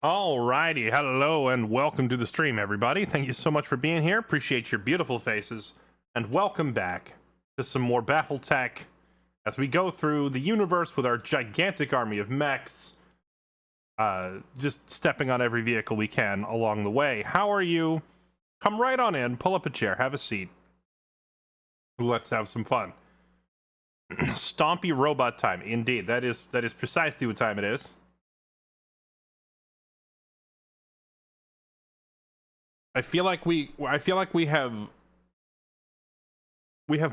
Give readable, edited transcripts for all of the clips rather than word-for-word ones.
Alrighty, hello and welcome to the stream, everybody. Thank you so much for being here. Appreciate your beautiful faces, and welcome back to some more BattleTech as we go through the universe with our gigantic army of mechs, just stepping on every vehicle we can along the way. How are you? Come right on in, pull up a chair, have a seat. Let's have some fun. Stompy robot time, indeed. That is precisely what time it is. I feel like we have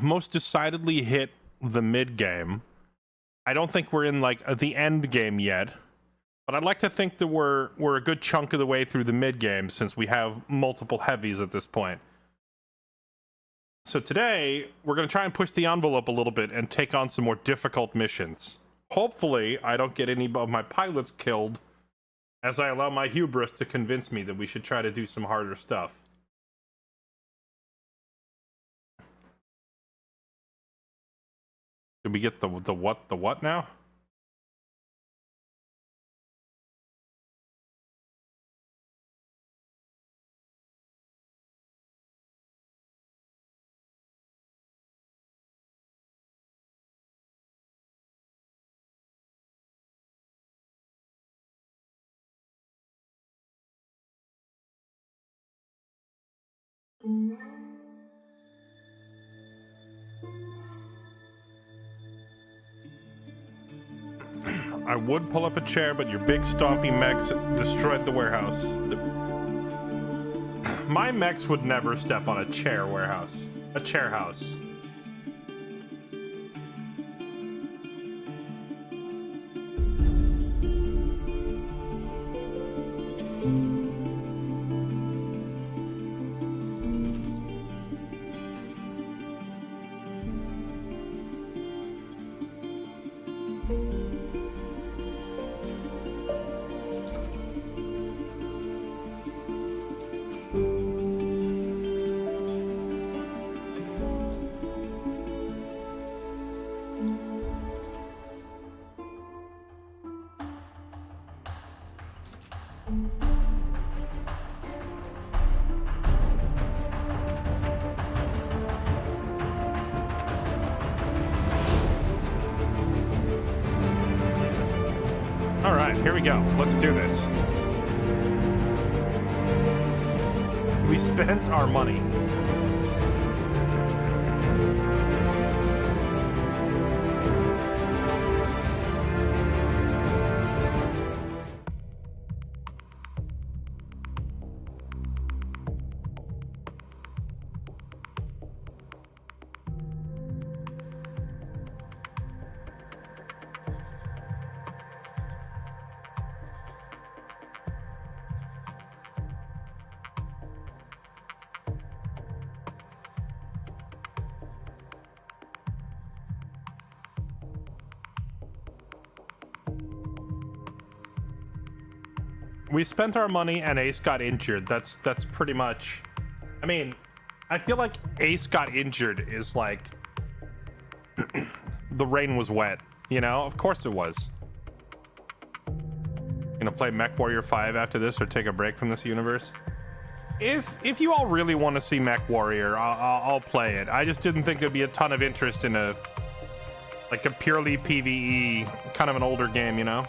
most decidedly hit the mid game. I don't think we're in like the end game yet, but I'd like to think that we're a good chunk of the way through the mid game since we have multiple heavies at this point. So today we're going to try and push the envelope a little bit and take on some more difficult missions. Hopefully I don't get any of my pilots killed as I allow my hubris to convince me that we should try to do some harder stuff. Did we get the what now? I would pull up a chair, but your big stompy mechs destroyed the warehouse. My mechs would never step on a chair warehouse. A chair house. Alright, here we go. Let's do this. We spent our money. We spent our money and Ace got injured. That's pretty much... I mean, I feel like Ace got injured is like... the rain was wet, you know? Of course it was. Gonna play Mech Warrior 5 after this or take a break from this universe? If you all really want to see Mech Warrior, I'll play it. I just didn't think there'd be a ton of interest in a purely PvE, kind of an older game, you know?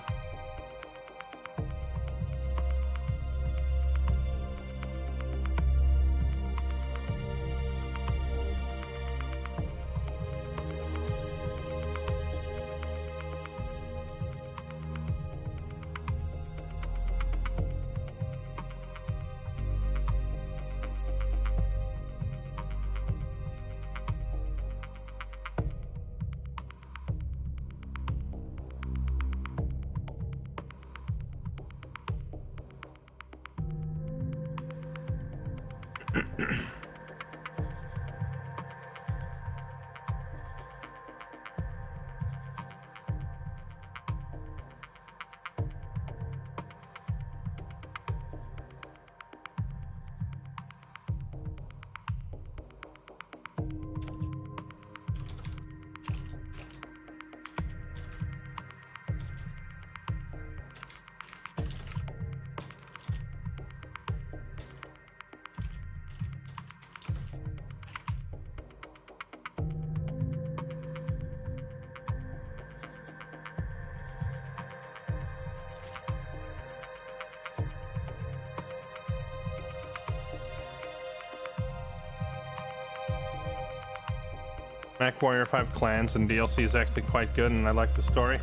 Mech Warrior 5 Clans and DLC is actually quite good, and I like the story.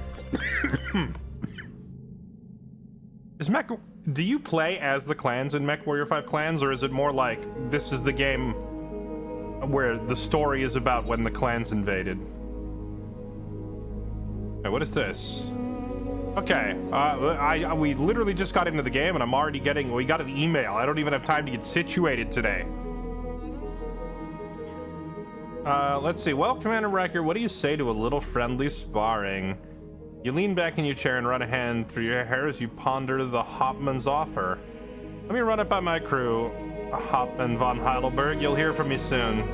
Do you play as the clans in Mech Warrior 5 Clans, or is it more like this is the game where the story is about when the clans invaded? Okay, what is this? Okay, we literally just got into the game and I'm already we got an email. I don't even have time to get situated today. Let's see. Well, Commander Riker, what do you say to a little friendly sparring? You lean back in your chair and run a hand through your hair as you ponder the Hopman's offer. Let me run it by my crew, Hopman von Heidelberg. You'll hear from me soon.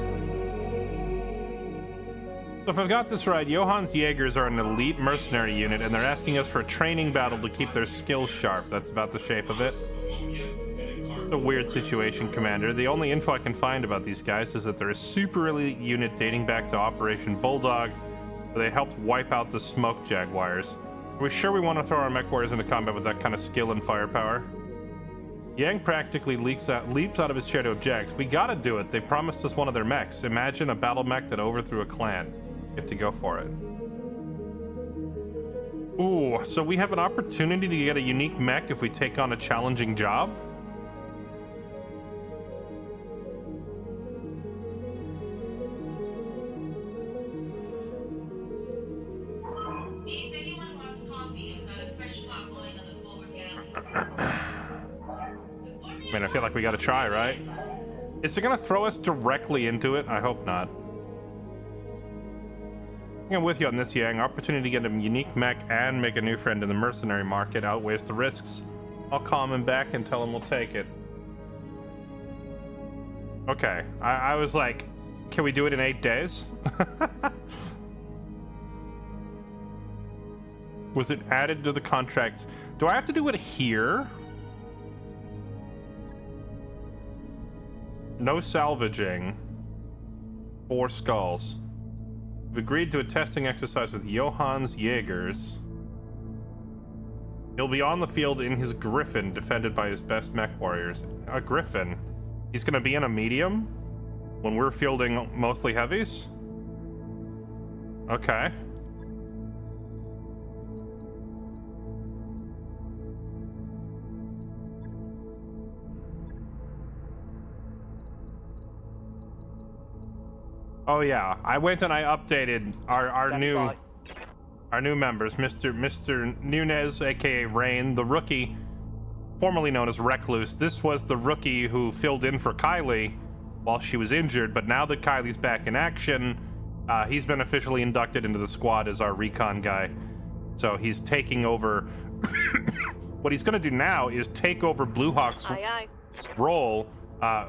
So if I've got this right, Johann's Jaegers are an elite mercenary unit, and they're asking us for a training battle to keep their skills sharp. That's about the shape of it. It's a weird situation, Commander. The only info I can find about these guys is that they're a super elite unit dating back to Operation Bulldog, where they helped wipe out the Smoke Jaguars. Are we sure we want to throw our mech warriors into combat with that kind of skill and firepower? Yang practically leaps out of his chair to object. We gotta do it. They promised us one of their mechs. Imagine a battle mech that overthrew a clan. You have to go for it. Ooh, so we have an opportunity to get a unique mech if we take on a challenging job? If anyone wants coffee, I've got a fresh pot going on the forward galley. I mean, I feel like we gotta try, right? Is it gonna throw us directly into it? I hope not. I'm with you on this, Yang. Opportunity to get a unique mech and make a new friend in the mercenary market outweighs the risks. I'll call him back and tell him we'll take it. Okay, I was like, can we do it in 8 days? Was it added to the contracts? Do I have to do it here? No salvaging. 4 skulls. We've agreed to a testing exercise with Johann's Jaegers. He'll be on the field in his Griffin, defended by his best mech warriors. A Griffin? He's gonna be in a medium? When we're fielding mostly heavies? Okay. Oh yeah, I went and I updated our new members, Mr. Nunez, aka Rain, the rookie, formerly known as Recluse. This was the rookie who filled in for Kylie while she was injured, but now that Kylie's back in action, he's been officially inducted into the squad as our recon guy. So he's taking over. What he's going to do now is take over Blue Hawk's role.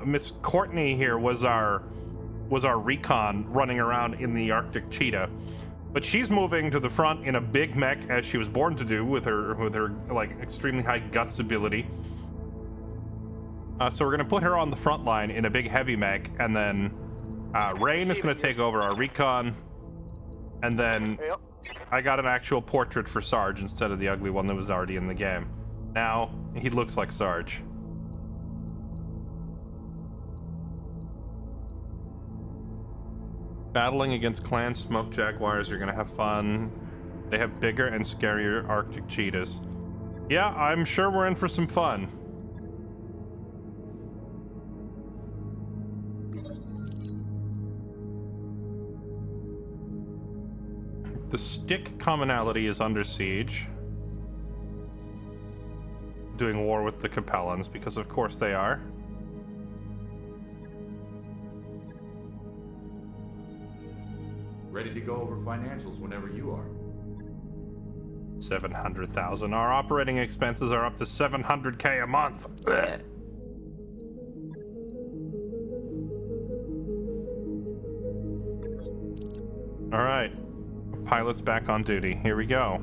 Miss Courtney here was our recon running around in the Arctic Cheetah, but she's moving to the front in a big mech as she was born to do with her like extremely high guts ability. So we're gonna put her on the front line in a big heavy mech, and then Rain is gonna take over our recon, and then I got an actual portrait for Sarge instead of the ugly one that was already in the game. Now he looks like Sarge. Battling against clan Smoke Jaguars, you're gonna have fun. They have bigger and scarier Arctic cheetahs. Yeah, I'm sure we're in for some fun. The stick commonality is under siege. Doing war with the Capellans, because of course they are. Ready to go over financials whenever you are. 700,000. Our operating expenses are up to 700K a month. Ugh. All right, pilot's back on duty. Here we go.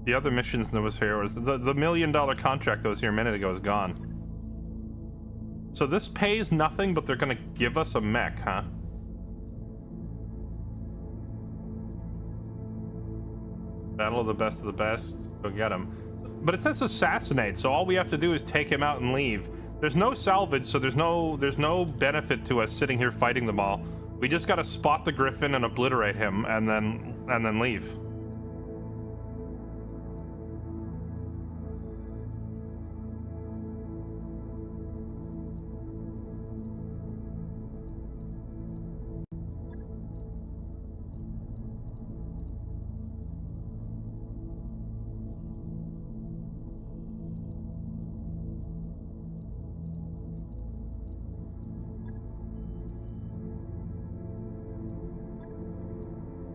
The other missions that was here was the $1 million contract that was here a minute ago is gone. So this pays nothing, but they're gonna give us a mech, huh? Battle of the best. Go get him. But it says assassinate, so all we have to do is take him out and leave. There's no salvage, so there's no benefit to us sitting here fighting them all. We just gotta spot the Griffin and obliterate him, and then leave.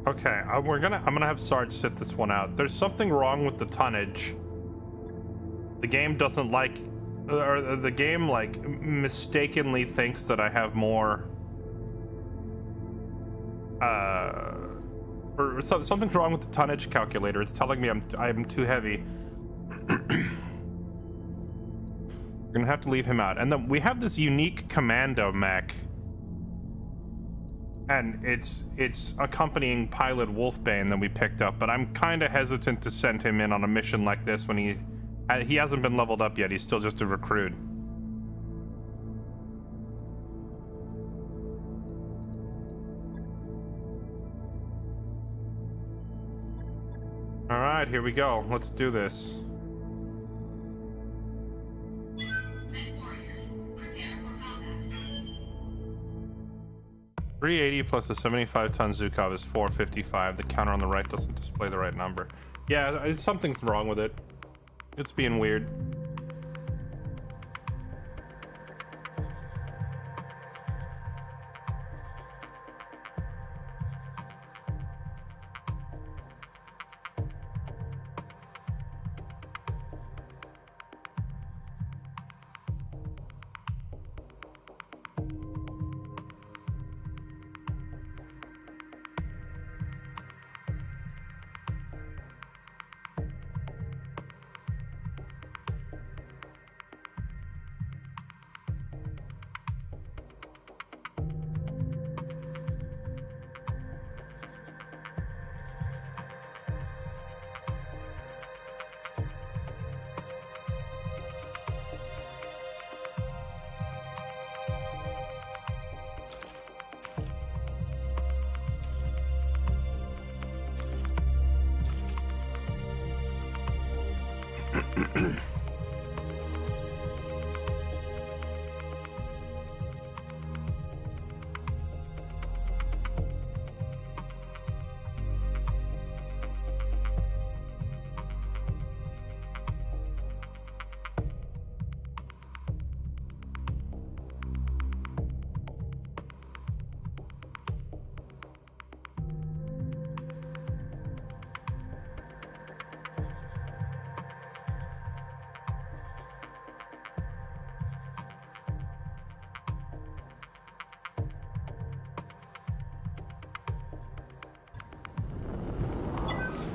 Okay, I'm gonna have Sarge sit this one out. There's something wrong with the tonnage. The game doesn't like, or the game like mistakenly thinks that I have more. Or something's wrong with the tonnage calculator. It's telling me I'm too heavy. We're gonna have to leave him out, and then we have this unique commando mech. And it's accompanying pilot Wolfbane that we picked up, but I'm kind of hesitant to send him in on a mission like this when he hasn't been leveled up yet. He's still just a recruit. All right, here we go. Let's do this. Warriors, prepare for combat. 380 plus a 75-ton Zukov is 455. The counter on the right doesn't display the right number. Yeah, something's wrong with it. It's being weird.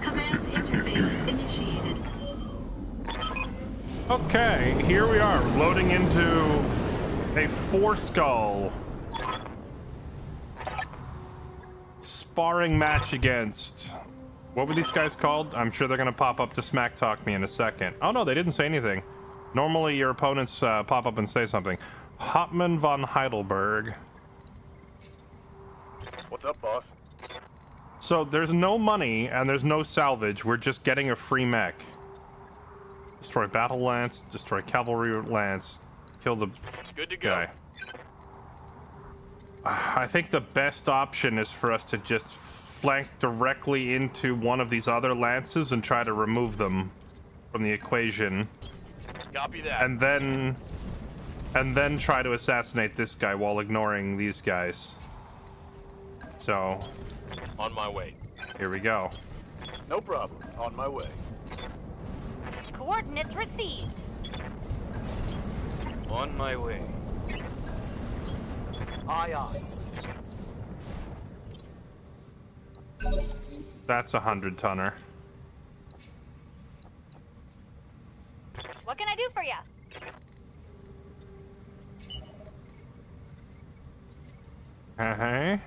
Command interface initiated. Okay, here we are, loading into a 4-skull sparring match against... What were these guys called? I'm sure they're gonna pop up to smack talk me in a second. Oh no, they didn't say anything. Normally your opponents pop up and say something. Hauptmann von Heidelberg. What's up, boss? So there's no money and there's no salvage. We're just getting a free mech. Destroy battle lance, destroy cavalry lance, kill the Good to go. guy. I think the best option is for us to just flank directly into one of these other lances and try to remove them from the equation, Copy that. and then try to assassinate this guy while ignoring these guys. So On my way. here we go. No problem. On my way. Coordinates received. On my way. Aye, aye. That's a 100-tonner. Uh-huh.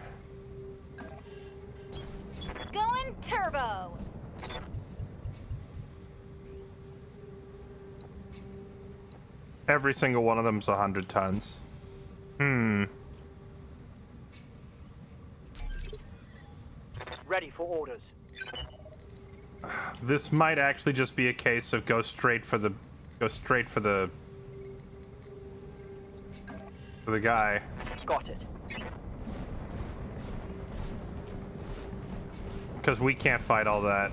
Going turbo. Every single one of them's 100 tons. Ready for orders. This might actually just be a case of go straight for the guy. Got it. Because we can't fight all that.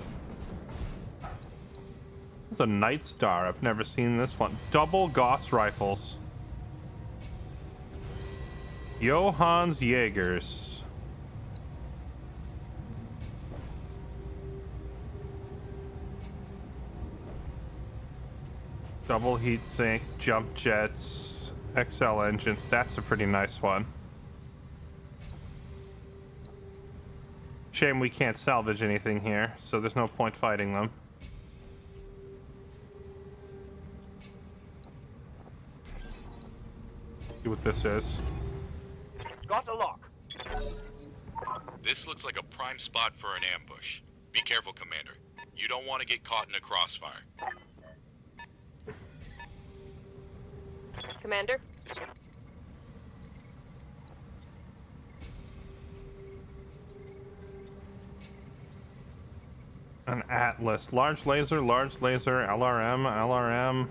It's a Night Star. I've never seen this one. Double Gauss rifles. Johann's Jaegers. Double heatsink, jump jets, XL engines. That's a pretty nice one. Shame we can't salvage anything here, so there's no point fighting them. See what this is. Got a lock. This looks like a prime spot for an ambush. Be careful, Commander. You don't want to get caught in a crossfire. Commander? An Atlas. Large laser, LRM, LRM.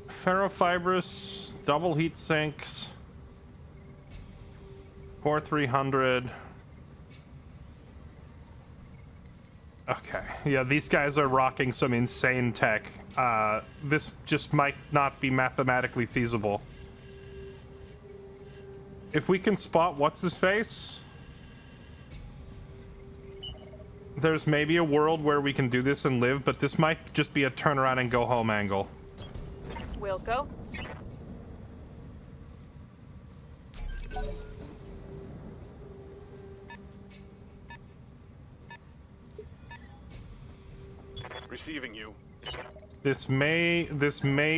Ferrofibrous, double heat sinks. Core 300. Okay, yeah, these guys are rocking some insane tech. This just might not be mathematically feasible. If we can spot what's-his-face, there's maybe a world where we can do this and live, but this might just be a turnaround and go home angle. Will go. Receiving you. This may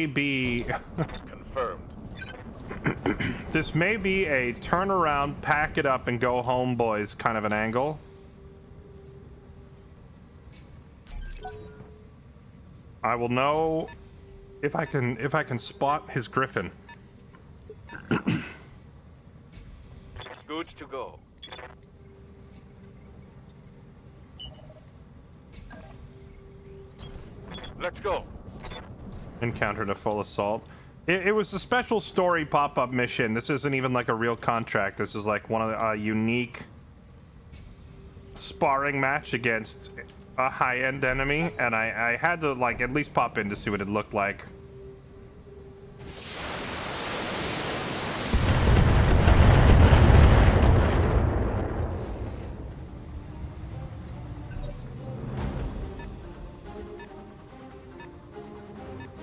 be Confirmed. this may be a turnaround, pack it up and go home boys kind of an angle. I will know if I can spot his Griffin. Good to go. Let's go. Encountered a full assault. It was a special story pop-up mission. This isn't even like a real contract. This is like one of the unique sparring match against a high-end enemy, and I had to like at least pop in to see what it looked like.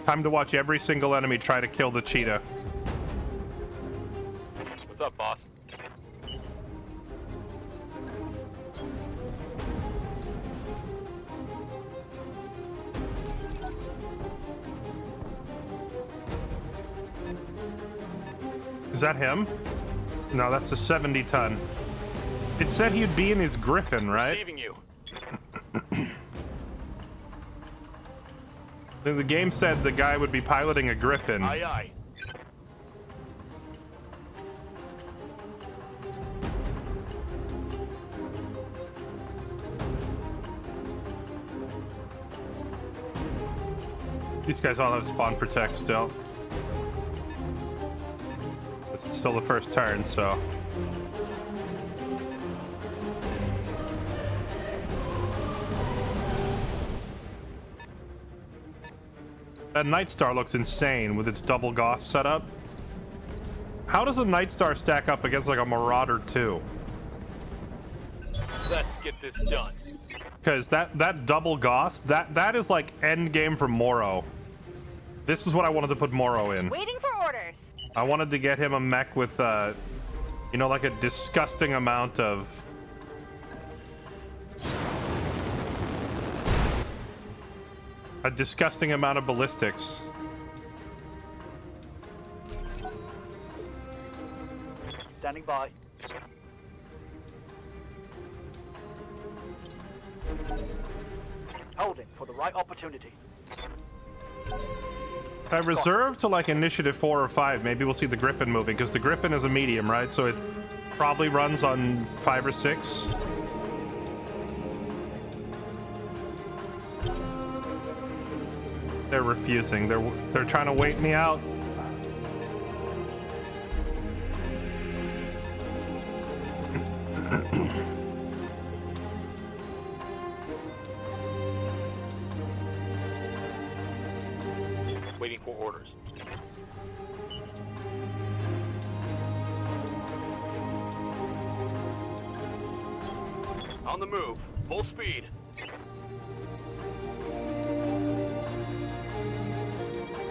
Time to watch every single enemy try to kill the cheetah. What's up, boss? Is that him? No, that's a 70-ton. It said he'd be in his Griffin, right? Receiving you. The game said the guy would be piloting a Griffin. Aye, aye. These guys all have spawn protect still. This is still the first turn, so. That Night Star looks insane with its double Gauss setup. How does a Night Star stack up against like a Marauder 2? Let's get this done. Because that double Gauss, that is like end game for Moro. This is what I wanted to put Moro in. Waiting for orders. I wanted to get him a mech with, you know, like a disgusting amount of... a disgusting amount of ballistics. Standing by. Holding for the right opportunity. I reserve to like initiative 4 or 5. Maybe we'll see the Griffin moving, because the Griffin is a medium, right? So it probably runs on 5 or 6. They're refusing. They're trying to wait me out. Waiting for orders. On the move. Full speed.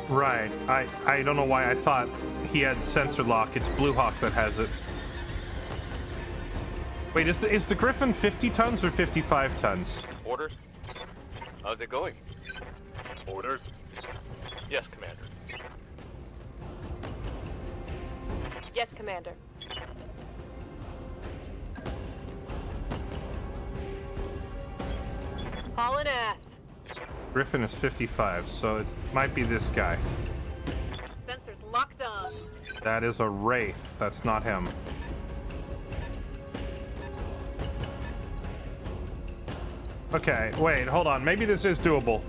Right. I don't know why I thought he had sensor lock. It's Blue Hawk that has it. Wait, is the Griffin 50 tons or 55 tons? Orders? How's it going? Orders? Yes, Commander. Yes, Commander. Hauling ass. Griffin is 55, so it might be this guy. Sensors locked on. That is a Wraith. That's not him. Okay, wait, hold on. Maybe this is doable.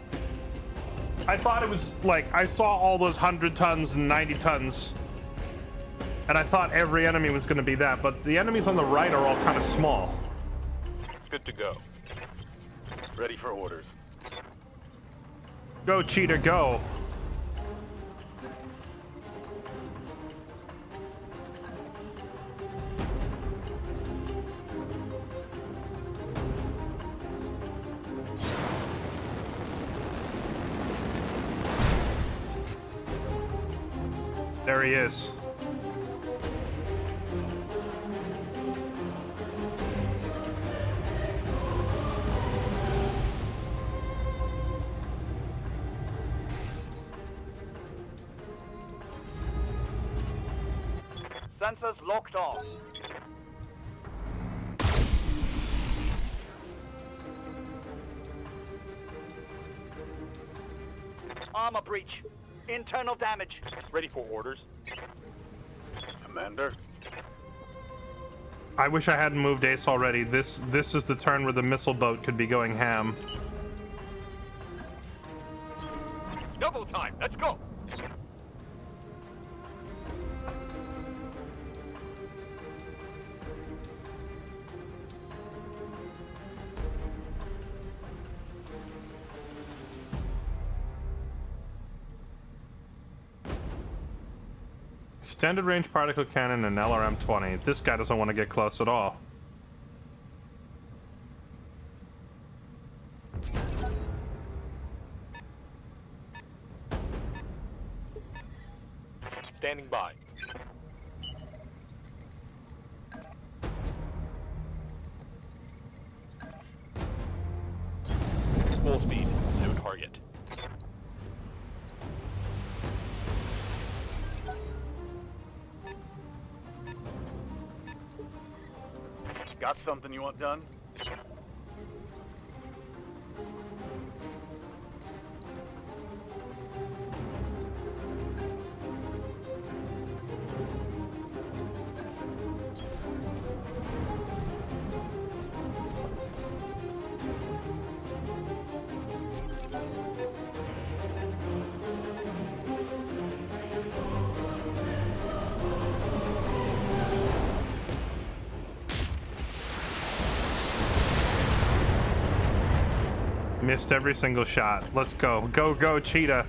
I thought it was like, I saw all those 100 tons and 90 tons, and I thought every enemy was going to be that, but the enemies on the right are all kind of small. Good to go. Ready for orders. Go, cheater, go. There he is. Sensors locked on. Armor breach. Internal damage. Ready for orders. Commander. I wish I hadn't moved Ace already. This is the turn where the missile boat could be going ham. Double time. Let's go. Extended range particle cannon and LRM-20. This guy doesn't want to get close at all. Standing by. Full speed. No target. Got something you want done? Missed every single shot. Let's go. Go, go, cheetah.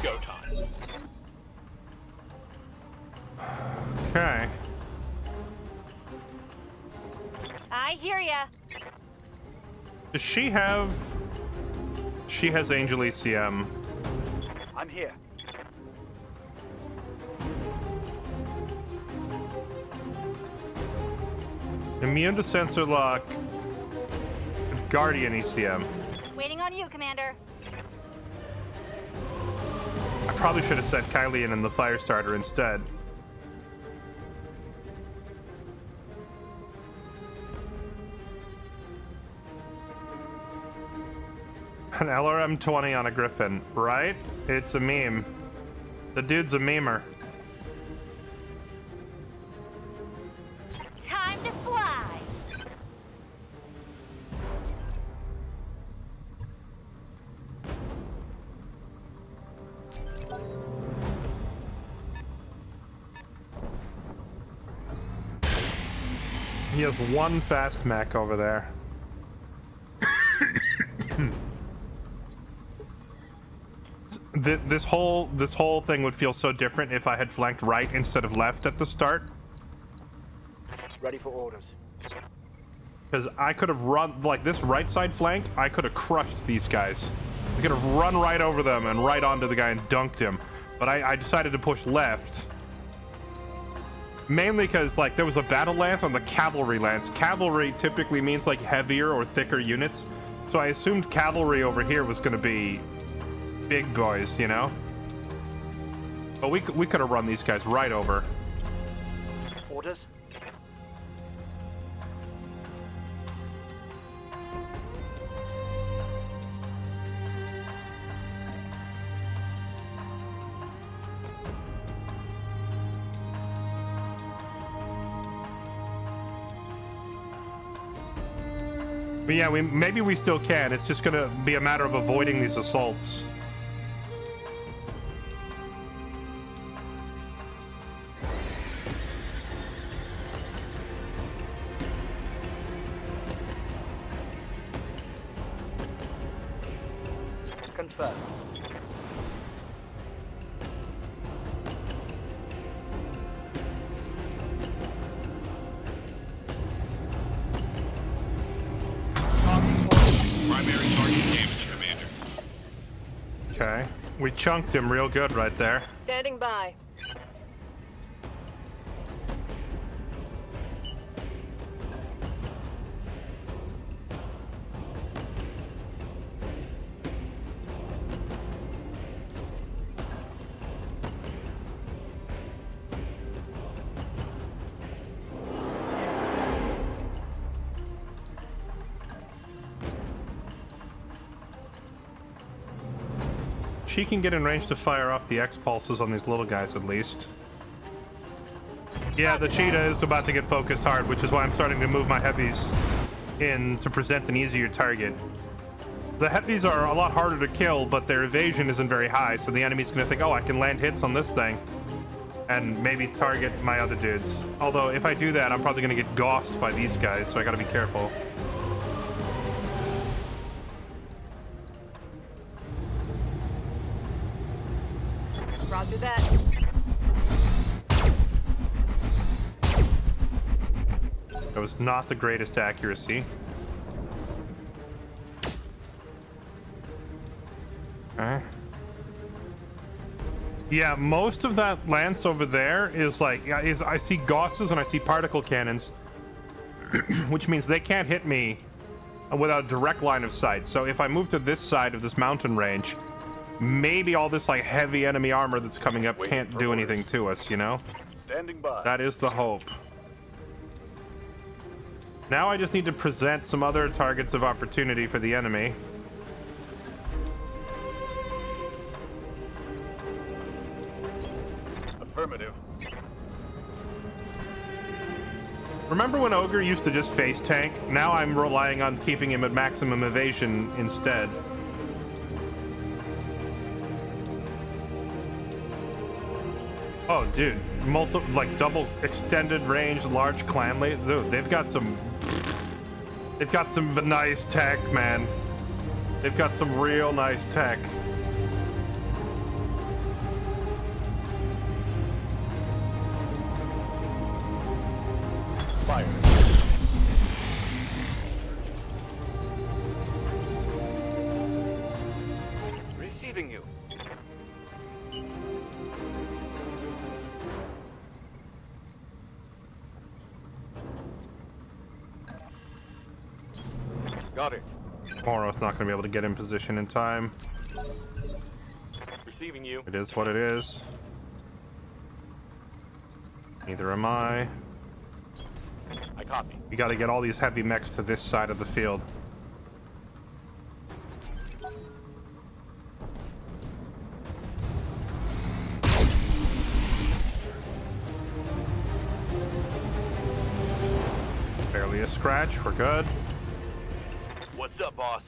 Go time. Okay. I hear ya. Does she have... She has Angel ECM. I'm here. Immune to sensor lock. Guardian ECM. Waiting on you, Commander. I probably should have set Kylian in the fire starter instead. An LRM-20 on a Griffin, right? It's a meme. The dude's a memer. Time to fly. He has one fast mech over there. This whole thing would feel so different if I had flanked right instead of left at the start. Ready for orders. Because I could have run, like this right side flank, I could have crushed these guys. I could have run right over them and right onto the guy and dunked him. But I decided to push left. Mainly because, like, there was a battle lance on the cavalry lance. Cavalry typically means, like, heavier or thicker units. So I assumed cavalry over here was going to be big boys, you know? But we could have run these guys right over. Orders. But yeah, maybe we still can. It's just gonna be a matter of avoiding these assaults. Confirm. Primary target damage, Commander. Okay. We chunked him real good right there. Standing by. She can get in range to fire off the X-pulses on these little guys at least. Yeah, the cheetah is about to get focused hard, which is why I'm starting to move my heavies in to present an easier target. The heavies are a lot harder to kill, but their evasion isn't very high, so the enemy's gonna think, oh, I can land hits on this thing and maybe target my other dudes. Although, if I do that, I'm probably gonna get gossed by these guys, so I gotta be careful. Roger that. That was not the greatest accuracy. Okay. Yeah, most of that lance over there is like, I see gausses and I see particle cannons, which means they can't hit me without a direct line of sight. So if I move to this side of this mountain range, maybe all this like heavy enemy armor that's coming up can't do anything to us, you know? Standing by. That is the hope. Now I just need to present some other targets of opportunity for the enemy. Affirmative. Remember when Ogre used to just face tank? Now I'm relying on keeping him at maximum evasion instead. Oh, dude, like double extended range, large clanley. Dude, they've got some nice tech, man. They've got some real nice tech. Fire. Receiving you. Got it. Moro's not going to be able to get in position in time. Receiving you. It is what it is. Neither am I. I copy. We got to get all these heavy mechs to this side of the field. Barely a scratch. We're good. What's up, boss?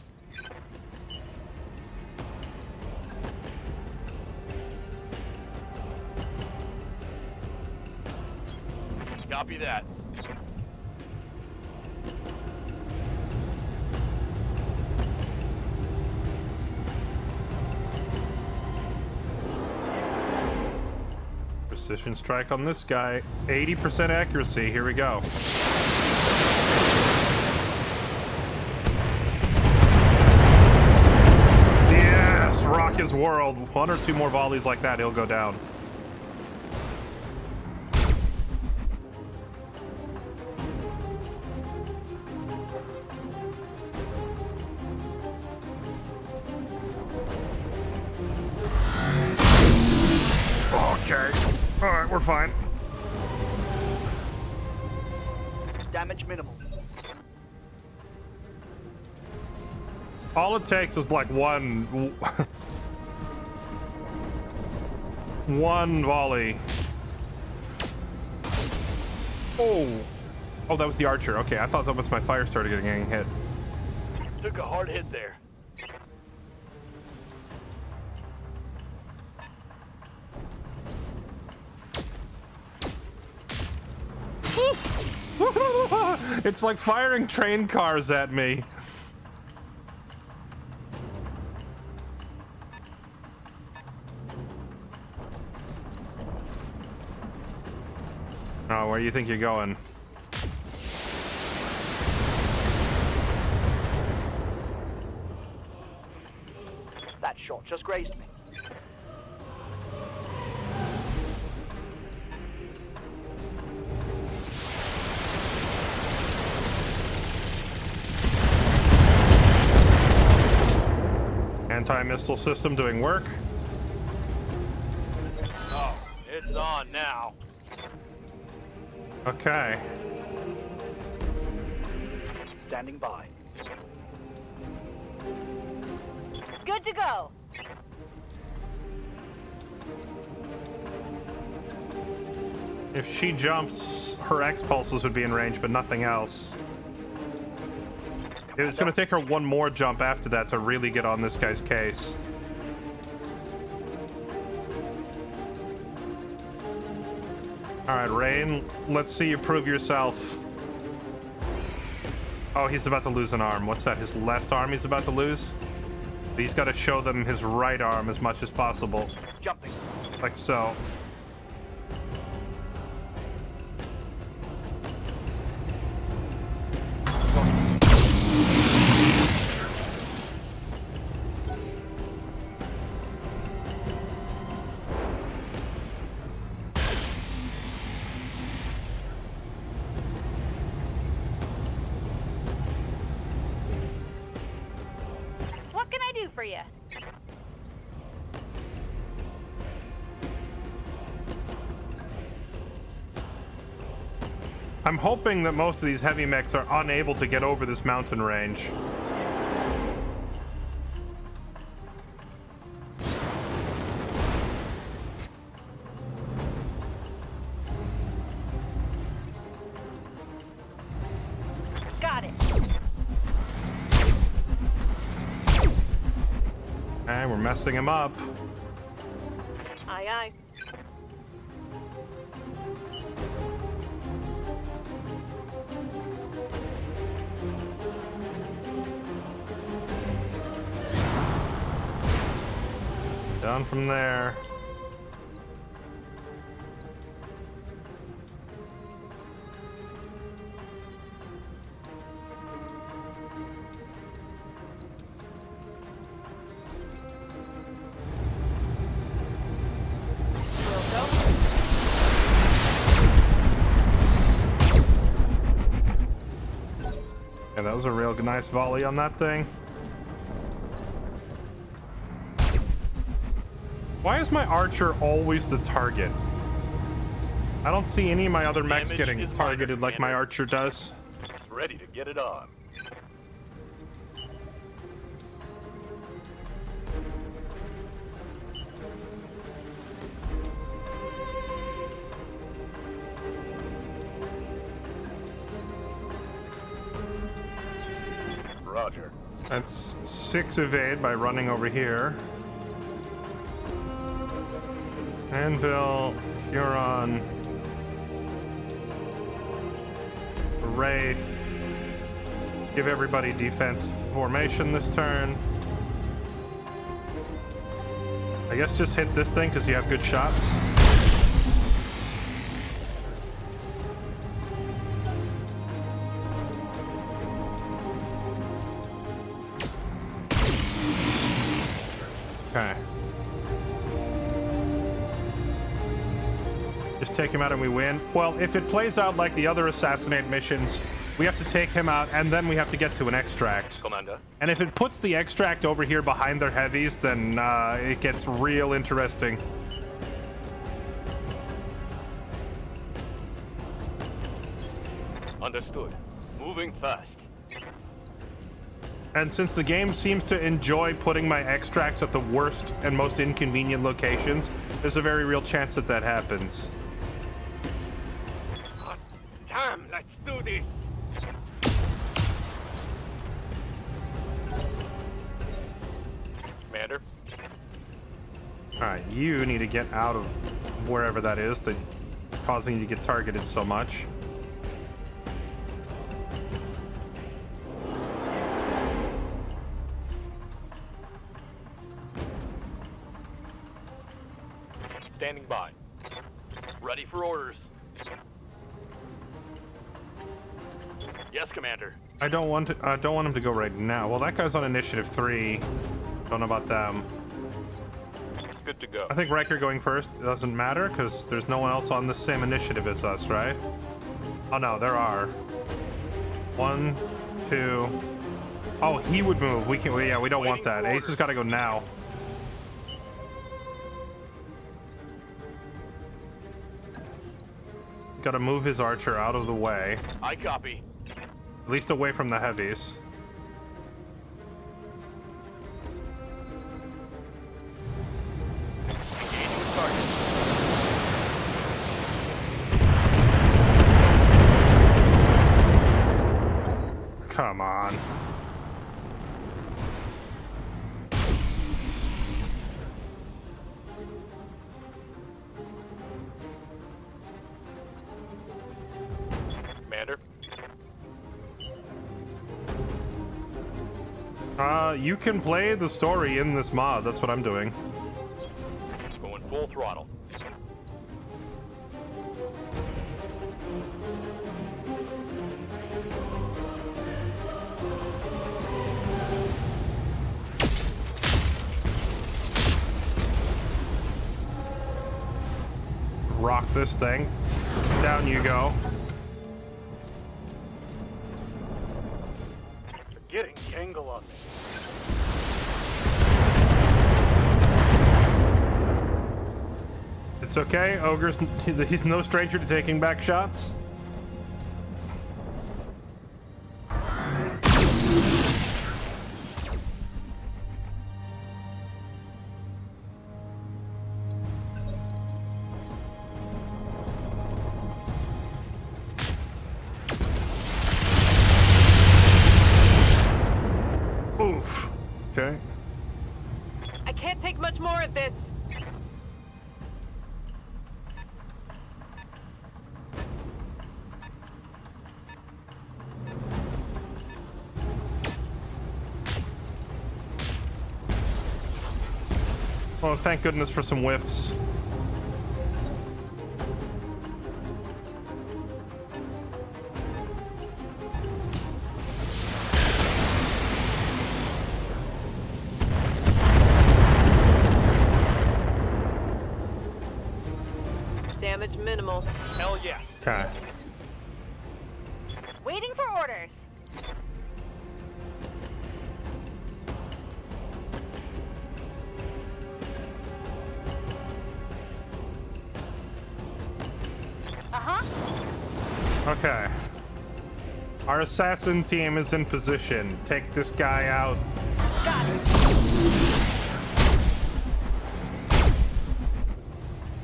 Copy that. Precision strike on this guy. 80% accuracy. Here we go. Yes! Rock his world. One or two more volleys like that, he'll go down. Okay. Alright, we're fine. Damage minimal. All it takes is like one volley. Oh, that was the archer. Okay, I thought that was my fire starter getting hit. Took a hard hit there. It's like firing train cars at me. Oh, where do you think you're going? That shot just grazed me. Anti-missile system doing work. Oh, it's on now. Okay. Standing by. Good to go. If she jumps, her X pulses would be in range, but nothing else. It's going to take her one more jump after that to really get on this guy's case. Alright, Rain, let's see you prove yourself. Oh, he's about to lose an arm. What's that? His left arm he's about to lose? He's got to show them his right arm as much as possible. Jumping. Like so. What can I do for you? I'm hoping that most of these heavy mechs are unable to get over this mountain range. Got it. Okay, we're messing him up. Aye, aye. Down from there. Yeah, that was a real nice volley on that thing. Why is my archer always the target? I don't see any of my other mechs Damage getting is targeted like my minor. archer does. Ready to get it on. Roger. That's 6 evade by running over here. Anvil, Huron, Wraith. Give everybody defense formation this turn. I guess just hit this thing because you have good shots. Okay. Just take him out and we win. Well, if it plays out like the other assassinate missions, we have to take him out and then we have to get to an extract. Commander. And if it puts the extract over here behind their heavies, then it gets real interesting. Understood. Moving fast. And since the game seems to enjoy putting my extracts at the worst and most inconvenient locations, there's a very real chance that that happens. Time, let's do this. Commander. Alright, you need to get out of wherever that is that's causing you to get targeted so much. Standing by. Ready for orders. Yes, Commander. I don't want him to go right now. Well, that guy's on initiative 3. Don't know about them. Good to go. I think Riker going first doesn't matter because there's no one else on the same initiative as us, right? Oh no, there are. 1, 2. Oh, he would move. We can. Yeah, we don't want that. Ace has got to go now. Got to move his archer out of the way, I copy. at least away from the heavies. Engaging target. Come on. Commander. You can play the story in this mod. That's what I'm doing. Going full throttle. Rock this thing. Down you go. They're getting Gangle on me. It's okay. Ogre's he's no stranger to taking back shots. Oof. Okay. I can't take much more of this. Oh, thank goodness for some whiffs. Damage minimal. Hell yeah. Okay. Waiting for orders. Okay. Our assassin team is in position. Take this guy out.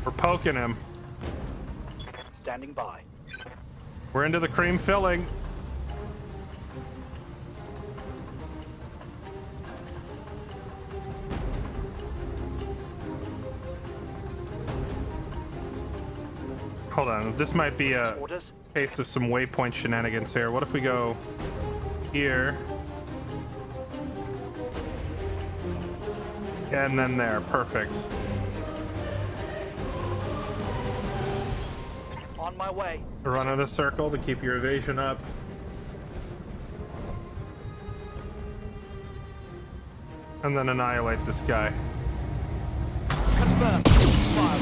We're poking him. Standing by. We're into the cream filling. Hold on, this might be a Orders. case of some waypoint shenanigans here. What if we go here? And then there, perfect. On my way. Run in a circle to keep your evasion up. And then annihilate this guy. Confirm. Fire.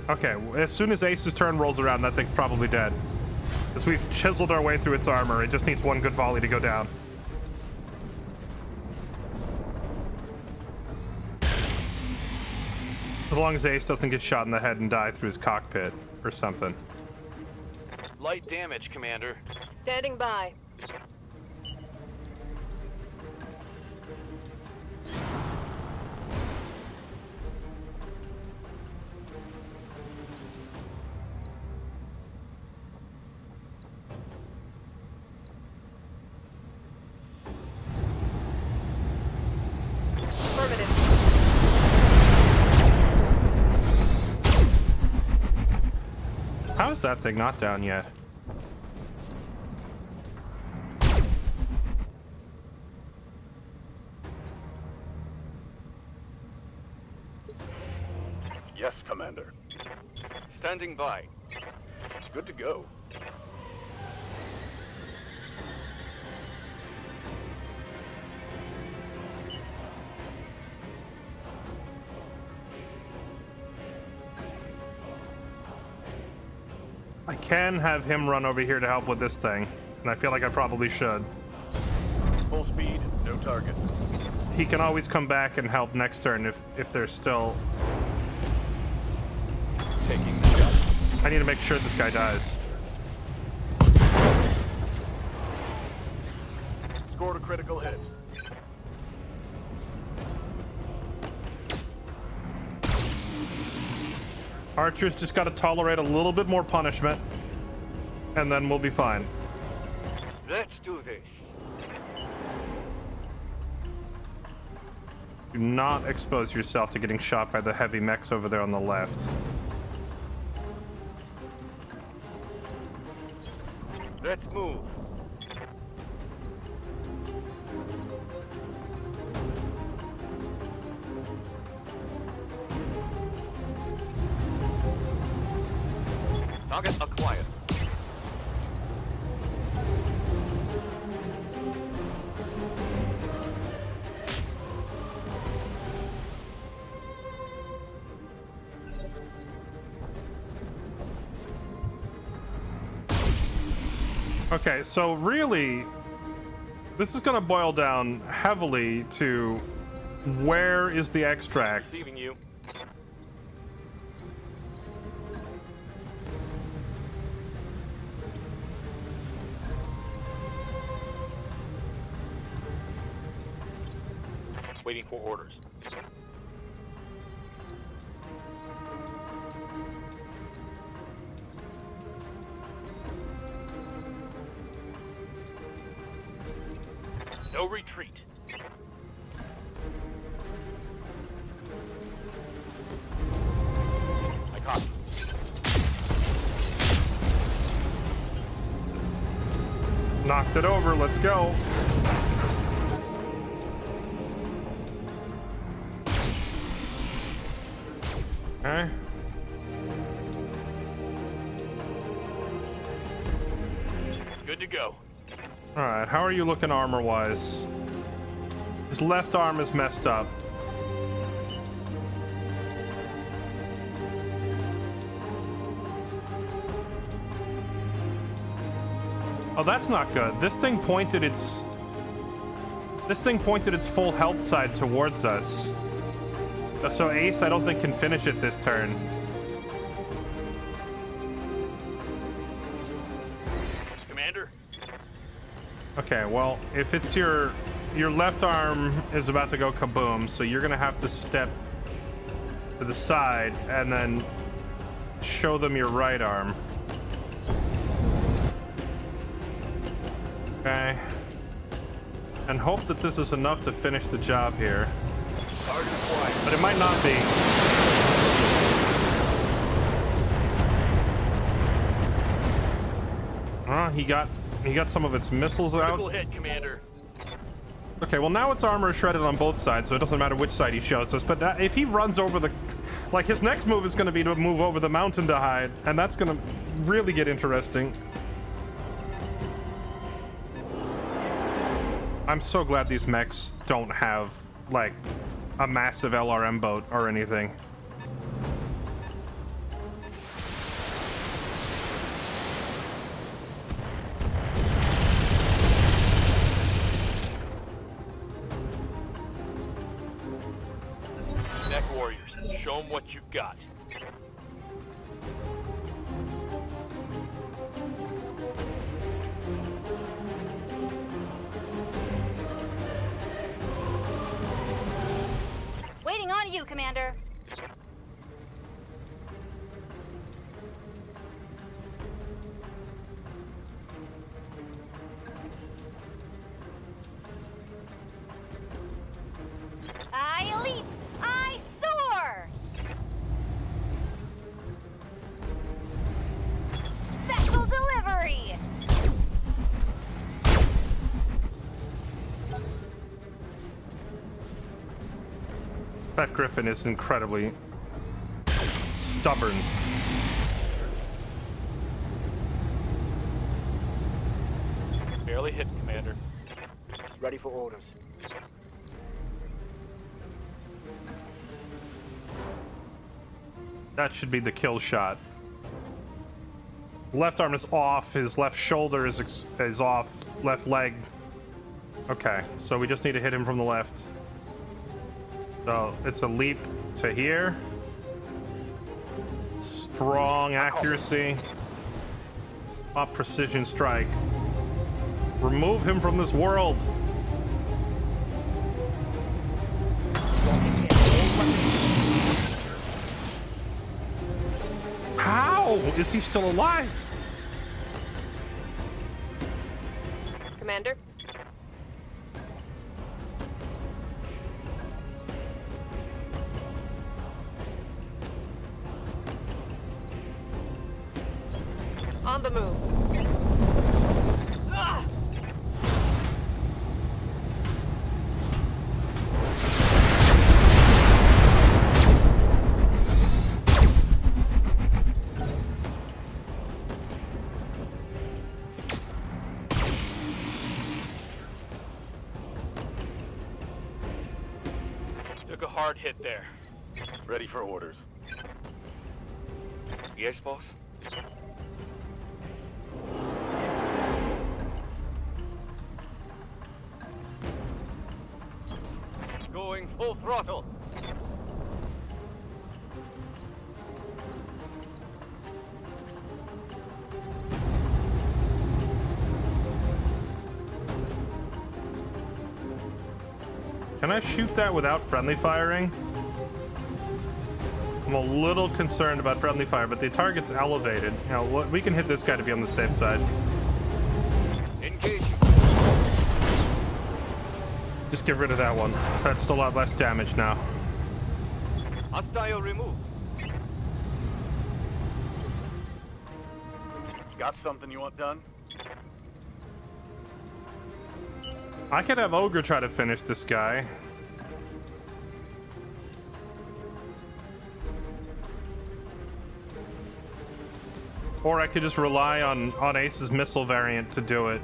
Okay, as soon as Ace's turn rolls around, that thing's probably dead. As we've chiseled our way through its armor, it just needs one good volley to go down. As long as Ace doesn't get shot in the head and die through his cockpit or something. Light damage, Commander. Standing by. Affirmative. How is that thing not down yet? Yes, Commander. Standing by. Good to go. I can have him run over here to help with this thing, and I feel like I probably should. Full speed, no target. He can always come back and help next turn if there's still... Taking the shot. I need to make sure this guy dies. Scored a critical hit. Archer's just got to tolerate a little bit more punishment, and then we'll be fine. Let's do this. Do not expose yourself to getting shot by the heavy mechs over there on the left. Let's move. Target acquired. Okay, so really, this is going to boil down heavily to where is the extract? Receiving you. Waiting for orders. No retreat. I copy. Knocked it over, let's go. Okay. Good to go. Alright, how are you looking armor-wise? His left arm is messed up. Oh, that's not good. This thing pointed its full health side towards us. So Ace, I don't think, can finish it this turn. Okay, well, if it's your left arm is about to go kaboom, so you're gonna have to step to the side and then show them your right arm. Okay. And hope that this is enough to finish the job here. But it might not be. He got some of its missiles out. Critical hit, Commander. Okay, well now its armor is shredded on both sides, so it doesn't matter which side he shows us. But if he runs over the... Like, his next move is going to be to move over the mountain to hide, and that's going to really get interesting. I'm so glad these mechs don't have, like, a massive LRM boat or anything. Neck warriors, show them what you've got. Waiting on you, Commander. I leap! I soar! Special delivery! That Griffin is incredibly stubborn. Barely hit, Commander. Ready for orders. That should be the kill shot. Left arm is off. His left shoulder is off. Left leg. Okay, so we just need to hit him from the left. So it's a leap to here. Strong accuracy. Up precision strike. Remove him from this world. How is he still alive? Commander? On the move. Ah! Took a hard hit there. Ready for orders. Yes, boss? Going full throttle. Can I shoot that without friendly firing? I'm a little concerned about friendly fire, but the target's elevated. You know, we can hit this guy to be on the safe side. Engage. Just get rid of that one. That's a lot less damage now. Hostile removed. Got something you want done? I could have Ogre try to finish this guy. Or I could just rely on Ace's missile variant to do it.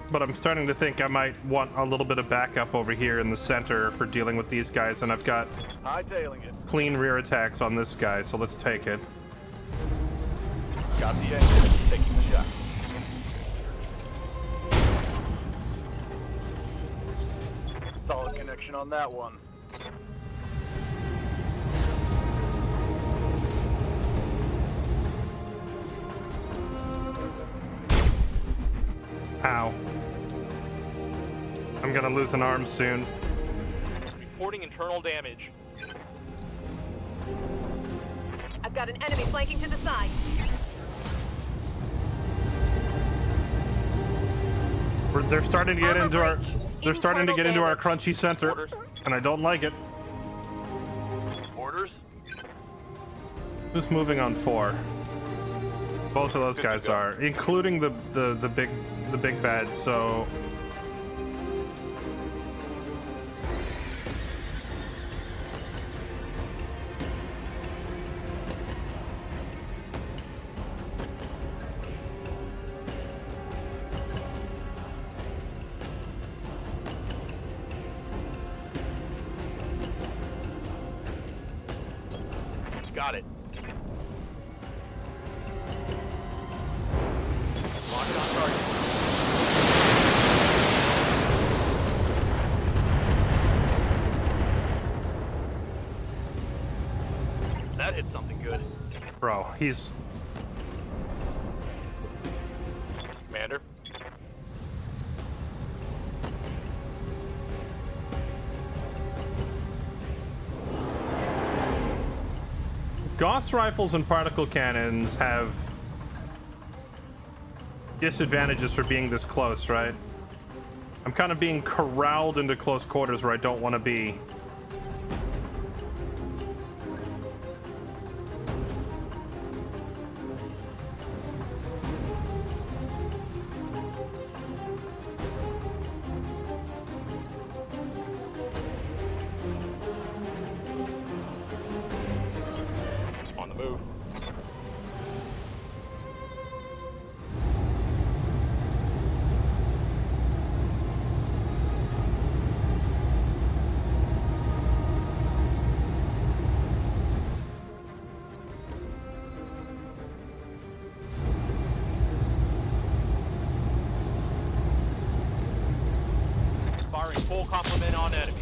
But I'm starting to think I might want a little bit of backup over here in the center for dealing with these guys, and I've got Hightailing it. clean rear attacks on this guy, so let's take it. Got the engine. Taking the shot. Solid connection on that one. How? I'm gonna lose an arm soon. Reporting internal damage. I've got an enemy flanking to the side. They're starting to get Armor into our. breach. They're starting to get into our Internal crunchy center, Orders. and I don't like it. Orders. Who's moving on 4? Both of those Good to guys go. are, including the big bad. So Got it. Locked on target. That hit something good. bro, he's Commander. Gauss rifles and particle cannons have disadvantages for being this close, right? I'm kind of being corralled into close quarters where I don't want to be. On the move. Firing full complement on enemy.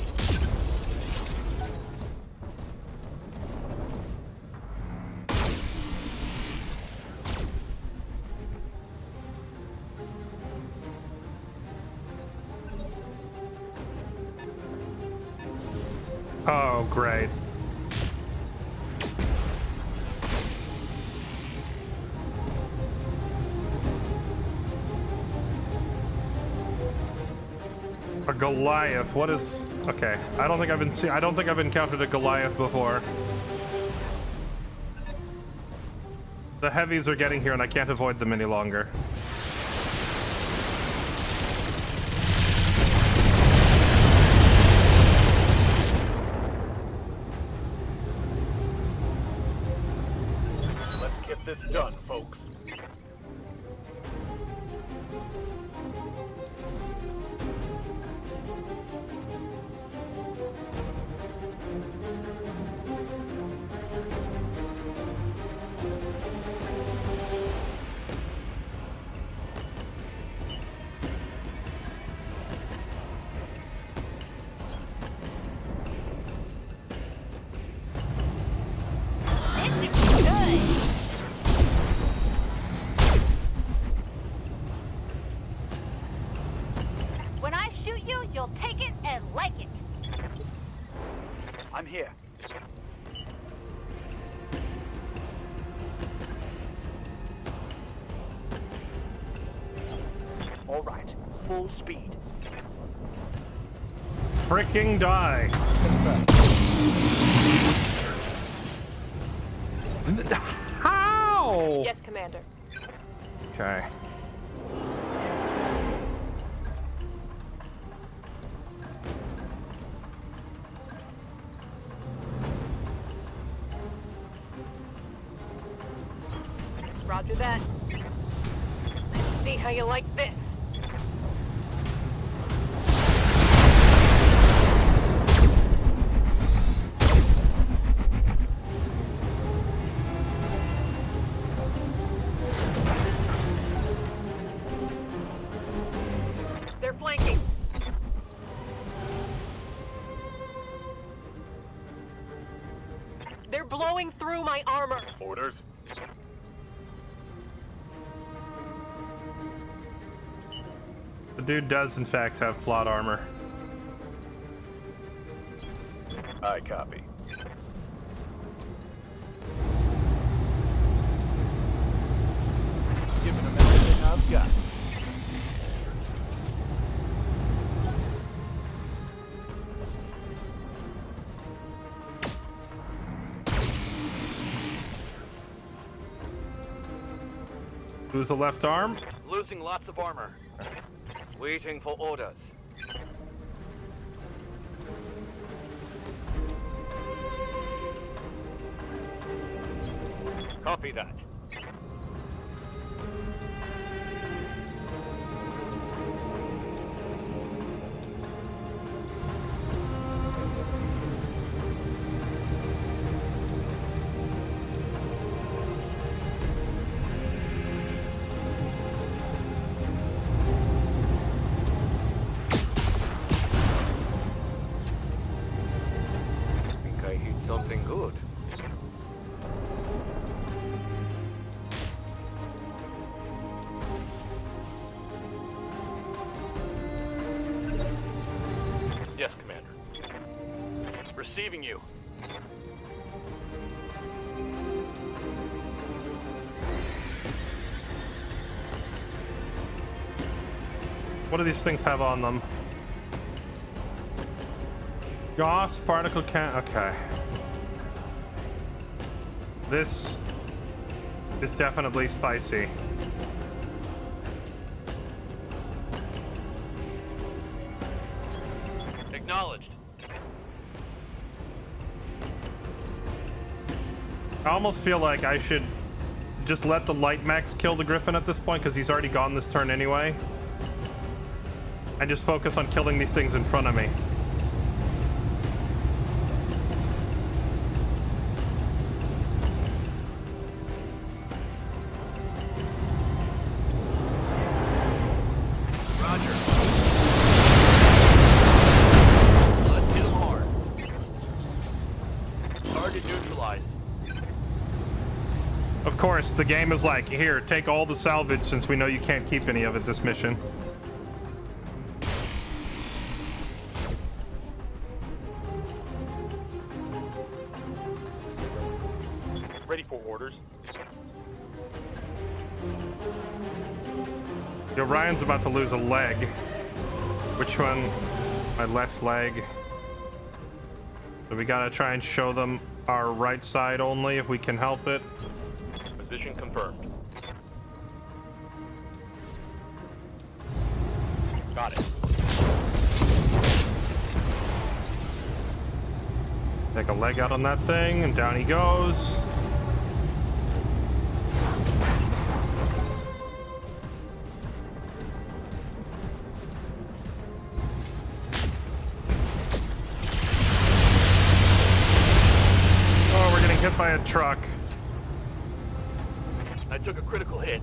Oh, great. A Goliath. What is? Okay, I don't think I've encountered a Goliath before. The heavies are getting here, and I can't avoid them any longer. Let's get this done, folks. When I shoot you, you'll take it and like it. I'm here. All right, full speed. Freaking die! How? Yes, Commander. Okay. Roger that. Let's see how you like this. They're flanking. They're blowing through my armor. Orders. dude does in fact have plot armor. I copy. Giving him everything I've got. Lose the left arm. Losing lots of armor. Waiting for orders. Copy that. Something good. Yes, Commander. Receiving you. What do these things have on them? Gauss, particle can. Okay. This is definitely spicy. Acknowledged. I almost feel like I should just let the light mechs kill the Griffin at this point, because he's already gone this turn anyway. And just focus on killing these things in front of me. Of course, the game is like, here, take all the salvage since we know you can't keep any of it this mission. Ready for orders. Yo, Ryan's about to lose a leg. Which one? My left leg. So we gotta try and show them our right side only if we can help it. Position confirmed. Got it. Take a leg out on that thing, and down he goes. Oh, we're getting hit by a truck. I took a critical hit.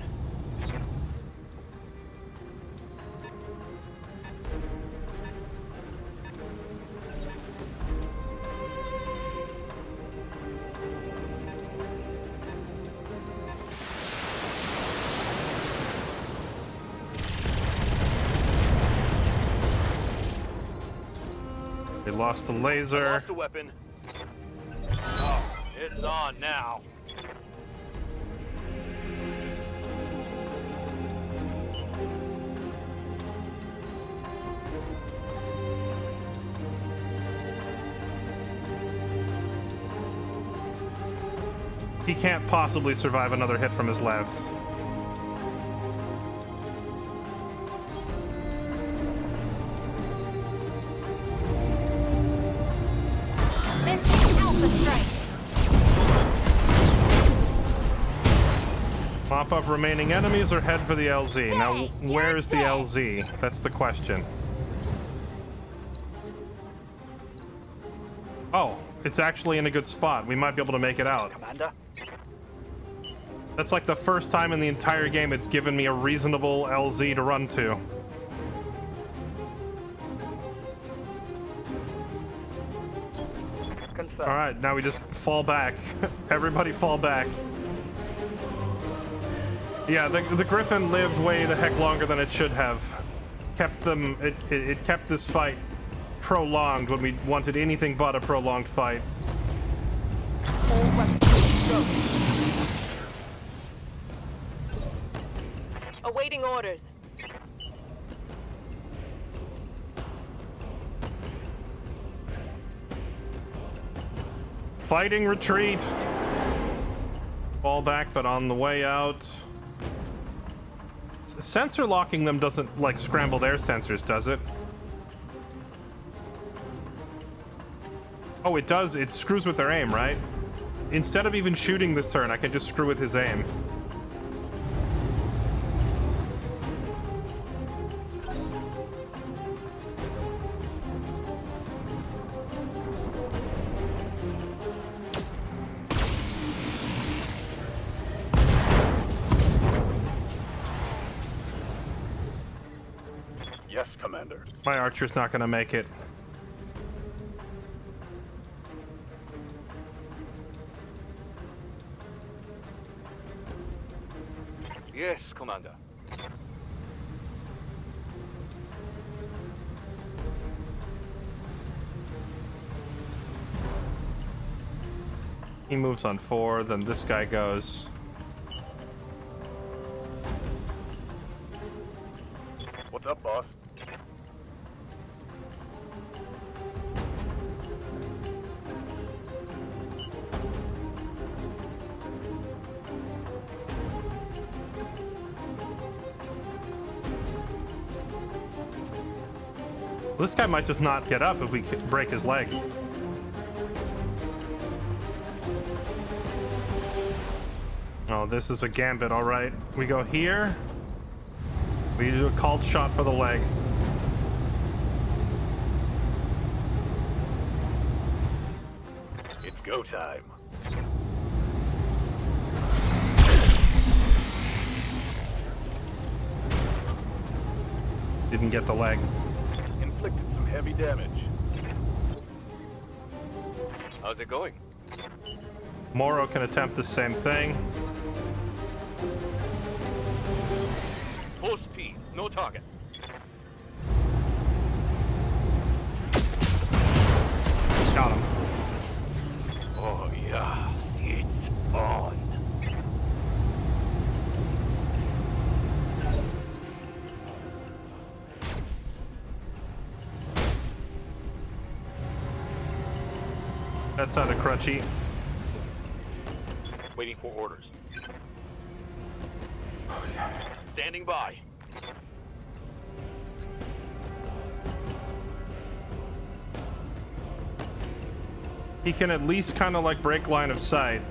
We lost the laser. Lost a weapon. Oh, it's on now. He can't possibly survive another hit from his left. Mop up remaining enemies or head for the LZ? Now, where is the LZ? That's the question. Oh, it's actually in a good spot. We might be able to make it out. Commander. That's like the first time in the entire game it's given me a reasonable LZ to run to. Confirmed. Alright, now we just fall back. Everybody fall back. Yeah, the Griffin lived way the heck longer than it should have. kept them. It kept this fight prolonged when we wanted anything but a prolonged fight. All weapons go. Awaiting orders. Fighting retreat. Fall back, but on the way out. Sensor locking them doesn't like scramble their sensors, does it? Oh, it does. It screws with their aim, right? Instead of even shooting this turn, I can just screw with his aim. Yes, Commander. My archer's not gonna make it. Yes, Commander. He moves on 4, then this guy goes. What's up, boss? This guy might just not get up if we break his leg. Oh, this is a gambit, all right. We go here. We do a called shot for the leg. It's go time. Didn't get the leg. Inflicted some heavy damage. How's it going? Moro can attempt the same thing. Full speed, no target. Got him. Oh yeah, it's on. That sounded crunchy. Waiting for orders. Standing by. He can at least kind of like break line of sight.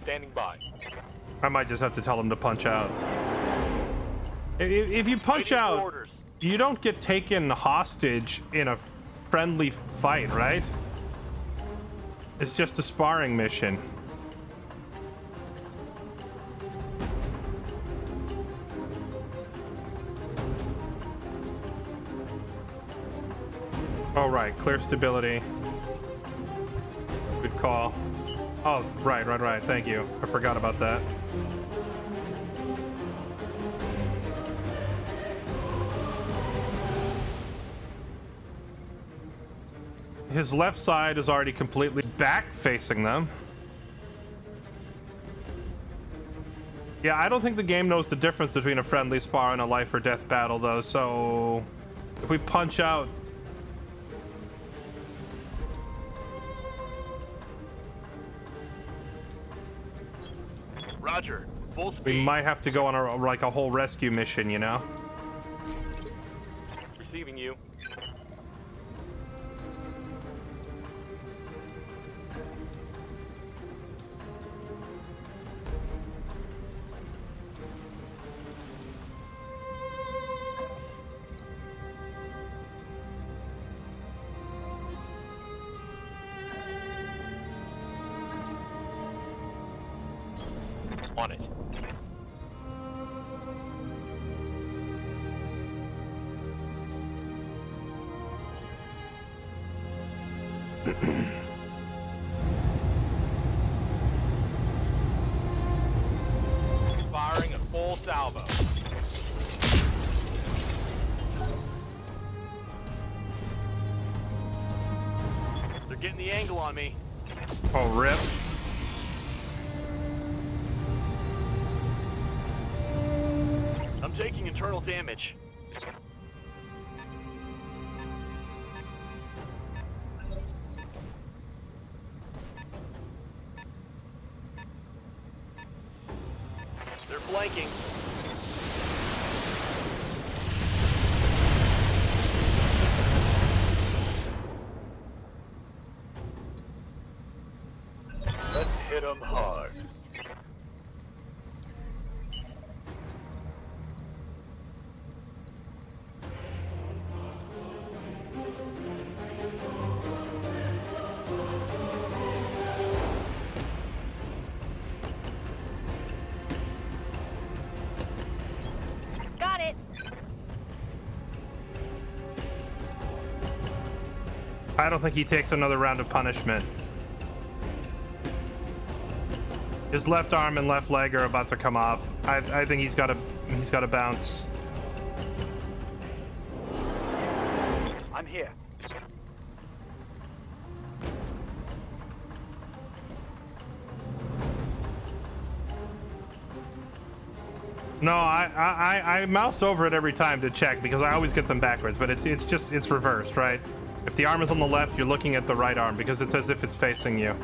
Standing by. I might just have to tell him to punch out. If you punch Waiting for out, orders. you don't get taken hostage in a friendly fight, right? It's just a sparring mission. All right, clear stability. Good call. Oh, right. Thank you. I forgot about that. His left side is already completely back facing them. Yeah, I don't think the game knows the difference between a friendly spar and a life or death battle, though, so if we punch out... Roger. Full speed. we might have to go on a whole rescue mission, you know? Receiving you. On it. Firing at full salvo. They're getting the angle on me. Oh, rip. I'm taking internal damage. They're flanking. Let's hit them hard. Got it. I don't think he takes another round of punishment. His left arm and left leg are about to come off. I think he's got to bounce. I'm here. No, I mouse over it every time to check because I always get them backwards, but it's reversed, right? If the arm is on the left, you're looking at the right arm because it's as if it's facing you.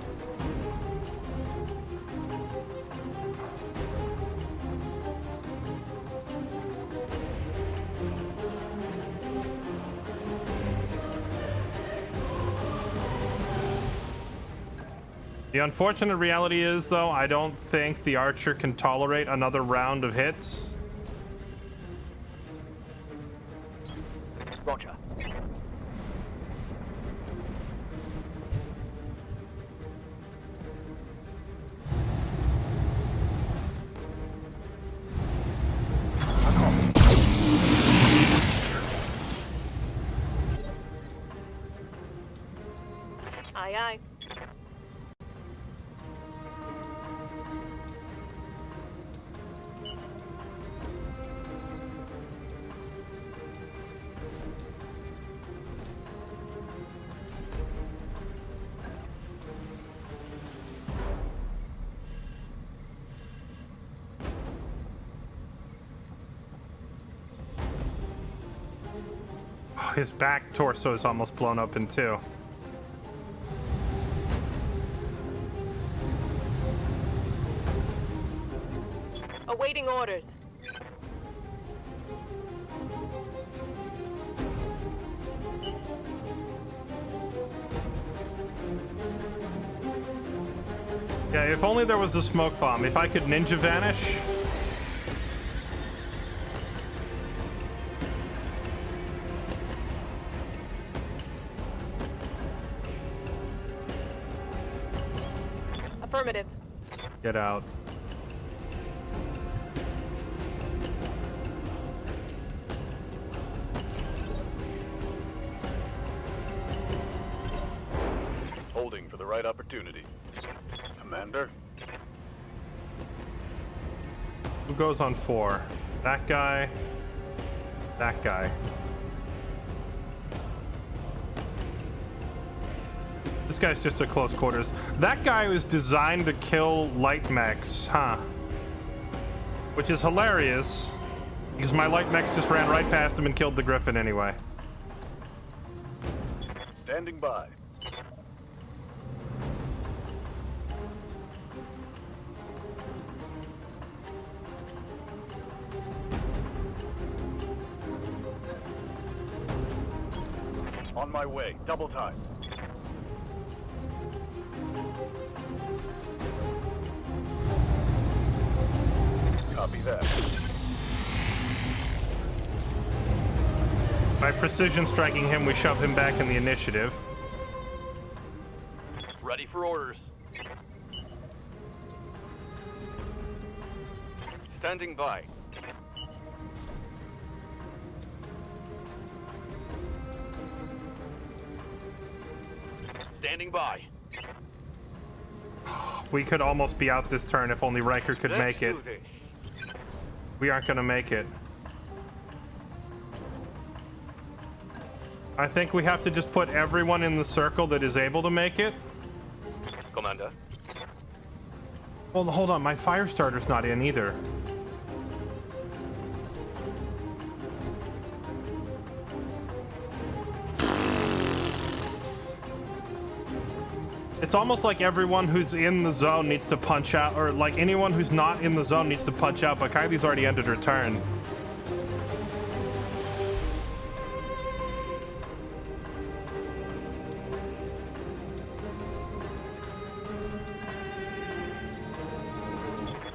The unfortunate reality is, though, I don't think the archer can tolerate another round of hits. Roger. Aye, aye. His back torso is almost blown open too. Awaiting orders. Yeah, if only there was a smoke bomb. If I could ninja vanish. Affirmative. Get out. Holding for the right opportunity. Commander? Who goes on 4? That guy. That guy. This guy's just at close quarters. That guy was designed to kill light mechs, huh? Which is hilarious, because my light mechs just ran right past him and killed the Griffin anyway. Standing by. On my way. Double time. Copy that. By precision striking him, we shove him back in the initiative. Ready for orders. Standing by. Standing by. We could almost be out this turn if only Riker could Let's make it. do this. We aren't gonna make it. I think we have to just put everyone in the circle that is able to make it. Commander. Well, hold on, my fire starter's not in either. It's almost like everyone who's in the zone needs to punch out, or like anyone who's not in the zone needs to punch out, but Kylie's already ended her turn.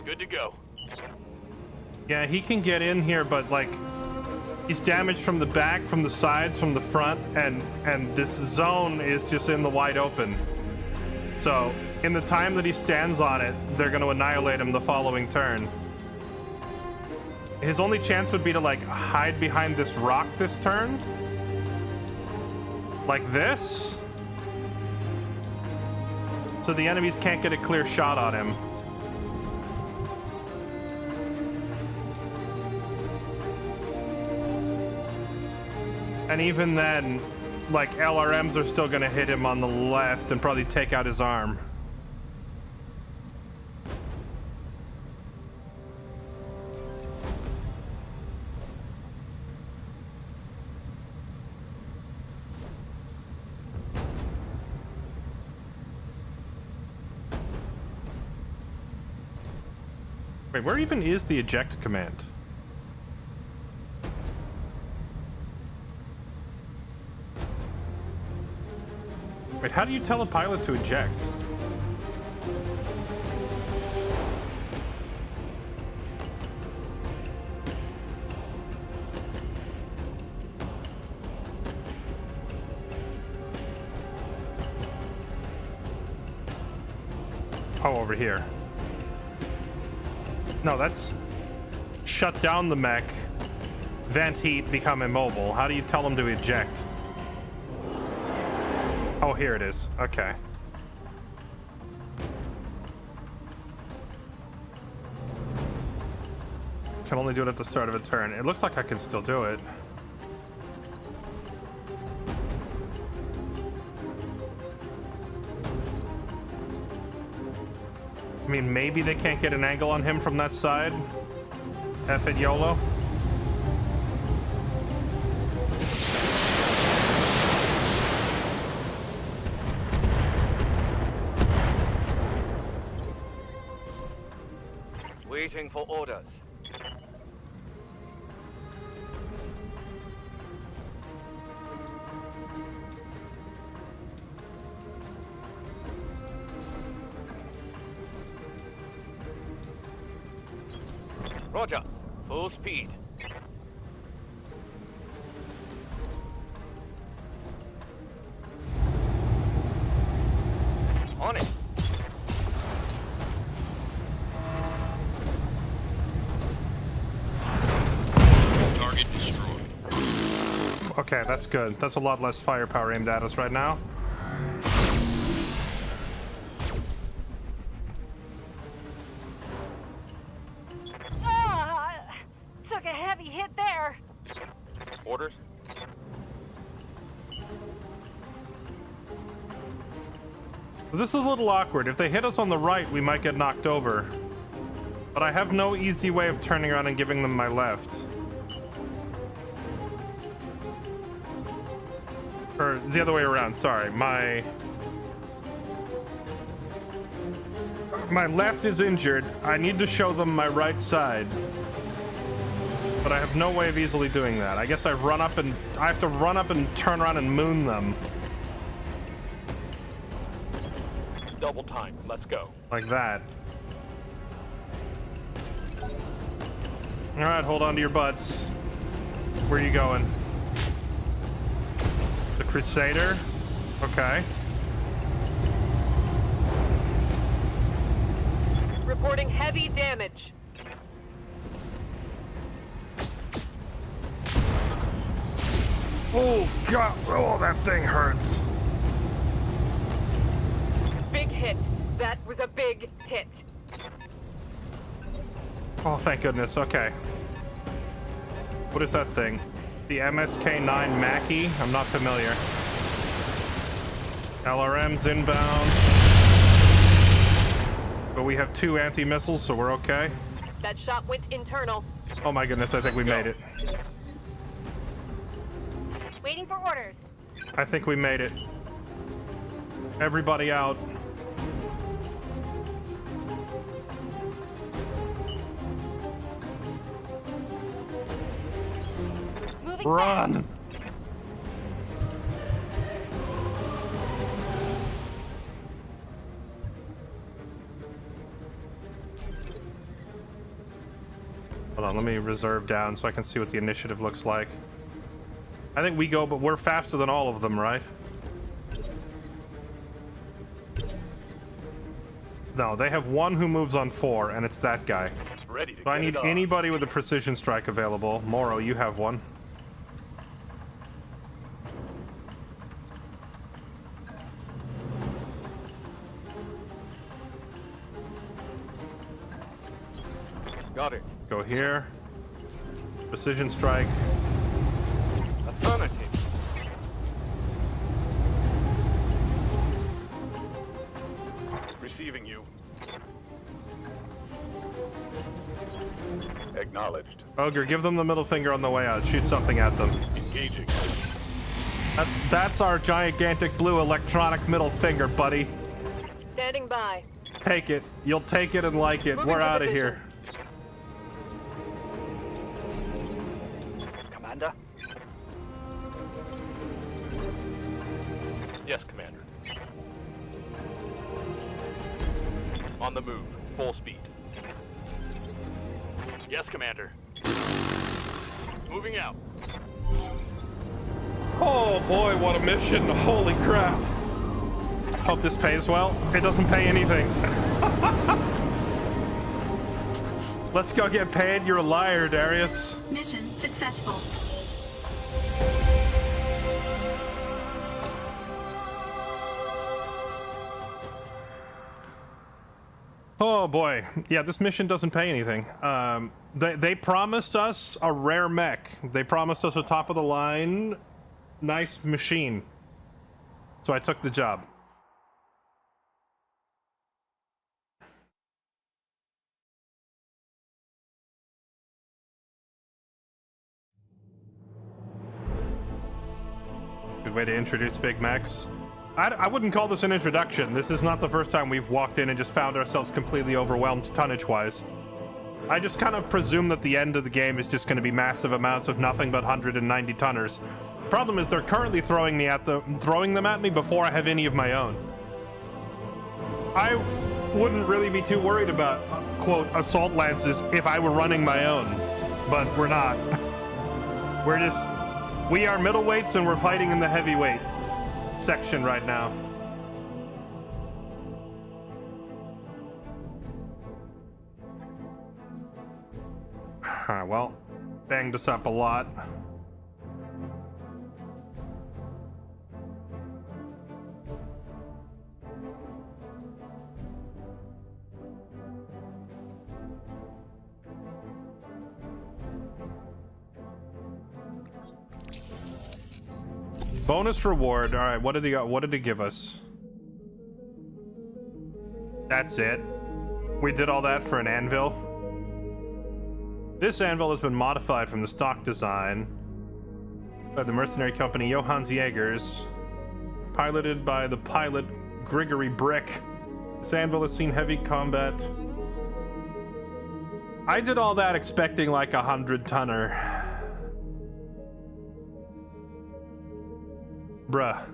Good to go. Yeah, he can get in here, but like he's damaged from the back, from the sides, from the front, and this zone is just in the wide open. So in the time that he stands on it, they're going to annihilate him the following turn. His only chance would be to like hide behind this rock this turn, like this, so the enemies can't get a clear shot on him. And even then, like, LRMs are still gonna hit him on the left and probably take out his arm. Wait, where even is the eject command? Wait, how do you tell a pilot to eject? Oh, over here. No, that's shut down the mech, vent heat, become immobile. How do you tell them to eject? Oh, here it is. Okay. Can only do it at the start of a turn. It looks like I can still do it. I mean, maybe they can't get an angle on him from that side. F it, YOLO. Waiting for orders. Roger. Full speed. On it. Target destroyed. Okay, that's good. That's a lot less firepower aimed at us right now. Took a heavy hit there. Orders. This is a little awkward. If they hit us on the right, we might get knocked over. But I have no easy way of turning around and giving them my left. Or the other way around, sorry. My left is injured. I need to show them my right side. But I have no way of easily doing that. I guess I have to run up and turn around and moon them. Double time. Let's go. Like that. Alright, hold on to your butts. Where are you going? The Crusader? Okay. Reporting heavy damage. Oh, God. Oh, that thing hurts. Big hit. That was a big hit. Oh, thank goodness. Okay. What is that thing? The MSK-9 Mackie? I'm not familiar. LRM's inbound. But we have 2 anti-missiles, so we're okay. That shot went internal. Oh my goodness, I think we made it. Waiting for orders. I think we made it. Everybody out. Moving Run! fast. Hold on, let me reserve down so I can see what the initiative looks like. I think we go, but we're faster than all of them, right? No, they have 1 who moves on 4, and it's that guy. Ready to So I get need it on. anybody with a precision strike available. Moro, you have one. Got it. Go here. Precision strike. Affirmative. Receiving you. Acknowledged. Ogre, give them the middle finger on the way out. Shoot something at them. Engaging. That's our gigantic blue electronic middle finger, buddy. Standing by. Take it. You'll take it and like it. Moving We're to out of position. here. Commander? Yes, Commander. On the move. Full speed. Yes, Commander. Moving out. Oh boy, what a mission. Holy crap. Hope this pays well. It doesn't pay anything. Let's go get paid. You're a liar, Darius. Mission successful. Oh boy. Yeah, this mission doesn't pay anything. They promised us a rare mech. They promised us a top of the line, nice machine. So I took the job. Good way to introduce big mechs. I wouldn't call this an introduction. This is not the first time we've walked in and just found ourselves completely overwhelmed tonnage-wise. I just kind of presume that the end of the game is just going to be massive amounts of nothing but 190 tonners. Problem is they're currently throwing them at me before I have any of my own. I wouldn't really be too worried about, quote, assault lances if I were running my own, but we're not. We are middleweights and we're fighting in the heavyweight section right now. Well, banged us up a lot. Bonus reward. All right, what did he give us? That's it. We did all that for an anvil. This anvil has been modified from the stock design by the mercenary company Johans Jaegers, piloted by the pilot Grigory Brick. This anvil has seen heavy combat. I did all that expecting like 100-tonner. Bruh.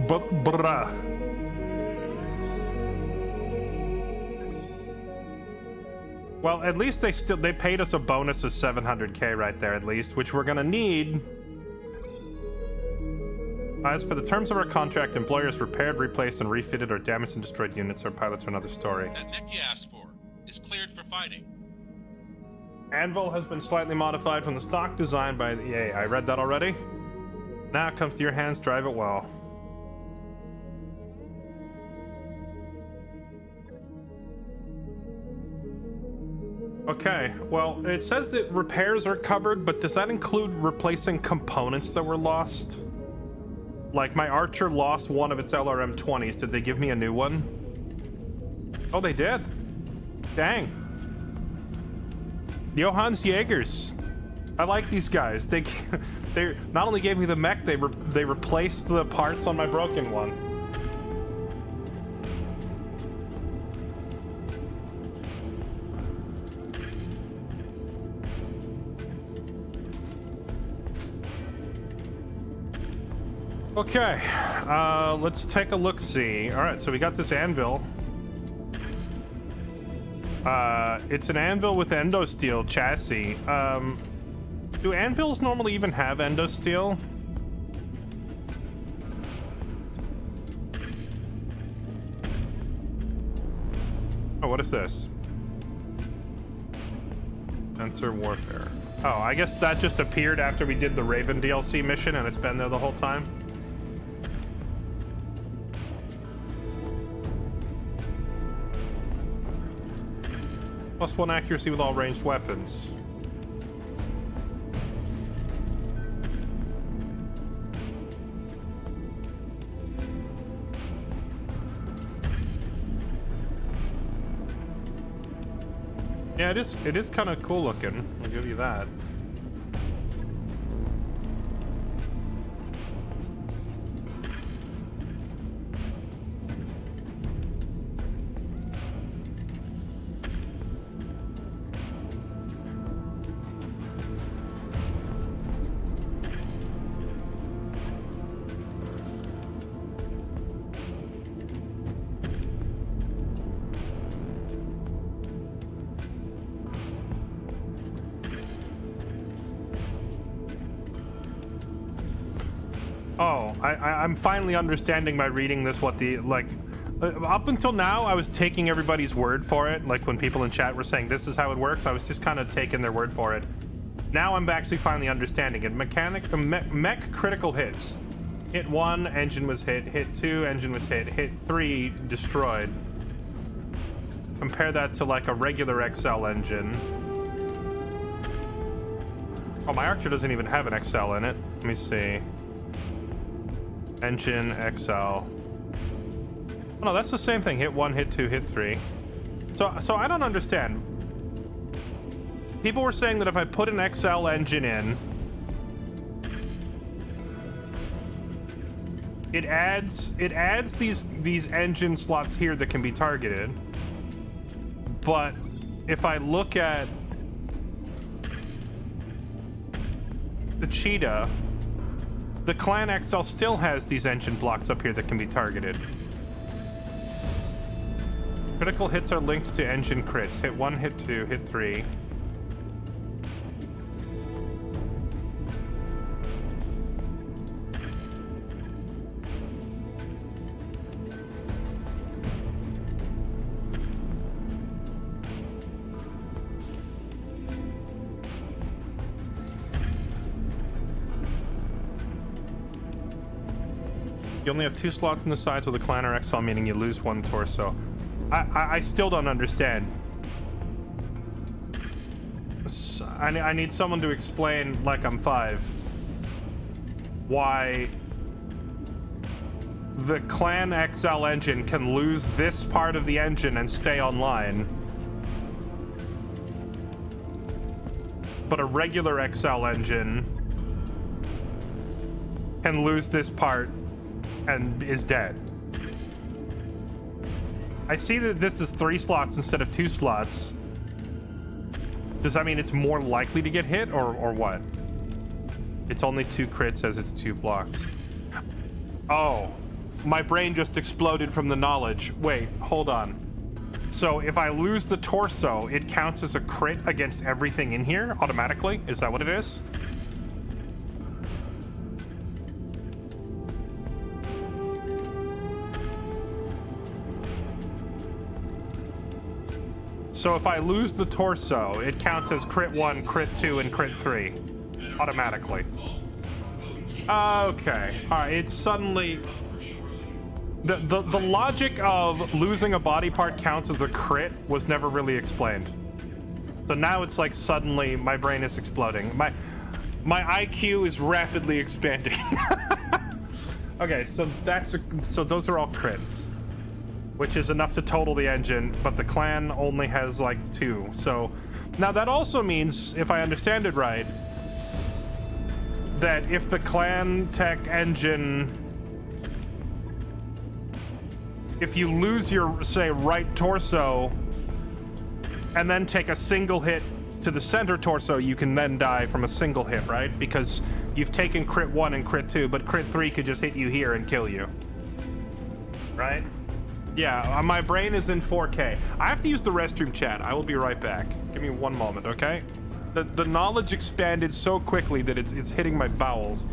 Bruh. Well, at least they paid us a bonus of 700k right there at least, which we're gonna need. As per the terms of our contract, employers repaired, replaced, and refitted or damaged and destroyed units. Our pilots are another story. That mech you asked for is cleared for fighting. Anvil has been slightly modified from the stock design by the EA. I read that already. Now it comes to your hands, drive it well. Okay, well, it says that repairs are covered, but does that include replacing components that were lost? Like, my Archer lost one of its LRM-20s. Did they give me a new one? Oh, they did. Dang. Johann's Jaegers. I like these guys. They not only gave me the mech, they replaced the parts on my broken one. Okay, let's take a look-see. All right, so we got this anvil. It's an anvil with endosteel chassis. Do anvils normally even have endosteel? Oh, what is this? Sensor warfare. Oh, I guess that just appeared after we did the Raven DLC mission and it's been there the whole time. +1 accuracy with all ranged weapons. Yeah, it is kind of cool looking. I'll give you that. Oh, I'm finally understanding by reading this what the, like, up until now, I was taking everybody's word for it. Like, when people in chat were saying this is how it works, I was just kind of taking their word for it. Now I'm actually finally understanding it. Mech critical hits. Hit 1, engine was hit. Hit 2, engine was hit. Hit 3, destroyed. Compare that to, like, a regular XL engine. Oh, my Archer doesn't even have an XL in it. Let me see. Engine, XL. Oh, no, that's the same thing. Hit 1, hit 2, hit 3. So I don't understand. People were saying that if I put an XL engine in, it adds these engine slots here that can be targeted. But if I look at the Cheetah, the Clan XL still has these engine blocks up here that can be targeted. Critical hits are linked to engine crits. Hit 1, hit 2, hit 3. You only have 2 slots in the sides with a Clan or XL, meaning you lose 1 torso. I still don't understand. I need someone to explain, like I'm 5, why the Clan XL engine can lose this part of the engine and stay online, but a regular XL engine can lose this part and is dead. I see that this is 3 slots instead of 2 slots. Does that mean it's more likely to get hit, or what? It's only 2 crits as it's 2 blocks. Oh, my brain just exploded from the knowledge. Wait, hold on. So if I lose the torso, it counts as a crit against everything in here automatically? Is that what it is? So if I lose the torso, it counts as crit 1, crit 2, and crit 3 automatically. Okay. Alright, it's suddenly... The logic of losing a body part counts as a crit was never really explained. So now it's like suddenly my brain is exploding. My IQ is rapidly expanding. Okay, so so those are all crits, which is enough to total the engine, but the clan only has like 2. So now that also means, if I understand it right, that if the clan tech engine, if you lose your, say, right torso and then take a single hit to the center torso, you can then die from a single hit, right? Because you've taken crit 1 and crit 2, but crit 3 could just hit you here and kill you. Right? Yeah, my brain is in 4K. I have to use the restroom, chat. I will be right back. Give me 1 moment, okay? The knowledge expanded so quickly that it's hitting my bowels.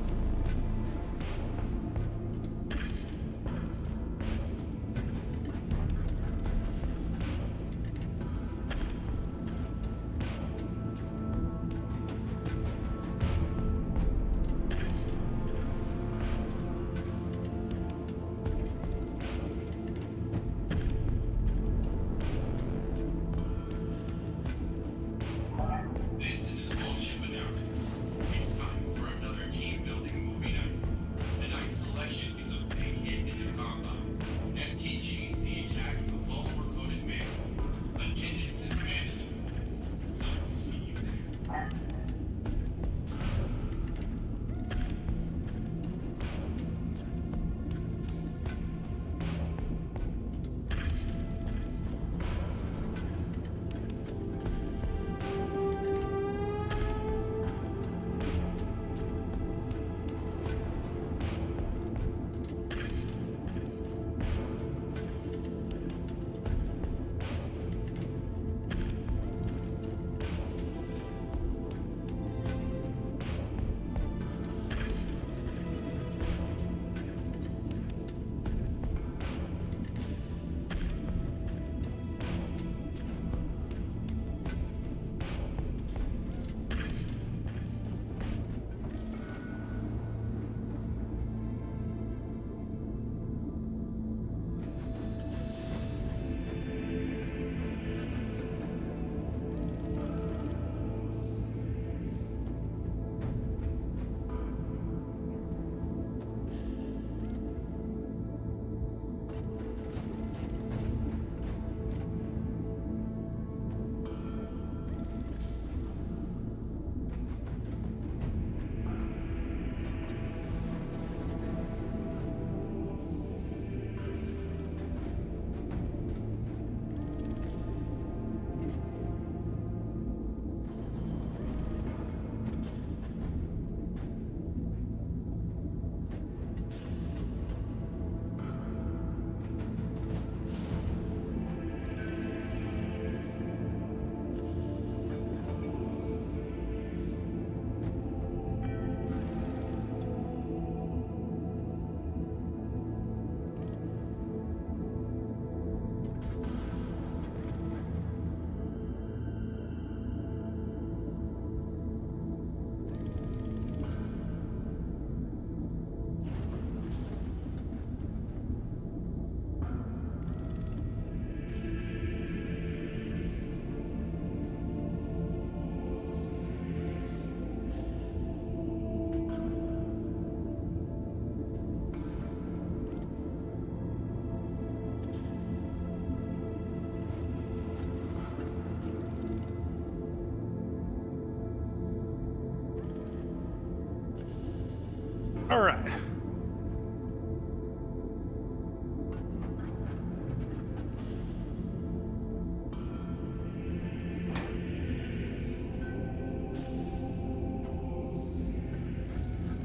All right.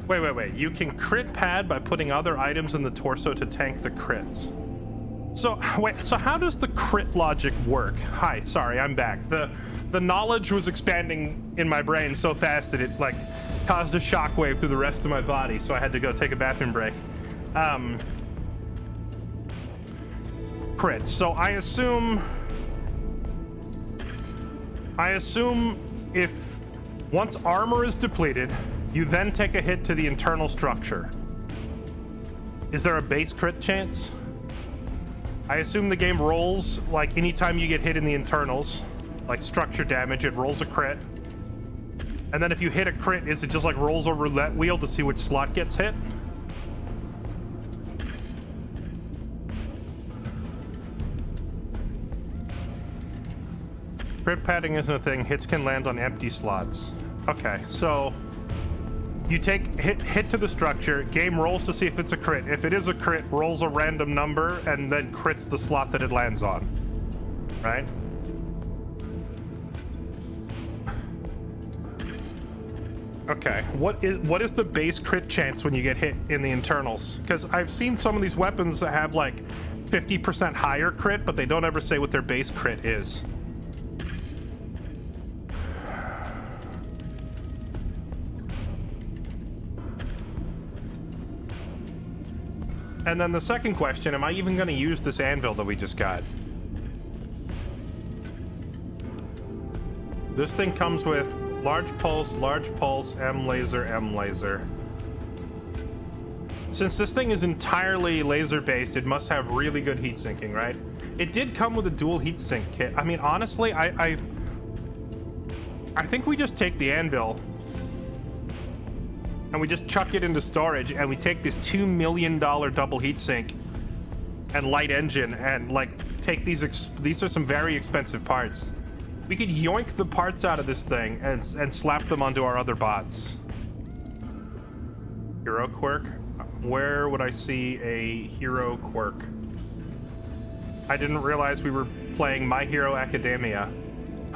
Wait. You can crit pad by putting other items in the torso to tank the crits. So, wait, so how does the crit logic work? Hi, sorry, I'm back. The knowledge was expanding in my brain so fast that it, like, caused a shockwave through the rest of my body, so I had to go take a bathroom break. Crits. So I assume if once armor is depleted, you then take a hit to the internal structure. Is there a base crit chance? I assume the game rolls like anytime you get hit in the internals, like structure damage, it rolls a crit. And then if you hit a crit, is it just like rolls a roulette wheel to see which slot gets hit? Crit padding isn't a thing. Hits can land on empty slots. Okay, so you take hit to the structure, game rolls to see if it's a crit. If it is a crit, rolls a random number and then crits the slot that it lands on. Right? Okay, what is the base crit chance when you get hit in the internals? Because I've seen some of these weapons that have like 50% higher crit, but they don't ever say what their base crit is. And then the second question, am I even going to use this anvil that we just got? This thing comes with large pulse, M laser. Since this thing is entirely laser based, it must have really good heat sinking, right? It did come with a dual heat sink kit. I mean, honestly, I think we just take the anvil and we just chuck it into storage, and we take this $2 million double heatsink and light engine and like take these are some very expensive parts. We could yoink the parts out of this thing and slap them onto our other bots. Hero quirk? Where would I see a hero quirk? I didn't realize we were playing My Hero Academia.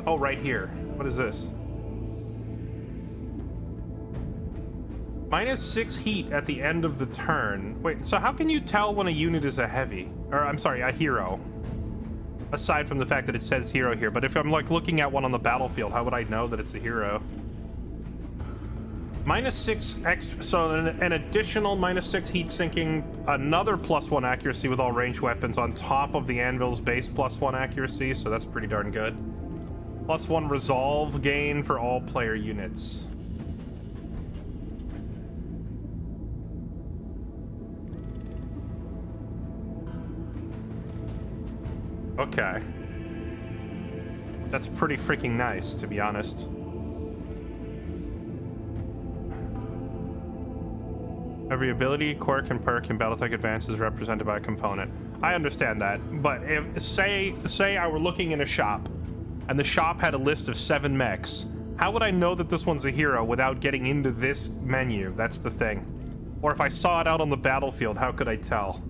Oh, right here. What is this? -6 heat at the end of the turn. Wait, so how can you tell when a unit is a heavy? Or, I'm sorry, a hero? Aside from the fact that it says hero here, but if I'm like looking at one on the battlefield, how would I know that it's a hero? -6 extra, so an additional -6 heat sinking, another +1 accuracy with all ranged weapons on top of the anvil's base +1 accuracy, so that's pretty darn good. +1 resolve gain for all player units. Okay. That's pretty freaking nice, to be honest. Every ability, quirk, and perk in BattleTech Advance is represented by a component. I understand that, but if say I were looking in a shop, and the shop had a list of 7 mechs, how would I know that this one's a hero without getting into this menu? That's the thing. Or if I saw it out on the battlefield, how could I tell?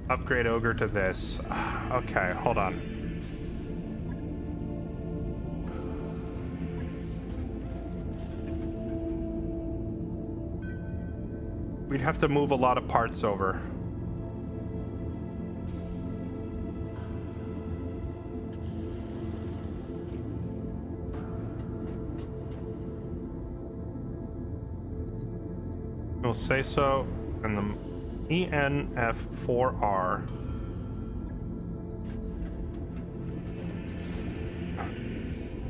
Upgrade Ogre to this. Okay, hold on. We'd have to move a lot of parts over. We'll say so, and the ENF4R.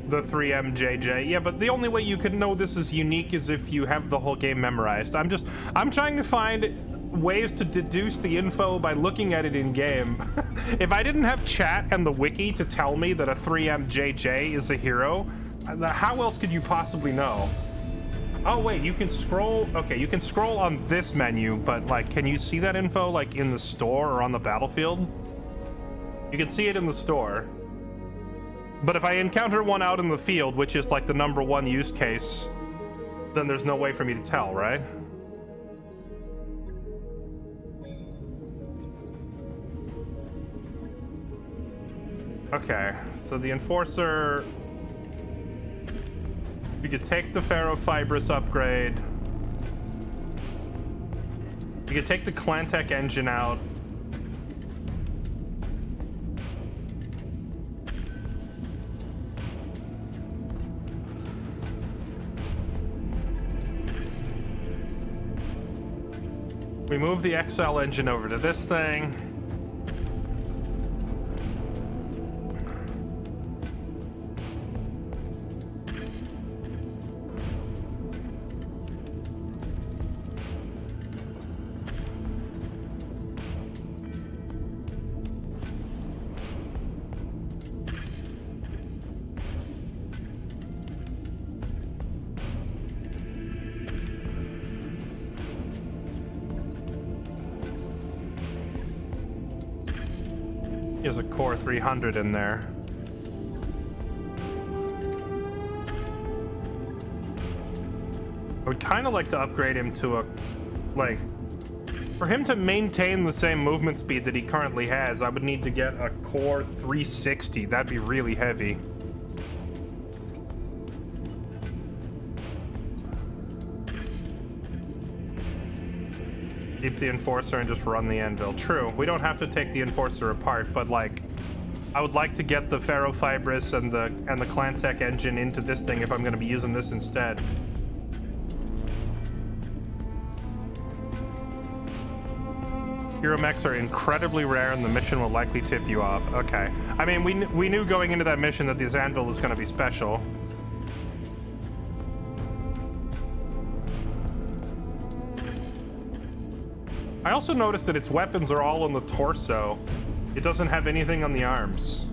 The 3MJJ. Yeah, but the only way you could know this is unique is if you have the whole game memorized. I'm trying to find ways to deduce the info by looking at it in game. If I didn't have chat and the wiki to tell me that a 3MJJ is a hero, how else could you possibly know? Oh wait, you can scroll. Okay, you can scroll on this menu, but like, can you see that info like in the store or on the battlefield? You can see it in the store. But if I encounter one out in the field, which is like the #1 use case, then there's no way for me to tell, right? Okay, so the Enforcer... We could take the Ferrofibrous upgrade. We could take the Clantech engine out. We move the XL engine over to this thing. has a core 300 in there. I would kind of like to upgrade him to a, like, for him to maintain the same movement speed that he currently has, I would need to get a core 360. That'd be really heavy. Keep the Enforcer and just run the Anvil. True, we don't have to take the Enforcer apart, but like, I would like to get the Ferrofibrous and the Clantech engine into this thing if I'm going to be using this instead. Hero mechs are incredibly rare and the mission will likely tip you off. Okay. I mean, we knew going into that mission that this Anvil was going to be special. I also noticed that its weapons are all on the torso. It doesn't have anything on the arms.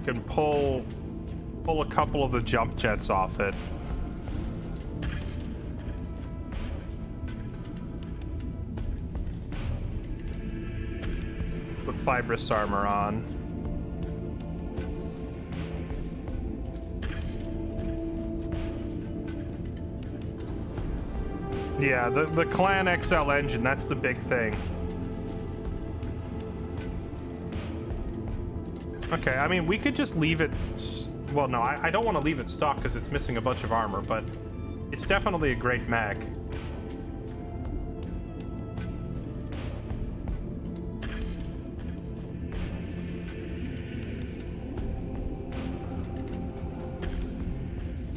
Can pull a couple of the jump jets off it. Put fibrous armor on. Yeah, the Clan XL engine, that's the big thing. Okay, I mean, we could just leave it... Well, no, I don't want to leave it stock because it's missing a bunch of armor, but it's definitely a great mech.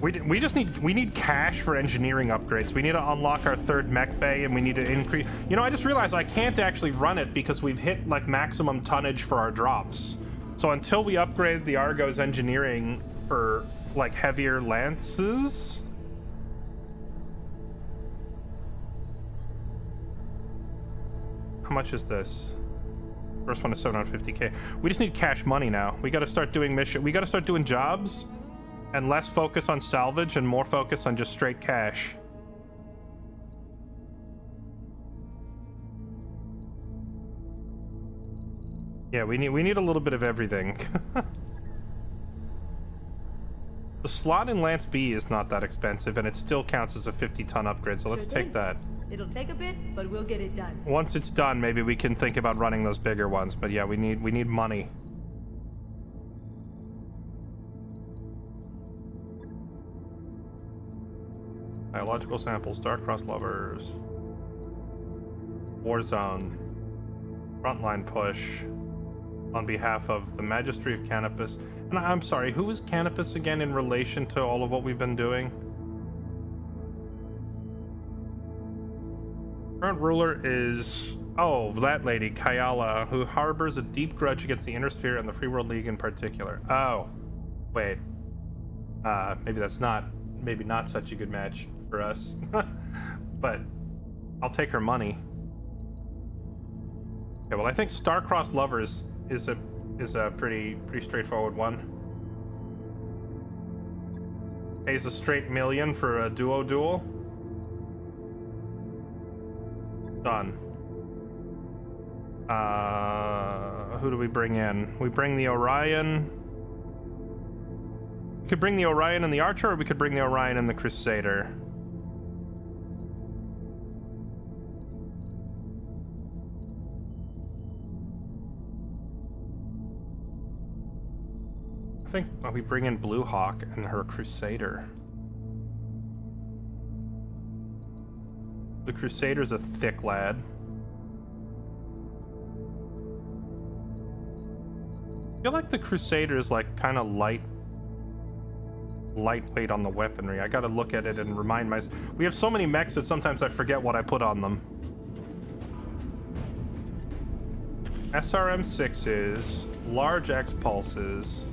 We need cash for engineering upgrades. We need to unlock our third mech bay, and we need to increase... You know, I just realized I can't actually run it because we've hit, like, maximum tonnage for our drops. So until we upgrade the Argo's engineering for, like, heavier lances... How much is this? First one is 750k. We just need cash money now. We gotta start doing we gotta start doing jobs, and less focus on salvage and more focus on just straight cash. Yeah, we need a little bit of everything. The slot in Lance B is not that expensive, and it still counts as a 50-ton upgrade, so let's take that. It'll take a bit, but we'll get it done. Once it's done, maybe we can think about running those bigger ones, but yeah, we need money. Biological samples, Star-Crossed Lovers, Warzone, Frontline Push, on behalf of the Magistry of Canopus. And I'm sorry, who is Canopus again in relation to all of what we've been doing? Current ruler is... Oh, that lady, Kayala, who harbors a deep grudge against the Inner Sphere and the Free World League in particular. Oh. Wait. Maybe that's not... Maybe not such a good match for us. But I'll take her money. Okay, well, I think Star-Crossed Lovers is a pretty straightforward one. Pays a straight million for a duo. Done. Who do we bring in? We bring the Orion. We could bring the Orion and the Archer, or we could bring the Orion and the Crusader. I think we bring in Blue Hawk and her Crusader. The Crusader's a thick lad. I feel like the Crusader is like kind of lightweight on the weaponry. I gotta look at it and remind myself. We have so many mechs that sometimes I forget what I put on them. SRM6s, large X pulses,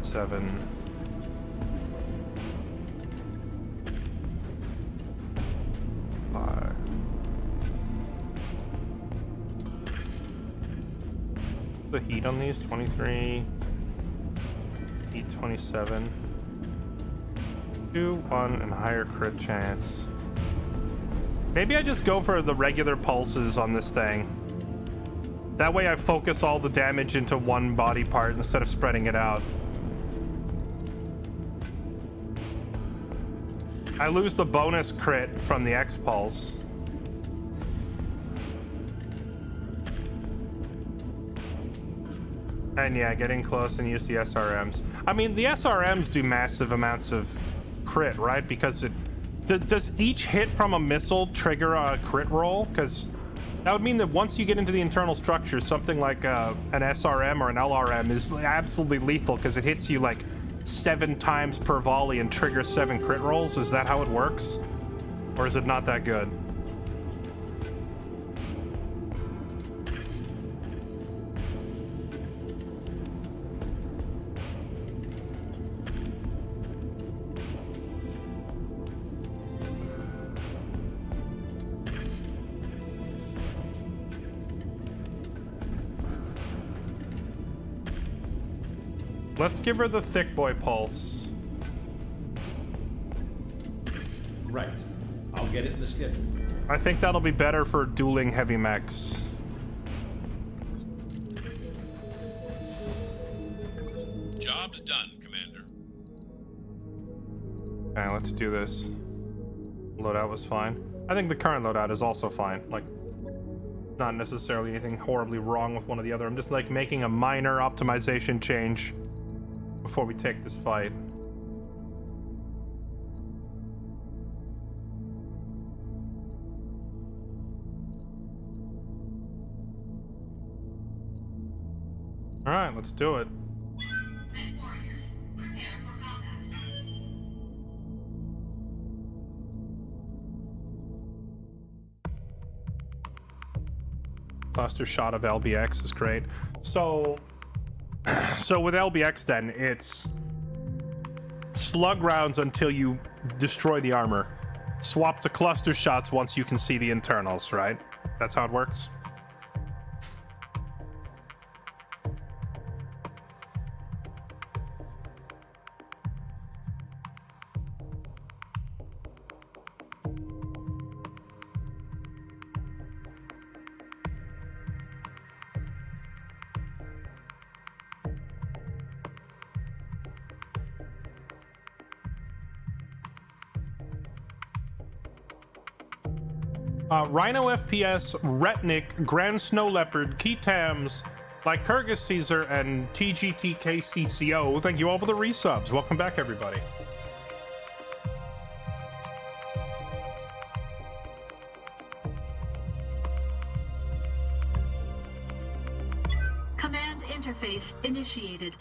7. The heat on these 23, heat 27, 2, 1, and higher crit chance. Maybe I just go for the regular pulses on this thing. That way I focus all the damage into one body part instead of spreading it out. I lose the bonus crit from the X pulse. And yeah, get in close and use the SRMs. I mean, the SRMs do massive amounts of crit, right? Because it... Does each hit from a missile trigger a crit roll? Because that would mean that once you get into the internal structure, something like an SRM or an LRM is absolutely lethal because it hits you like 7 times per volley and triggers 7 crit rolls. Is that how it works? Or is it not that good? Let's give her the thick boy pulse. Right. I'll get it in the schedule. I think that'll be better for dueling heavy mechs. Job's done, Commander. Okay, let's do this. Loadout was fine. I think the current loadout is also fine. Like, not necessarily anything horribly wrong with one or the other. I'm just like making a minor optimization change before we take this fight. All right, let's do it. Warriors, prepare for combat. Cluster shot of LBX is great. So with LBX then, it's slug rounds until you destroy the armor. Swap to cluster shots once you can see the internals, right? That's how it works? Rhino FPS, Retnik, Grand Snow Leopard, Keetams, Lycurgus Caesar, and TGTKCCO. Thank you all for the resubs. Welcome back, everybody. Command interface initiated.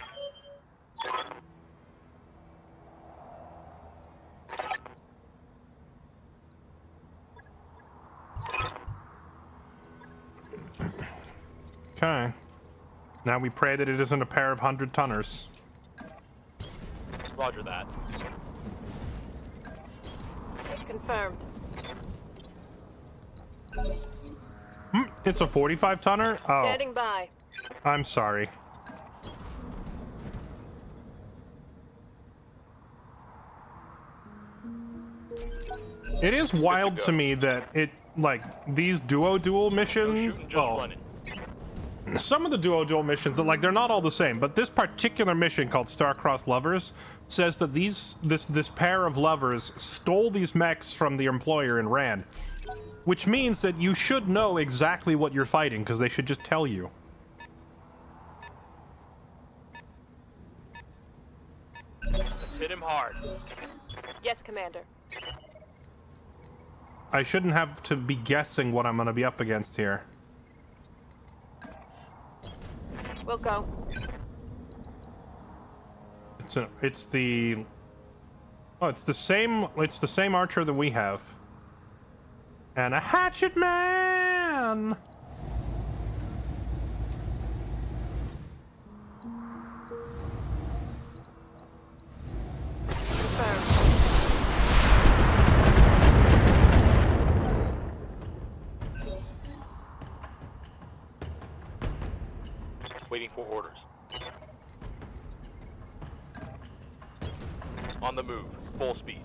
Okay. Now we pray that it isn't a pair of 100-tonners. Roger that. Confirmed. It's a 45-tonner? Oh, Standing by. I'm sorry. It is wild to me that it, like, these duo-duel missions... Shooting, just well, running. some of the duo-duel missions, like, they're not all the same, but this particular mission called Star-Crossed Lovers says that this pair of lovers stole these mechs from the employer and ran. Which means that you should know exactly what you're fighting, because they should just tell you. Hit him hard. Yes, Commander. I shouldn't have to be guessing what I'm going to be up against here. We'll go. It's the same archer that we have. And a hatchet man. Waiting for orders. On the move, full speed.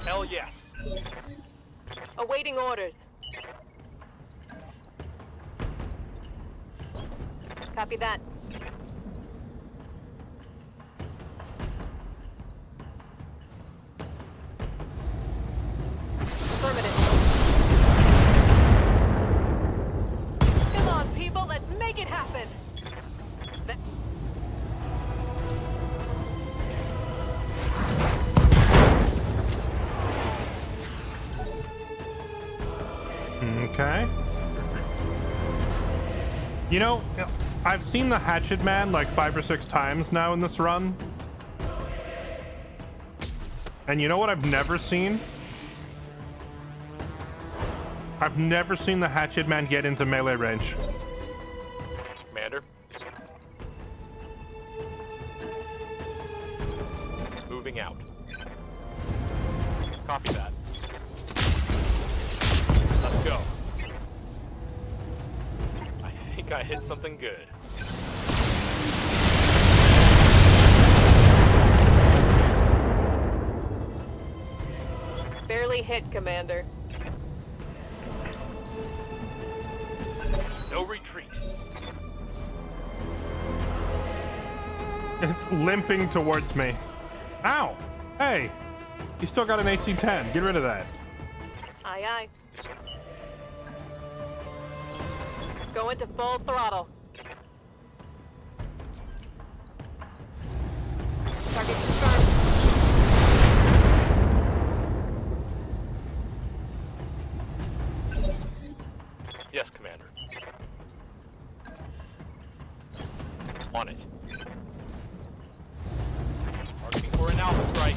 Hell yes. Awaiting orders. Copy that. Affirmative. Come on, people, let's make it happen. Okay. You know, I've seen the hatchet man like 5 or 6 times now in this run. And you know what I've never seen? I've never seen the hatchet man get into melee range. Commander. Moving out. Copy that. Let's go. I think I hit something good. Barely hit, Commander. No retreat. It's limping towards me. Ow! Hey! You still got an AC 10. Get rid of that. Aye, aye. Go into full throttle. Target confirmed. Yes, Commander. On it. Targeting for an alpha strike.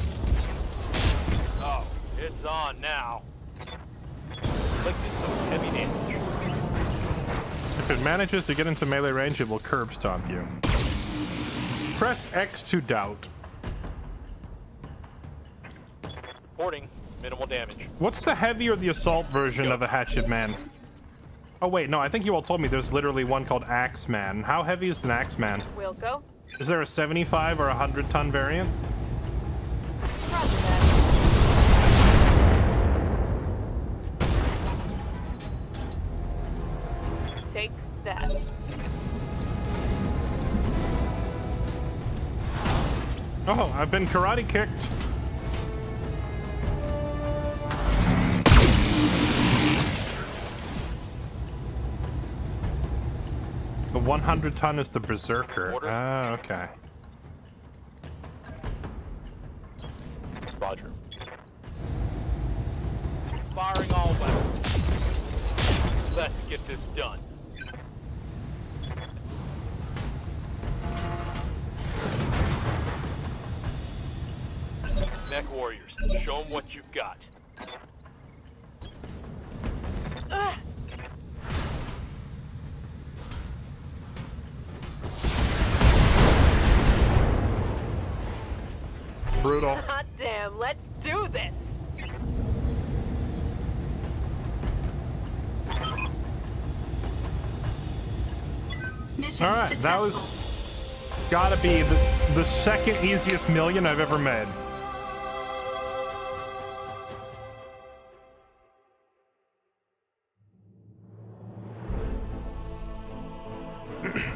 Oh, it's on now. Inflicted some heavy damage. If it manages to get into melee range, it will curb stomp you. Press X to doubt. Reporting minimal damage. What's the heavy or the assault version of a hatchet man? Oh wait, no, I think you all told me there's literally one called Axe Man. How heavy is an Axe Man? We'll go. Is there a 75 or 100 ton variant? Roger that. Take that. Oh, I've been karate kicked. The 100 ton is the Berserker. Ah, okay. Roger. Firing all weapons. Let's get this done. Mech warriors, show them what you've got. Brutal. Hot damn, let's do this. Mission All right, successful. that was gotta be the second easiest million I've ever made.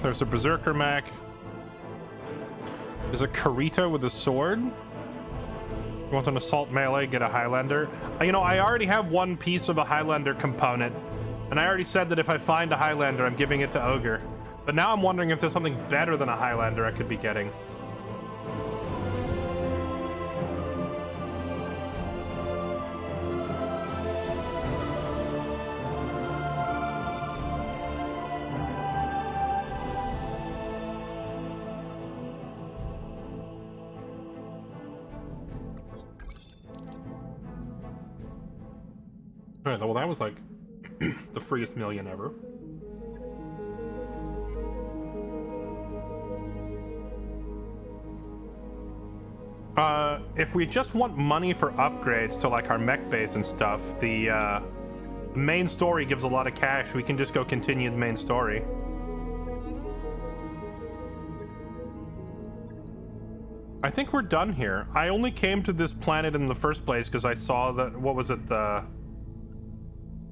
There's a berserker mech. There's a Karita with a sword. You want an assault melee, get a Highlander. You know, I already have one piece of a Highlander component, and I already said that if I find a Highlander, I'm giving it to Ogre. But now I'm wondering if there's something better than a Highlander I could be getting. Alright, well that was like the freest million ever. If we just want money for upgrades to like our mech base and stuff, the main story gives a lot of cash. We can just go continue the main story. I think we're done here. I only came to this planet in the first place because I saw that, what was it,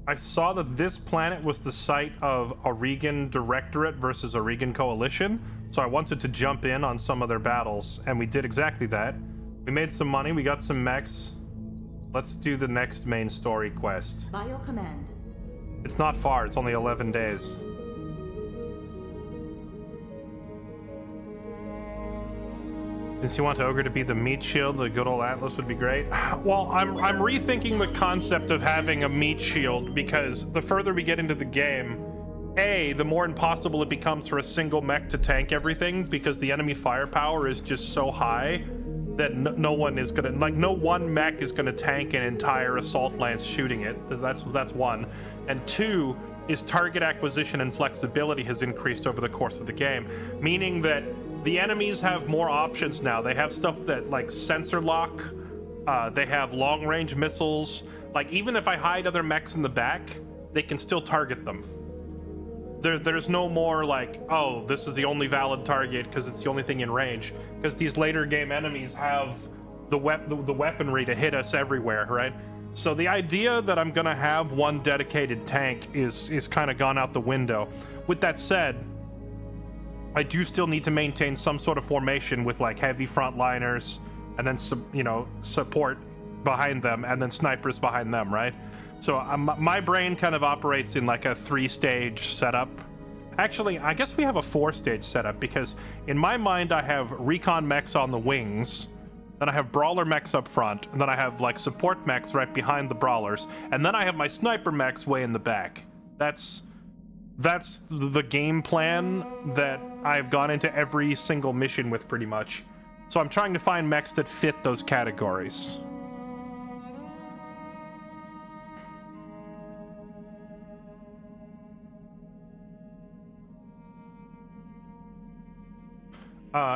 I saw that this planet was the site of Oregon Directorate versus Oregon Coalition, so I wanted to jump in on some of their battles, and we did exactly that. We made some money, we got some mechs. Let's do the next main story quest. By your command. It's not far, it's only 11 days. Since you want Ogre to be the meat shield, the good old Atlas would be great. Well, I'm rethinking the concept of having a meat shield, because the further we get into the game, the more impossible it becomes for a single mech to tank everything, because the enemy firepower is just so high that no one is gonna, like, no one mech is gonna tank an entire assault lance shooting it. That's one. And two is target acquisition and flexibility has increased over the course of the game, meaning that the enemies have more options now. They have stuff that, like, sensor lock, they have long range missiles. Like, even if I hide other mechs in the back, they can still target them. There's no more like, oh, this is the only valid target because it's the only thing in range, because these later game enemies have the weaponry to hit us everywhere, right? So the idea that I'm gonna have one dedicated tank is kind of gone out the window. With that said, I do still need to maintain some sort of formation with like heavy frontliners and then some, you know, support behind them and then snipers behind them, right? So my brain kind of operates in like a 3-stage setup. Actually, I guess we have a 4-stage setup, because in my mind I have recon mechs on the wings, then I have brawler mechs up front, and then I have like support mechs right behind the brawlers, and then I have my sniper mechs way in the back. That's the game plan that I've gone into every single mission with, pretty much. So I'm trying to find mechs that fit those categories.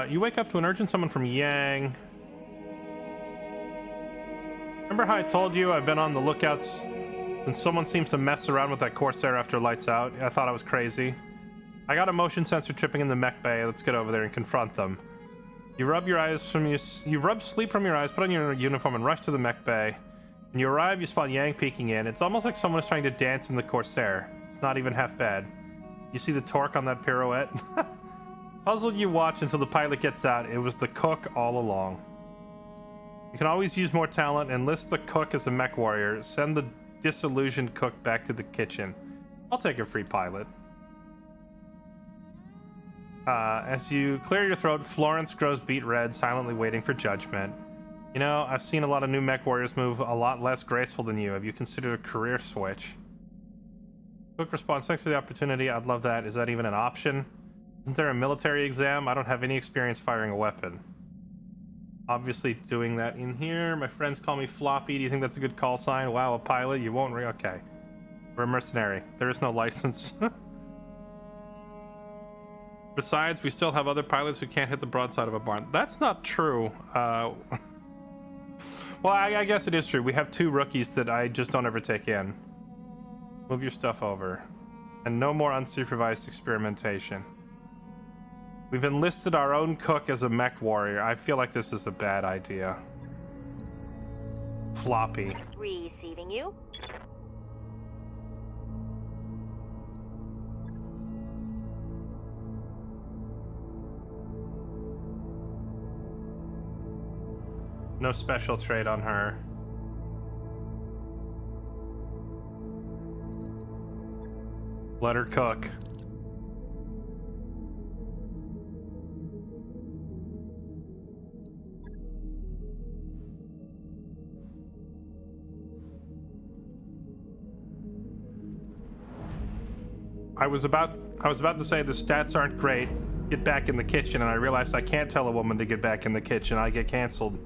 You wake up to an urgent summon from Yang. Remember how I told you I've been on the lookouts and someone seems to mess around with that Corsair after lights out? I thought I was crazy. I got a motion sensor tripping in the mech bay. Let's get over there and confront them. You rub your eyes from you rub sleep from your eyes, put on your uniform and rush to the mech bay. When you arrive, you spot Yang peeking in. It's almost like someone is trying to dance in the Corsair. It's not even half bad. You see the torque on that pirouette? Puzzled, you watch until the pilot gets out. It was the cook all along. You can always use more talent. Enlist the cook as a mech warrior. Send the disillusioned cook back to the kitchen. I'll take a free pilot. As you clear your throat, Florence grows beet red, silently waiting for judgment. You know, I've seen a lot of new mech warriors move a lot less graceful than you. Have you considered a career switch? Quick response, thanks for the opportunity. I'd love that. Is that even an option? Isn't there a military exam? I don't have any experience firing a weapon. Obviously doing that in here. My friends call me Floppy. Do you think that's a good call sign? Wow, a pilot? You won't okay. We're a mercenary. There is no license. Besides, we still have other pilots who can't hit the broadside of a barn. That's not true. Well, I guess it is true. We have 2 rookies that I just don't ever take in. Move your stuff over. And no more unsupervised experimentation. We've enlisted our own cook as a mech warrior. I feel like this is a bad idea. Floppy. Receiving you. No special trait on her. Let her cook. I was about to say the stats aren't great. Get back in the kitchen, and I realized I can't tell a woman to get back in the kitchen. I get canceled.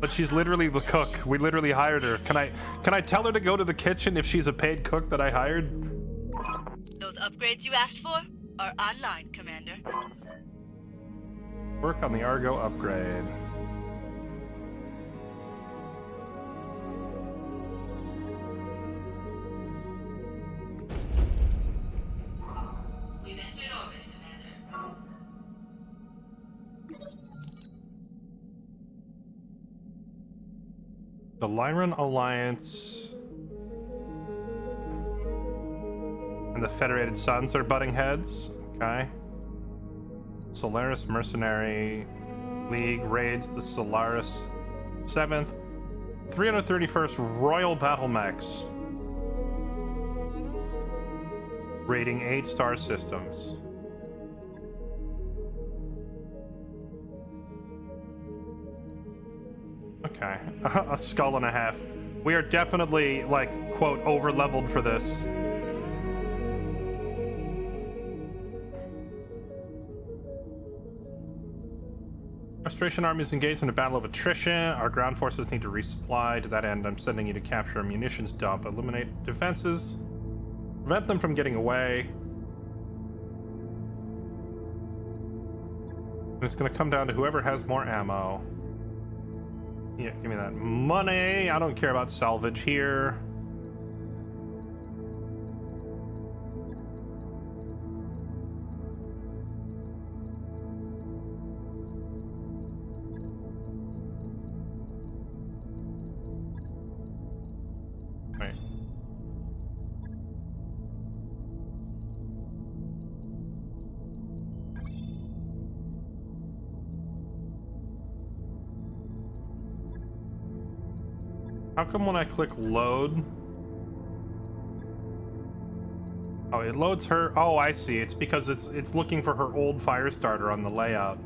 But she's literally the cook. We literally hired her. Can I tell her to go to the kitchen if she's a paid cook that I hired? Those upgrades you asked for are online, Commander. Work on the Argo upgrade. We've entered orbit, Commander. The Lyran Alliance and the Federated Suns are butting heads. Okay. Solaris Mercenary League raids the Solaris 7th. 331st Royal Battle Mechs. Rating 8 star systems. Okay, a skull and a half. We are definitely, like, quote, over-leveled for this. Restoration Army is engaged in a battle of attrition. Our ground forces need to resupply. To that end, I'm sending you to capture a munitions dump. Eliminate defenses. Prevent them from getting away. And it's going to come down to whoever has more ammo. Yeah, give me that money. I don't care about salvage here. Wait. How come when I click load? Oh, it loads her. Oh, I see. It's because it's looking for her old fire starter on the layout.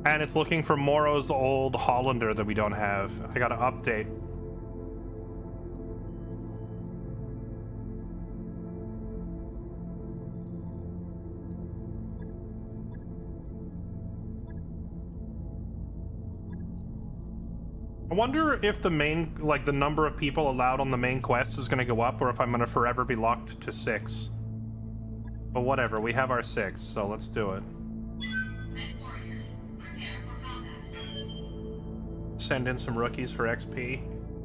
And it's looking for Moro's old Hollander that we don't have. I gotta update. I wonder if the main, like, the number of people allowed on the main quest is going to go up, or if I'm going to forever be locked to 6. But whatever, we have our 6, so let's do it. Send in some rookies for XP.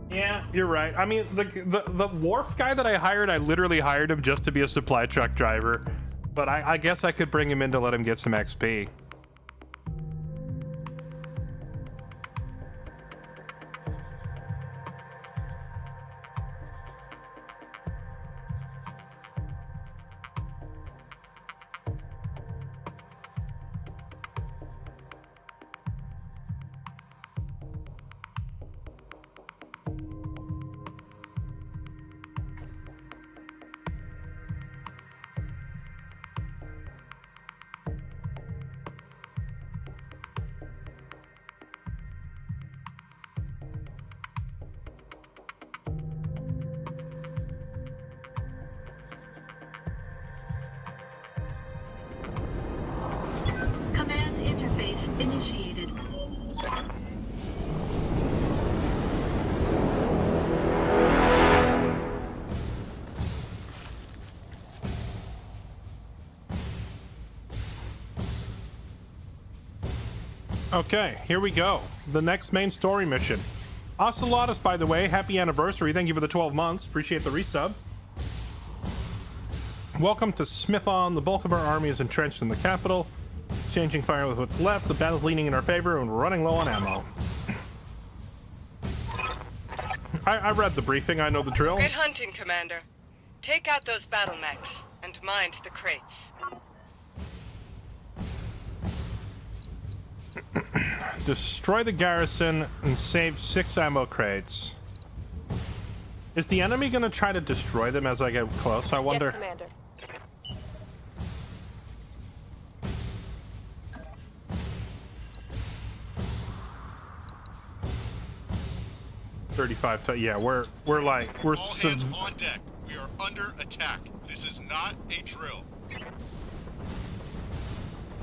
Yeah, you're right. I mean, the wharf guy that I hired, I literally hired him just to be a supply truck driver. But I guess I could bring him in to let him get some XP. Command interface initiated. Okay, here we go. The next main story mission. Ocelotus, by the way, happy anniversary. Thank you for the 12 months. Appreciate the resub. Welcome to Smithon. The bulk of our army is entrenched in the capital. Exchanging fire with what's left. The battle's leaning in our favor and we're running low on ammo. I read the briefing. I know the drill. Good hunting, Commander. Take out those battle mechs and mind the crates. destroy the garrison and save 6 ammo crates. Is the enemy gonna try to destroy them as I get close? I wonder. Yes, Commander. 35 to, yeah, we're like, we're All hands on deck. We are under attack. This is not a drill.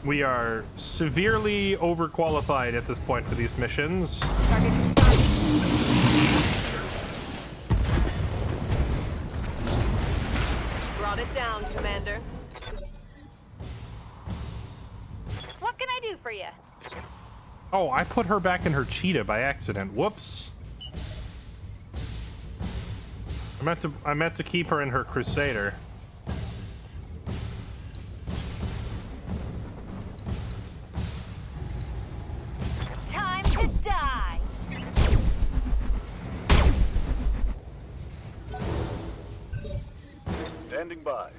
we are severely overqualified at this point for these missions. Brought it down, Commander. What can I do for you? Oh, I put her back in her cheetah by accident. Whoops. I meant to keep her in her crusader. Time to die. Standing by.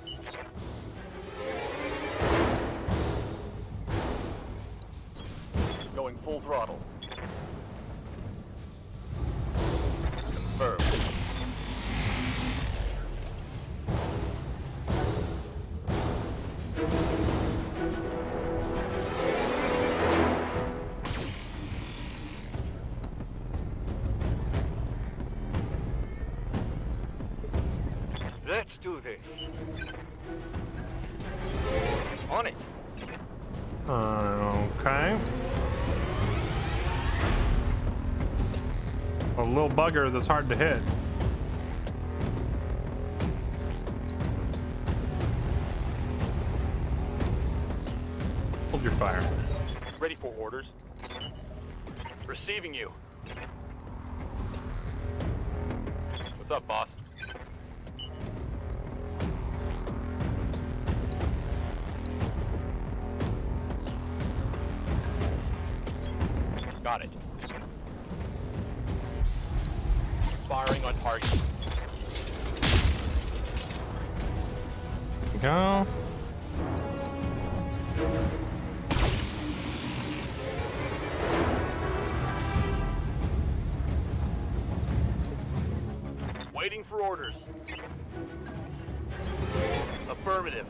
Going full throttle. Confirmed. Let's do this. On it. Okay. A little bugger that's hard to hit. Hold your fire. Ready for orders. Receiving you. What's up, boss? Got it. Firing on target. Go. Waiting for orders. Affirmative.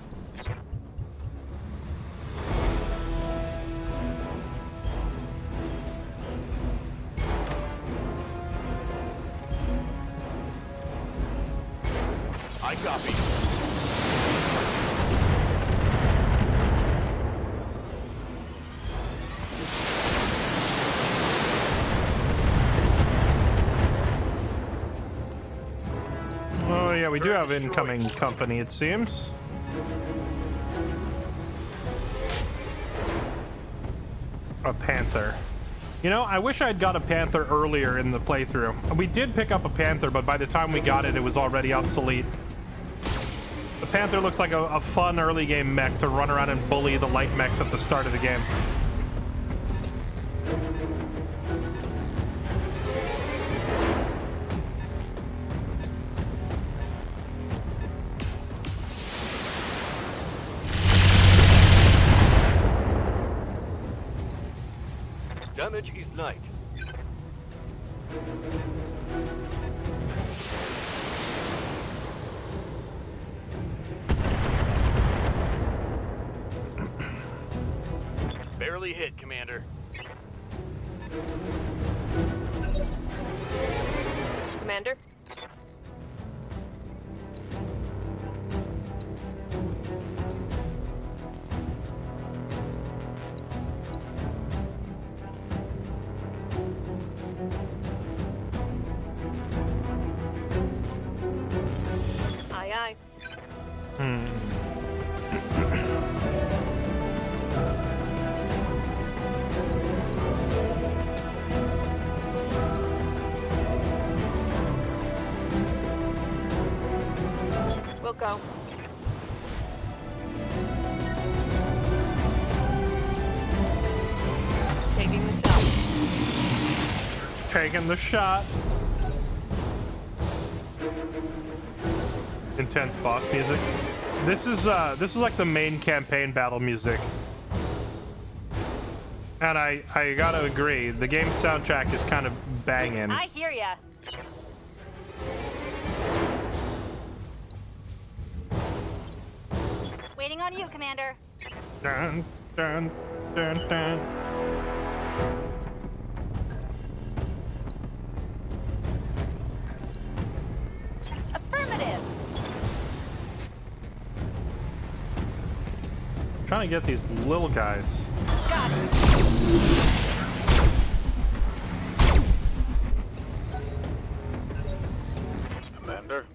I copy. Oh yeah, we do have incoming company, it seems. A panther. You know, I wish I'd got a panther earlier in the playthrough. We did pick up a panther, but by the time we got it, it was already obsolete. The panther looks like a fun early game mech to run around and bully the light mechs at the start of the game. Damage is light. Barely hit, Commander. Commander? Aye, aye. We'll go. Taking the shot. Taking the shot. Intense boss music. This is like the main campaign battle music. And I gotta agree, the game soundtrack is kind of banging. I hear ya. Waiting on you, Commander. Dun, dun, dun, dun. Affirmative. Trying to get these little guys. Got it. Commander.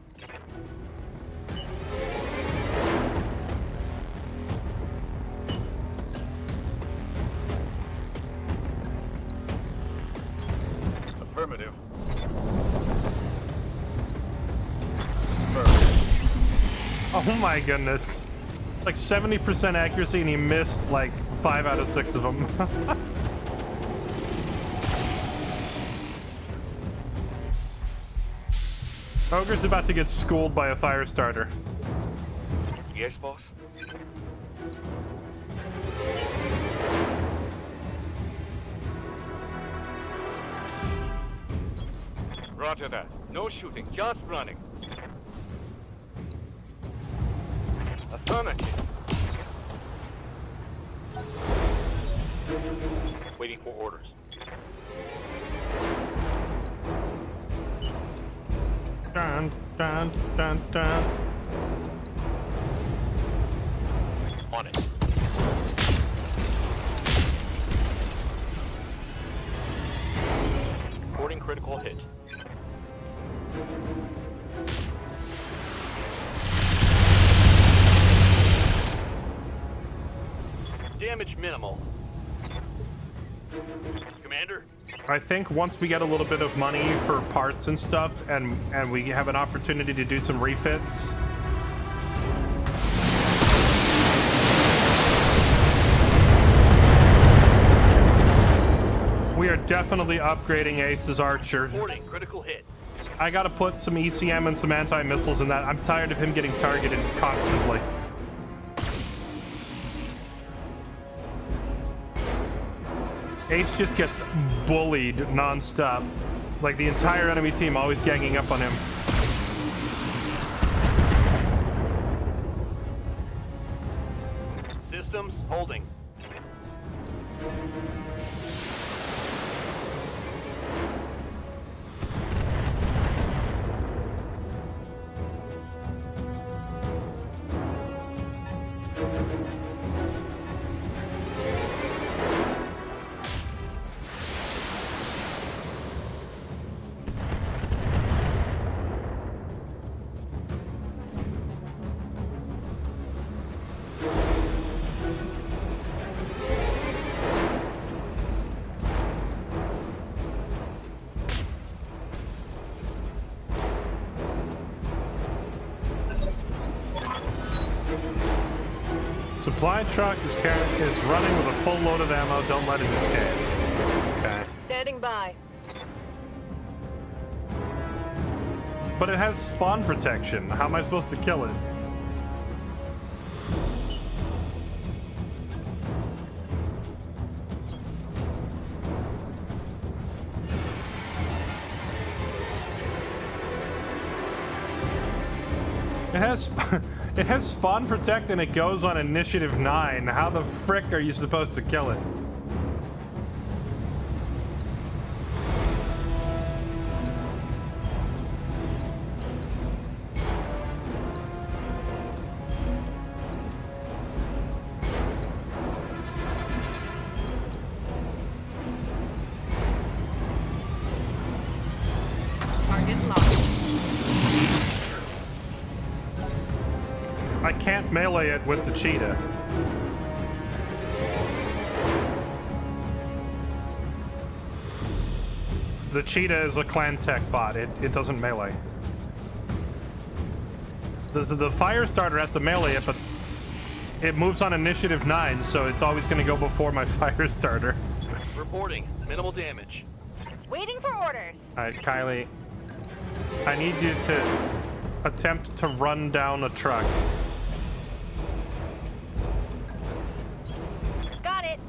Affirmative. Oh my goodness. Like 70% accuracy and he missed like 5 out of 6 of them. Ogre's about to get schooled by a fire starter. Yes, boss. Roger that. No shooting, just running. Affirmative. Waiting for orders. Dun, dun, dun, dun. On it. Reporting critical hit. Damage minimal. Commander? I think once we get a little bit of money for parts and stuff, and we have an opportunity to do some refits. We are definitely upgrading Ace's Archer. Reporting critical hit. I gotta put some ECM and some anti-missiles in that. I'm tired of him getting targeted constantly. Ace just gets bullied non-stop. Like the entire enemy team always ganging up on him. Systems holding. Supply truck is running with a full load of ammo. Don't let it escape. Okay. Standing by. But it has spawn protection. How am I supposed to kill it? It has spawn protect and it goes on initiative 9. How the frick are you supposed to kill it? Target locked. I can't melee it with the cheetah. The cheetah is a clan tech bot. It doesn't melee. The fire starter has to melee it, but it moves on initiative 9, so it's always going to go before my fire starter. Reporting minimal damage. Waiting for orders. All right, Kylie, I need you to attempt to run down a truck. Got it.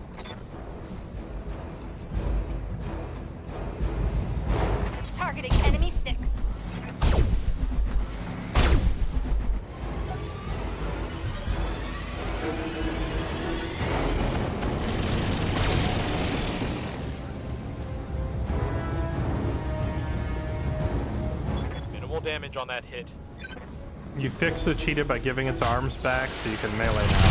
damage on that hit. You fix the cheetah by giving its arms back so you can melee now.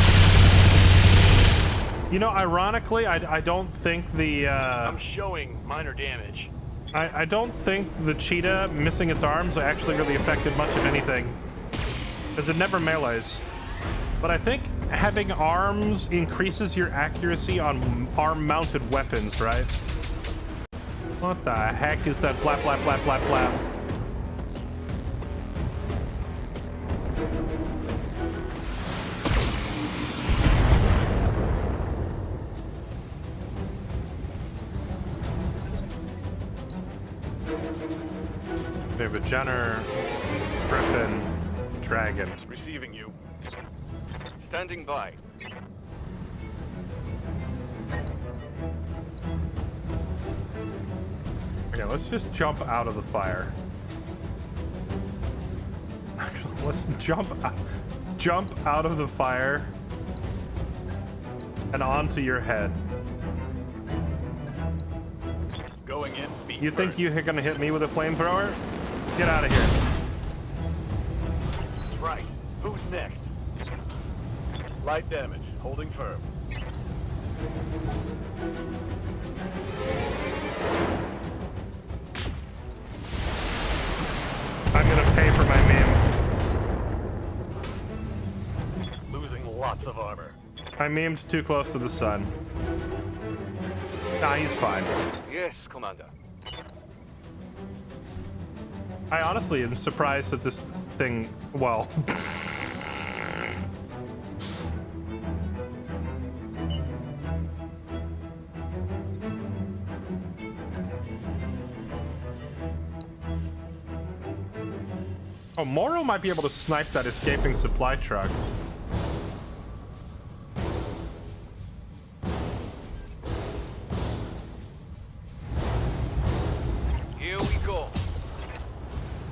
You know, ironically, I don't think the I'm showing minor damage. I don't think the cheetah missing its arms actually really affected much of anything, because it never melees. But I think having arms increases your accuracy on arm-mounted weapons, right? What the heck is that blap blap blap blap blap? We have a Jenner, Griffin, Dragon. Receiving you. Standing by. Okay, let's just jump out of the fire. Let's jump out of the fire and onto your head. Going in. You think you're gonna hit me with a flamethrower? Get out of here. Right. Who's next? Light damage. Holding firm. I'm gonna pay for my meme. Losing lots of armor. I memed too close to the sun. Nah, he's fine. Yes, Commander. I honestly am surprised that this thing, well... Oh, Moro might be able to snipe that escaping supply truck. Here we go.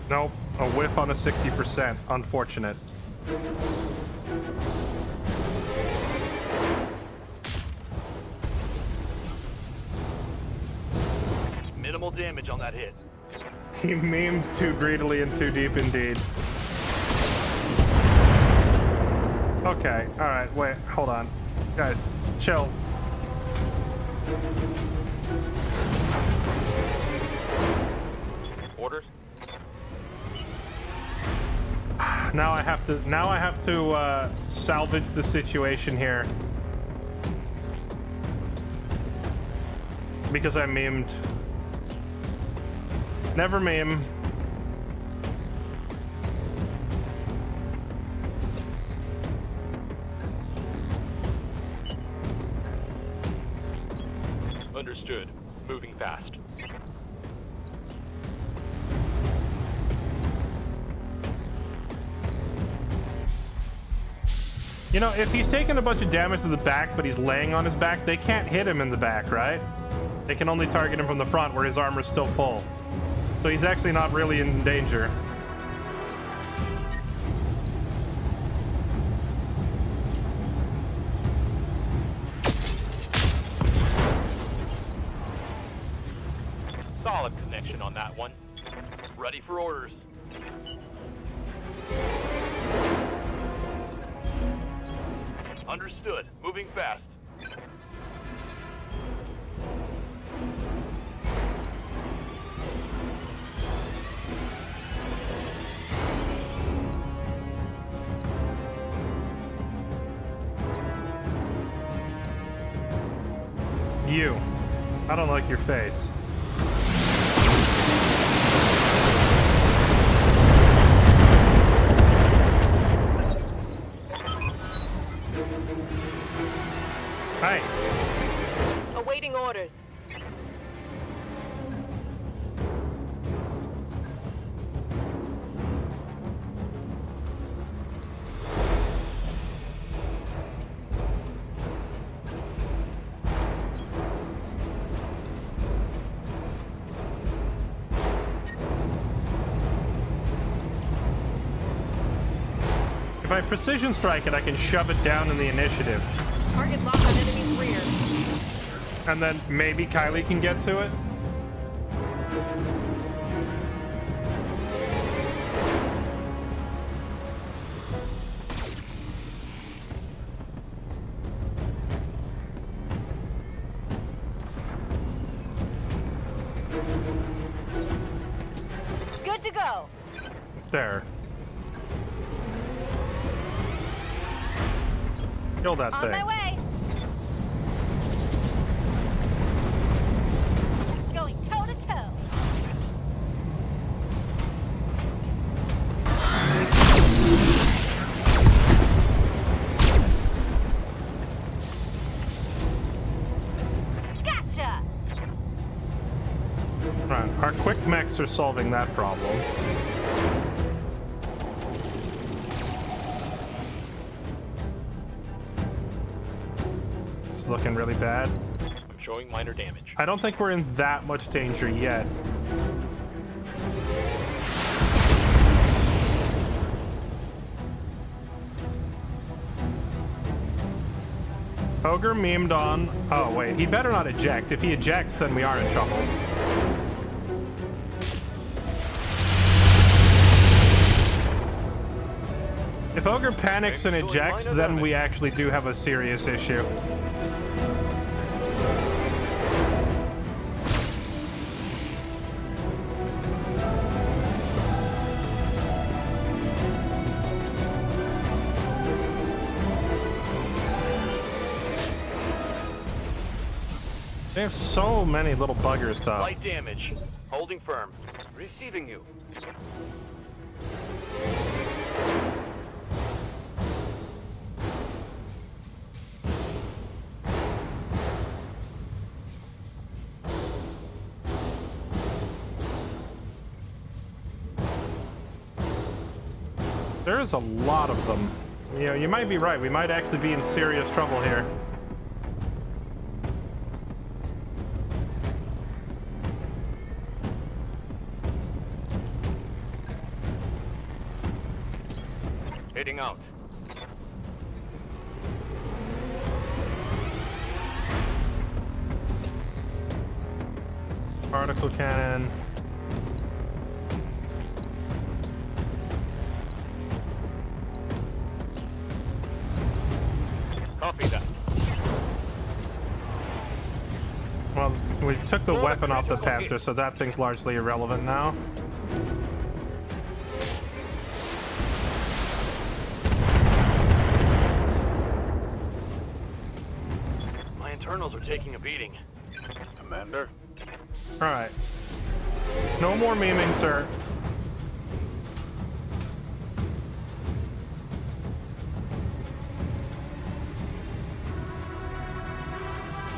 Nope, a whiff on a 60%. Unfortunate. Minimal damage on that hit. He memed too greedily and too deep indeed. Okay, alright, wait, hold on. Guys, chill. Orders? Now I have to salvage the situation here. Because I memed. Never meme. Understood. Moving fast. You know, if he's taking a bunch of damage to the back, but he's laying on his back, they can't hit him in the back, right? They can only target him from the front where his armor's still full. So he's actually not really in danger. Solid connection on that one. Ready for orders. Understood. Moving fast. You. I don't like your face. Hi. Awaiting orders. If I precision strike it, I can shove it down in the initiative. Target locked on enemy's rear. And then maybe Kylie can get to it. Good to go. There. Kill that On thing. my way. Going toe to toe. Gotcha. Right. Our quick mechs are solving that problem. It's looking really bad. I'm showing minor damage. I don't think we're in that much danger yet. Ogre memed on. Oh, wait. He better not eject. If he ejects, then we are in trouble. If Ogre panics and ejects, then we actually do have a serious issue. They have so many little buggers, though. Light damage. Holding firm. Receiving you. There is a lot of them. You know, you might be right. We might actually be in serious trouble here. Heading out. Particle cannon. Copy that. Well, we took the weapon off the Panther, so that thing's largely irrelevant now. My internals are taking a beating. Commander? Alright. No more memeing, sir.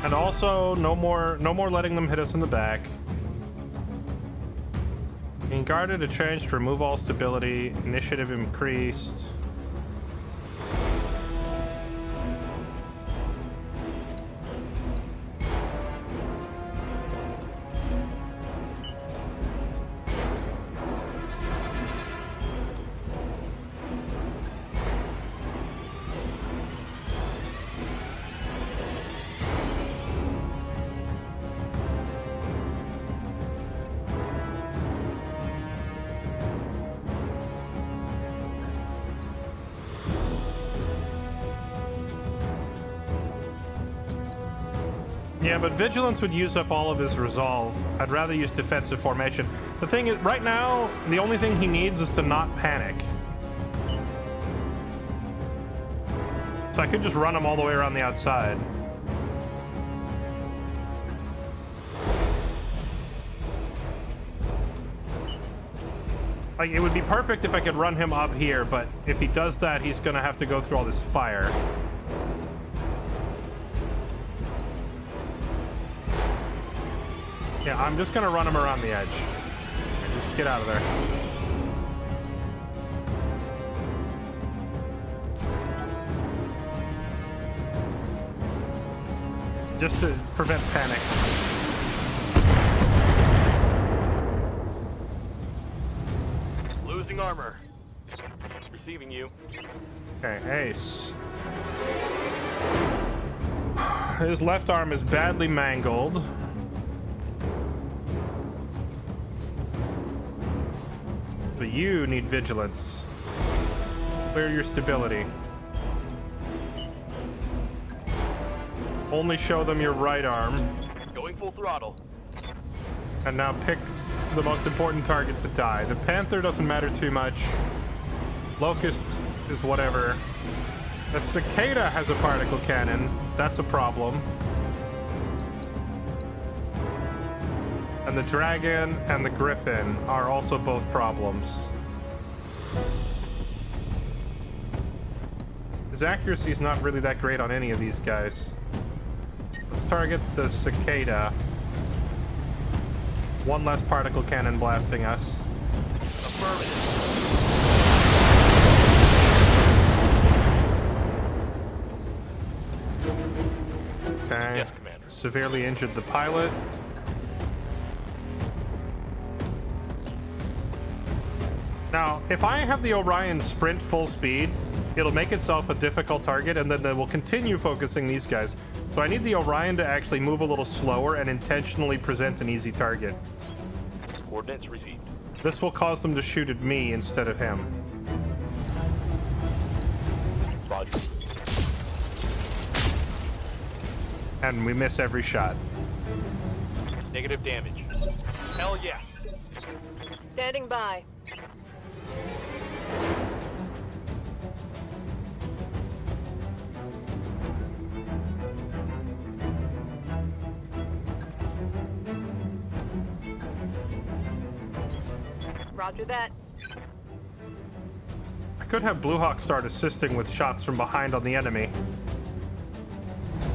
And also, no more letting them hit us in the back. Being guarded, a change to remove all stability. Initiative increased. Yeah, but Vigilance would use up all of his resolve. I'd rather use defensive formation. The thing is, right now, the only thing he needs is to not panic. So I could just run him all the way around the outside. Like, it would be perfect if I could run him up here, but if he does that, he's gonna have to go through all this fire. Yeah, I'm just gonna run him around the edge. Just get out of there. Just to prevent panic. Losing armor. Receiving you. Okay, Ace. His left arm is badly mangled. But you need vigilance. Clear your stability. Only show them your right arm. Going full throttle. And now pick the most important target to die. The Panther doesn't matter too much. Locust is whatever. The Cicada has a particle cannon. That's a problem. And the Dragon and the Griffin are also both problems. His accuracy is not really that great on any of these guys. Let's target the Cicada. One less particle cannon blasting us. Okay. Yes, Commander. Severely injured the pilot. Now, if I have the Orion sprint full speed, it'll make itself a difficult target, and then they will continue focusing these guys. So I need the Orion to actually move a little slower and intentionally present an easy target. Coordinates received. This will cause them to shoot at me instead of him. Roger. And we miss every shot. Negative damage. Hell yeah. Standing by. Roger that. I could have Blue Hawk start assisting with shots from behind on the enemy.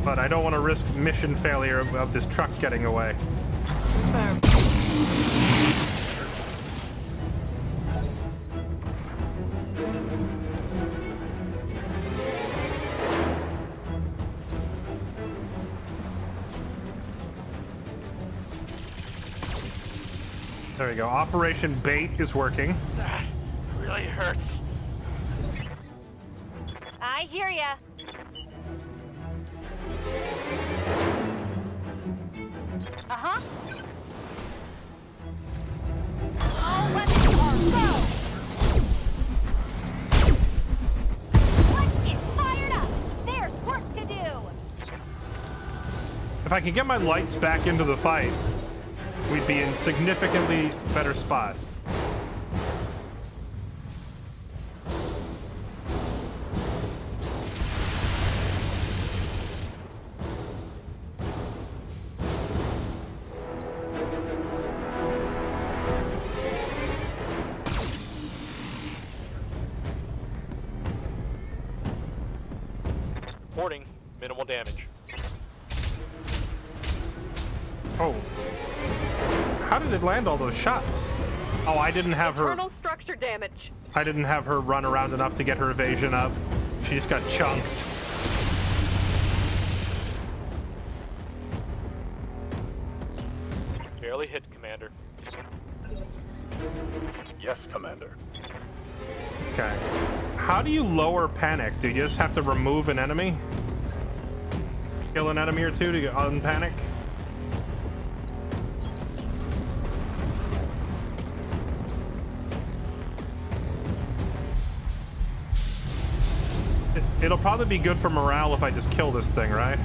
But I don't want to risk mission failure of this truck getting away. Confirmed. There we go. Operation Bait is working. That really hurts. I hear ya. Uh-huh. All weapons are go! Let's get fired up! There's work to do! If I can get my lights back into the fight, we'd be in significantly better spot. Reporting minimal damage. Oh. How did it land all those shots? Oh, I didn't have her... Internal structure damage. I didn't have her run around enough to get her evasion up. She just got chunked. Barely hit, Commander. Yes, Commander. Okay. How do you lower panic? Do you just have to remove an enemy? Kill an enemy or two to unpanic? It'll probably be good for morale if I just kill this thing, right?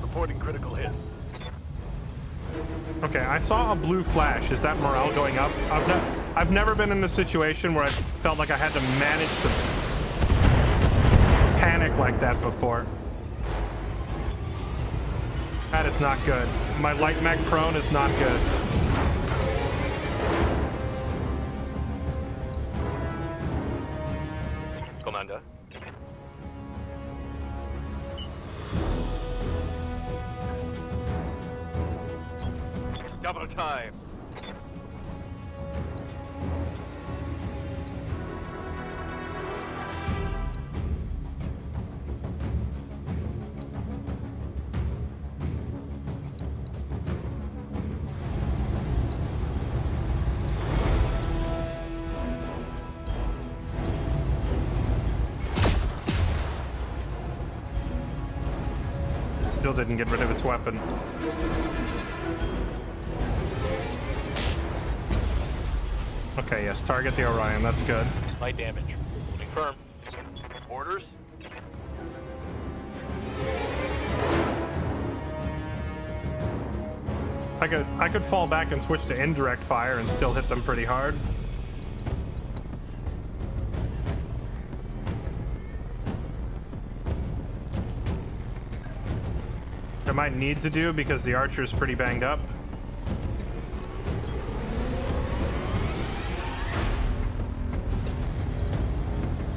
Reporting critical hit. Okay, I saw a blue flash. Is that morale going up? I've never been in a situation where I felt like I had to manage to panic like that before. That is not good. My light mag prone is not good. Commander. Double time. Still didn't get rid of its weapon. Okay, yes, target the Orion, that's good. Light damage. Confirm. Orders? I could fall back and switch to indirect fire and still hit them pretty hard. I might need to do because the archer's pretty banged up.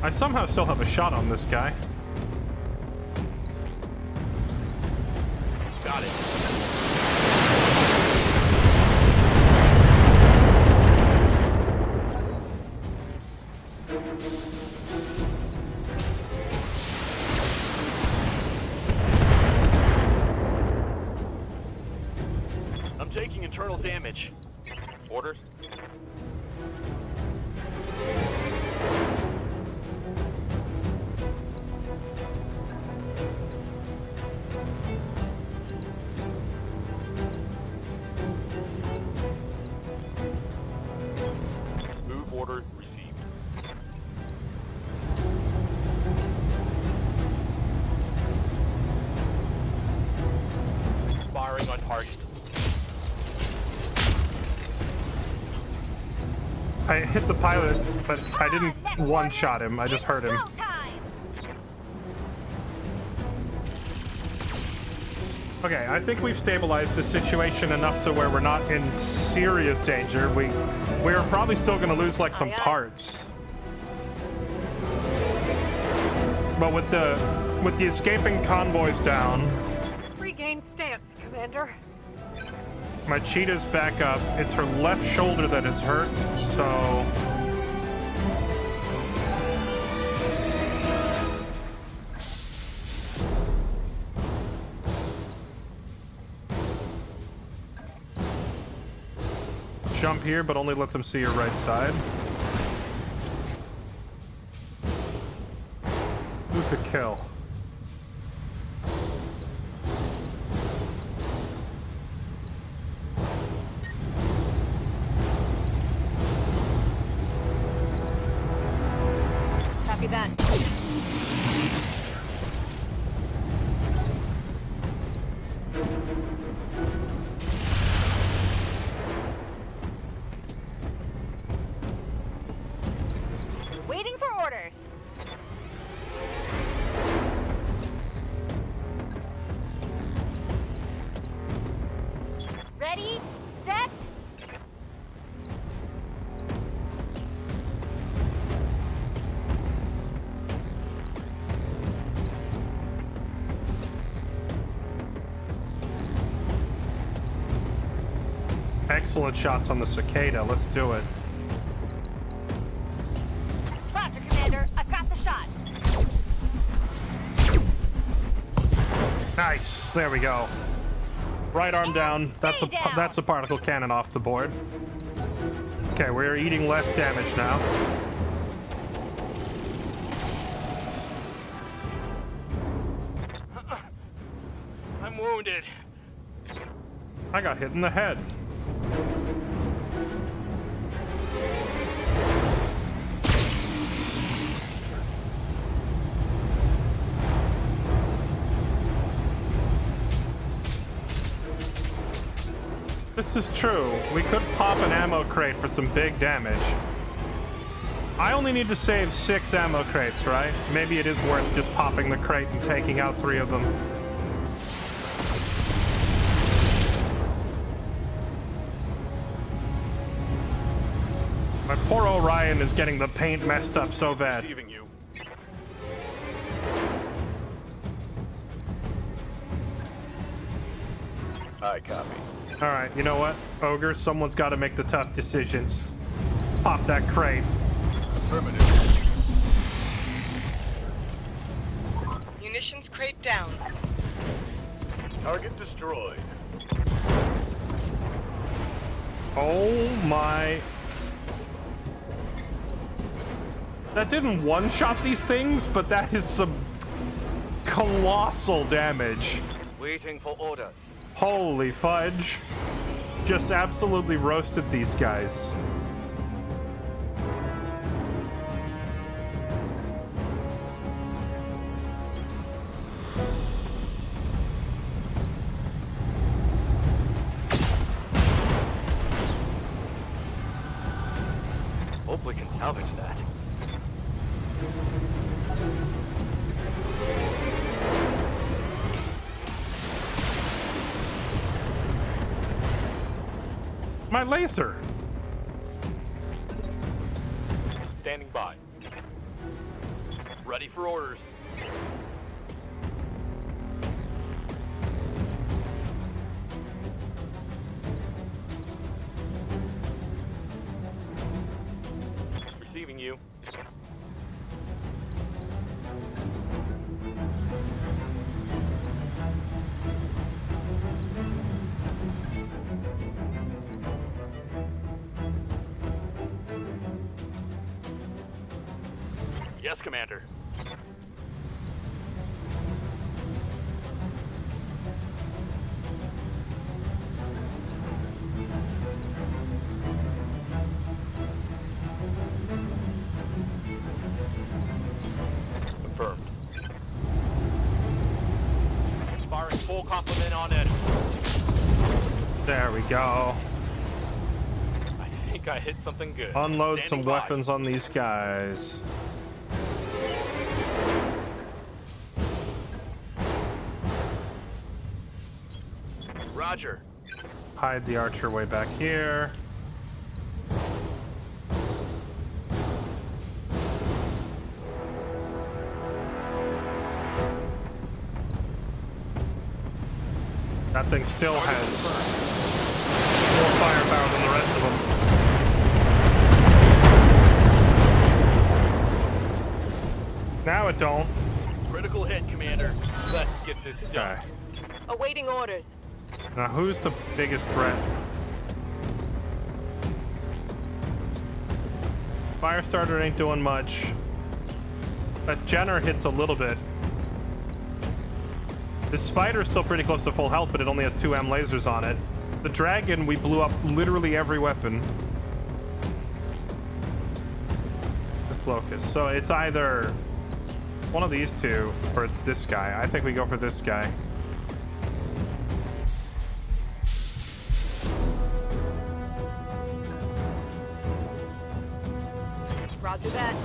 I somehow still have a shot on this guy. Got it. I'm taking internal damage. Orders? Move order received. Firing on target. I hit the pilot, but I didn't one-shot him. I just hurt him. Okay, I think we've stabilized the situation enough to where we're not in serious danger. We're probably still going to lose like some parts. But with the escaping convoys down, Regain stance, Commander. my cheetah's back up. It's her left shoulder that is hurt, so jump here, but only let them see your right side. Who's a kill? Copy that. Waiting for orders. Ready, set. Excellent shots on the cicada. Let's do it. Roger, Commander. I've got the shot. Nice. There we go. Right arm down. That's a particle cannon off the board. Okay, we're eating less damage now. I'm wounded. I got hit in the head. This is true. We could pop an ammo crate for some big damage. I only need to save 6 ammo crates, right? Maybe it is worth just popping the crate and taking out 3 of them. My poor Orion is getting the paint messed up so bad. Receiving you. I copy. All right, you know what, Ogre? Someone's got to make the tough decisions. Pop that crate. Affirmative. Munitions crate down. Target destroyed. Oh my... That didn't one-shot these things, but that is some colossal damage. Waiting for orders. Holy fudge. Just absolutely roasted these guys. Hope we can salvage that. My laser. Standing by. Ready for orders. Receiving you. Yes, Commander. Confirmed. Sparring full complement on it. There we go. I think I hit something good. Unload Standing some by. weapons on these guys. Roger. Hide the archer way back here. That thing still has more firepower than the rest of them. Now it don't. Critical hit, Commander. Let's get this Okay. done. Awaiting orders. Now who's the biggest threat? Firestarter ain't doing much. That Jenner hits a little bit. This spider's still pretty close to full health, but it only has 2 M lasers on it. The dragon, we blew up literally every weapon. This locust. So it's either one of these two, or it's this guy. I think we go for this guy. Roger that.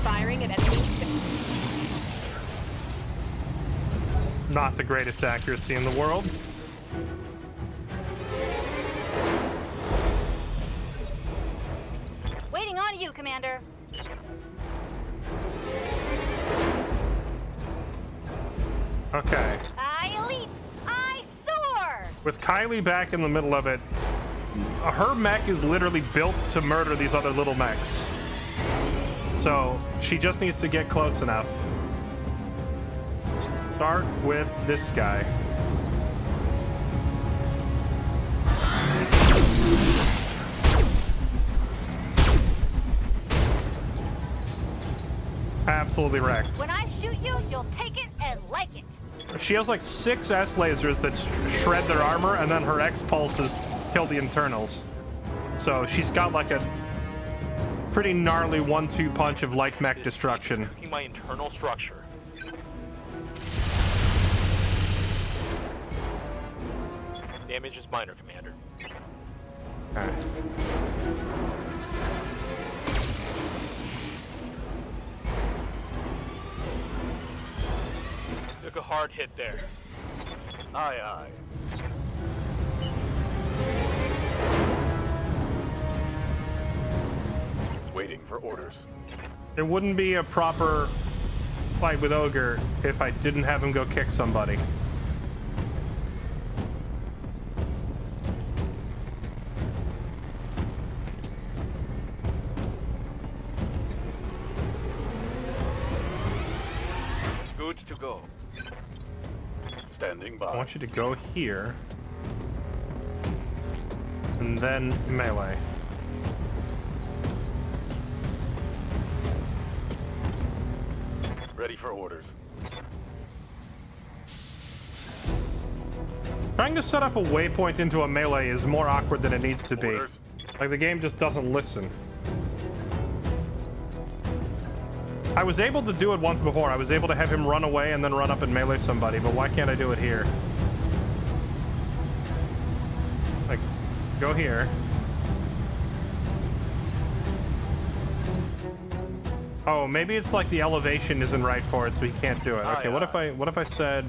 Firing at enemy. Not the greatest accuracy in the world. Waiting on you, Commander. Okay. I leap. I soar. With Kylie back in the middle of it, her mech is literally built to murder these other little mechs. So she just needs to get close enough. Start with this guy. Absolutely wrecked. When I shoot you, you'll take it and like it. She has like 6 S lasers that shred their armor, and then her X pulses kill the internals. So she's got like a pretty gnarly 1-2 punch of light mech destruction. My internal structure. Damage is minor, Commander. Okay. Took a hard hit there. Aye, aye. Waiting for orders. It wouldn't be a proper fight with Ogre if I didn't have him go kick somebody. Good to go. Standing by. I want you to go here. And then melee. Ready for orders. Trying to set up a waypoint into a melee is more awkward than it needs to be. Orders. Like, the game just doesn't listen. I was able to do it once before. I was able to have him run away and then run up and melee somebody, but why can't I do it here? Like, go here. Oh, maybe it's like the elevation isn't right for it, so he can't do it. Okay, what if I said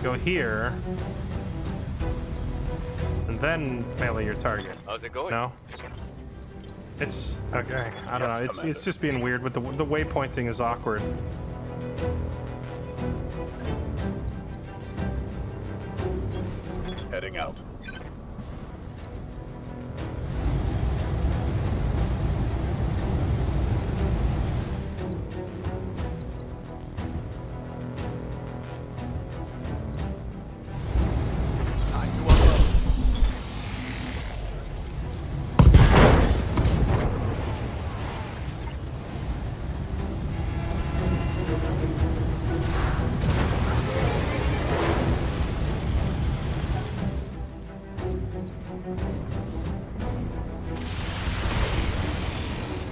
go here and then melee your target? How's it going? No? It's okay. I don't know. It's just being weird, but the waypointing is awkward. Heading out.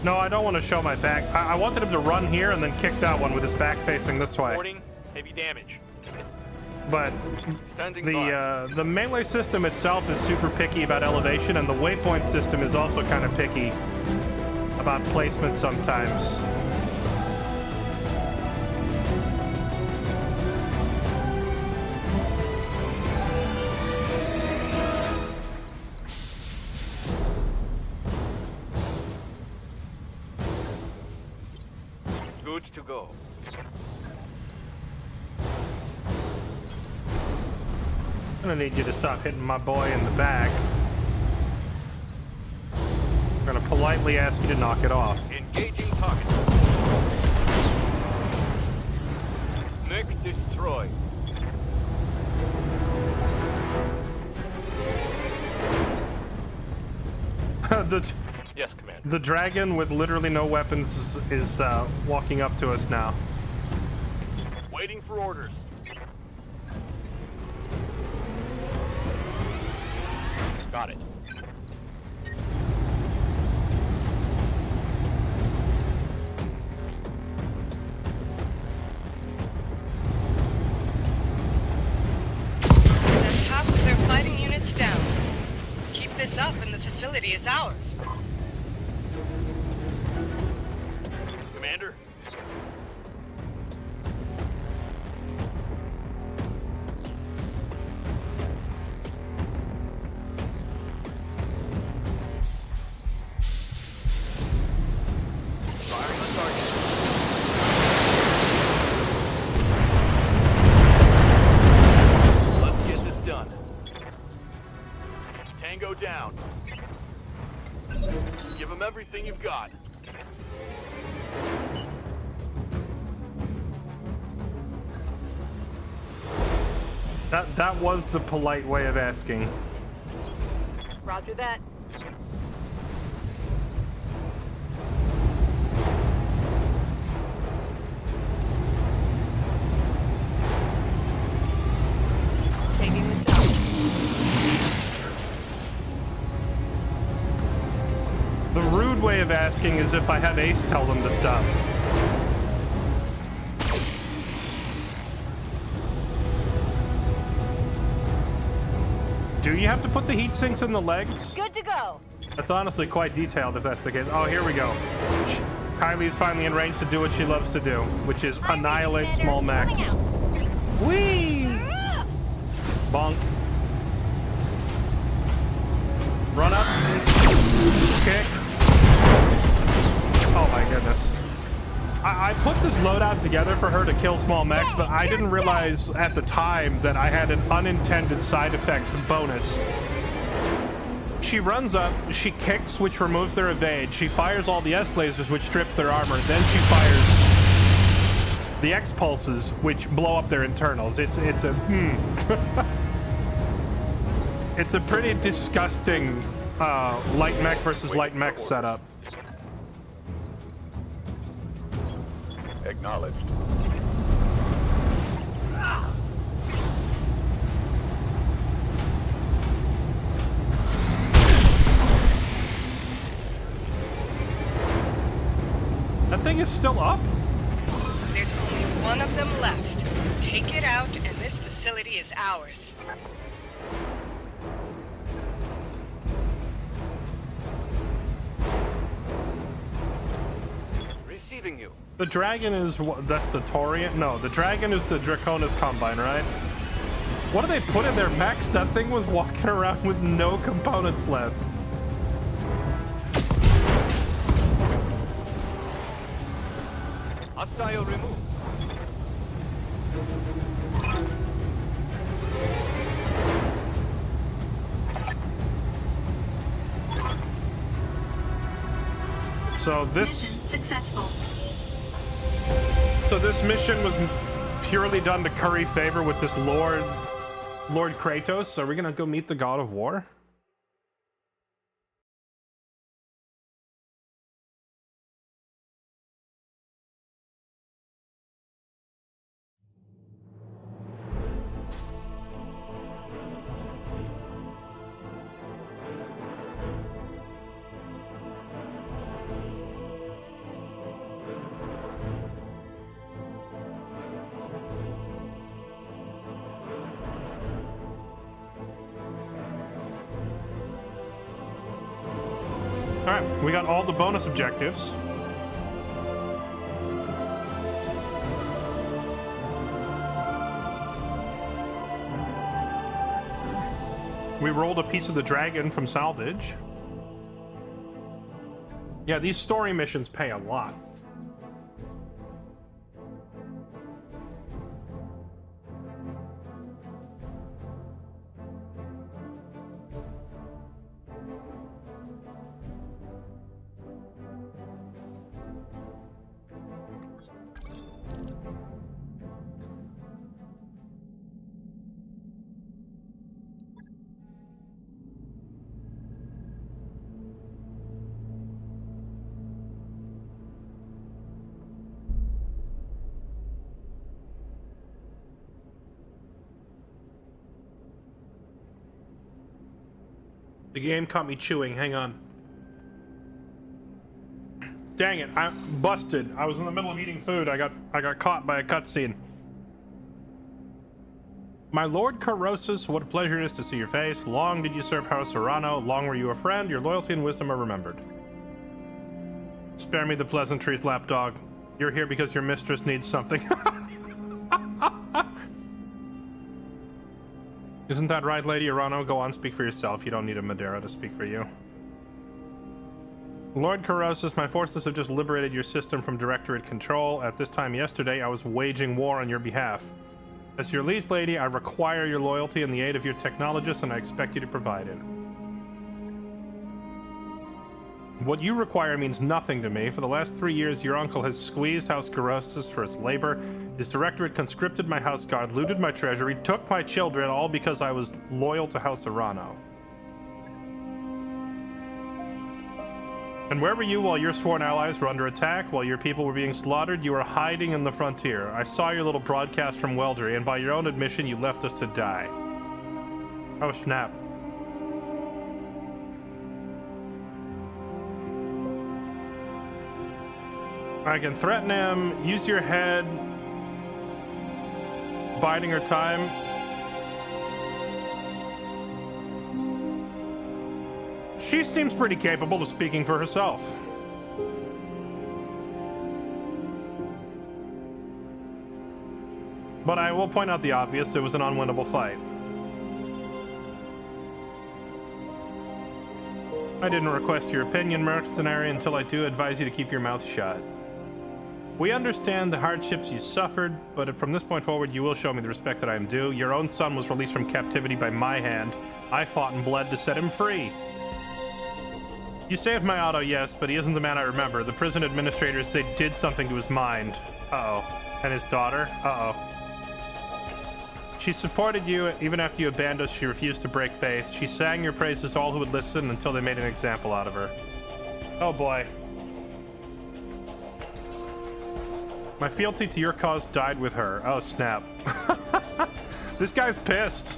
No, I don't want to show my back. I wanted him to run here and then kick that one with his back facing this way. Warning, heavy damage. But Standing by. the melee system itself is super picky about elevation, and the waypoint system is also kind of picky about placement sometimes. Good to go. I'm gonna need you to stop hitting my boy in the back. I'm gonna politely ask you to knock it off. Engaging target. Mech destroyed. Yes, Commander. The dragon with literally no weapons is walking up to us now. Waiting for orders. Got it. That's half of their fighting units down. Keep this up and the facility is ours. Commander. Firing on target. Let's get this done. Tango down. Give them everything you've got. That was the polite way of asking. Roger that. Taking this out. The rude way of asking is if I have Ace tell them to stop. Do you have to put the heat sinks in the legs? Good to go. That's honestly quite detailed if that's the case. Oh, here we go. Kylie's finally in range to do what she loves to do, which is annihilate small mechs. Whee! Bonk. Run up. Kick. Oh my goodness. I put this loadout together for her to kill small mechs, but I didn't realize at the time that I had an unintended side effect bonus. She runs up, she kicks, which removes their evade. She fires all the S lasers, which strips their armor. Then she fires the X pulses, which blow up their internals. It's a it's a pretty disgusting light mech versus light mech setup. Acknowledged. That thing is still up? There's only one of them left. Take it out, and this facility is ours. Receiving you. The dragon is that's the Taurian? No, the dragon is the Draconis Combine, right? What do they put in their mechs? That thing was walking around with no components left. Hostile removed. So this Mission successful. So this mission was purely done to curry favor with this Lord Kratos. Are we gonna go meet the God of War? Alright, we got all the bonus objectives. We rolled a piece of the dragon from salvage. Yeah, these story missions pay a lot. The game caught me chewing. Hang on. Dang it! I'm busted. I was in the middle of eating food. I got caught by a cutscene. My Lord Corrosus, what a pleasure it is to see your face. Long did you serve House Serrano. Long were you a friend. Your loyalty and wisdom are remembered. Spare me the pleasantries, lapdog. You're here because your mistress needs something. Isn't that right, Lady Arano? Go on, speak for yourself. You don't need a Madeira to speak for you. Lord Corrosus, my forces have just liberated your system from Directorate control. At this time yesterday, I was waging war on your behalf. As your liege lady, I require your loyalty and the aid of your technologists, and I expect you to provide it. What you require means nothing to me. For the last 3 years, your uncle has squeezed House Corrosus for its labor. His directorate conscripted my house guard, looted my treasury, took my children, all because I was loyal to House Arano. And where were you while your sworn allies were under attack? While your people were being slaughtered, you were hiding in the frontier. I saw your little broadcast from Weldery, and by your own admission, you left us to die. Oh, snap. I can threaten him, use your head, biding her time. She seems pretty capable of speaking for herself. But I will point out the obvious, it was an unwinnable fight. I didn't request your opinion, mercenary, until I do advise you to keep your mouth shut. We understand the hardships you suffered, but from this point forward, you will show me the respect that I am due. Your own son was released from captivity by my hand. I fought and bled to set him free. You saved my Otto, yes, but he isn't the man I remember. The prison administrators, they did something to his mind. Uh-oh. And his daughter? Uh-oh. She supported you, even after you abandoned us, she refused to break faith. She sang your praises to all who would listen until they made an example out of her. Oh boy. My fealty to your cause died with her. Oh, snap. This guy's pissed.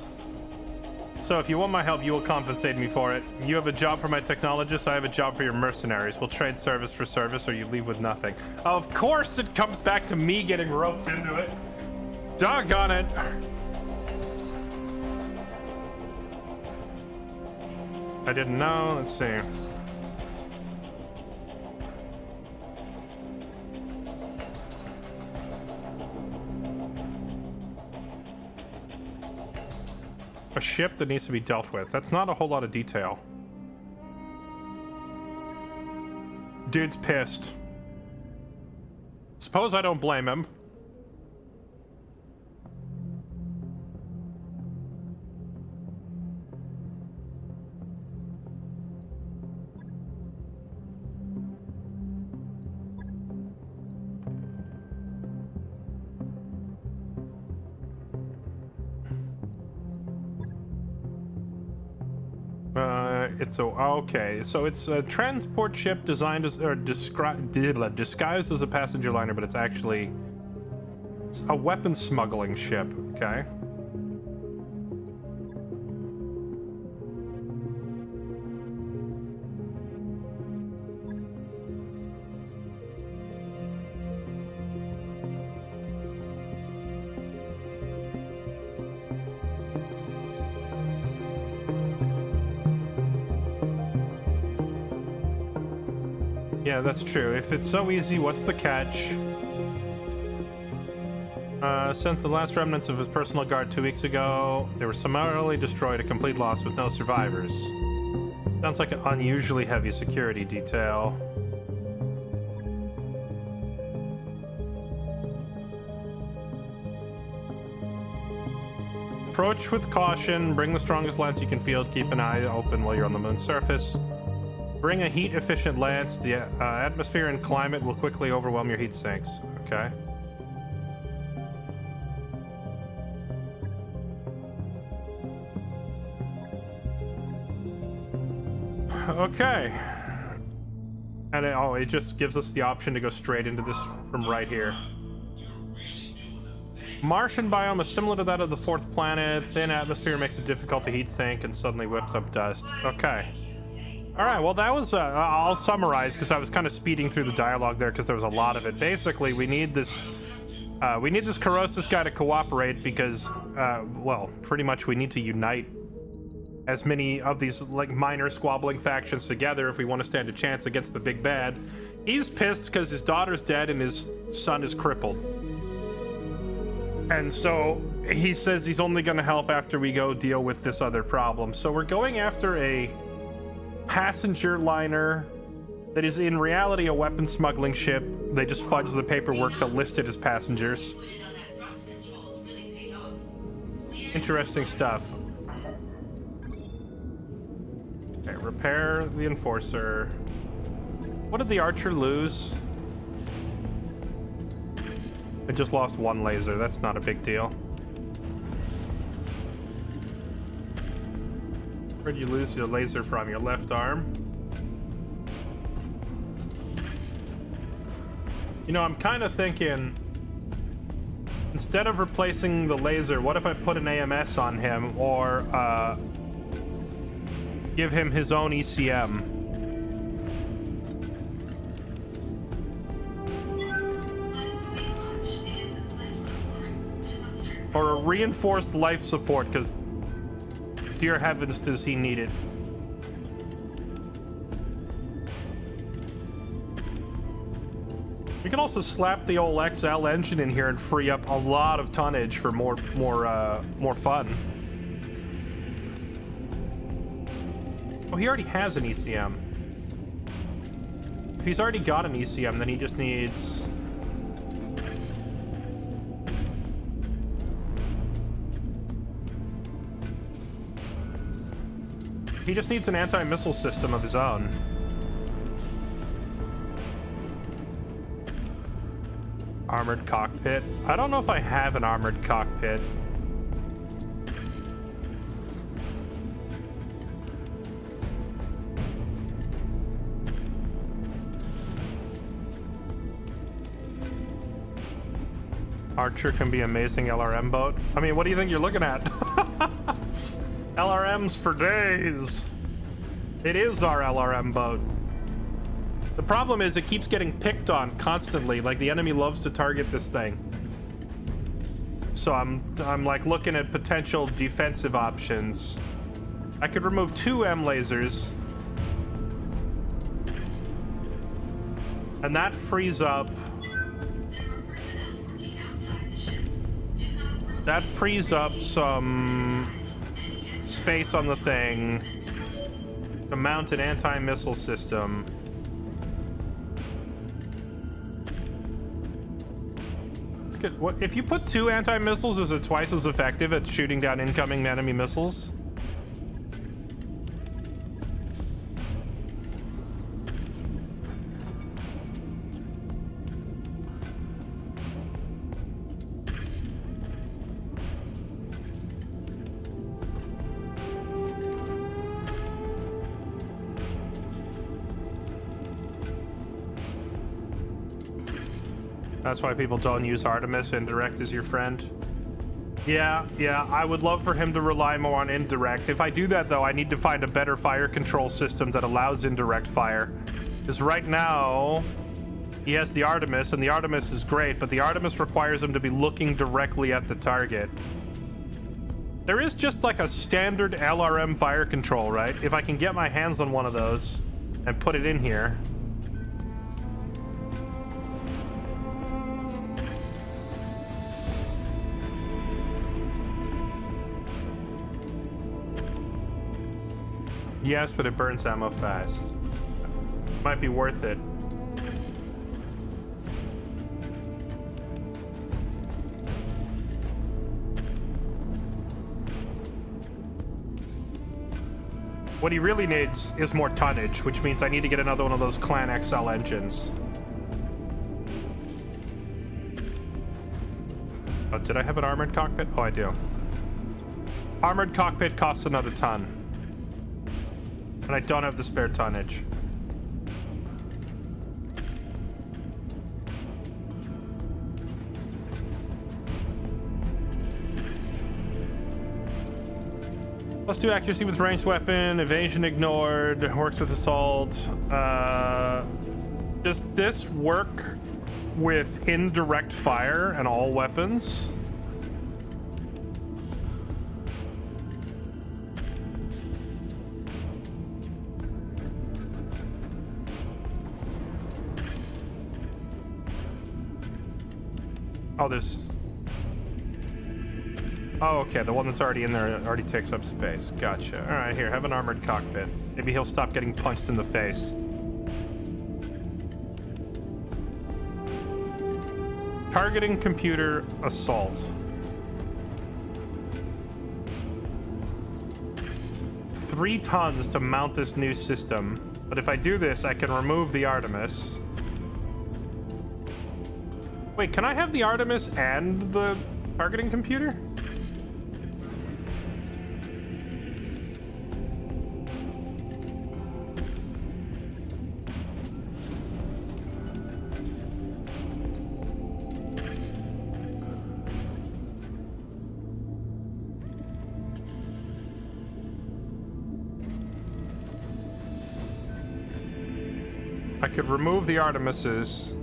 So if you want my help, you will compensate me for it. You have a job for my technologists, I have a job for your mercenaries. We'll trade service for service, or you leave with nothing. Of course it comes back to me getting roped into it. Doggone it. I didn't know. Let's see. A ship that needs to be dealt with. That's not a whole lot of detail. Dude's pissed. Suppose I don't blame him. It's okay. So it's a transport ship designed as or disguised as a passenger liner, but it's actually a weapon smuggling ship. Okay. Yeah, that's true. If it's so easy, what's the catch? Sent the last remnants of his personal guard 2 weeks ago. They were summarily destroyed, a complete loss with no survivors. Sounds like an unusually heavy security detail. Approach with caution, bring the strongest lance you can field, keep an eye open while you're on the moon's surface. Bring a heat-efficient lance. The atmosphere and climate will quickly overwhelm your heat sinks. Okay. Okay. And it just gives us the option to go straight into this from right here. Martian biome is similar to that of the fourth planet. Thin atmosphere makes it difficult to heat sink and suddenly whips up dust. Okay. All right, well, that was, I'll summarize because I was kind of speeding through the dialogue there because there was a lot of it. Basically, we need this Corrosis guy to cooperate because, well, pretty much we need to unite as many of these, like, minor squabbling factions together if we want to stand a chance against the big bad. He's pissed because his daughter's dead and his son is crippled. And so he says he's only going to help after we go deal with this other problem. So we're going after a passenger liner that is in reality a weapon smuggling ship. They just fudged the paperwork to list it as passengers. Interesting stuff. Okay, repair the Enforcer. What did the Archer lose? It just lost one laser. That's not a big deal. Where'd you lose your laser from? Your left arm? You know, I'm kind of thinking, instead of replacing the laser, what if I put an AMS on him, or give him his own ECM? Or a reinforced life support, because dear heavens does he need it. We can also slap the old XL engine in here and free up a lot of tonnage for more fun. Oh, he already has an ECM. If he's already got an ECM, then he just needs... He just needs an anti-missile system of his own. Armored cockpit. I don't know if I have an armored cockpit. Archer can be amazing LRM boat. I mean, what do you think you're looking at? LRMs for days. It is our LRM boat. The problem is it keeps getting picked on constantly. Like, the enemy loves to target this thing. So I'm like looking at potential defensive options. I could remove 2 M lasers. And that frees up... That frees up some space on the thing to mount an anti-missile system. What, if you put 2 anti-missiles, is it twice as effective at shooting down incoming enemy missiles? That's why people don't use Artemis. Indirect is your friend. Yeah, I would love for him to rely more on indirect. If I do that, though, I need to find a better fire control system that allows indirect fire. Because right now, he has the Artemis, and the Artemis is great, but the Artemis requires him to be looking directly at the target. There is just like a standard LRM fire control, right? If I can get my hands on one of those and put it in here... Yes, but it burns ammo fast. Might be worth it. What he really needs is more tonnage, which means I need to get another one of those Clan XL engines. Oh, did I have an armored cockpit? Oh, I do. Armored cockpit costs another ton. And I don't have the spare tonnage. +2 accuracy with ranged weapon, evasion ignored, works with assault. Does this work with indirect fire and all weapons? Oh, there's... Oh, okay, the one that's already in there already takes up space. Gotcha. Alright, here, have an armored cockpit. Maybe he'll stop getting punched in the face. Targeting computer assault. It's 3 tons to mount this new system, but if I do this, I can remove the Artemis. Wait, can I have the Artemis and the targeting computer? I could remove the Artemises.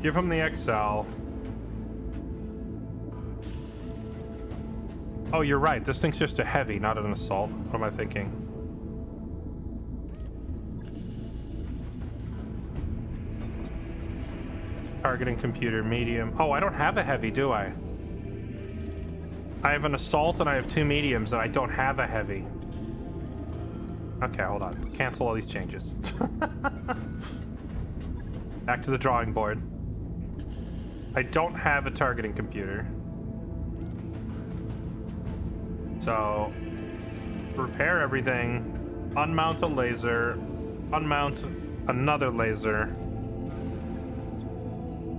Give him the XL. Oh, you're right. This thing's just a heavy, not an assault. What am I thinking? Targeting computer, medium. Oh, I don't have a heavy, do I? I have an assault and I have 2 mediums and I don't have a heavy. Okay, hold on. Cancel all these changes. Back to the drawing board. I don't have a targeting computer. So, repair everything, unmount a laser, unmount another laser.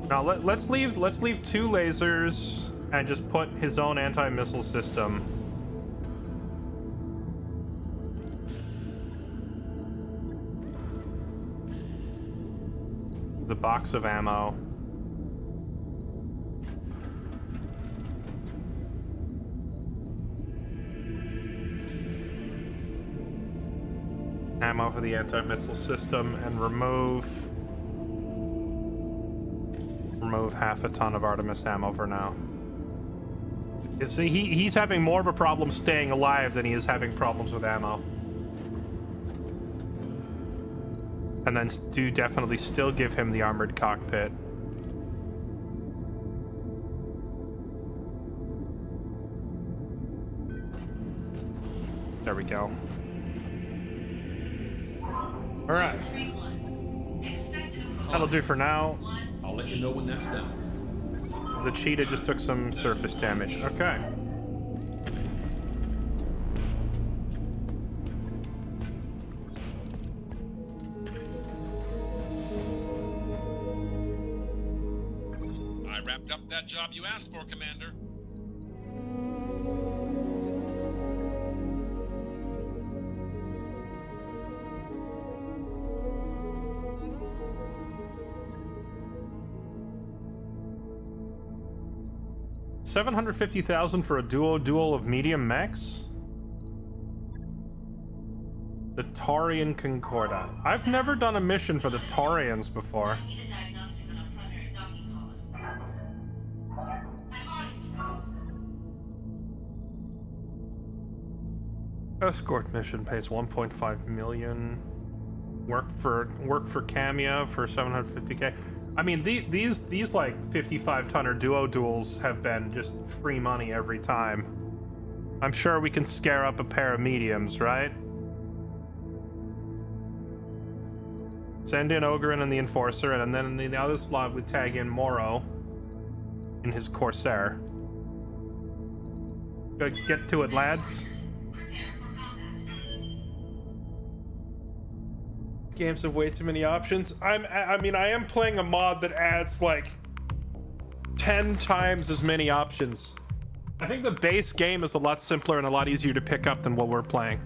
Now let's leave 2 lasers and just put his own anti-missile system. The box of ammo. Ammo for the anti-missile system, and remove half a ton of Artemis ammo for now. You see, he's having more of a problem staying alive than he is having problems with ammo. And then do definitely still give him the armored cockpit. There we go. All right. That'll do for now. I'll let you know when that's done. The cheetah just took some surface damage. Okay. I wrapped up that job you asked for, Commander. $750,000 for a duel of medium mechs? The Taurian Concordat. I've never done a mission for the Taurians before. I need a diagnostic on a primary docking column. I'm on it. Escort mission pays 1.5 million. Work for Camia for 750K. I mean, these like 55-tonner duo duels have been just free money every time. I'm sure we can scare up a pair of mediums, right? Send in Ogren and the Enforcer, and then in the other slot we tag in Moro in his Corsair. Go get to it, lads. Games have way too many options. I mean, I am playing a mod that adds like 10 times as many options. I think the base game is a lot simpler and a lot easier to pick up than what we're playing.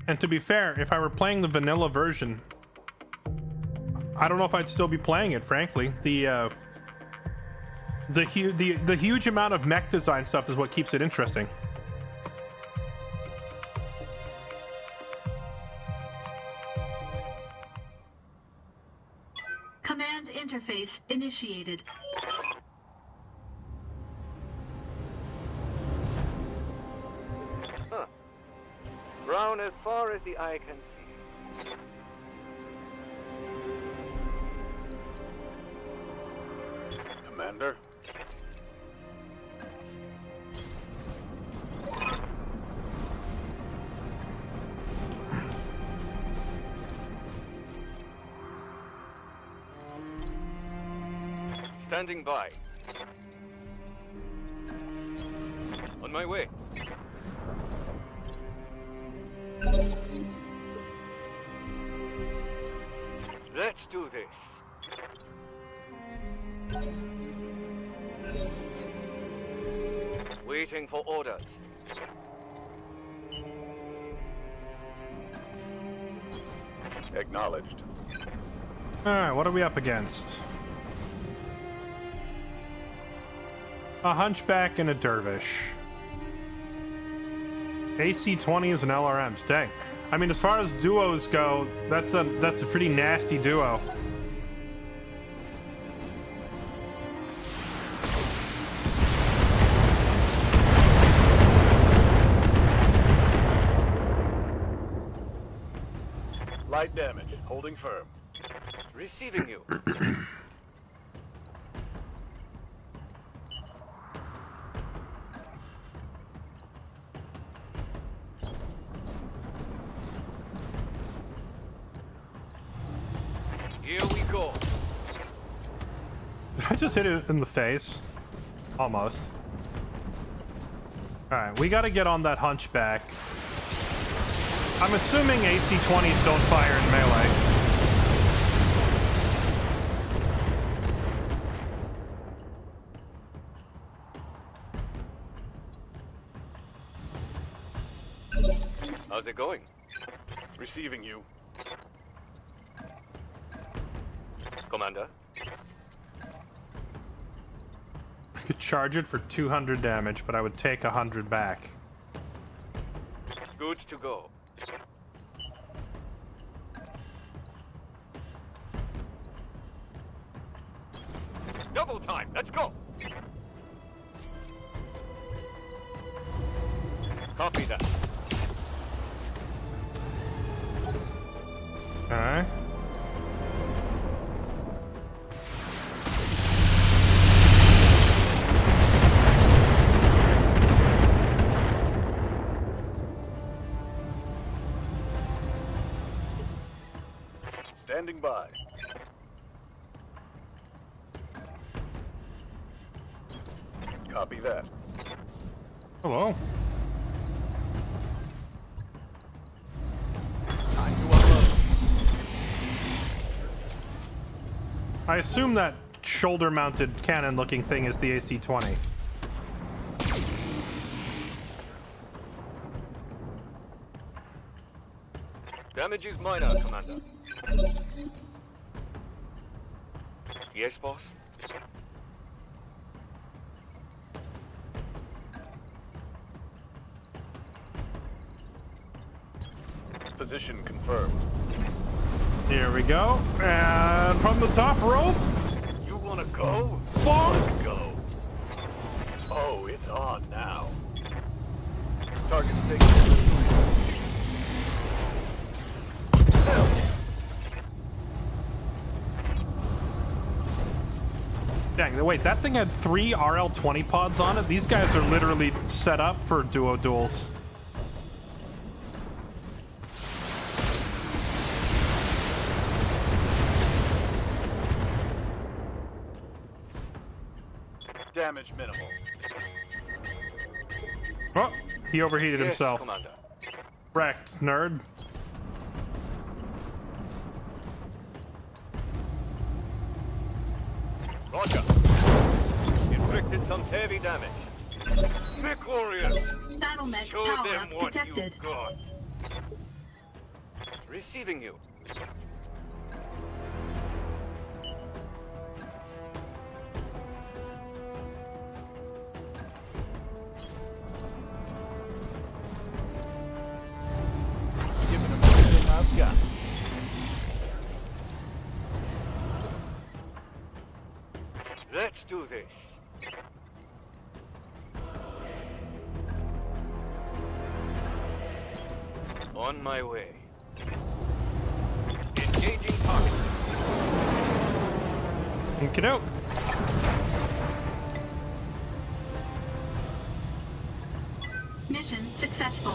And to be fair, if I were playing the vanilla version, I don't know if I'd still be playing it, frankly. The huge amount of mech design stuff is what keeps it interesting. Command interface initiated. Brown as far as the eye can see. Commander? Standing by. On my way. Let's do this. Waiting for orders. Acknowledged. Alright, what are we up against? A hunchback and a dervish. AC-20s and LRMs. Dang. I mean, as far as duos go, that's a pretty nasty duo. Light damage. Holding firm. Receiving you. Here we go. Did I just hit it in the face? Almost. Alright, we gotta get on that hunchback. I'm assuming AC-20s don't fire in melee. How's it going? Receiving you. Commander. I could charge it for 200 damage, but I would take 100 back. Good to go. Double time, let's go! Copy that. Alright. Standing by. Copy that. Hello. Time to unload. I assume that shoulder-mounted cannon-looking thing is the AC-20. Damage is minor, Commander. Yes, boss? Position confirmed. Here we go. And from the top rope. You wanna go? Bonk! Go. Oh, it's on now. Target taken. Dang, wait, that thing had 3 RL-20 pods on it? These guys are literally set up for duo duels. Damage minimal. Oh, he overheated Yes, himself. Commander. Wrecked, nerd. Roger. Inflicted some heavy damage. Sick warriors. Battle mech Show power them up what detected. you've got. Receiving you. Giving them everything I've got. Let's do this. On my way. Engaging target. Okey-doke. Mission successful.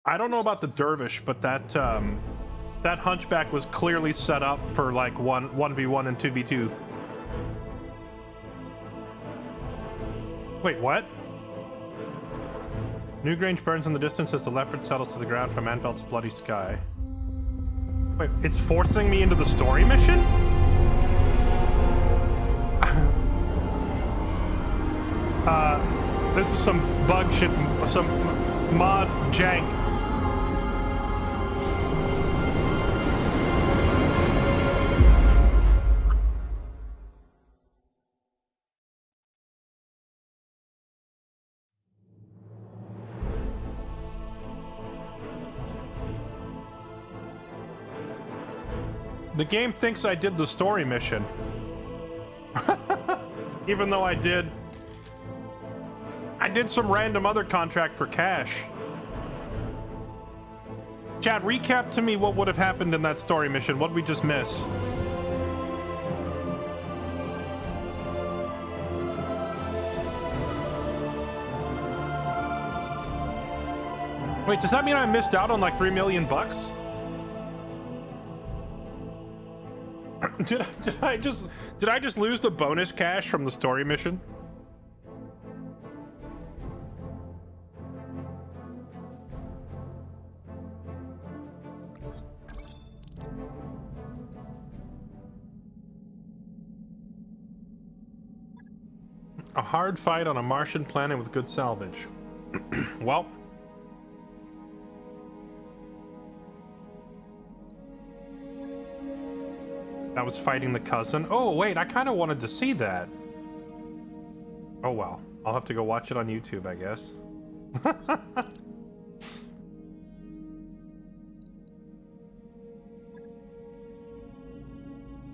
I don't know about the dervish, but that that hunchback was clearly set up for like 1v1 and 2v2. Wait, what? Newgrange burns in the distance as the leopard settles to the ground from Anfeld's bloody sky. Wait, it's forcing me into the story mission? This is some bug shit, some mod jank. The game thinks I did the story mission. Even though I did some random other contract for cash. Chad, recap to me what would have happened in that story mission. What did we just miss? Wait, does that mean I missed out on like $3 million bucks? Did I just lose the bonus cash from the story mission? A hard fight on a Martian planet with good salvage. Well, that was fighting the cousin. Oh, wait, I kind of wanted to see that. Oh, well. I'll have to go watch it on YouTube, I guess.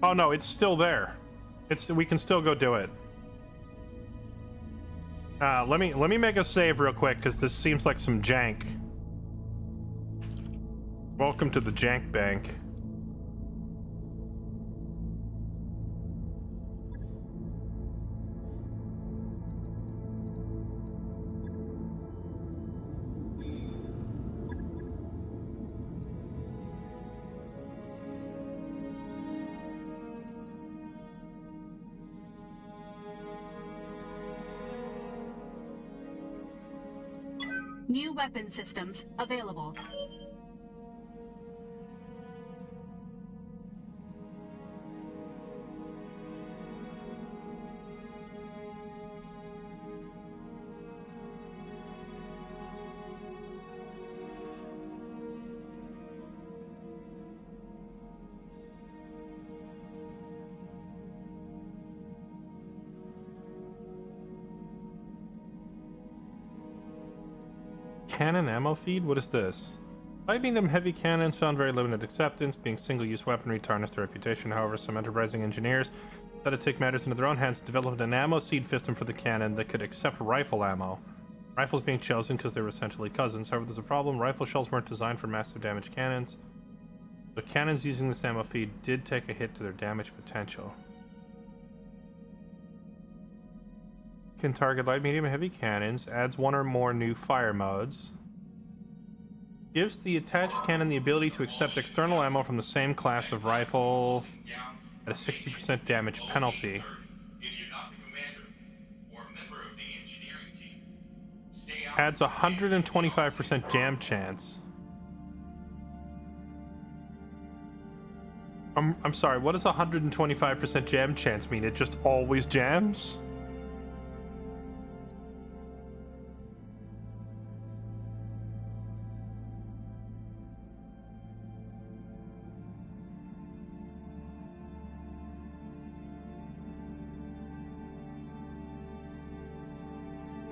Oh, no, it's still there. We can still go do it. Let me make a save real quick, because this seems like some jank. Welcome to the jank bank. New weapon systems available. Cannon ammo feed? What is this? Light medium heavy cannons found very limited acceptance, being single-use weaponry tarnished their reputation. However, some enterprising engineers decided to take matters into their own hands, developed an ammo seed system for the cannon that could accept rifle ammo. Rifles being chosen because they were essentially cousins. However, there's a problem. Rifle shells weren't designed for massive damage cannons. The cannons using this ammo feed did take a hit to their damage potential. Can target light, medium, and heavy cannons. Adds one or more new fire modes. Gives the attached cannon the ability to accept external ammo from the same class of rifle at a 60% damage penalty. Adds 125% jam chance. I'm sorry, what does 125% jam chance mean? It just always jams?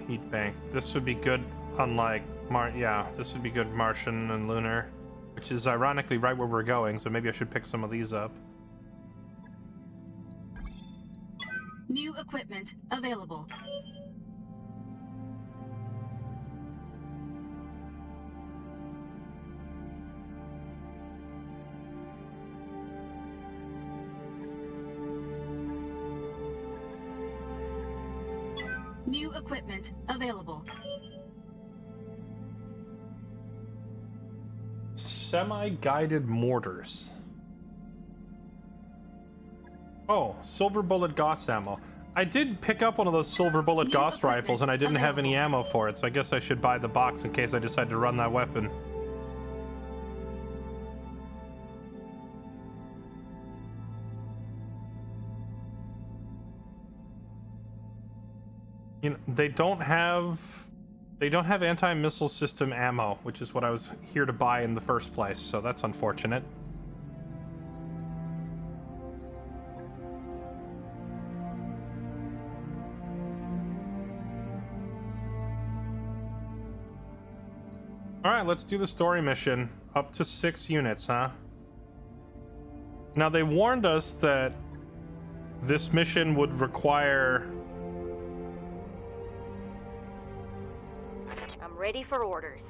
Heat bank. This would be good, unlike this would be good Martian and Lunar, which is ironically right where we're going, so maybe I should pick some of these up. New equipment available. New equipment available. Semi-guided mortars. Oh, silver bullet Gauss ammo. I did pick up one of those silver bullet Gauss rifles and I didn't have any ammo for it, so I guess I should buy the box in case I decide to run that weapon. You know, they don't have anti-missile system ammo, which is what I was here to buy in the first place, so that's unfortunate. Alright, let's do the story mission. Up to 6 units, huh? Now, they warned us that this mission would require... Ready for orders.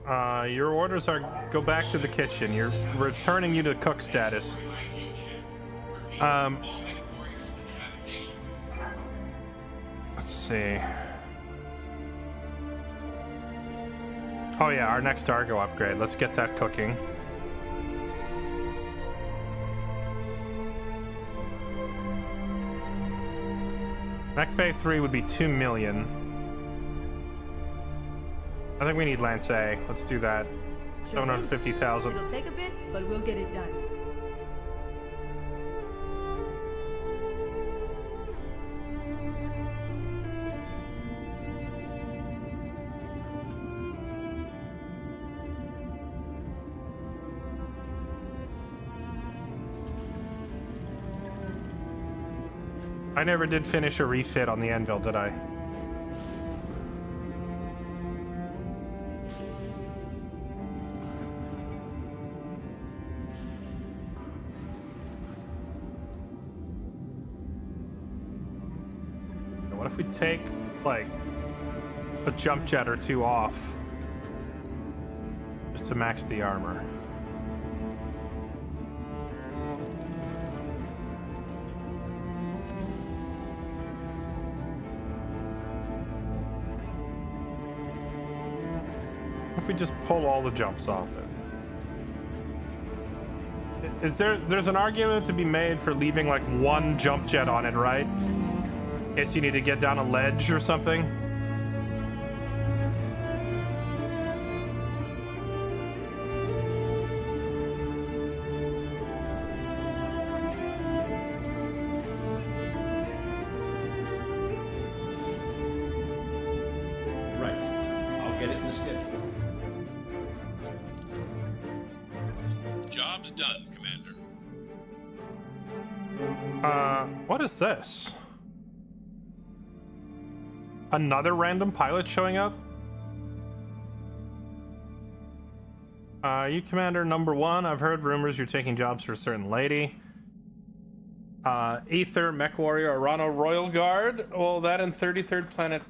Your orders are go back to the kitchen. You're returning you to cook status. Let's see. Oh yeah, our next Argo upgrade. Let's get that cooking. Mech Bay 3 would be 2 million. I think we need Lance A. Let's do that. 750,000. It'll take a bit, but we'll get it done. I never did finish a refit on the Anvil, did I? What if we take, like, a jump jet or two off just to max the armor? If we just pull all the jumps off it. There's an argument to be made for leaving like one jump jet on it, right? In case you need to get down a ledge or something. Right. I'll get it in the schedule. Job's done, Commander. What is this? Another random pilot showing up? You Commander number 1. I've heard rumors you're taking jobs for a certain lady. Aether, Mech Warrior, Arano, Royal Guard. Well, that and 33rd Planet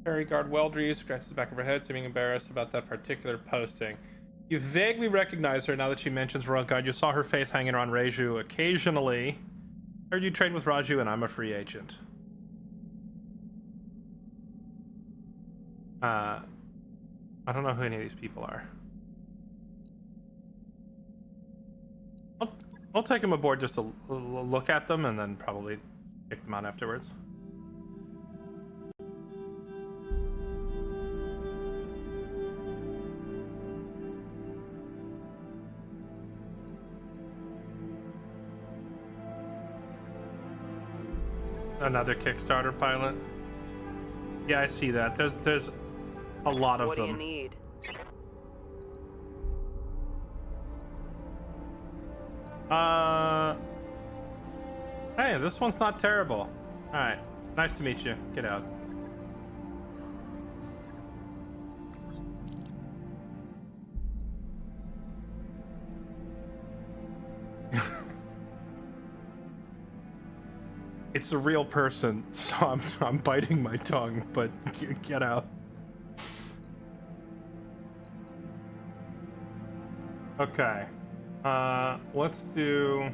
Fairy Guard Weldry scratches the back of her head, seeming embarrassed about that particular posting. You vaguely recognize her now that she mentions Royal Guard. You saw her face hanging around Reiju occasionally. Heard you trained with Raju, and I'm a free agent. I don't know who any of these people are. I'll take them aboard just to look at them and then probably kick them out afterwards. Another Kickstarter pilot. Yeah, I see that. There's a lot of them. What do you need? Hey, this one's not terrible. Alright, nice to meet you. Get out. It's a real person, so I'm biting my tongue, but get out. Okay. Let's do...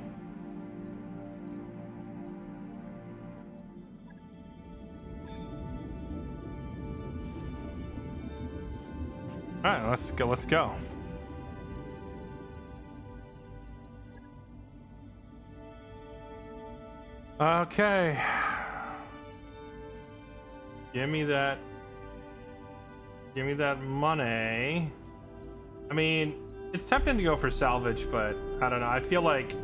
Alright, let's go. Okay. Give me that money. I mean, it's tempting to go for salvage, but I don't know. I feel like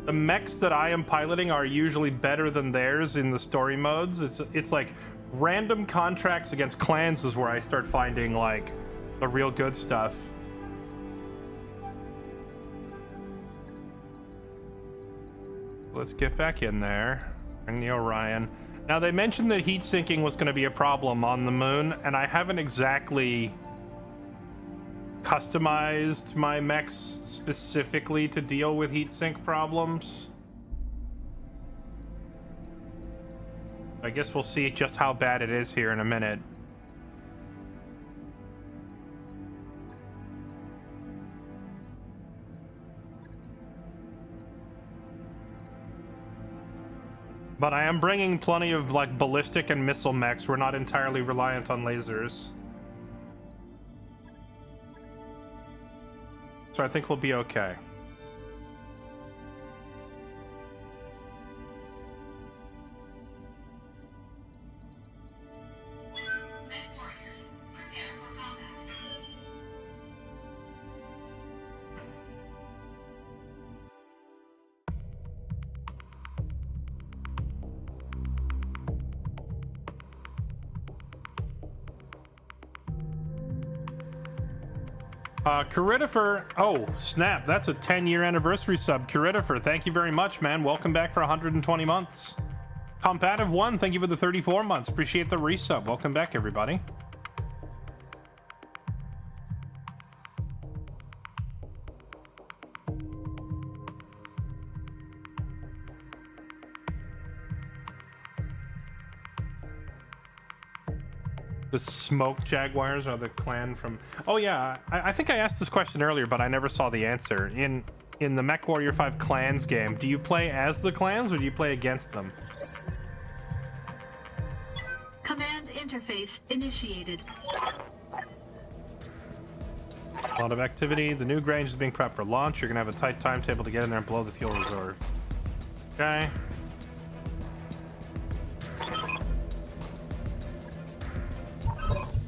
the mechs that I am piloting are usually better than theirs in the story modes. It's like random contracts against clans is where I start finding like the real good stuff. Let's get back in there. Bring the Orion. Now, they mentioned that heat sinking was going to be a problem on the moon, and I haven't exactly customized my mechs specifically to deal with heat sink problems. I guess we'll see just how bad it is here in a minute. But I am bringing plenty of like ballistic and missile mechs. We're not entirely reliant on lasers. So I think we'll be okay. Curidifer, oh snap, that's a 10-year anniversary sub. Curidifer, thank you very much, man. Welcome back for 120 months. Combative 1, thank you for the 34 months. Appreciate the resub. Welcome back, everybody. The Smoke Jaguars are the clan from... Oh yeah, I think I asked this question earlier, but I never saw the answer. In the MechWarrior 5 Clans game, do you play as the clans or do you play against them? Command interface initiated. A lot of activity. The new Grange is being prepped for launch. You're gonna have a tight timetable to get in there and blow the fuel reserve. Okay.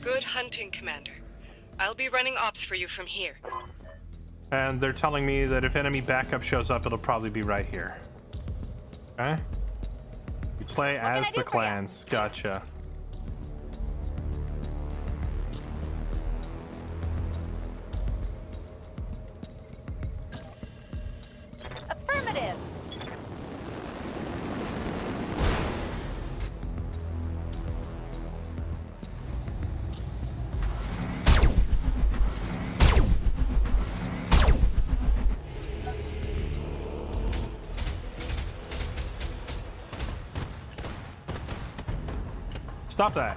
Good hunting, Commander. I'll be running ops for you from here. And they're telling me that if enemy backup shows up, it'll probably be right here. Okay. You play as the clans. Gotcha. Affirmative. Stop that.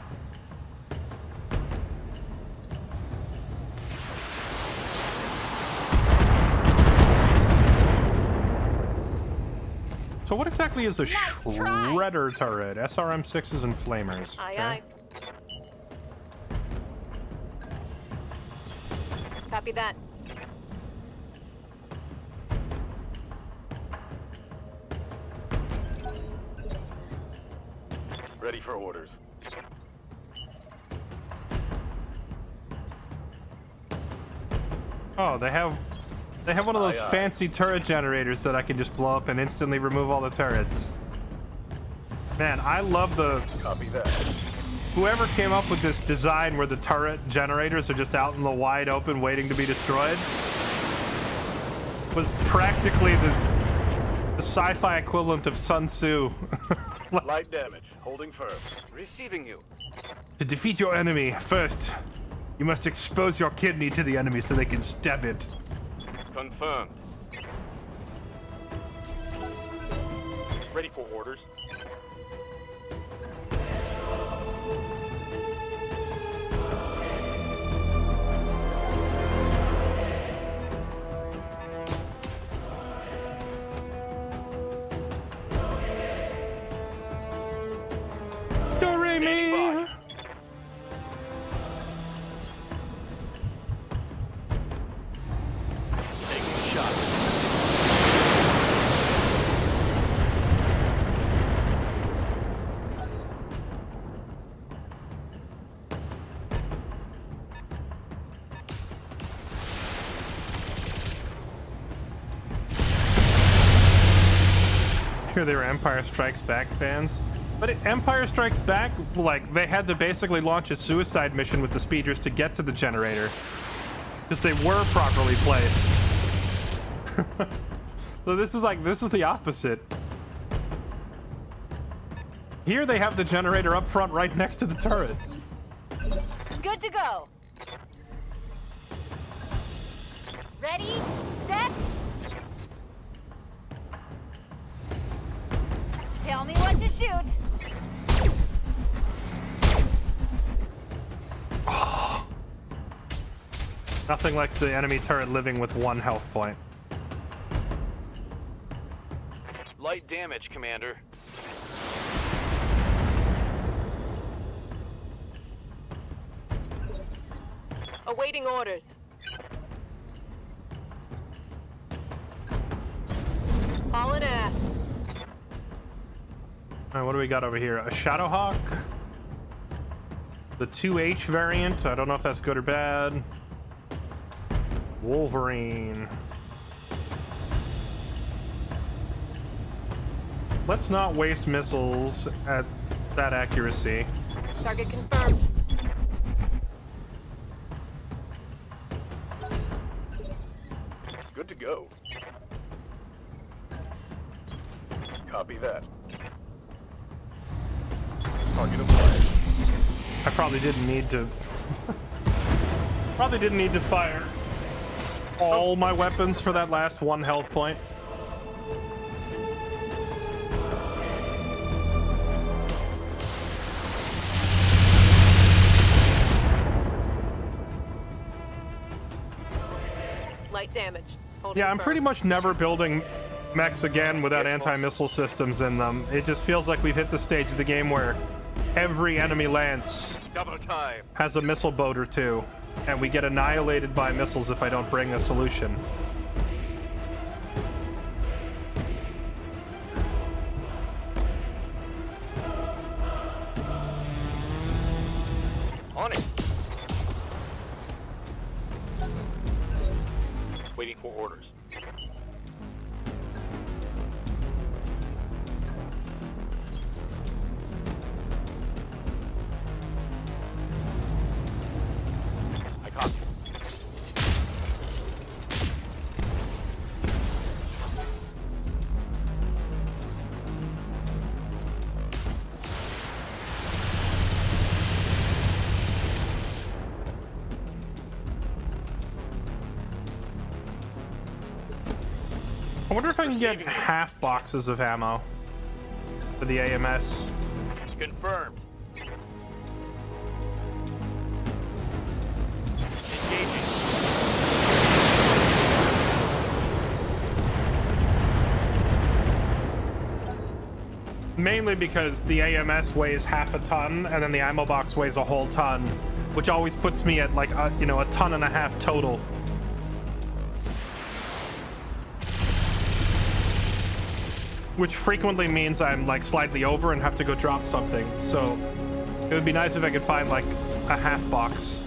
So what exactly is a shredder turret? SRM6s and flamers. Aye, Okay. aye. Copy that. Ready for orders. Oh, they have one of those Aye, aye. fancy turret generators that I can just blow up and instantly remove all the turrets. Man, I love the... Copy that. Whoever came up with this design where the turret generators are just out in the wide open waiting to be destroyed was practically the sci-fi equivalent of Sun Tzu. Light damage. Holding firm. Receiving you. To defeat your enemy, first, you must expose your kidney to the enemy so they can stab it. Confirmed. Ready for orders. Do-re-mi! Taking shot. Here they were Empire Strikes Back fans. But Empire Strikes Back, like, they had to basically launch a suicide mission with the speeders to get to the generator. Because they were properly placed. So this is the opposite. Here they have the generator up front right next to the turret. Good to go. Ready, set. Tell me what to shoot. Nothing like the enemy turret living with 1 health point. Light damage, Commander. Awaiting orders. All right, what do we got over here? A Shadowhawk. The 2H variant. I don't know if that's good or bad. Wolverine. Let's not waste missiles at that accuracy. Target confirmed. Good to go. Copy that. Target acquired. I probably didn't need to... probably didn't need to fire all my weapons for that last 1 health point. Light damage. Yeah, I'm pretty much never building mechs again without anti-missile systems in them. It just feels like we've hit the stage of the game where every enemy lance Double time. has a missile boat or two, and we get annihilated by missiles if I don't bring a solution. On it. Waiting for orders. I copy. I wonder if I can get half boxes of ammo for the AMS. Confirmed. Engaging. Mainly because the AMS weighs half a ton, and then the ammo box weighs a whole ton, which always puts me at like a, you know, 1.5 tons total. Which frequently means I'm like slightly over and have to go drop something. So it would be nice if I could find like a half box.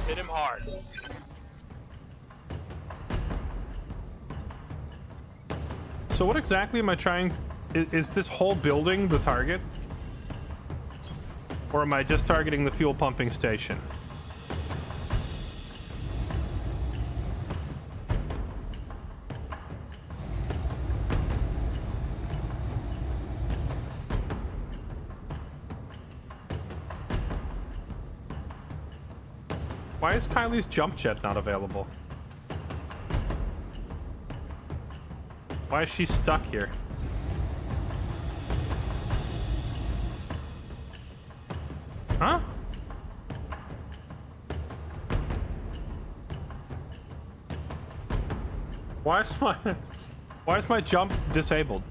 Hit him hard. So what exactly am I trying? Is this whole building the target? Or am I just targeting the fuel pumping station? Why is Kylie's jump jet not available? Why is she stuck here? Huh? Why is my jump disabled?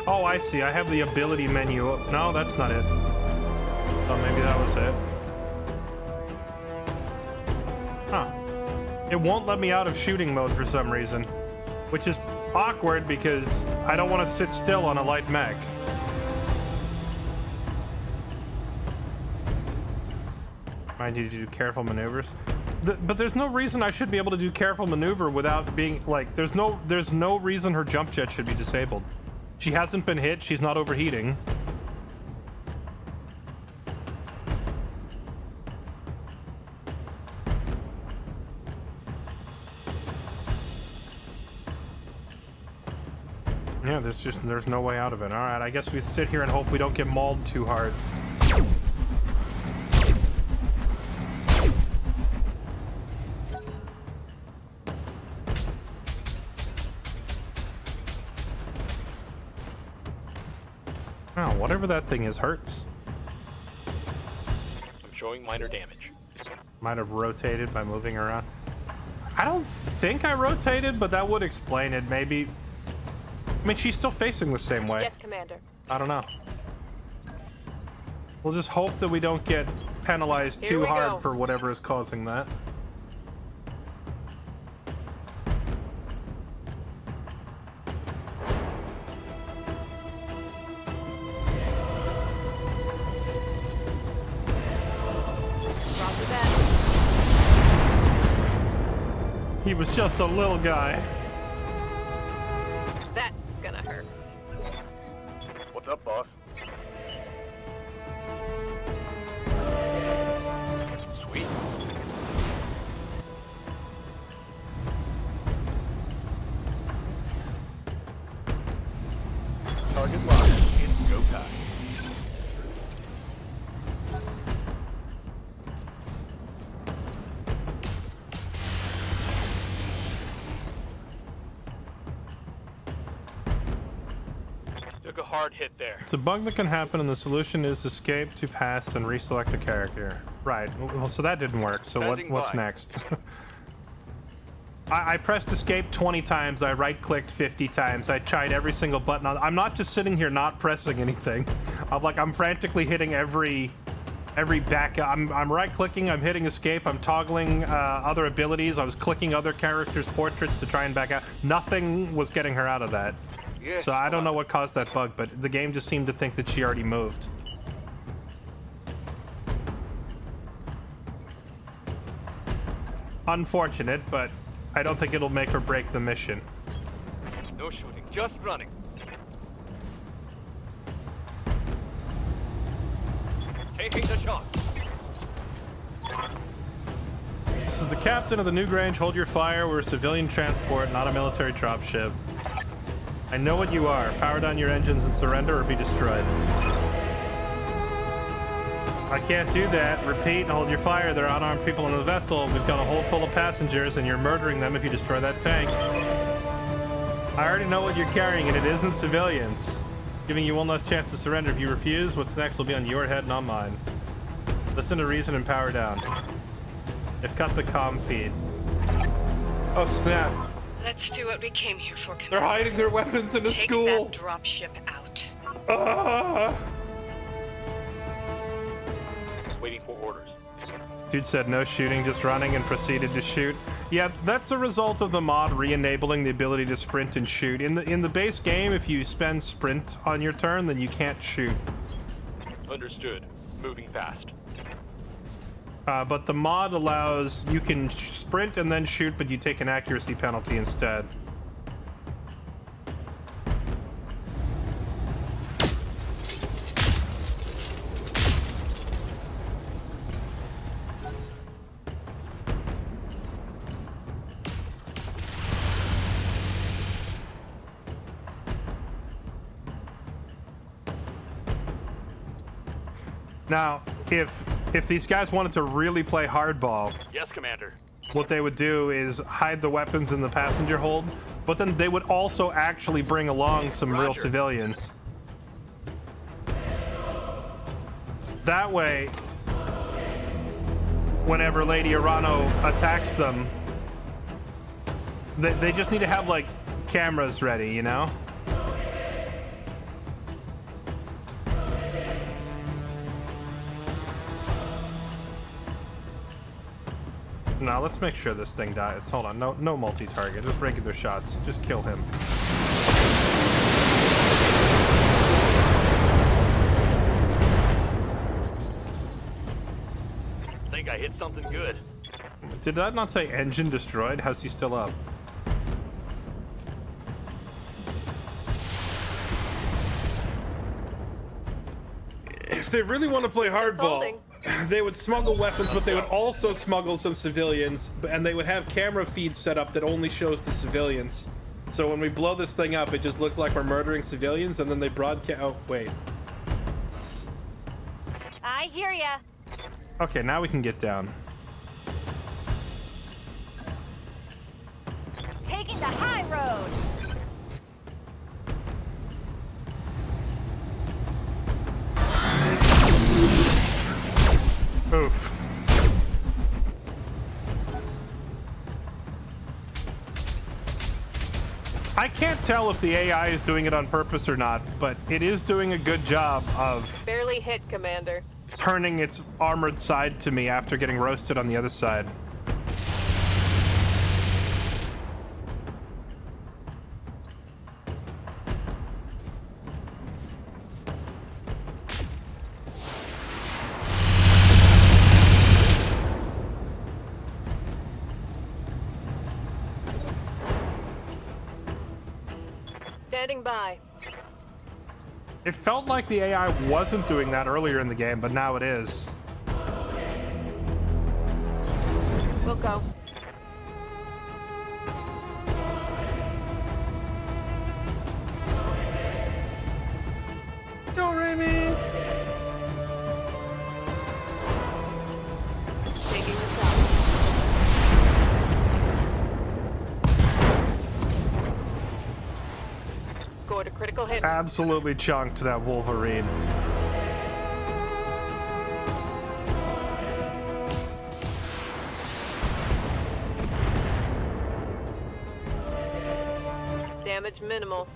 Oh, I see. I have the ability menu. No, that's not it. Oh, maybe that was it. Huh. It won't let me out of shooting mode for some reason. Which is awkward because I don't want to sit still on a light mech. I need to do careful maneuvers. But there's no reason I should be able to do careful maneuver without being, like, there's no reason her jump jet should be disabled. She hasn't been hit, she's not overheating. Yeah, there's no way out of it. All right, I guess we sit here and hope we don't get mauled too hard. Oh, whatever that thing is hurts. I'm showing minor damage. Might have rotated by moving around. I don't think I rotated, but that would explain it. Maybe. I mean, she's still facing the same way. Yes, Commander. I don't know. We'll just hope that we don't get penalized Here too we hard go. for whatever is causing that. Roger that. He was just a little guy. That's gonna hurt. What's up, boss? Sweet. Target locked. It's go time. Took a hard hit there. It's a bug that can happen, and the solution is escape to pass and reselect a character. Right. Well, so that didn't work. So Standing what's by. next? I pressed escape 20 times. I right-clicked 50 times. I tried every single button. I'm not just sitting here not pressing anything. I'm frantically hitting every back. I'm right-clicking. I'm hitting escape. I'm toggling other abilities. I was clicking other characters' portraits to try and back out. Nothing was getting her out of that. Yes, So I don't know Commander. what caused that bug, but the game just seemed to think that she already moved. Unfortunate, but I don't think it'll make or break the mission. No shooting, just running. Taking the shot. This is the captain of the Newgrange. Hold your fire. We're a civilian transport, not a military dropship. I know what you are. Power down your engines and surrender or be destroyed. I can't do that. Repeat, hold your fire. There are unarmed people on the vessel. We've got a hold full of passengers, and you're murdering them if you destroy that tank. I already know what you're carrying, and it isn't civilians. Giving you one last chance to surrender. If you refuse, what's next will be on your head, not mine. Listen to reason and power down. They've cut the comm feed. Oh, snap. Let's do what we came here for, They're Commander. hiding their weapons in a Take school. that dropship out. Ah! Waiting for orders. Dude said no shooting, just running, and proceeded to shoot. Yeah, that's a result of the mod re-enabling the ability to sprint and shoot. In the base game, if you spend sprint on your turn, then you can't shoot. Understood. Moving fast. But the mod allows you can sprint and then shoot, but you take an accuracy penalty instead. Now, if these guys wanted to really play hardball, Yes, Commander. what they would do is hide the weapons in the passenger hold, but then they would also actually bring along some real Roger. civilians. That way, whenever Lady Arano attacks them, they just need to have, like, cameras ready, you know? Now let's make sure this thing dies. Hold on, no multi-target, just regular shots. Just kill him. I think I hit something good. Did that not say engine destroyed? How's he still up? If they really want to play hardball, they would smuggle weapons, but they would also smuggle some civilians, and they would have camera feeds set up that only shows the civilians. So when we blow this thing up, it just looks like we're murdering civilians, and then they broadcast. Oh, wait. I hear ya. Okay, now we can get down. Taking the high road. Oof. I can't tell if the AI is doing it on purpose or not, but it is doing a good job of Barely hit, Commander. turning its armored side to me after getting roasted on the other side. Standing by. It felt like the AI wasn't doing that earlier in the game, but now it is. We'll go. Go, Remy! Taking this out. Scored a critical hit. Absolutely chunked that Wolverine. Damage minimal.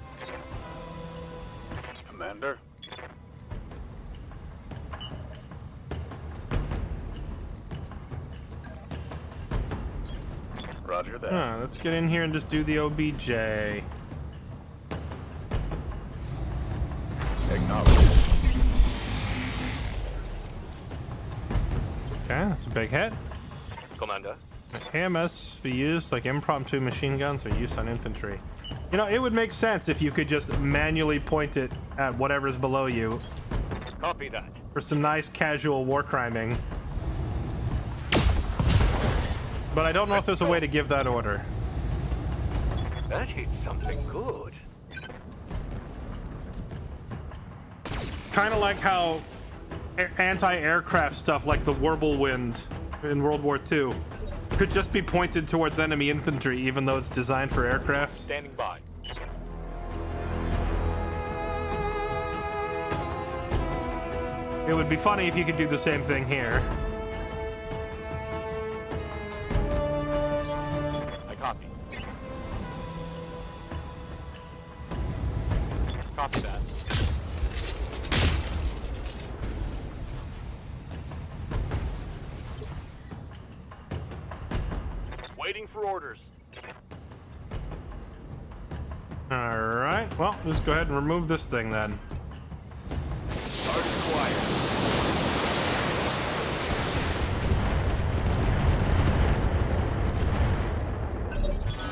Commander. Roger that. Let's get in here and just do the OBJ. Acknowledged. Okay, that's a big hit. Commander. AMS be used like impromptu machine guns or used on infantry. You know, it would make sense if you could just manually point it at whatever's below you Copy that. for some nice casual war criming. But I don't know if there's a way to give that order. That hit something good. Kind of like how anti-aircraft stuff like the Whirlwind in World War II could just be pointed towards enemy infantry even though it's designed for aircraft. Standing by. It would be funny if you could do the same thing here. I copy. Copy that. Waiting for orders. Alright, well, just go ahead and remove this thing then. Start quiet.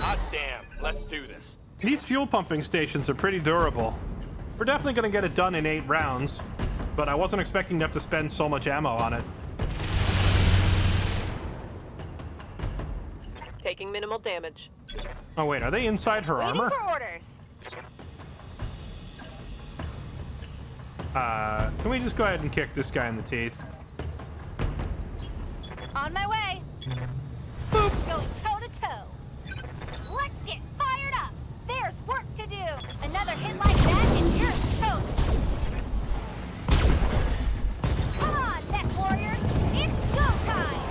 Hot damn. Let's do this. These fuel pumping stations are pretty durable. We're definitely going to get it done in 8 rounds, but I wasn't expecting to have to spend so much ammo on it. Taking minimal damage. Oh wait, are they inside her Waiting armor? for orders. Can we just go ahead and kick this guy in the teeth? On my way. Boop. Going toe to toe. Let's get fired up. There's work to do. Another hit like that and you're toast. Come on, Mech Warriors. It's go time.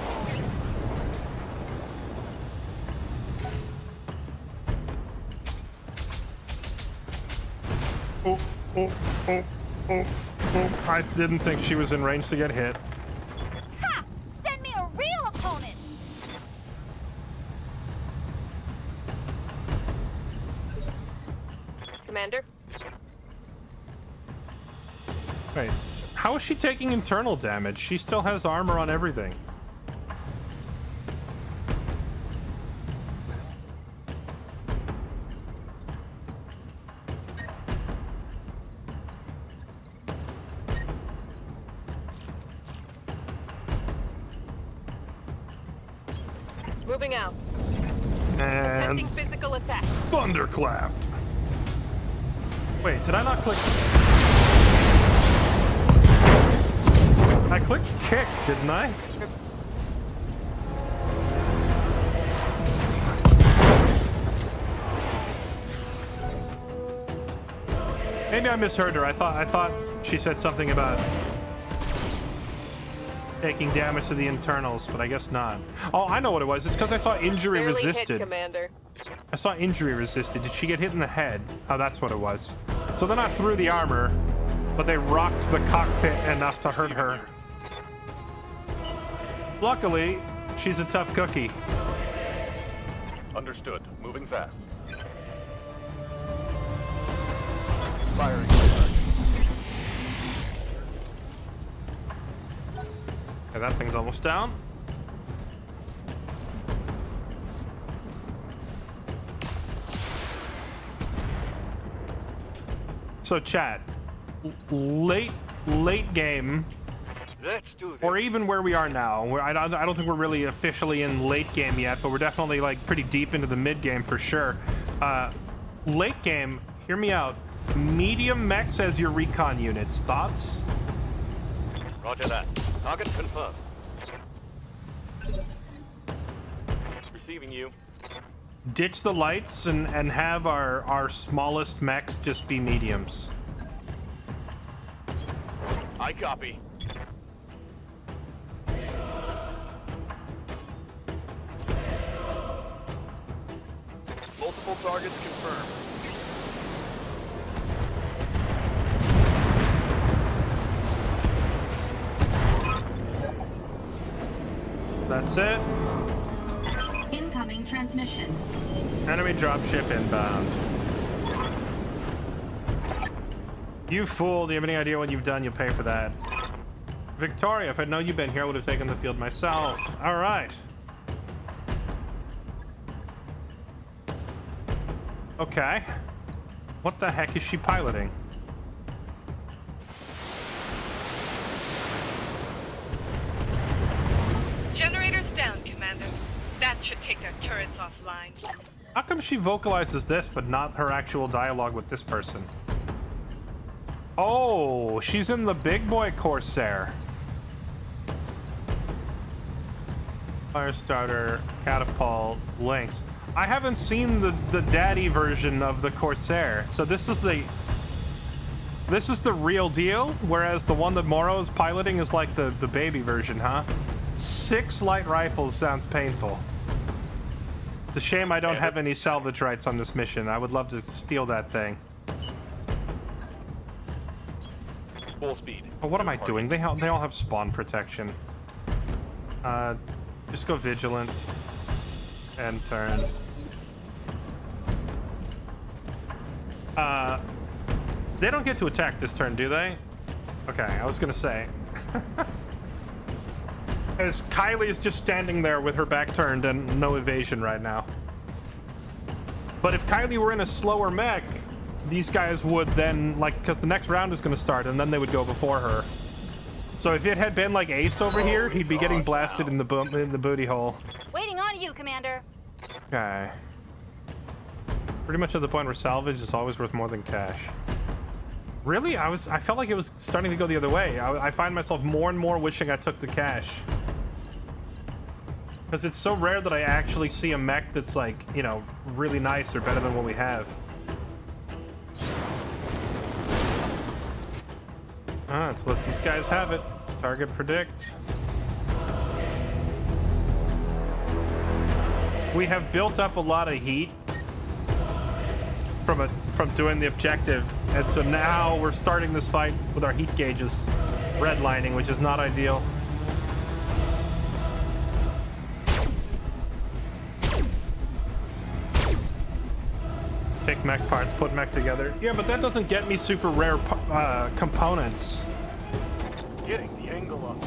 Oh, oh, oh, oh, oh. I didn't think she was in range to get hit. Ha! Send me a real opponent. Commander. Wait, how is she taking internal damage? She still has armor on everything. Moving out. And Attempting physical attack. thunderclapped. Wait, did I not click? I clicked kick, didn't I? Maybe I misheard her. I thought she said something about taking damage to the internals, but I guess not. Oh, I know what it was. It's because I saw injury Barely resisted. hit, Commander. I saw injury resisted. Did she get hit in the head? Oh, that's what it was. So they're not through the armor, but they rocked the cockpit enough to hurt her. Luckily, she's a tough cookie. Understood. Moving fast. Firing. Okay, that thing's almost down. So chat, late game, Let's do this. or even where we are now. I don't think we're really officially in late game yet, but we're definitely like pretty deep into the mid game for sure. Late game, hear me out. Medium mechs as your recon units. Thoughts? Roger that. Target confirmed. Receiving you. Ditch the lights and have our smallest mechs just be mediums. I copy. Multiple targets confirmed. That's it. Incoming transmission. Enemy dropship inbound. You fool, do you have any idea what you've done? You'll pay for that. Victoria, if I'd known you'd been here, I would have taken the field myself. All right. Okay. What the heck is she piloting? Generators down, Commander. That should take their turrets offline. How come she vocalizes this, but not her actual dialogue with this person? Oh, she's in the big boy Corsair. Firestarter, catapult, links. I haven't seen the daddy version of the Corsair, so this is the real deal, whereas the one that Moro's piloting is like the baby version, huh? 6 light rifles sounds painful. It's a shame I don't have any salvage rights on this mission. I would love to steal that thing. Full speed. But what am I doing? They all have spawn protection. Just go vigilant and turn. They don't get to attack this turn, do they? Okay, I was gonna say. As Kylie is just standing there with her back turned and no evasion right now. But if Kylie were in a slower mech, these guys would then, like, because the next round is going to start, and then they would go before her. So if it had been like Ace over here, he'd be getting blasted in the booty hole. Waiting on you, Commander. Okay. Pretty much at the point where salvage is always worth more than cash. Really? I felt like it was starting to go the other way. I find myself more and more wishing I took the cash. Because it's so rare that I actually see a mech that's like, you know, really nice or better than what we have. Let's let these guys have it. Target predict. We have built up a lot of heat from doing the objective, and so now we're starting this fight with our heat gauges redlining, which is not ideal. Take mech parts, put mech together. Yeah, but that doesn't get me super rare components. Getting the angle up.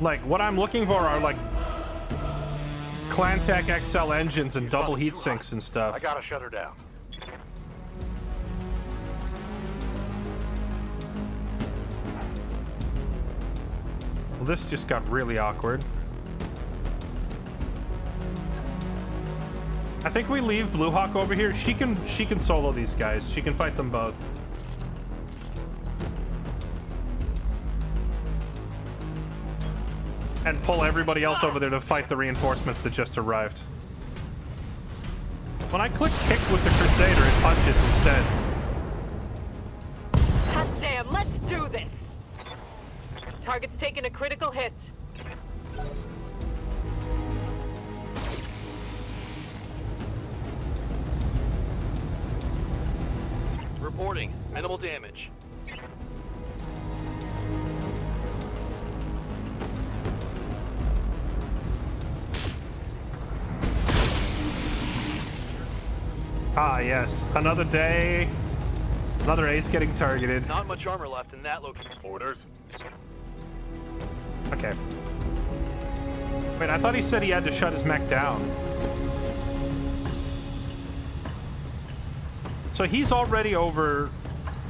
Like, what I'm looking for are, like, Clantech XL engines and double heat sinks and stuff. I gotta shut her down. Well, this just got really awkward. I think we leave Blue Hawk over here. She can solo these guys. She can fight them both. And pull everybody else over there to fight the reinforcements that just arrived. When I click kick with the Crusader, it punches instead. God damn, let's do this! Target's taking a critical hit. Reporting. Minimal damage. Ah, yes. Another day. Another ace getting targeted. Not much armor left in that location. Orders. Okay. Wait, I thought he said he had to shut his mech down. So he's already over...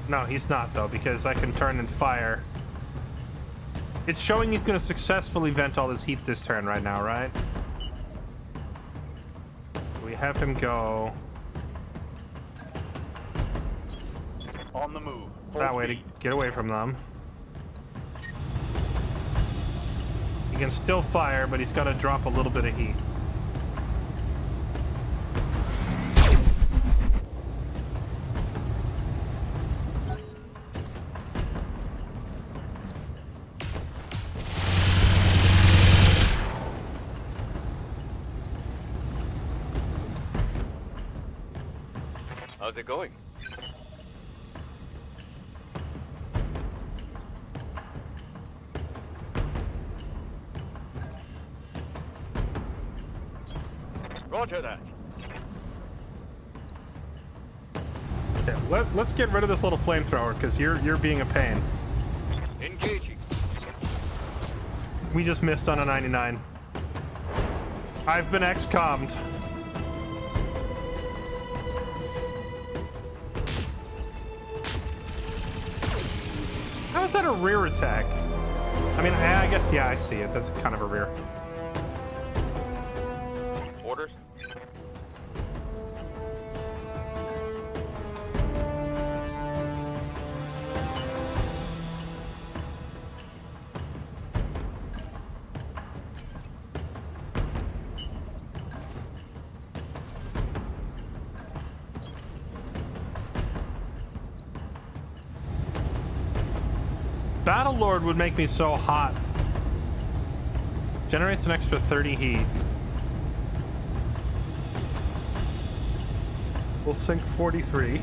No, he's not, though, because I can turn and fire. It's showing he's going to successfully vent all this heat this turn right now, right? We have him go... On the move. that way to get away from them. He can still fire, but he's got to drop a little bit of heat. How's it going? Roger that. Okay, let's get rid of this little flamethrower, because you're being a pain. Engaging. We just missed on a 99. I've been XCOM'd. How is that a rear attack? I mean, I guess, yeah, I see it. That's kind of a rear. Orders. Battlelord would make me so hot. Generates an extra 30 heat. We'll sink 43.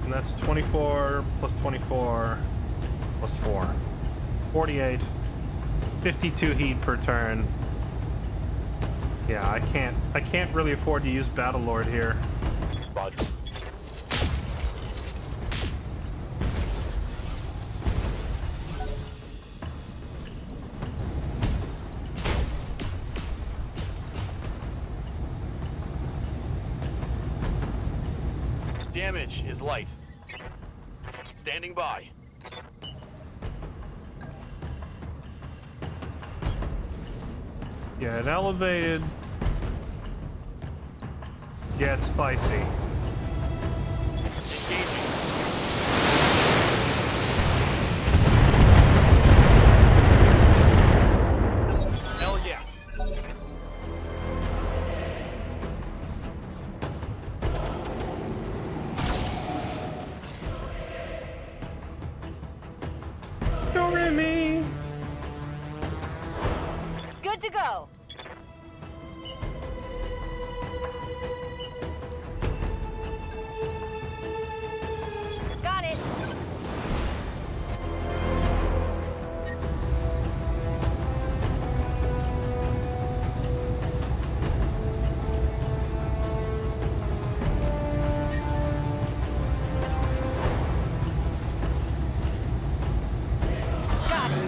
And that's 24 plus 24 plus 4. 48. 52 heat per turn. Yeah, I can't really afford to use Battlelord here. Roger. Damage is light. Standing by. Get elevated. Get spicy. Engaging. Hell yeah. You're in me. Good to go. Got it. Got it.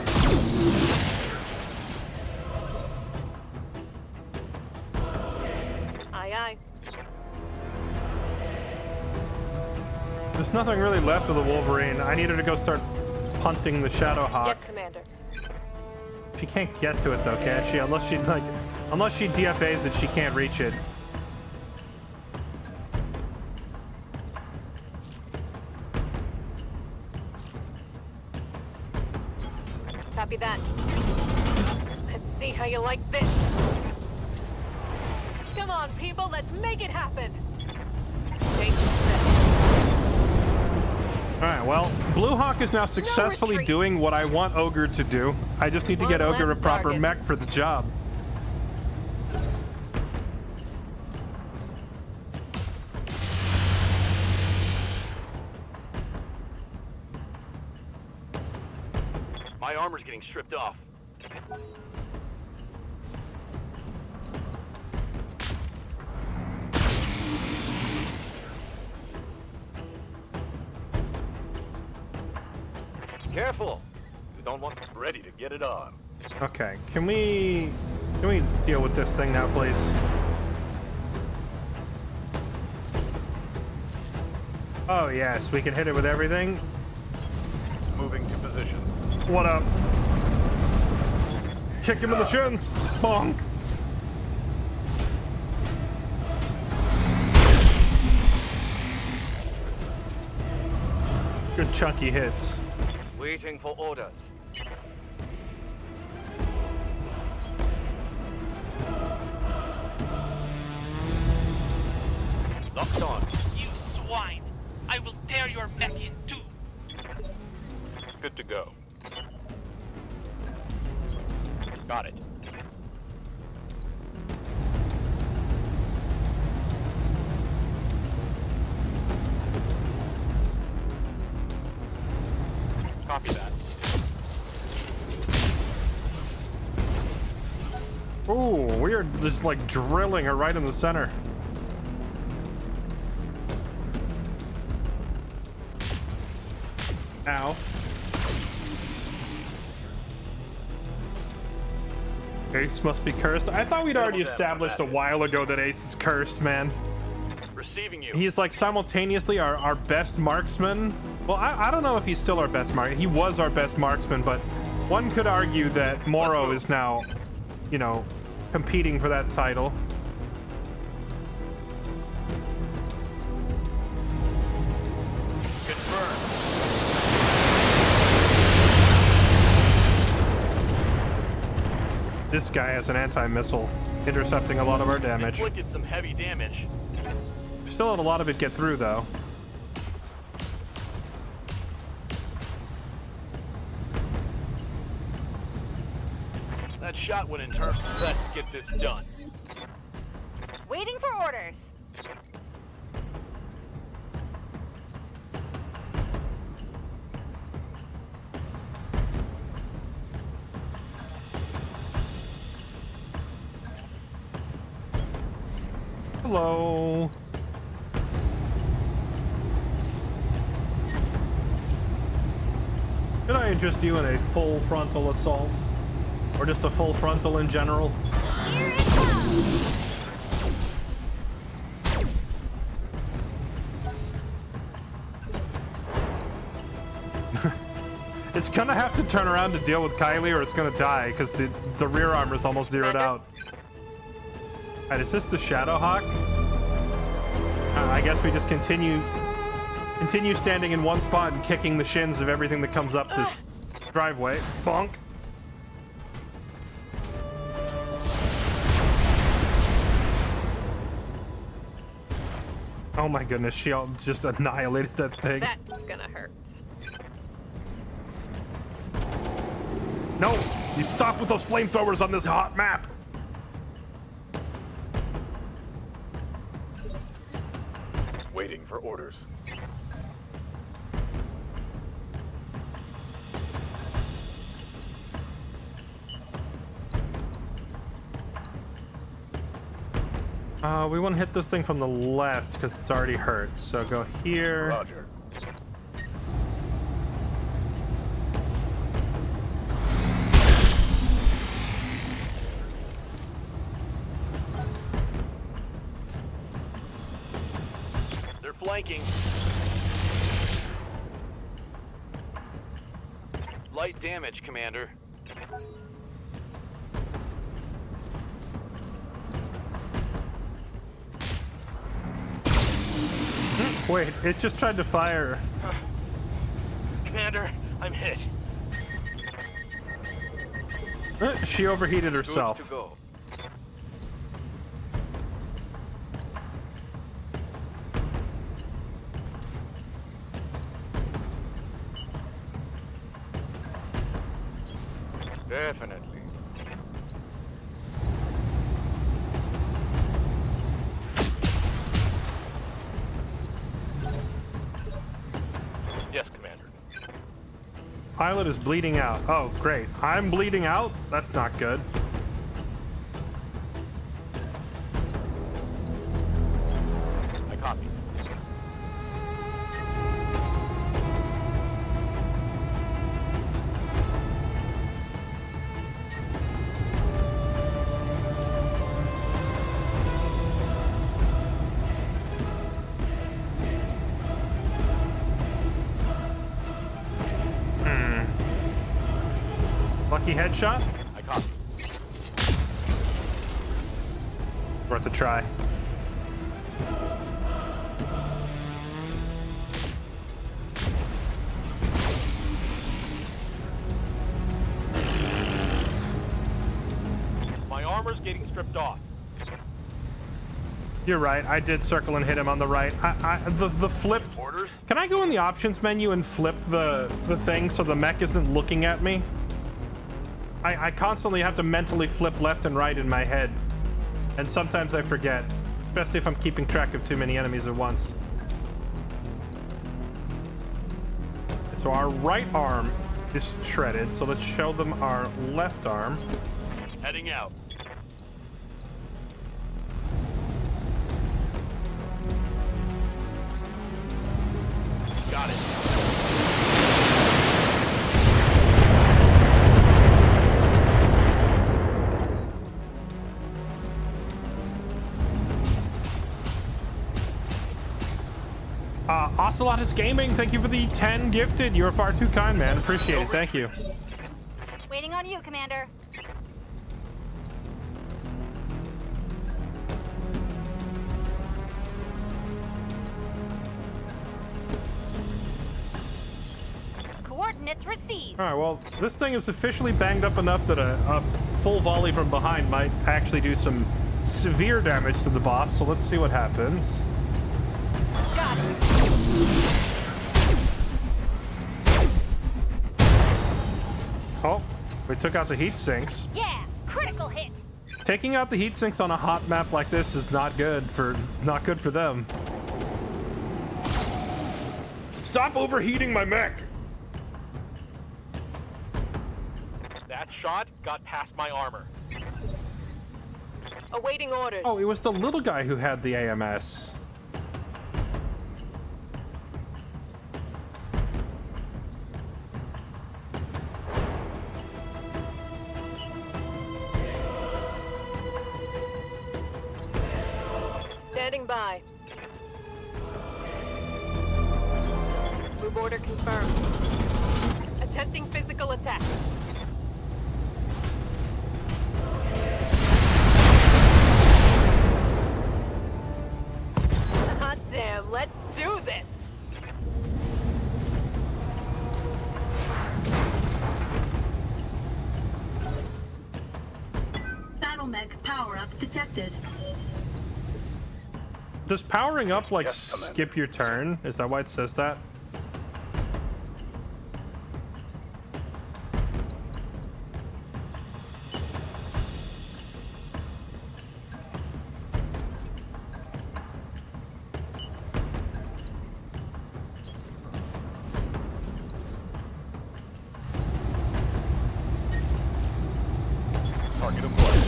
Aye, aye. There's nothing really left of the Wolverine. I need her to go start punting the Shadowhawk. Yes, Commander. She can't get to it though, can she? Unless she like Unless she DFAs it, she can't reach it. Copy that. Let's see how you like this. Come on, people, let's make it happen. Alright, well, Blue Hawk is now successfully retreat. doing what I want Ogre to do. I just need to get One Ogre a less proper target. mech for the job. My armor's getting stripped off. Careful! You don't want ready to get it on. Okay, can we deal with this thing now, please? Oh yes, we can hit it with everything. Moving to position. What up? Kick him in the shins! Bonk! Good chunky hits. Waiting for orders. Locked on. You swine! I will tear your mech in two! Good to go. Got it. Copy that. Ooh, we are just like drilling her right in the center. Ow. Ace must be cursed. I thought we'd already established a while ago that Ace is cursed, man. Receiving you. He's like simultaneously our best marksman. Well, I don't know if he's still our best marksman. He was our best marksman, but one could argue that Moro is now, you know, competing for that title. Confirmed. This guy has an anti-missile, intercepting a lot of our damage. Inflicted some heavy damage. Still had a lot of it get through, though. That shot went in turn. Let's get this done. Waiting for orders. Hello. Could I interest you in a full frontal assault? Or just a full frontal in general? Here it comes. It's gonna have to turn around to deal with Kylie or it's gonna die, because the rear armor's almost zeroed out. Alright, is this the Shadowhawk? I guess we just continue standing in one spot and kicking the shins of everything that comes up this driveway. Bonk. Oh my goodness, she just annihilated that thing. That's gonna hurt. No! You stop with those flamethrowers on this hot map! Waiting for orders. We want to hit this thing from the left because it's already hurt. So go here. Roger. They're flanking. Light damage, Commander. Wait, it just tried to fire. Commander, I'm hit. She overheated herself. Good to go. Definitely. Yes, Commander. Pilot is bleeding out. Oh, great. I'm bleeding out? That's not good. I copy. Lucky headshot? I copy. Worth a try. My armor's getting stripped off. You're right. I did circle and hit him on the right. The flipped. Orders? Can I go in the options menu and flip the thing so the mech isn't looking at me? I constantly have to mentally flip left and right in my head. And sometimes I forget. Especially if I'm keeping track of too many enemies at once. So our right arm is shredded. So let's show them our left arm. Heading out. Got it. Ocelotus Gaming, thank you for the 10 gifted. You're far too kind, man. Appreciate it. Thank you. Waiting on you, Commander. Coordinates received. All right, well, this thing is officially banged up enough that a full volley from behind might actually do some severe damage to the boss, so let's see what happens. Got it. Oh, we took out the heat sinks. Yeah, critical hit. Taking out the heat sinks on a hot map like this is not good for them. Stop overheating my mech! That shot got past my armor. Awaiting orders. Oh, it was the little guy who had the AMS. Standing by. Move order confirmed. Attempting physical attack. Hot damn, let's do this! Battle mech power-up detected. Does powering up, like, Yes, Commander. skip your turn? Is that why it says that? Target acquired.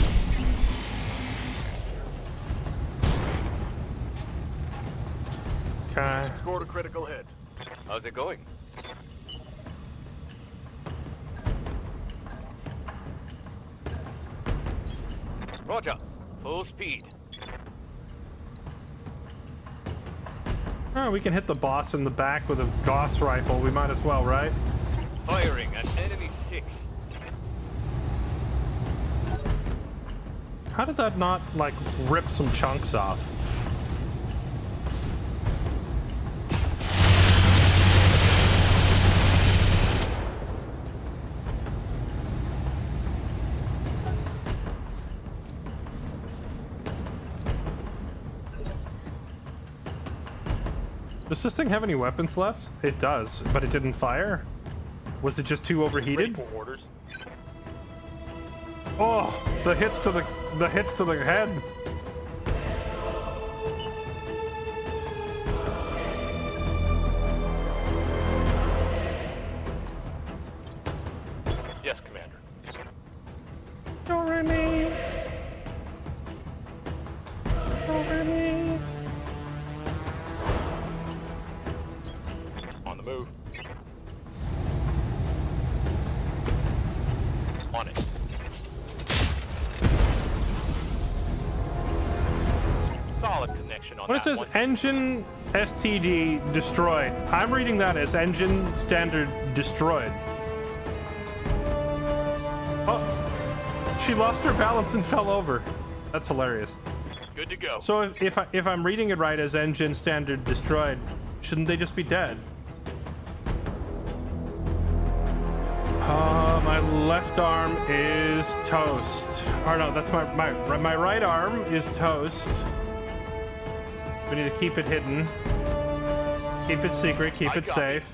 Okay. Scored a critical hit. How's it going? Roger. Full speed. Oh, we can hit the boss in the back with a Gauss rifle. We might as well, right? Firing at enemy 6. How did that not, like, rip some chunks off? Does this thing have any weapons left? It does, but it didn't fire. Was it just too Ready overheated? for orders. Oh, the hits to the head. Yes, Commander. On the move. On it. Solid connection on When it that says one. engine STD destroyed, I'm reading that as engine standard destroyed. Oh, she lost her balance and fell over. That's hilarious. Good to go. So if I'm reading it right as engine standard destroyed, shouldn't they just be dead? My left arm is toast. Or no, that's my right arm is toast. We need to keep it hidden. Keep it secret, keep it safe.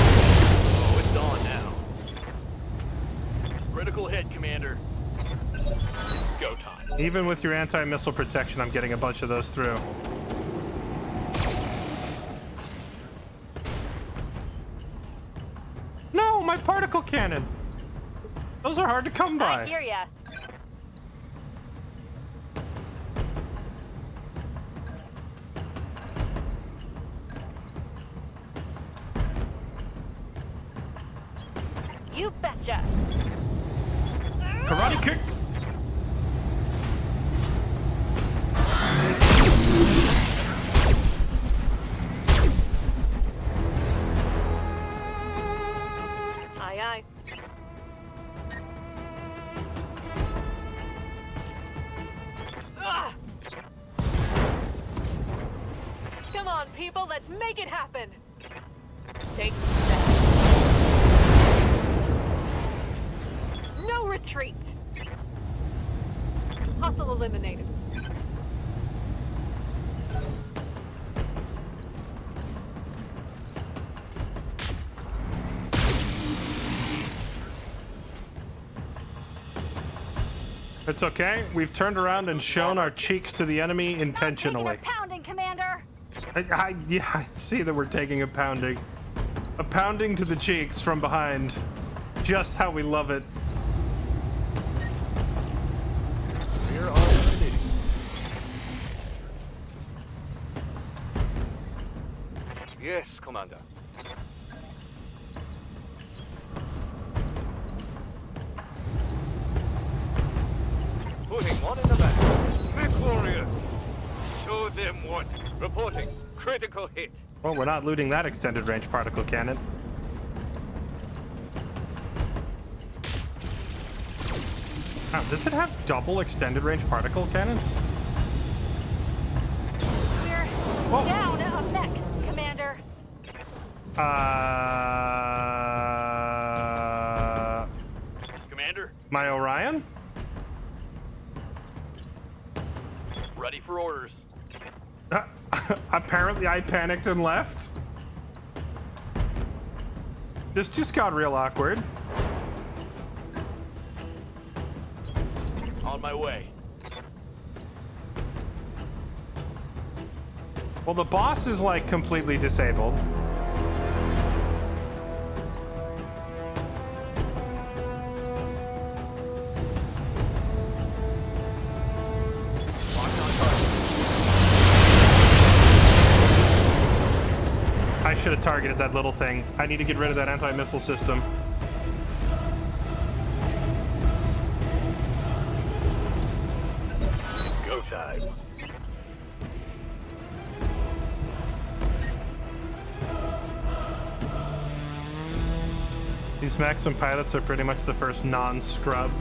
Oh, it's on now. Critical hit, Commander. Go time. Even with your anti-missile protection, I'm getting a bunch of those through. No, my particle cannon. Those are hard to come I by. hear ya. You betcha. Karate kick. Aye, aye. Ah! Come on, people, let's make it happen. Take that. No retreat. Hostile eliminated. It's okay. We've turned around and shown our cheeks to the enemy intentionally. Taking a pounding, Commander. Yeah, I see that we're taking a pounding. A pounding to the cheeks from behind. Just how we love it. We're all ready. Yes, Commander. Putting one in the back. Victorious. Show them what. Reporting. Critical hit. Well, we're not looting that extended range particle cannon. Does it have double extended range particle cannons? We're down a mech, Commander. Commander, My Orion? ready for orders. Apparently I panicked and left. This just got real awkward. On my way. Well, the boss is like completely disabled. I should have targeted that little thing. I need to get rid of that anti-missile system. Go time. These Maxim pilots are pretty much the first non-scrubs.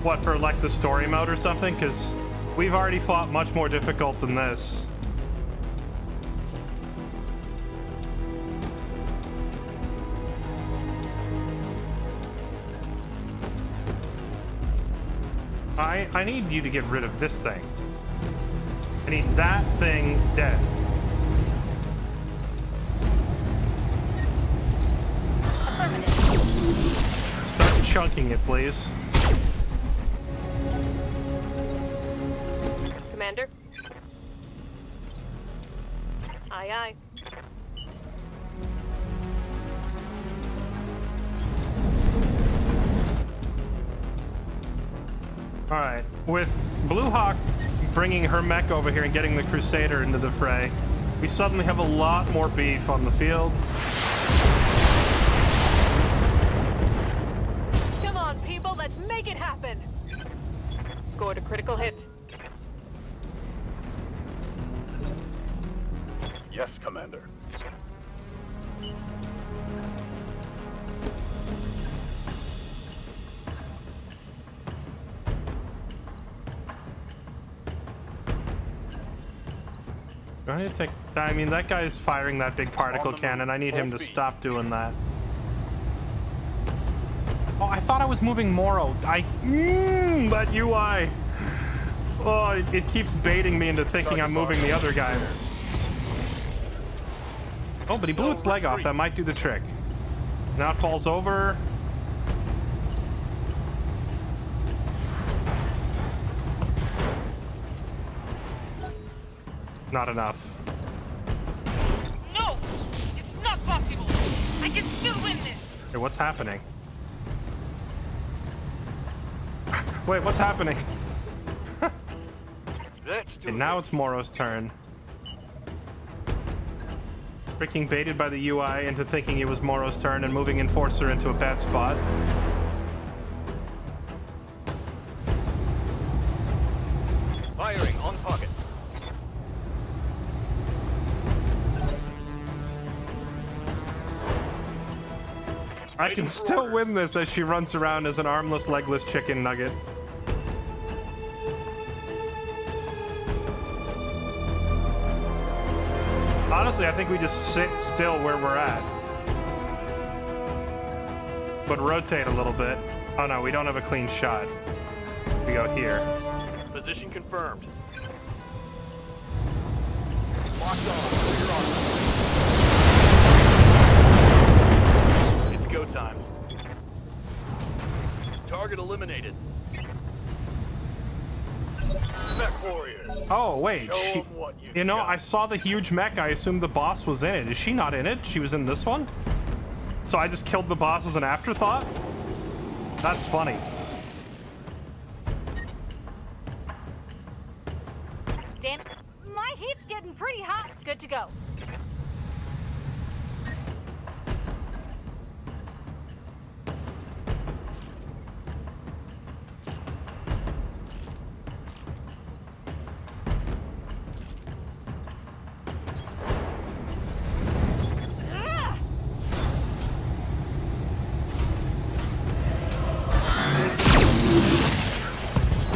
What, for like the story mode or something? Because we've already fought much more difficult than this. I need you to get rid of this thing. I need that thing dead. Start chunking it, please. Commander? Aye, aye. Alright, with Blue Hawk bringing her mech over here and getting the Crusader into the fray, we suddenly have a lot more beef on the field. Come on, people, let's make it happen! Score to critical hit. Yes, Commander. Do I need to take... I mean, that guy's firing that big particle cannon. I need him to stop doing that. Oh, I thought I was moving Moro. That UI. Oh, it keeps baiting me into thinking I'm moving the other guy. Oh, but he blew its leg off. That might do the trick. Now it falls over. Not enough. No! It's not possible! I can still win this! Hey, what's happening? Wait, what's happening? And now it's Moro's turn. Freaking baited by the UI into thinking it was Moro's turn and moving Enforcer into a bad spot. Firing on target. I can still win this as she runs around as an armless, legless chicken nugget. Honestly, I think we just sit still where we're at. But rotate a little bit. Oh no, we don't have a clean shot. We go here. Position confirmed. Locked on. Clear on. It's go time. Target eliminated. Mech warriors. Oh, wait. Show She, 'em what you you know, got. I saw the huge mech. I assumed the boss was in it. Is she not in it? She was in this one? So I just killed the boss as an afterthought? That's funny. Damn, my heat's getting pretty hot. Good to go.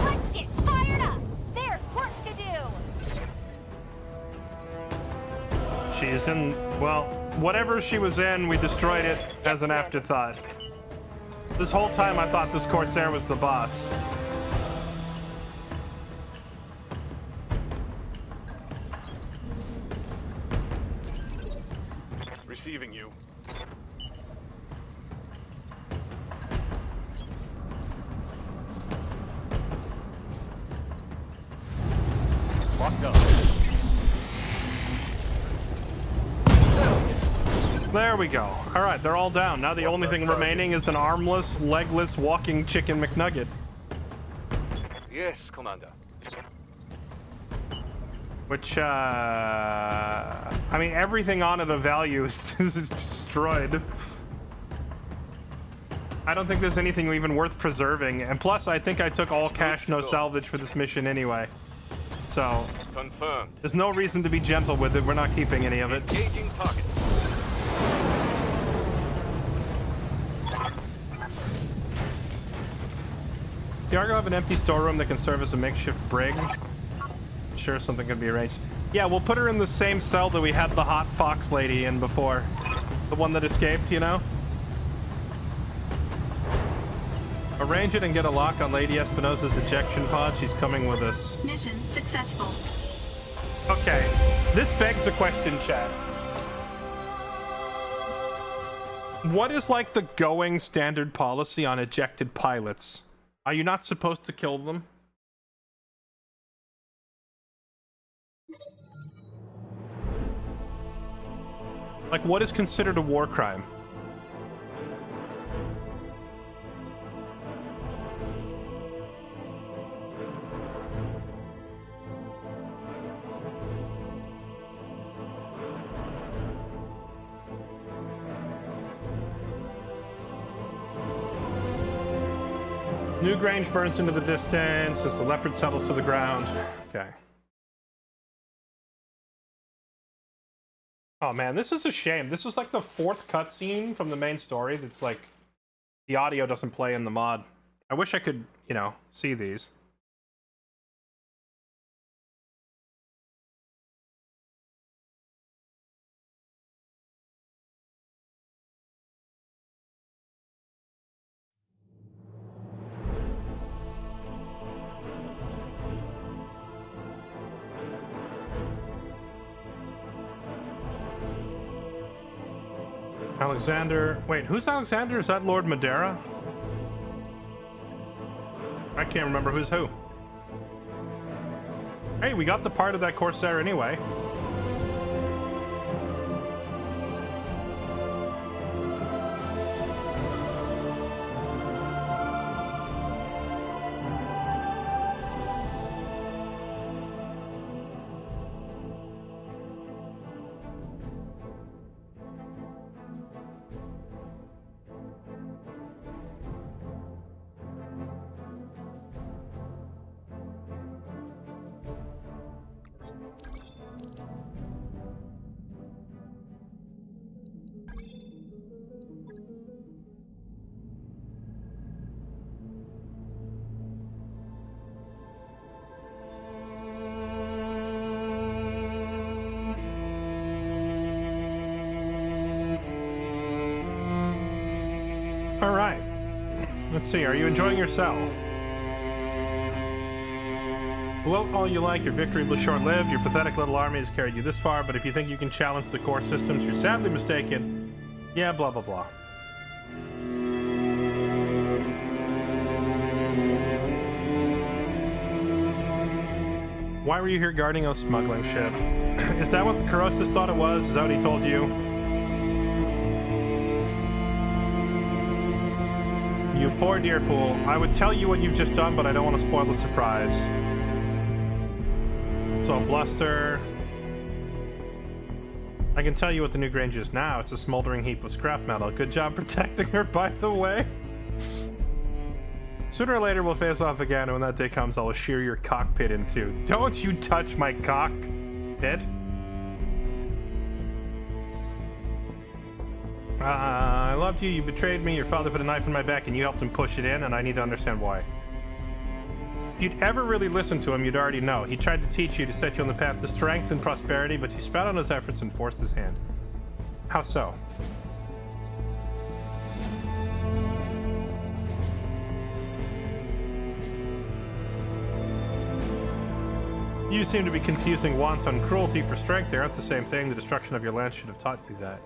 Let's get fired up. There's work to do. She's in, well, whatever she was in, we destroyed it as an afterthought. This whole time I thought this Corsair was the boss. Receiving you. Locked up. There we go. All right, they're all down. Now the only thing remaining is an armless, legless, walking chicken McNugget. Yes, Commander. Which, I mean, everything on it of value is destroyed. I don't think there's anything even worth preserving. And plus, I think I took all cash, no salvage for this mission anyway. So, Confirmed. there's no reason to be gentle with it. We're not keeping any of it. Engaging target. Does the Argo have an empty storeroom that can serve as a makeshift brig? Sure, something can be arranged. Yeah, we'll put her in the same cell that we had the hot fox lady in before. The one that escaped, you know? Or Arrange it and get a lock on Lady Espinosa's ejection pod. She's coming with us. Mission successful. Okay, this begs a question, chat. What is like the going standard policy on ejected pilots? Are you not supposed to kill them? Like, what is considered a war crime? Newgrange burns into the distance as the leopard settles to the ground. Okay. Oh man, this is a shame. This is like the 4th cutscene from the main story that's like the audio doesn't play in the mod. I wish I could, you know, see these. Alexander. Wait, who's Alexander? Is that Lord Madeira? I can't remember who's who. Hey, we got the part of that Corsair anyway. All right. Let's see. Are you enjoying yourself? Well, all you like, your victory was short-lived. Your pathetic little army has carried you this far, but if you think you can challenge the core systems, you're sadly mistaken. Yeah, blah, blah, blah. Why were you here guarding a smuggling ship? Is that what the Corrosives thought it was? Is that what he told you? You poor dear fool. I would tell you what you've just done, but I don't want to spoil the surprise. So, bluster. I can tell you what the new Grange is now. It's a smoldering heap of scrap metal. Good job protecting her, by the way. Sooner or later, we'll face off again, and when that day comes, I'll shear your cockpit in two. Don't you touch my cockpit. I loved you, you betrayed me, your father put a knife in my back, and you helped him push it in, and I need to understand why. If you'd ever really listened to him, you'd already know. He tried to teach you, to set you on the path to strength and prosperity, but you spat on his efforts and forced his hand. How so? You seem to be confusing wanton cruelty for strength. They aren't the same thing. The destruction of your land should have taught you that.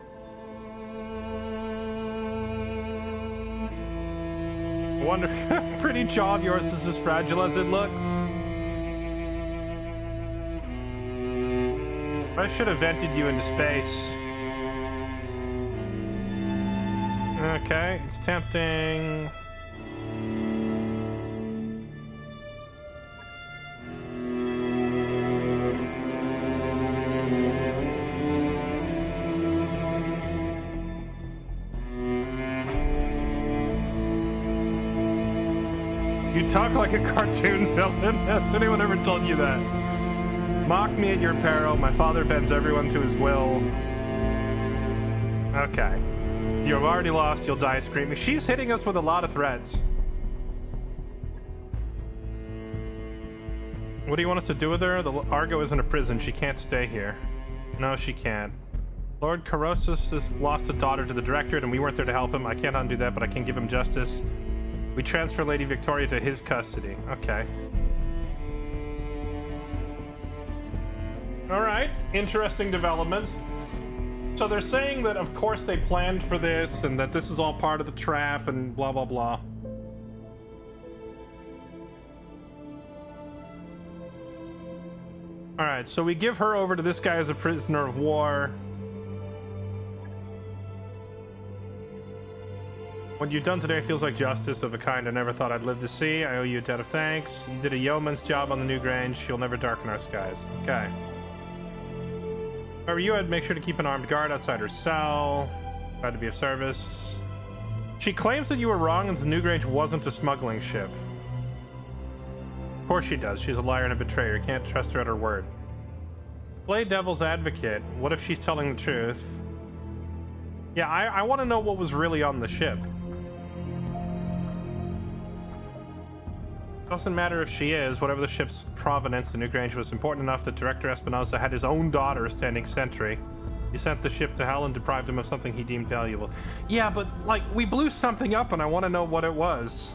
I wonder if pretty jaw of yours is as fragile as it looks. I should have vented you into space. Okay, it's tempting. You talk like a cartoon villain. Has anyone ever told you that? Mock me at your peril. My father bends everyone to his will. Okay. You have already lost. You'll die screaming. She's hitting us with a lot of threats. What do you want us to do with her? The Argo isn't a prison. She can't stay here. No, she can't. Lord Corrosives has lost a daughter to the Directorate, and we weren't there to help him. I can't undo that, but I can give him justice. We transfer Lady Victoria to his custody. Okay. Alright, interesting developments. So they're saying that, of course, they planned for this, and that this is all part of the trap, and blah, blah, blah. Alright, so we give her over to this guy as a prisoner of war. What you've done today feels like justice of a kind I never thought I'd live to see. I owe you a debt of thanks. You did a yeoman's job on the new Grange. You'll never darken our skies. Okay. If I were you, I'd make sure to keep an armed guard outside her cell. Glad to be of service. She claims that you were wrong and the new Grange wasn't a smuggling ship. Of course she does. She's a liar and a betrayer. You can't trust her at her word. Play devil's advocate. What if she's telling the truth? Yeah, I want to know what was really on the ship. Doesn't matter if she is. Whatever the ship's provenance, the new Grange was important enough that Director Espinosa had his own daughter standing sentry. He sent the ship to hell and deprived him of something he deemed valuable. Yeah, but, like, we blew something up and I want to know what it was.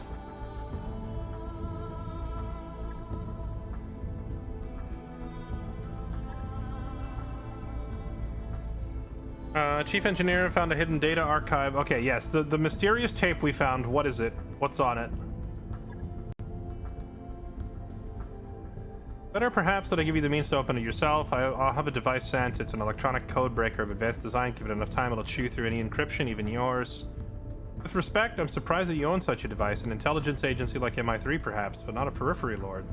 Chief Engineer found a hidden data archive. Okay, yes, the mysterious tape we found. What is it? What's on it? Better perhaps that I give you the means to open it yourself. I'll have a device sent. It's an electronic code breaker of advanced design. Give it enough time, it'll chew through any encryption, even yours. With respect, I'm surprised that you own such a device. An intelligence agency like MI3 perhaps, but not a periphery lord.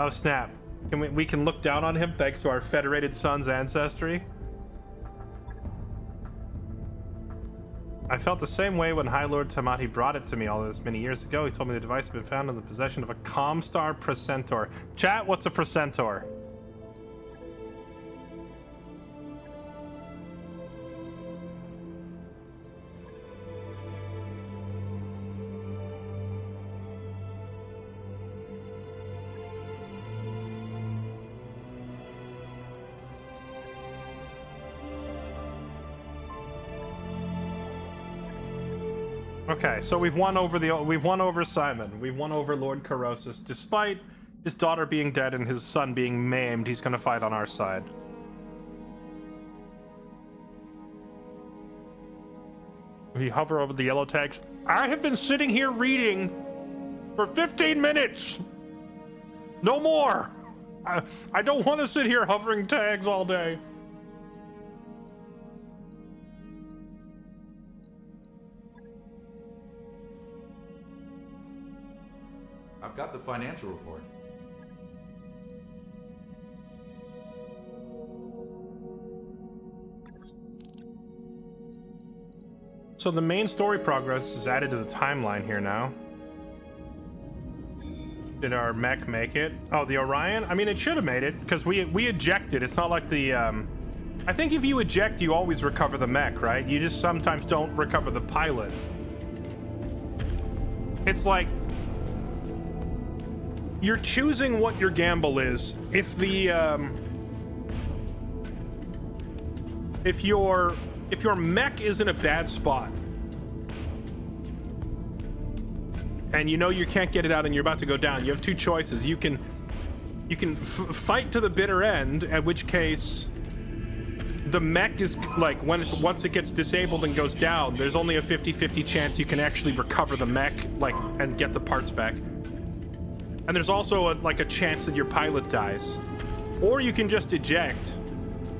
Oh snap. We can look down on him thanks to our Federated Son's ancestry? I felt the same way when High Lord Tamati brought it to me all those many years ago. He told me the device had been found in the possession of a Comstar Precentor. Chat, what's a Precentor? Okay, so we've won over Simon. We've won over Lord Corrosis. Despite his daughter being dead and his son being maimed, he's gonna fight on our side. We hover over the yellow tags. I have been sitting here reading for 15 minutes! No more! I don't want to sit here hovering tags all day. I've got the financial report. So the main story progress is added to the timeline here now. Did our mech make it? Oh, the Orion? I mean, it should have made it, because we ejected. It's not like the, I think if you eject, you always recover the mech, right? You just sometimes don't recover the pilot. It's like, you're choosing what your gamble is. If the, if your mech is in a bad spot, and you know you can't get it out and you're about to go down, you have two choices. You can fight to the bitter end, at which case the mech is like, once it gets disabled and goes down, there's only a 50-50 chance you can actually recover the mech, like, and get the parts back. And there's also a chance that your pilot dies. Or you can just eject,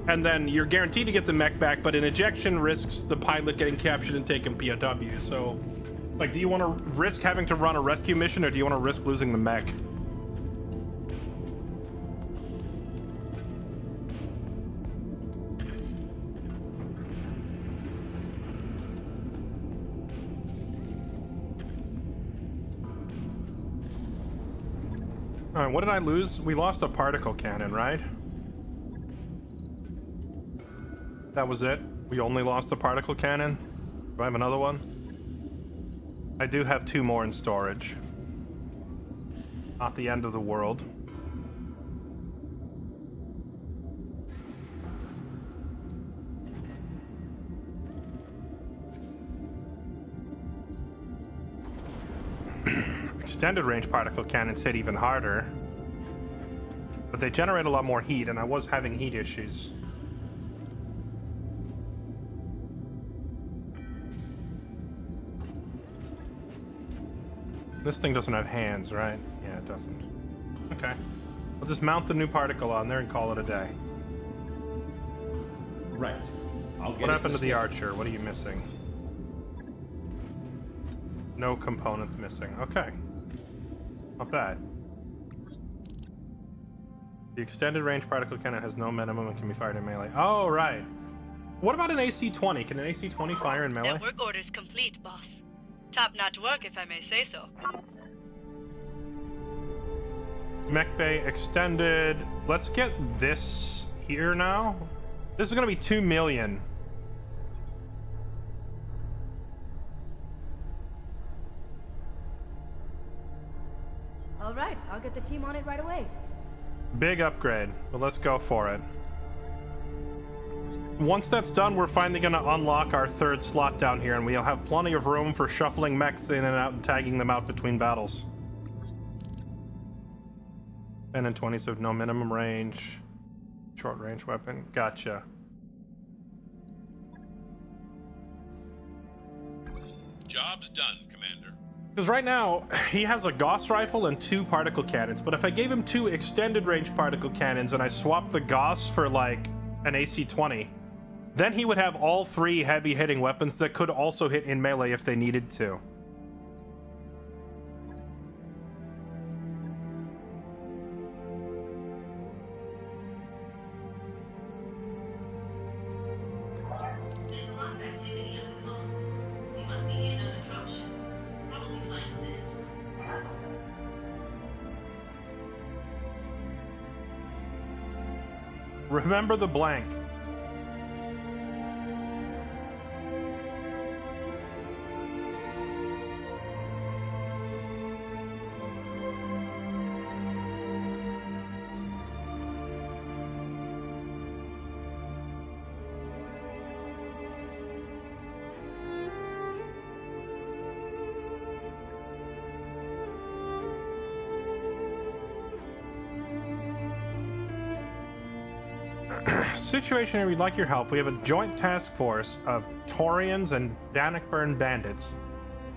and then you're guaranteed to get the mech back, but an ejection risks the pilot getting captured and taken POW. So, like, do you want to risk having to run a rescue mission, or do you want to risk losing the mech? Alright, what did I lose? We lost a particle cannon, right? That was it? We only lost a particle cannon? Do I have another one? I do have 2 more in storage. Not the end of the world. extended range particle cannons hit even harder. But they generate a lot more heat, and I was having heat issues. This thing doesn't have hands, right? Yeah, it doesn't. Okay. We'll just mount the new particle on there and call it a day. Right. What happened to the archer? What are you missing? No components missing. Okay. Not bad. The extended range particle cannon has no minimum and can be fired in melee. Oh, right. What about an AC-20? Can an AC-20 fire in melee? Network orders complete, boss. Top-notch work, if I may say so. Mech bay extended. Let's get this here now. This is going to be 2 million. All right, I'll get the team on it right away. Big upgrade, but let's go for it. Once that's done, we're finally going to unlock our third slot down here, and we'll have plenty of room for shuffling mechs in and out and tagging them out between battles. 10 and 20s have no minimum range. Short range weapon. Gotcha. Job's done, Commander. Because right now, he has a Gauss rifle and 2 particle cannons, but if I gave him 2 extended range particle cannons and I swapped the Gauss for, like, an AC-20, then he would have all 3 heavy-hitting weapons that could also hit in melee if they needed to. There's a lot of activity on the comms. We must be in on the dropship. Probably flying with it. Remember the blank. Situation here, we'd like your help. We have a joint task force of Taurians and Bannockburn bandits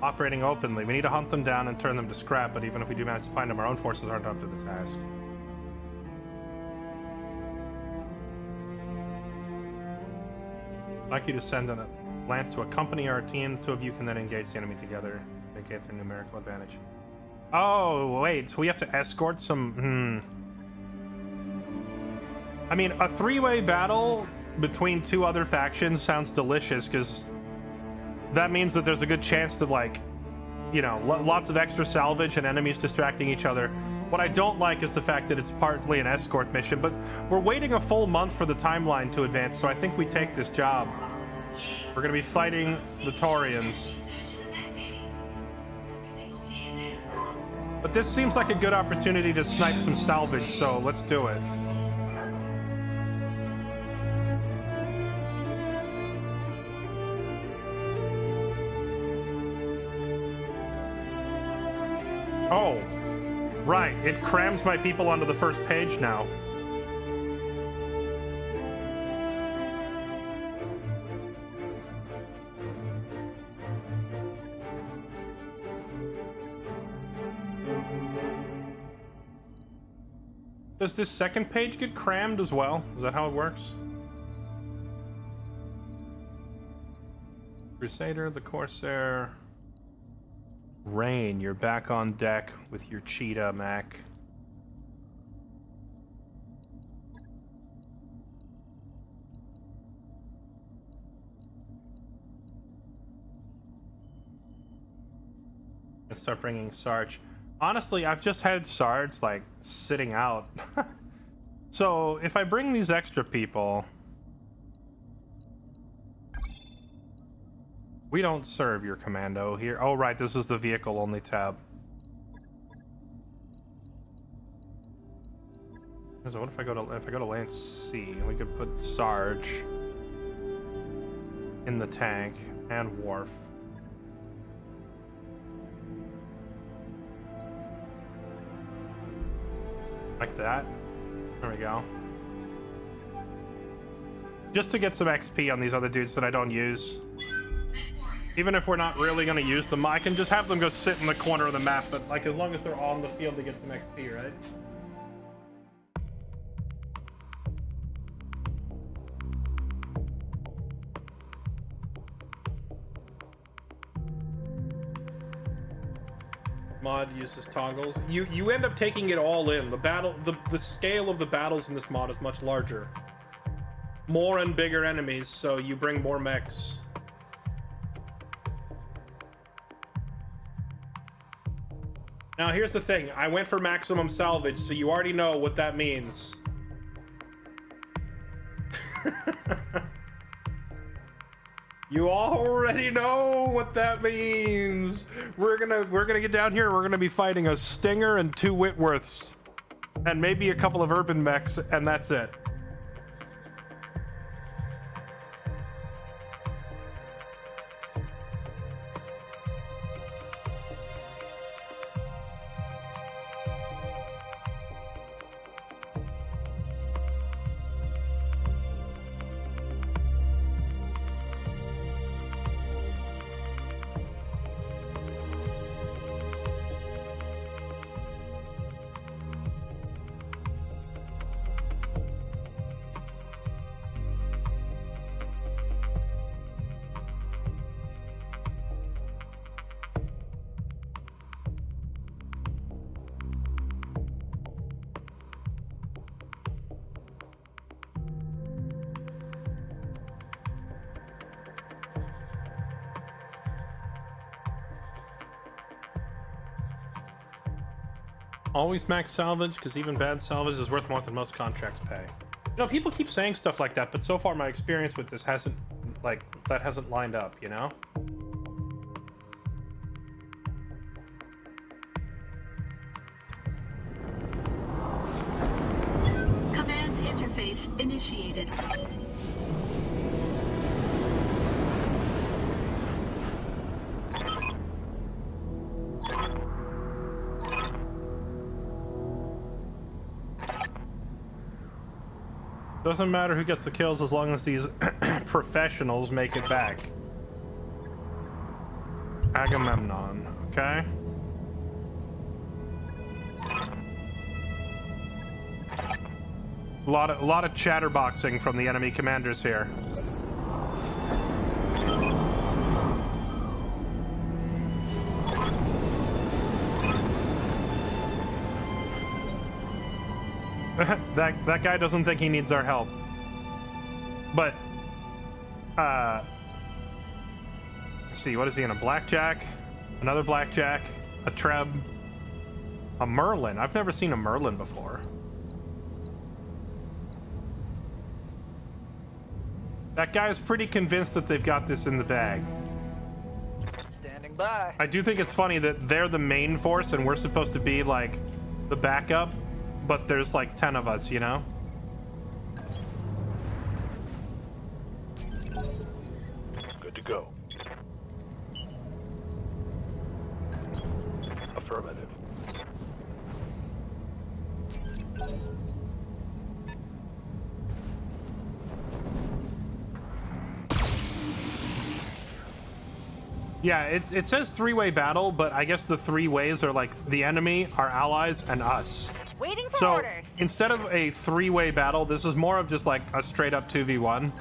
operating openly. We need to hunt them down and turn them to scrap, but even if we do manage to find them, our own forces aren't up to the task. I'd like you to send a lance to accompany our team. 2 of you can then engage the enemy together, negate their numerical advantage. Oh, wait, so we have to escort some... I mean, a 3-way battle between 2 other factions sounds delicious, because that means that there's a good chance to, like, you know, lots of extra salvage and enemies distracting each other. What I don't like is the fact that it's partly an escort mission, but we're waiting a full month for the timeline to advance, so I think we take this job. We're going to be fighting the Taurians. But this seems like a good opportunity to snipe some salvage, so let's do it. Oh, right. It crams my people onto the first page now. Does this second page get crammed as well? Is that how it works? Crusader, the Corsair... Rain, you're back on deck with your cheetah, Mac. I start bringing Sarge. Honestly, I've just had Sarge, like, sitting out. So, if I bring these extra people... We don't serve your commando here. Oh, right, this is the vehicle-only tab. So what if I go to Lance C? We could put Sarge in the tank and Worf. Like that. There we go. Just to get some XP on these other dudes that I don't use. Even if we're not really going to use them, I can just have them go sit in the corner of the map, but like as long as they're on the field to get some XP, right? Mod uses toggles. You end up taking it all in. The scale of the battles in this mod is much larger. More and bigger enemies, so you bring more mechs. Now here's the thing, I went for maximum salvage, so you already know what that means. You already know what that means. We're gonna get down here, we're gonna be fighting a Stinger and 2 Whitworths. And maybe a couple of urban mechs, and that's it. Always max salvage, because even bad salvage is worth more than most contracts pay. You know, people keep saying stuff like that, but so far my experience with this hasn't, like, that hasn't lined up, you know? Command interface initiated. Doesn't matter who gets the kills as long as these professionals make it back. Agamemnon, okay? A lot of chatterboxing from the enemy commanders here. that guy doesn't think he needs our help. But let's see, what is he in? A blackjack, another blackjack, a treb, a merlin. I've never seen a merlin before. That guy's pretty convinced that they've got this in the bag. Standing by. I do think it's funny that they're the main force and we're supposed to be like the backup, but there's like 10 of us, you know? Good to go. Affirmative. Yeah, it says 3-way battle, but I guess the 3 ways are like the enemy, our allies, and us. Waiting for So orders. instead of a 3-way battle, this is more of just like a straight up 2v1.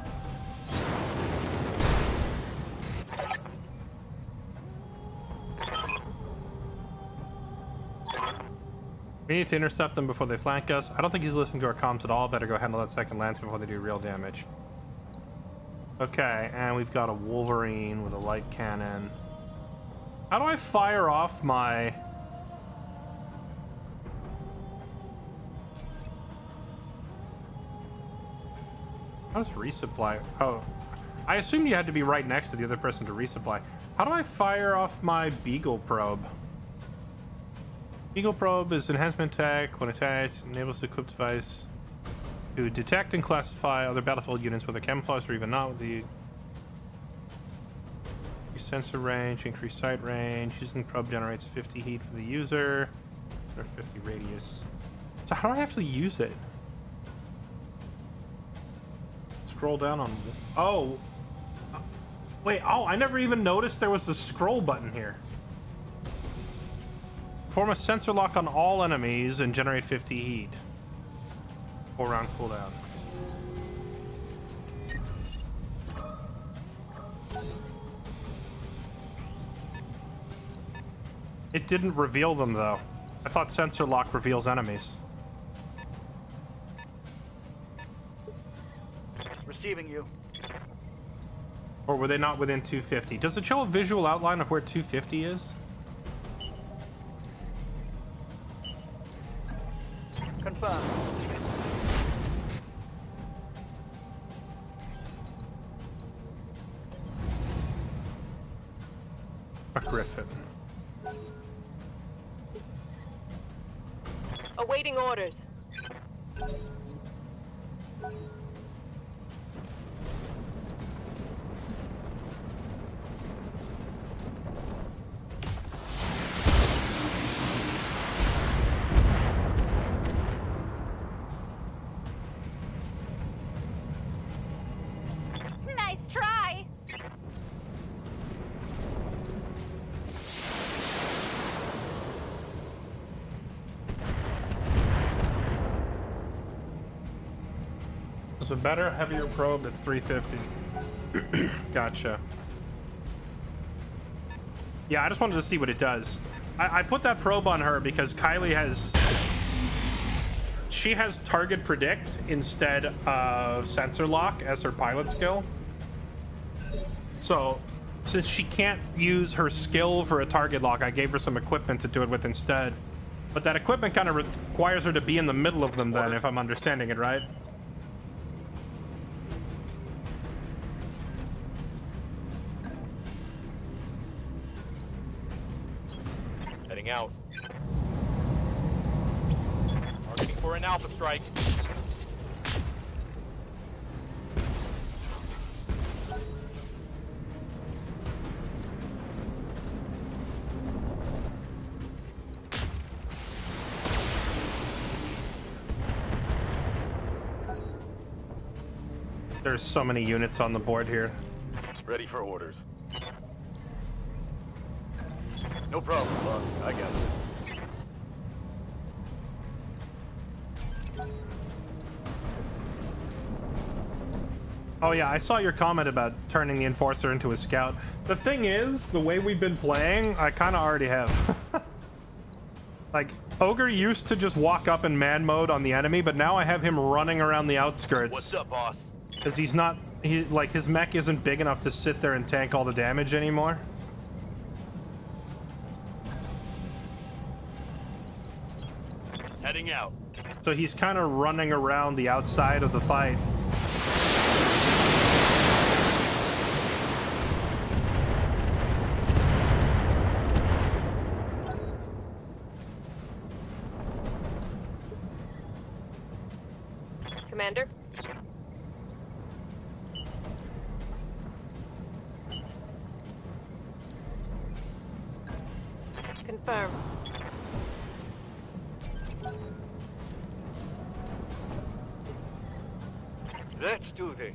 We need to intercept them before they flank us. I don't think he's listening to our comms at all. Better go handle that second lance before they do real damage. Okay, and we've got a Wolverine with a light cannon. How do I fire off my... How does resupply? Oh, I assumed you had to be right next to the other person to resupply. How do I fire off my Beagle probe? Beagle probe is enhancement tech. When attached, enables the equipped device to detect and classify other battlefield units, whether camouflaged or even not, with the sensor range, increased sight range. Using the probe generates 50 heat for the user, or 50 radius. So how do I actually use it? Scroll down on... Oh! Wait, oh, I never even noticed there was a scroll button here. Form a sensor lock on all enemies and generate 50 heat. 4-round cooldown. It didn't reveal them, though. I thought sensor lock reveals enemies. Receiving you. Or were they not within 250? Does it show a visual outline of where 250 is? Confirmed. A Griffin. Awaiting orders. Nice try. Is it better, heavier probe that's 350? Gotcha. Yeah, I just wanted to see what it does. I put that probe on her because Kylie has... She has target predict instead of sensor lock as her pilot skill. So, since she can't use her skill for a target lock, I gave her some equipment to do it with instead. But that equipment kind of requires her to be in the middle of them then, if I'm understanding it right. Heading out. Targeting for an alpha strike. There's so many units on the board here. Ready for orders. No problem, boss. I got it. Oh yeah, I saw your comment about turning the Enforcer into a scout. The thing is, the way we've been playing, I kind of already have. Like, Ogre used to just walk up in man mode on the enemy, but now I have him running around the outskirts. What's up, boss? Because he's not... like, his mech isn't big enough to sit there and tank all the damage anymore. Heading out. So he's kind of running around the outside of the fight. Commander? Confirm. Let's do this.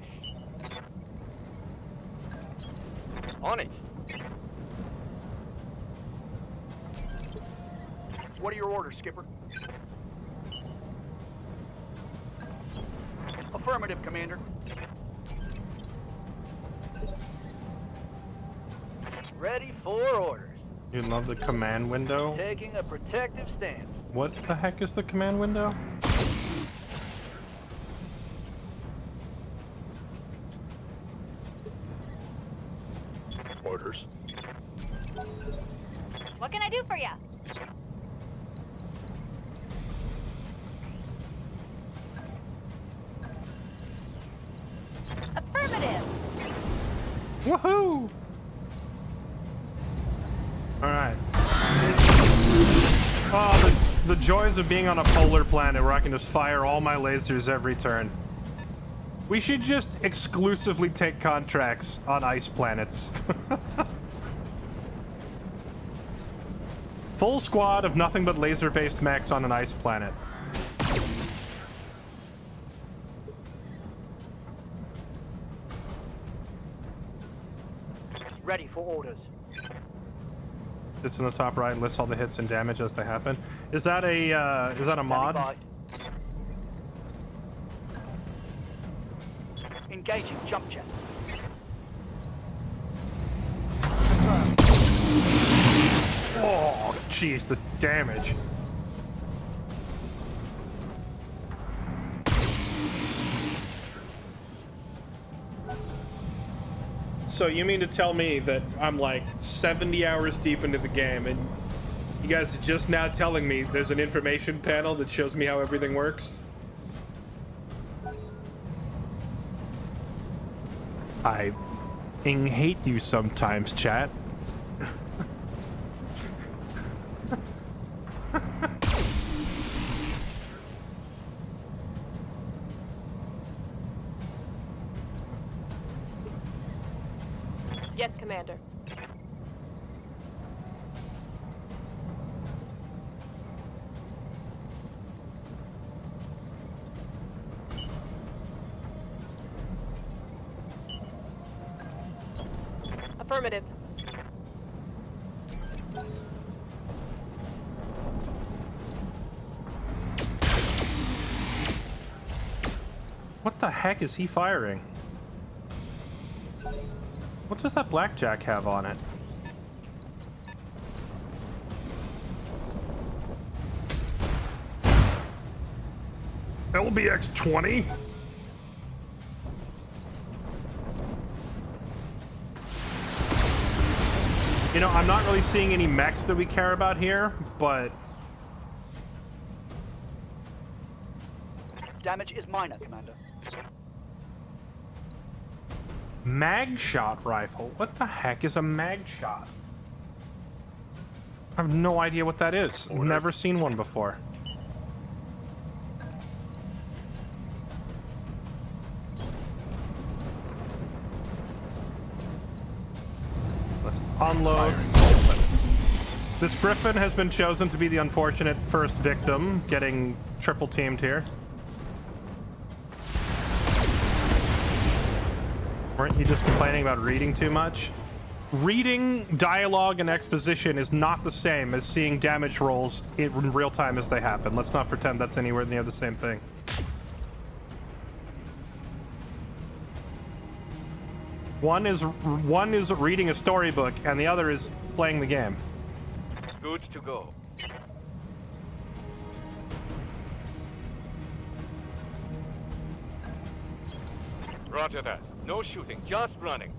On it. What are your orders, Skipper? Affirmative, Commander. Ready for orders. You love the command window? Taking a protective stance. What the heck is the command window? Orders. What can I do for you? Affirmative. Woohoo! Alright. Oh, the joys of being on a polar planet where I can just fire all my lasers every turn. We should just exclusively take contracts on ice planets. Full squad of nothing but laser-based mechs on an ice planet. Ready for orders. It's in the top right. Lists all the hits and damage as they happen. Is that a mod? By. Engaging jump jet. Oh, jeez, the damage. So you mean to tell me that I'm like 70 hours deep into the game and you guys are just now telling me there's an information panel that shows me how everything works? I hate you sometimes, chat. Yes, Commander. Affirmative. What the heck is he firing? What does that blackjack have on it? LBX 20? You know, I'm not really seeing any mechs that we care about here, but... Damage is minor, Commander. Mag shot rifle? What the heck is a mag shot? I have no idea what that is. I've never seen one before. Let's unload. This Griffin has been chosen to be the unfortunate first victim, getting triple teamed here. Weren't you just complaining about reading too much? Reading dialogue and exposition is not the same as seeing damage rolls in real time as they happen. Let's not pretend that's anywhere near the same thing. One is reading a storybook and the other is playing the game. Good to go. Roger that. No shooting, just running.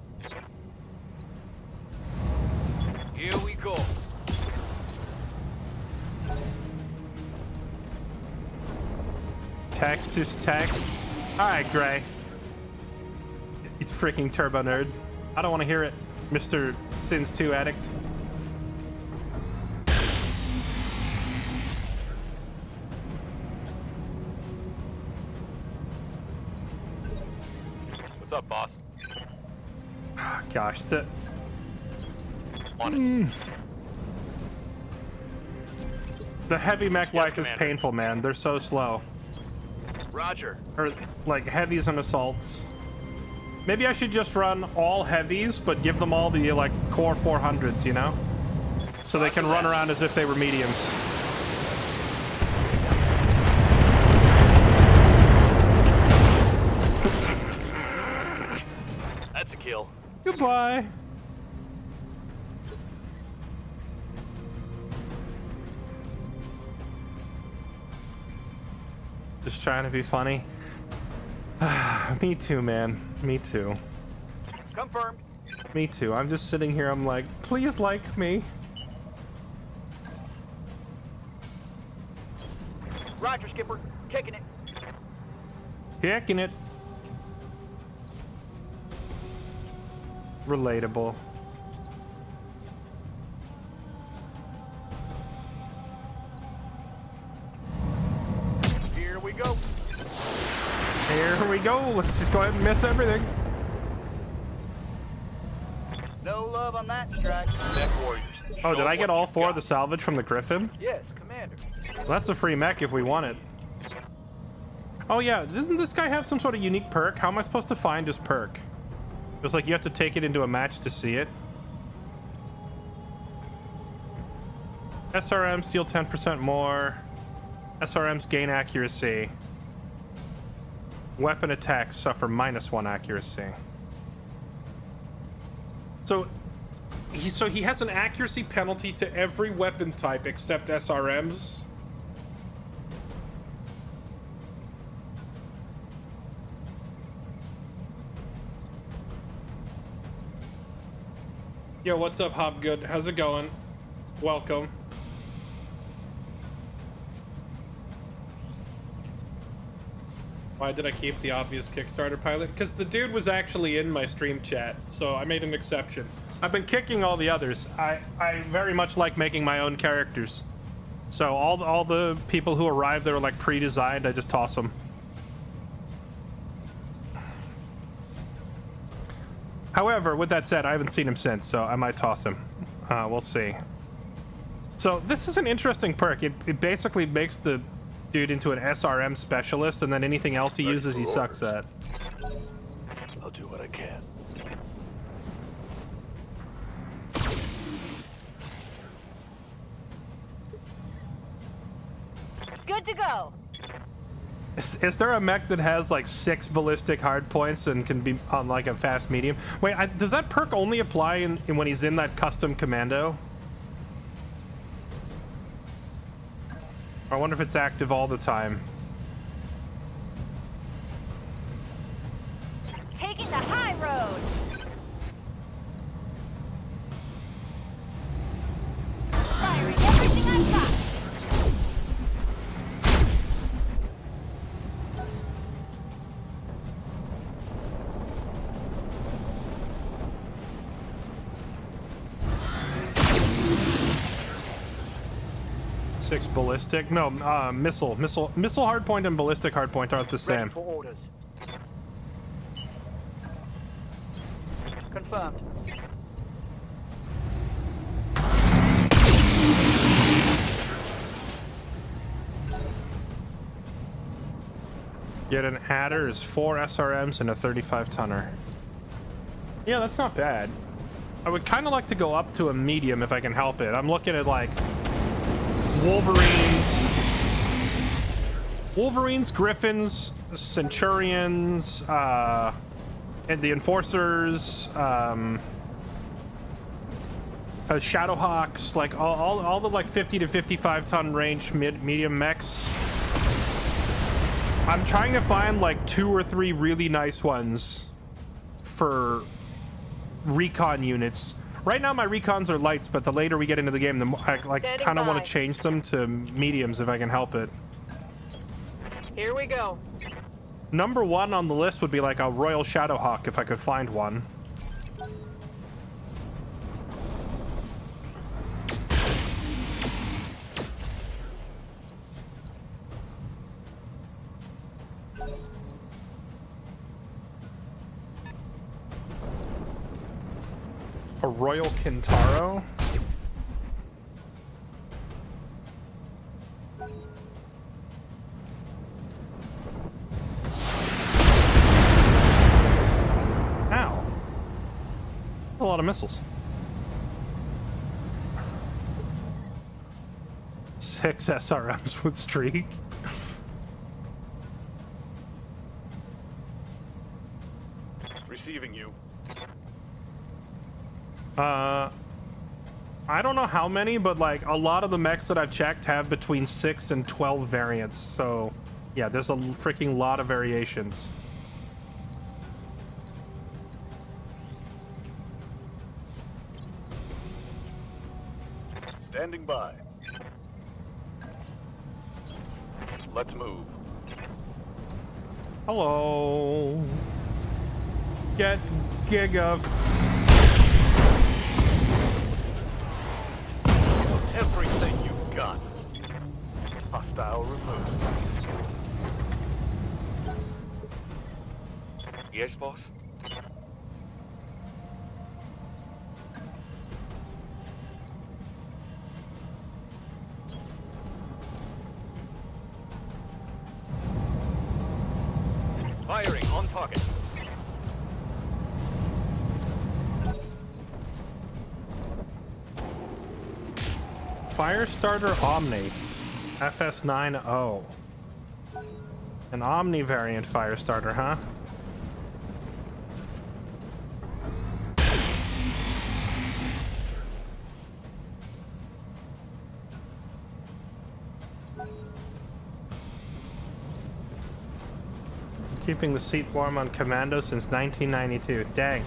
Here we go. Text is text. Alright, Gray. You freaking turbo nerd. I don't want to hear it, Mr. Sins 2 addict. What's up, boss? Gosh, the... On it. The heavy mech life is Commander. painful, man. They're so slow. Roger. Or, like, heavies and assaults. Maybe I should just run all heavies, but give them all the, like, core 400s, you know? So they can run around as if they were mediums. That's a kill. Goodbye. Just trying to be funny. Me too, man. Me too. Confirmed. Me too. I'm just sitting here. I'm like, please like me. Roger, Skipper. Taking it. Kicking it. Relatable. Here we go. Here we go. Let's just go ahead and miss everything. No love on that strike. Mech warriors. Oh, did I get all four of the salvage from the Griffin? Yes, Commander. Well, that's a free mech if we want it. Oh yeah, didn't this guy have some sort of unique perk? How am I supposed to find his perk? It was like you have to take it into a match to see it. SRMs deal 10% more. SRMs gain accuracy. Weapon attacks suffer -1 accuracy. So he has an accuracy penalty to every weapon type except SRMs. Yo, what's up, Hobgood? How's it going? Welcome. Why did I keep the obvious Kickstarter pilot? Because the dude was actually in my stream chat, so I made an exception. I've been kicking all the others. I very much like making my own characters. So all the people who arrived that were like pre-designed, I just toss them. However, with that said, I haven't seen him since, so I might toss him. We'll see. So this is an interesting perk. It basically makes the dude into an SRM specialist, and then anything else he uses, he sucks at. I'll do what I can. Good to go. Is there a mech that has like 6 ballistic hard points and can be on like a fast medium? Wait, does that perk only apply in when he's in that custom commando? I wonder if it's active all the time. Taking the high road. Firing everything I've got. Six ballistic? No, missile hardpoint and ballistic hardpoint aren't the same. Ready for orders. Confirmed. Get an adder is 4 SRMs and a 35-tonner. Yeah, that's not bad. I would kind of like to go up to a medium if I can help it. I'm looking at like Wolverines, Griffins, Centurions, and the Enforcers, Shadowhawks, like all the like 50 to 55 ton range medium mechs. I'm trying to find like 2 or 3 really nice ones for recon units. Right now my recons are lights, but the later we get into the game, the more I like kind of want to change them to mediums if I can help it. Here we go. Number 1 on the list would be like a Royal Shadowhawk if I could find one. A Royal Kintaro? Ow. A lot of missiles. 6 SRMs with streak. Receiving you. I don't know how many, but like a lot of the mechs that I've checked have between 6 and 12 variants. So yeah, there's a freaking lot of variations. Standing by. Let's move. Hello. Get Giga. Everything you've got. Hostile removed. Yes, boss? Firing on target. Firestarter Omni. FS90. An Omni variant Firestarter, huh? Keeping the seat warm on Commando since 1992. Dang.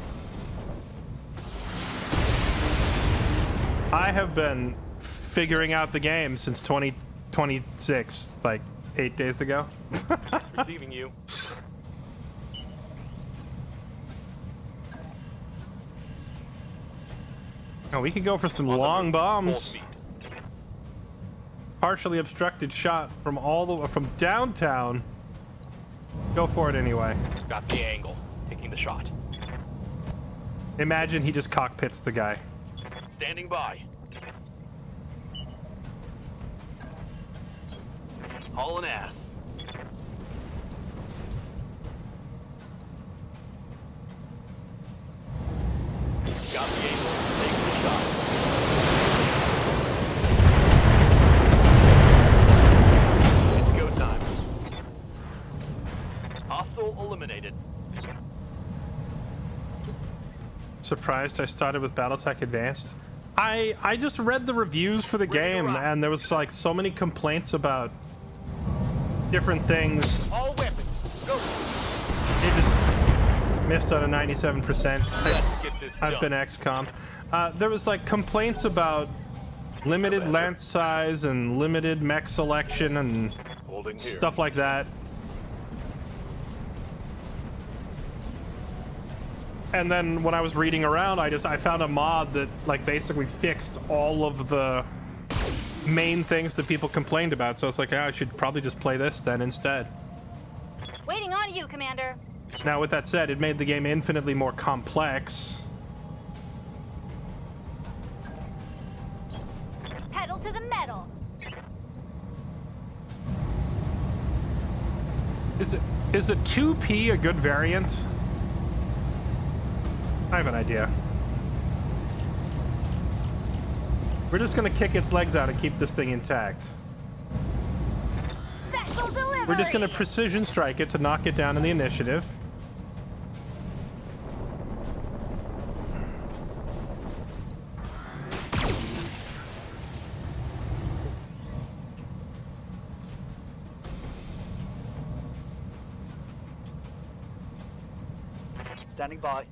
I have been figuring out the game since 2026, like 8 days ago. Receiving you. Oh, we could go for some long bombs. Partially obstructed shot from from downtown. Go for it anyway. Got the angle. Taking the shot. Imagine he just cockpits the guy. Standing by. Hauling ass. Got the angle. Taking the shot. It's go time. Hostile eliminated. Surprised I started with BattleTech Advanced. I just read the reviews for the game, and there was like so many complaints about different things. All weapons. Go. It just missed on a 97%. I've been XCOM. There was like complaints about limited lance size and limited mech selection and stuff like that. And then when I was reading around, I found a mod that like basically fixed all of the main things that people complained about. So it's like, I should probably just play this then instead. Waiting on you, Commander. Now, with that said, it made the game infinitely more complex. Pedal to the metal. Is a 2P a good variant? I have an idea. We're just gonna kick its legs out and keep this thing intact. Special delivery. We're just gonna precision strike it to knock it down in the initiative. Standing by.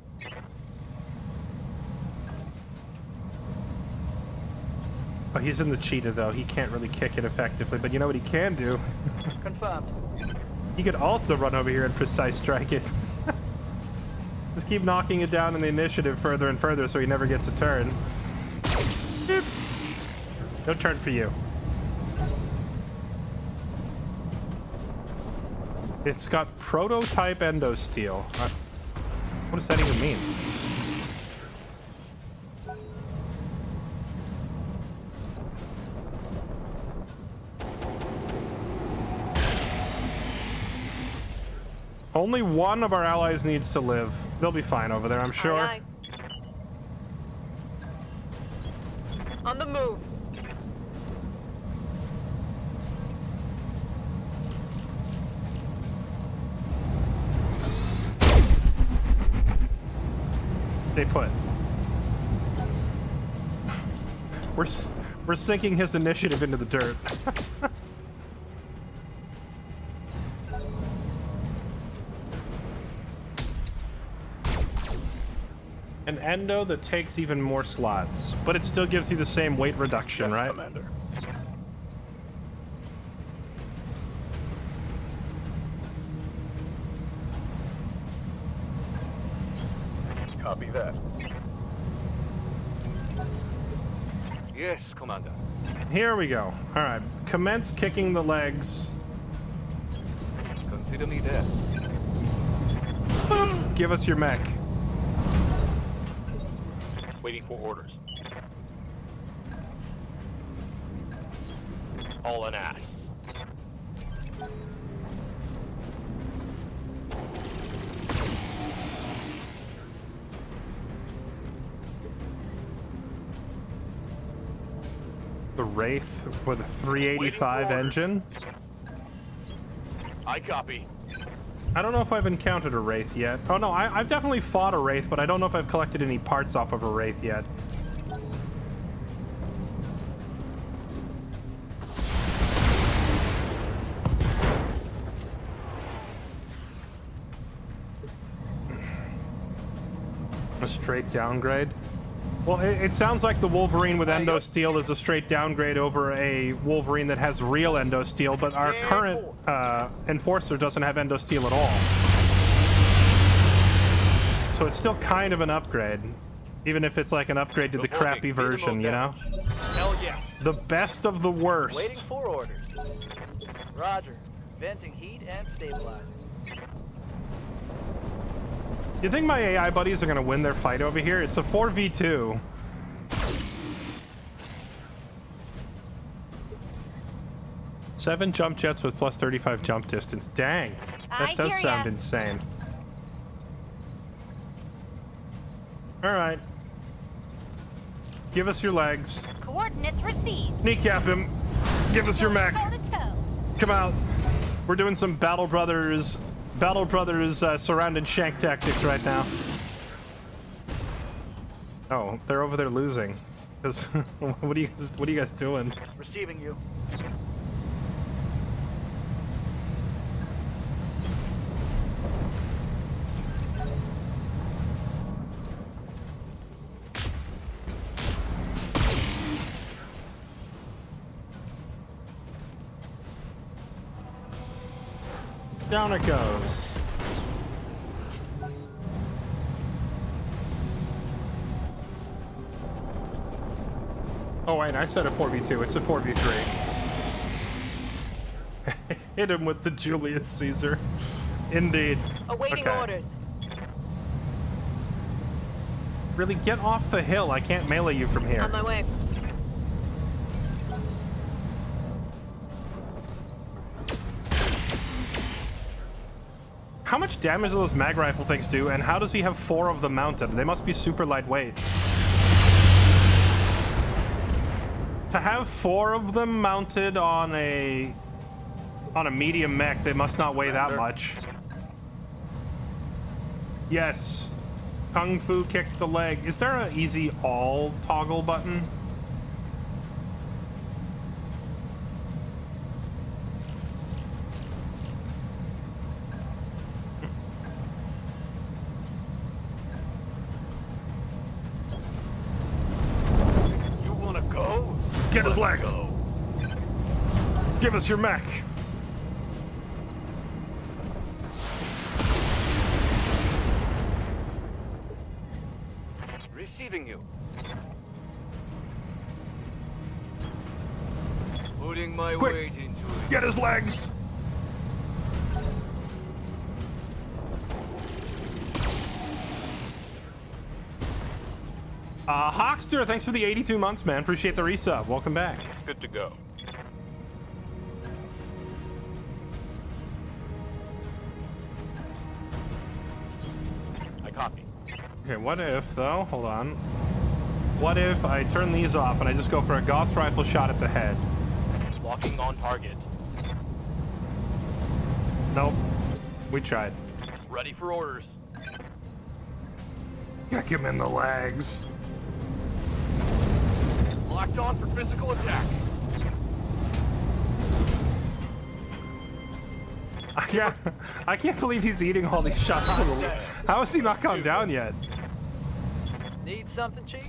Oh, he's in the cheetah, though. He can't really kick it effectively, but you know what he can do? Confirmed. He could also run over here and precise strike it. Just keep knocking it down in the initiative further and further so he never gets a turn. Beep. No turn for you. It's got prototype endosteel. What does that even mean? Only one of our allies needs to live. They'll be fine over there, I'm sure. Aye, aye. On the move. Stay put. We're sinking his initiative into the dirt. An endo that takes even more slots, but it still gives you the same weight reduction, right? Commander. Copy that. Yes, Commander. Here we go. All right, commence kicking the legs. Consider me dead. Give us your mech. Waiting for orders. All an ass. The Wraith with a 385 engine. I copy. I don't know if I've encountered a Wraith yet. Oh no, I've definitely fought a Wraith, but I don't know if I've collected any parts off of a Wraith yet. A straight downgrade? Well, it sounds like the Wolverine with Endo Steel is a straight downgrade over a Wolverine that has real Endo Steel, but our current Enforcer doesn't have Endo Steel at all. So it's still kind of an upgrade, even if it's like an upgrade to the crappy version, you know? Hell yeah. The best of the worst. Waiting for orders. Roger. Venting heat and stabilizing. You think my AI buddies are going to win their fight over here? It's a 4v2. Seven jump jets with plus 35 jump distance. Dang. That does sound insane. Alright. Give us your legs. Coordinates received. Kneecap him. Give us your mech. Toe-to-toe. Come out. We're doing some Battle Brothers surrounded shank tactics right now. Oh, they're over there losing. Cause what are you guys doing? Receiving you. Down it goes. Oh wait, I said a 4v2. It's a 4v3. Hit him with the Julius Caesar. Indeed. Awaiting orders. Really, get off the hill. I can't melee you from here. On my way. How much damage do those mag rifle things do, and how does he have 4 of them mounted? They must be super lightweight. To have 4 of them mounted on a medium mech, they must not weigh that much. Yes. Kung Fu kicked the leg. Is there an easy all toggle button? Get his legs! Give us your mech! Receiving you. Putting my weight into it. Get his legs! Hawkster, thanks for the 82 months, man. Appreciate the resub. Welcome back. Good to go. I copy. Okay, what if, though? Hold on. What if I turn these off and I just go for a Gauss rifle shot at the head? Locking on target. Nope. We tried. Ready for orders. Kick him in the legs. Locked on for physical attack. I can't believe he's eating all these shots. How has he not gone down yet? Need something cheap?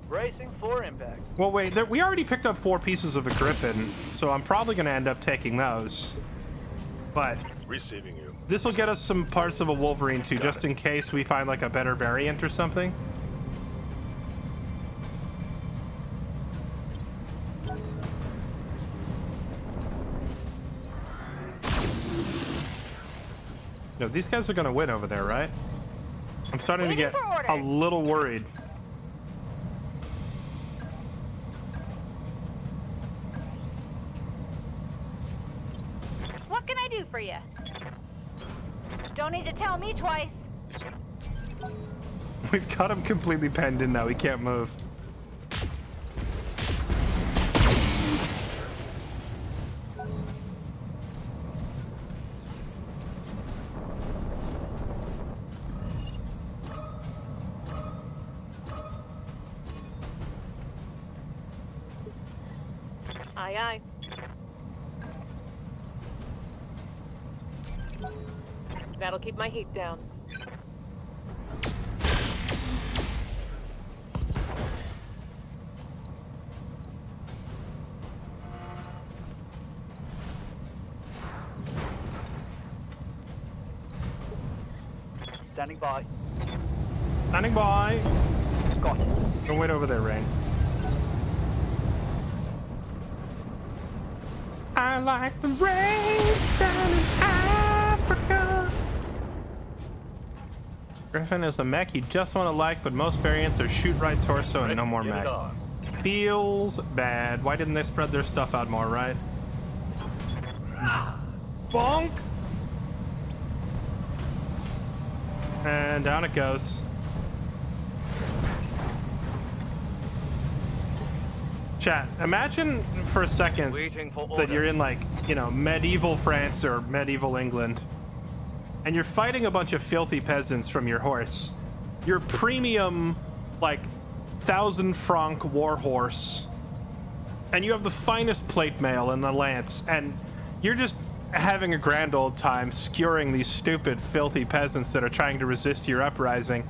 Bracing for impact. Well, wait, we already picked up 4 pieces of a Griffin, so I'm probably going to end up taking those. But Receiving you. this will get us some parts of a Wolverine too, just in case we find like a better variant or something. No, these guys are going to win over there, right? I'm starting to get a little worried. What can I do for you? Don't need to tell me twice. We've got him completely penned in now. He can't move. Aye, aye. That'll keep my heat down. Standing by. Standing by. Got it. Don't wait over there, Rain. I like the rain down in Africa. Griffin is a mech you just want to like, but most variants are shoot right torso and no more Get it mech. on. Feels bad. Why didn't they spread their stuff out more, right? Bonk! And down it goes. Chat, imagine for a second Waiting for that you're order. in, like, you know, medieval France or medieval England, and you're fighting a bunch of filthy peasants from your horse. Your premium, like, 1,000-franc war horse, and you have the finest plate mail and the lance, and you're just having a grand old time skewering these stupid, filthy peasants that are trying to resist your uprising.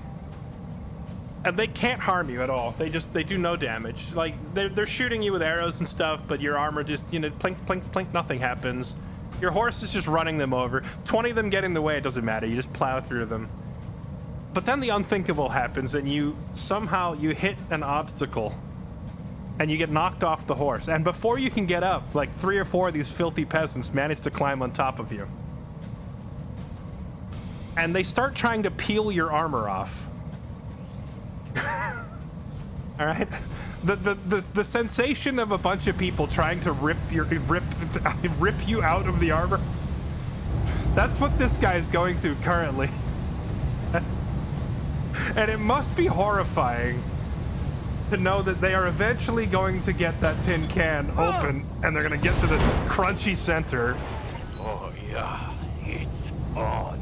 And they can't harm you at all. They do no damage. Like, they're shooting you with arrows and stuff, but your armor just, you know, plink, plink, plink, nothing happens. Your horse is just running them over. 20 of them get in the way, it doesn't matter. You just plow through them. But then the unthinkable happens, and you hit an obstacle, and you get knocked off the horse. And before you can get up, like 3 or 4 of these filthy peasants manage to climb on top of you. And they start trying to peel your armor off. All right, the sensation of a bunch of people trying to rip you out of the armor. That's what this guy's going through currently, and it must be horrifying to know that they are eventually going to get that tin can open, and they're going to get to the crunchy center. Oh yeah, it's on.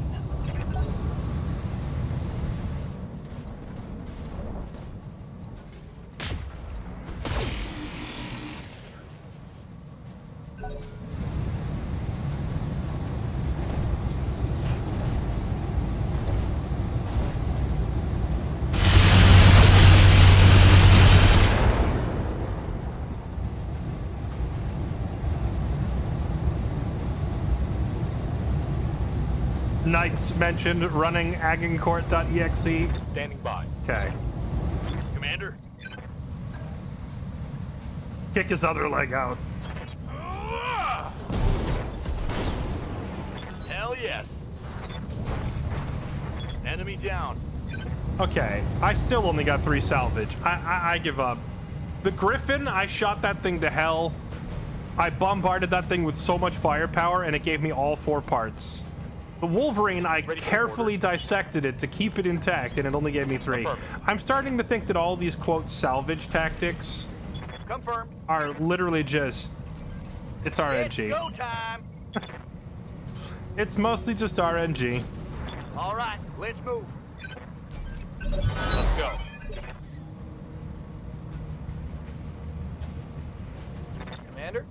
Knights mentioned running Agincourt.exe. Standing by. Okay. Commander. Kick his other leg out. Hell yes. Enemy down. Okay, I still only got 3 salvage. I give up. The Griffin, I shot that thing to hell. I bombarded that thing with so much firepower, and it gave me all 4 parts. The Wolverine, I carefully dissected it to keep it intact, and it only gave me 3. I'm starting to think that all these, quote, salvage tactics Confirmed. are literally just... It's RNG. It's go time. It's mostly just RNG. All right, let's move. Let's go. Commander?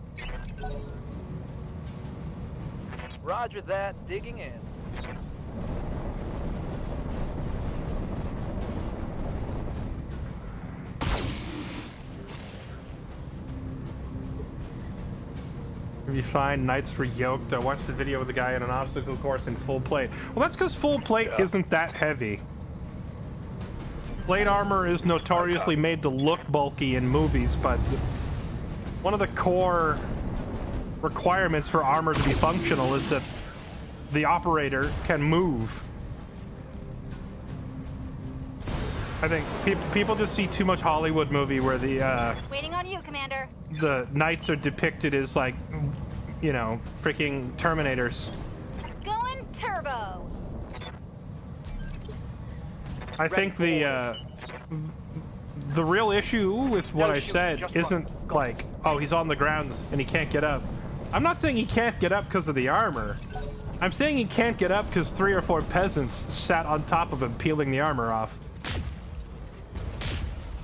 Roger that. Digging in. If you find Knights were yoked, I watched the video with the guy in an obstacle course in full plate. Well, that's because full plate isn't that heavy. Plate armor is notoriously made to look bulky in movies, but one of the core requirements for armor to be functional is that the operator can move. I think people just see too much Hollywood movie where the Waiting on you, Commander. the knights are depicted as, like, you know, freaking Terminators. Going turbo. I think the real issue with what I said isn't like, oh, he's on the ground and he can't get up. I'm not saying he can't get up because of the armor. I'm saying he can't get up because 3 or 4 peasants sat on top of him peeling the armor off.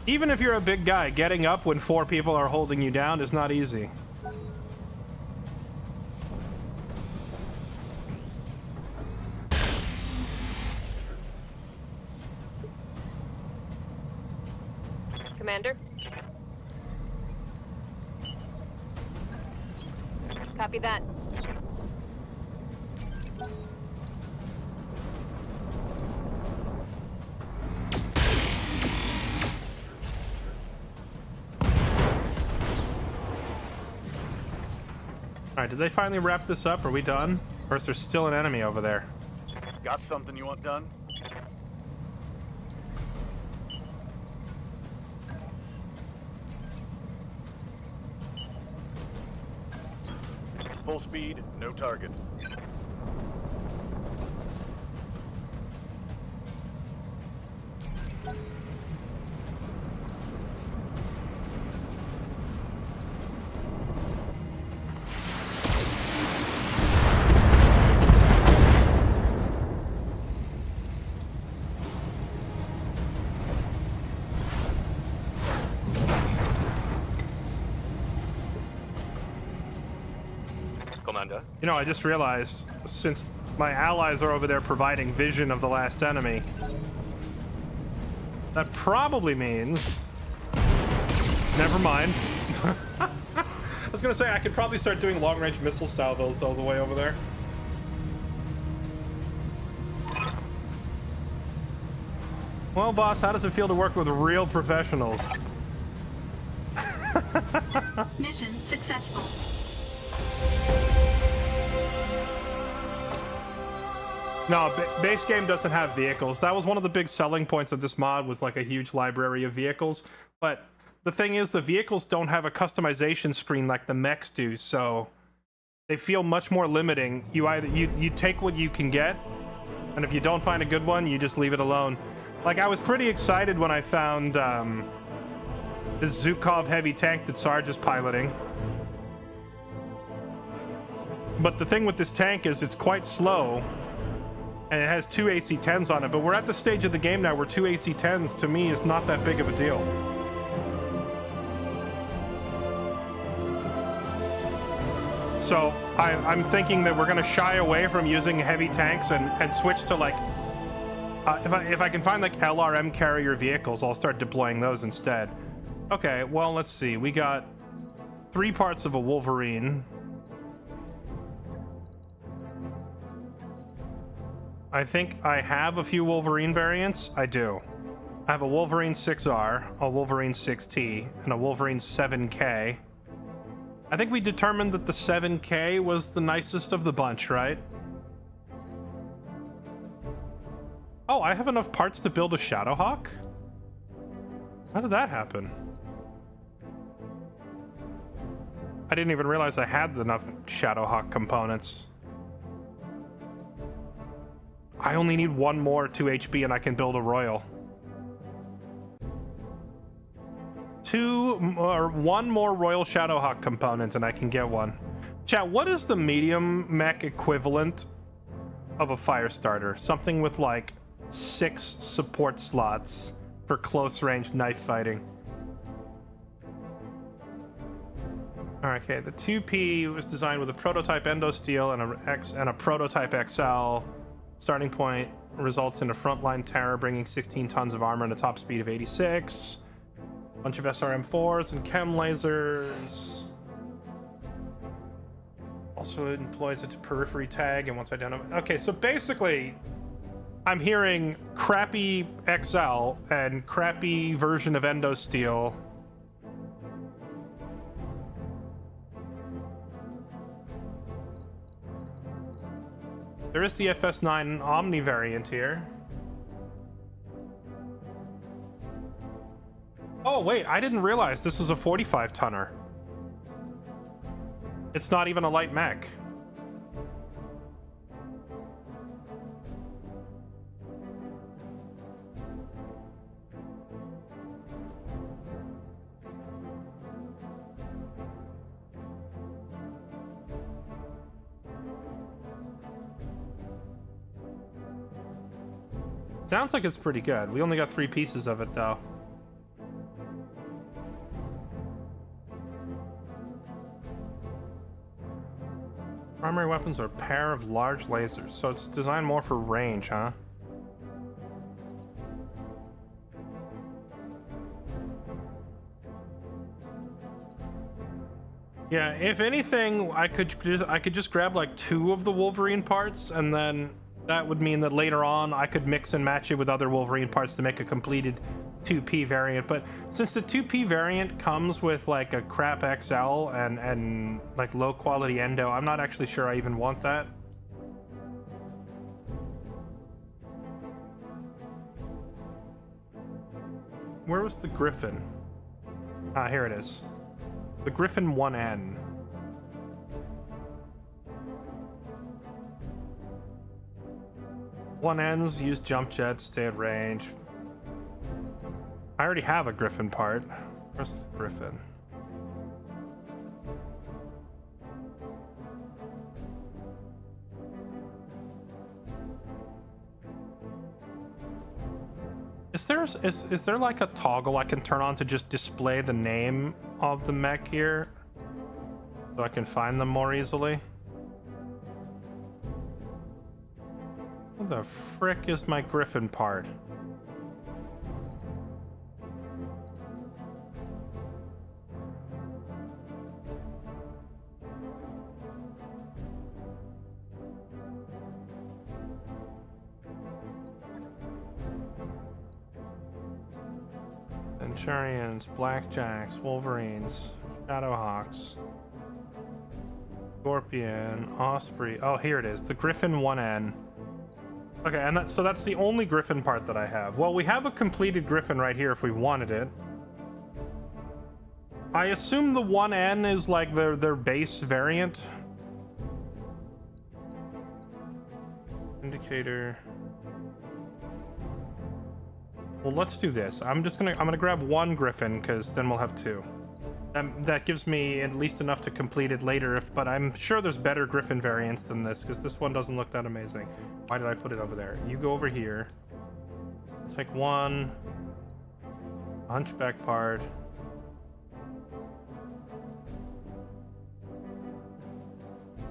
Even if you're a big guy, getting up when 4 people are holding you down is not easy. Commander. Copy that. Alright, did they finally wrap this up? Are we done? Or is there still an enemy over there? Got something you want done? Full speed, no target. Commander. You know, I just realized, since my allies are over there providing vision of the last enemy, that probably means... Never mind. I was gonna say, I could probably start doing long-range missile salvos all the way over there. Well, boss, how does it feel to work with real professionals? Mission successful. No, base game doesn't have vehicles. That was one of the big selling points of this mod, was like a huge library of vehicles. But the thing is, the vehicles don't have a customization screen like the mechs do, so they feel much more limiting. You take what you can get, and if you don't find a good one, you just leave it alone. Like, I was pretty excited when I found this Zhukov heavy tank that Sarge is piloting. But the thing with this tank is it's quite slow, and it has 2 AC-10s on it, but we're at the stage of the game now where 2 AC-10s, to me, is not that big of a deal. So, I'm thinking that we're going to shy away from using heavy tanks and switch to, like... if I can find, like, LRM carrier vehicles, I'll start deploying those instead. Okay, well, let's see. We got 3 parts of a Wolverine. I think I have a few Wolverine variants. I do. I have a Wolverine 6R, a Wolverine 6T, and a Wolverine 7K. I think we determined that the 7K was the nicest of the bunch, right? Oh, I have enough parts to build a Shadowhawk? How did that happen? I didn't even realize I had enough Shadowhawk components. I only need 1 more 2 HP and I can build a Royal. 1 more Royal Shadowhawk component and I can get one. Chat, what is the medium mech equivalent of a Firestarter? Something with like 6 support slots for close range knife fighting. Alright, okay, the 2P was designed with a prototype Endosteel and a prototype XL. Starting point results in a frontline Terror bringing 16 tons of armor and a top speed of 86. Bunch of SRM4s and chem lasers. Also employs a periphery tag and once identified. Okay, so basically, I'm hearing crappy XL and crappy version of Endosteel. There is the FS9 Omni variant here. Oh, wait, I didn't realize this is a 45-tonner. It's not even a light mech. Sounds like it's pretty good. We only got 3 pieces of it, though. Primary weapons are a pair of large lasers, so it's designed more for range, huh? Yeah, if anything, I could just grab like 2 of the Wolverine parts, and then that would mean that later on I could mix and match it with other Wolverine parts to make a completed 2P variant. But since the 2P variant comes with like a crap XL and like low quality endo, I'm not actually sure I even want that. Where was the Griffin? Ah, here it is. The Griffin 1N. One ends, use jump jets, stay at range. I already have a Griffin part. Where's the Griffin? Is there like a toggle I can turn on to just display the name of the mech here, so I can find them more easily? What the frick is my Griffin part? Centurions, Blackjacks, Wolverines, Shadowhawks, Scorpion, Osprey. Oh, here it is, the Griffin 1N. Okay, and that's the only Griffin part that I have. Well, we have a completed Griffin right here if we wanted it. I assume the 1N is like their base variant. Indicator. Well, let's do this. I'm gonna grab 1 Griffin, because then we'll have 2. That gives me at least enough to complete it later, but I'm sure there's better Griffin variants than this, because this one doesn't look that amazing. Why did I put it over there? You go over here. I'll take 1 Hunchback part.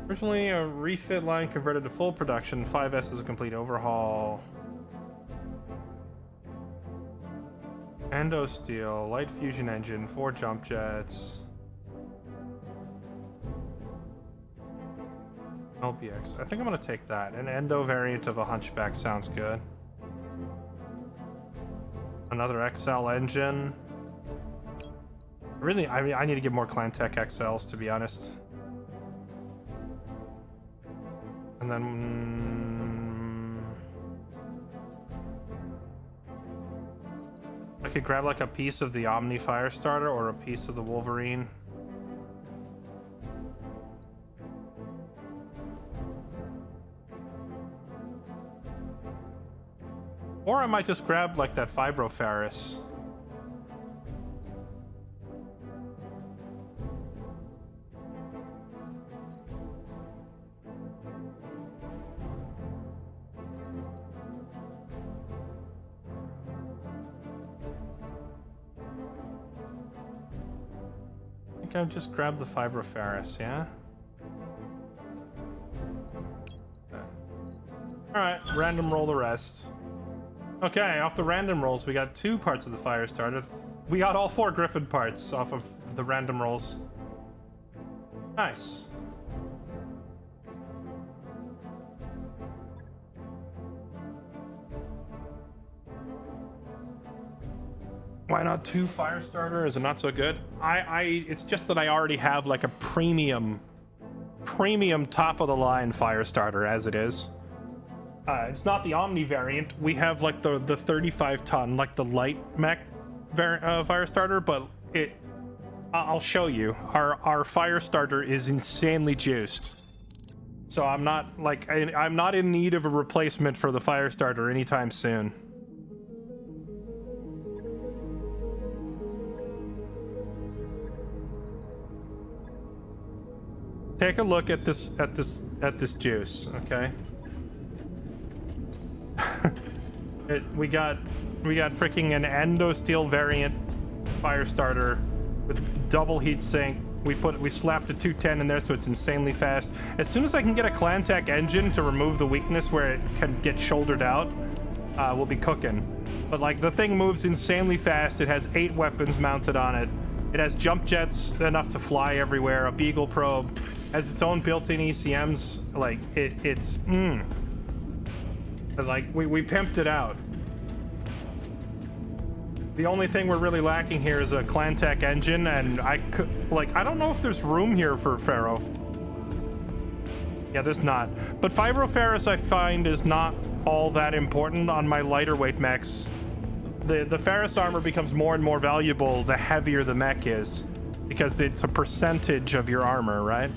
Originally a refit line converted to full production. 5S is a complete overhaul. Endo steel, light fusion engine, 4 jump jets. LBX. I think I'm gonna take that. An endo variant of a Hunchback sounds good. Another XL engine. Really, I need to get more Clan-Tech XLs, to be honest. And then I could grab like a piece of the Omni Firestarter or a piece of the Wolverine. Or I might just grab like that Fibroferris. I just grab the Fibroferris, yeah? Okay. Alright, random roll the rest. Okay, off the random rolls, we got 2 parts of the Firestarter. We got all 4 Griffin parts off of the random rolls. Nice. Why not 2 Firestarter? Is it not so good? It's just that I already have like a premium top of the line Firestarter as it is. It's not the Omni variant. We have like the 35 ton, like the light mech Firestarter, but I'll show you. Our Firestarter is insanely juiced. So I'm not in need of a replacement for the Firestarter anytime soon. Take a look at this juice, okay? we got freaking an endo steel variant Firestarter with double heat sink. We slapped a 210 in there so it's insanely fast. As soon as I can get a Clan-Tech engine to remove the weakness where it can get shouldered out, we'll be cooking. But like the thing moves insanely fast. It has 8 weapons mounted on it. It has jump jets enough to fly everywhere. A Beagle probe has its own built-in ECMs. Like it's like we pimped it out. The only thing we're really lacking here is a Clantech engine, and I don't know if there's room here for Ferro. Yeah, there's not. But Fibroferrous I find is not all that important on my lighter weight mechs. The ferrous armor becomes more and more valuable the heavier the mech is, because it's a percentage of your armor, right?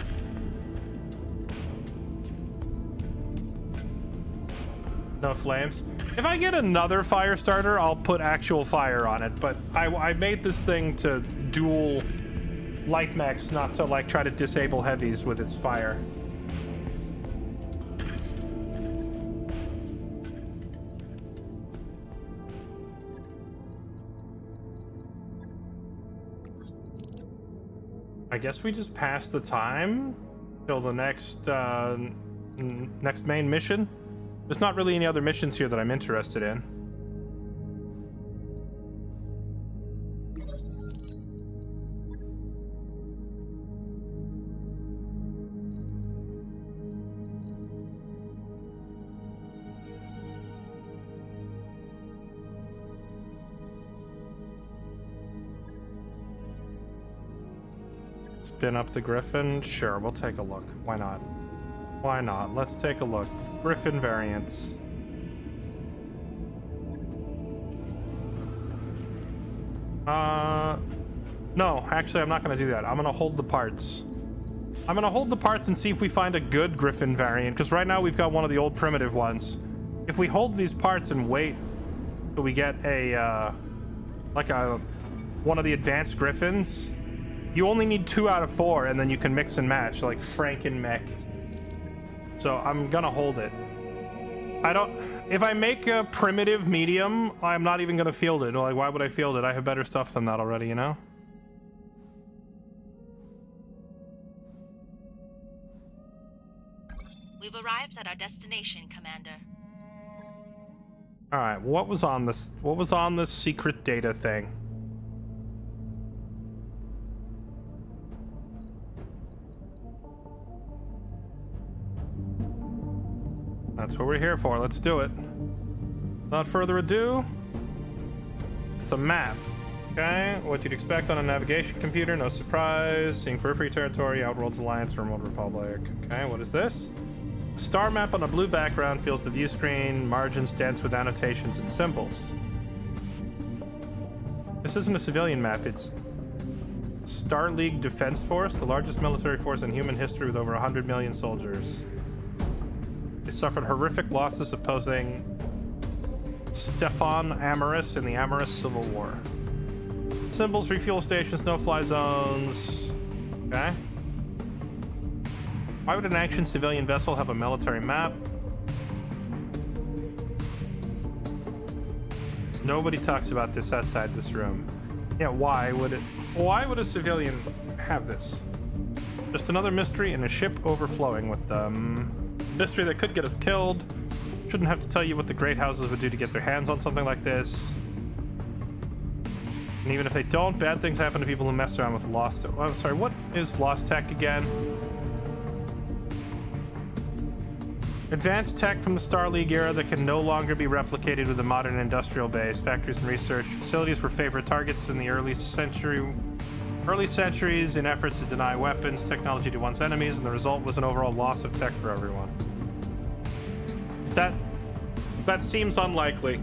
No flames. If I get another fire starter, I'll put actual fire on it, but I made this thing to dual light mechs, not to like try to disable heavies with its fire. I guess we just pass the time till the next next main mission. There's not really any other missions here that I'm interested in. Spin up the Griffin? Sure, we'll take a look. Why not? Why not? Let's take a look. Griffin variants. No, actually, I'm not going to do that. I'm going to hold the parts. I'm going to hold the parts and see if we find a good Griffin variant, because right now we've got one of the old primitive ones. If we hold these parts and wait till we get a, one of the advanced Griffins, you only need 2 out of 4, and then you can mix and match, like Franken mech. So I'm gonna hold it. If I make a primitive medium, I'm not even gonna field it. Like, why would I field it? I have better stuff than that already, you know? We've arrived at our destination, Commander. Alright, what was on this secret data thing? That's what we're here for. Let's do it. Without further ado, it's a map. Okay, what you'd expect on a navigation computer, no surprise. Seeing periphery territory, Outworlds Alliance, Remote Republic. Okay, what is this? A star map on a blue background fills the view screen, margins dense with annotations and symbols. This isn't a civilian map, it's Star League Defense Force, the largest military force in human history with over 100 million soldiers. They suffered horrific losses opposing Stefan Amorous in the Amorous Civil War. Symbols, refuel stations, no-fly zones. Okay. Why would an ancient civilian vessel have a military map? Nobody talks about this outside this room. Yeah, why would a civilian have this? Just another mystery and a ship overflowing with them. Mystery that could get us killed. Shouldn't have to tell you what the great houses would do to get their hands on something like this. And even if they don't, bad things happen to people who mess around with lost... Oh, I'm sorry, what is lost tech again? Advanced tech from the Star League era that can no longer be replicated with a modern industrial base. Factories and research facilities were favorite targets in the early centuries in efforts to deny weapons technology to one's enemies, and the result was an overall loss of tech for everyone. That seems unlikely.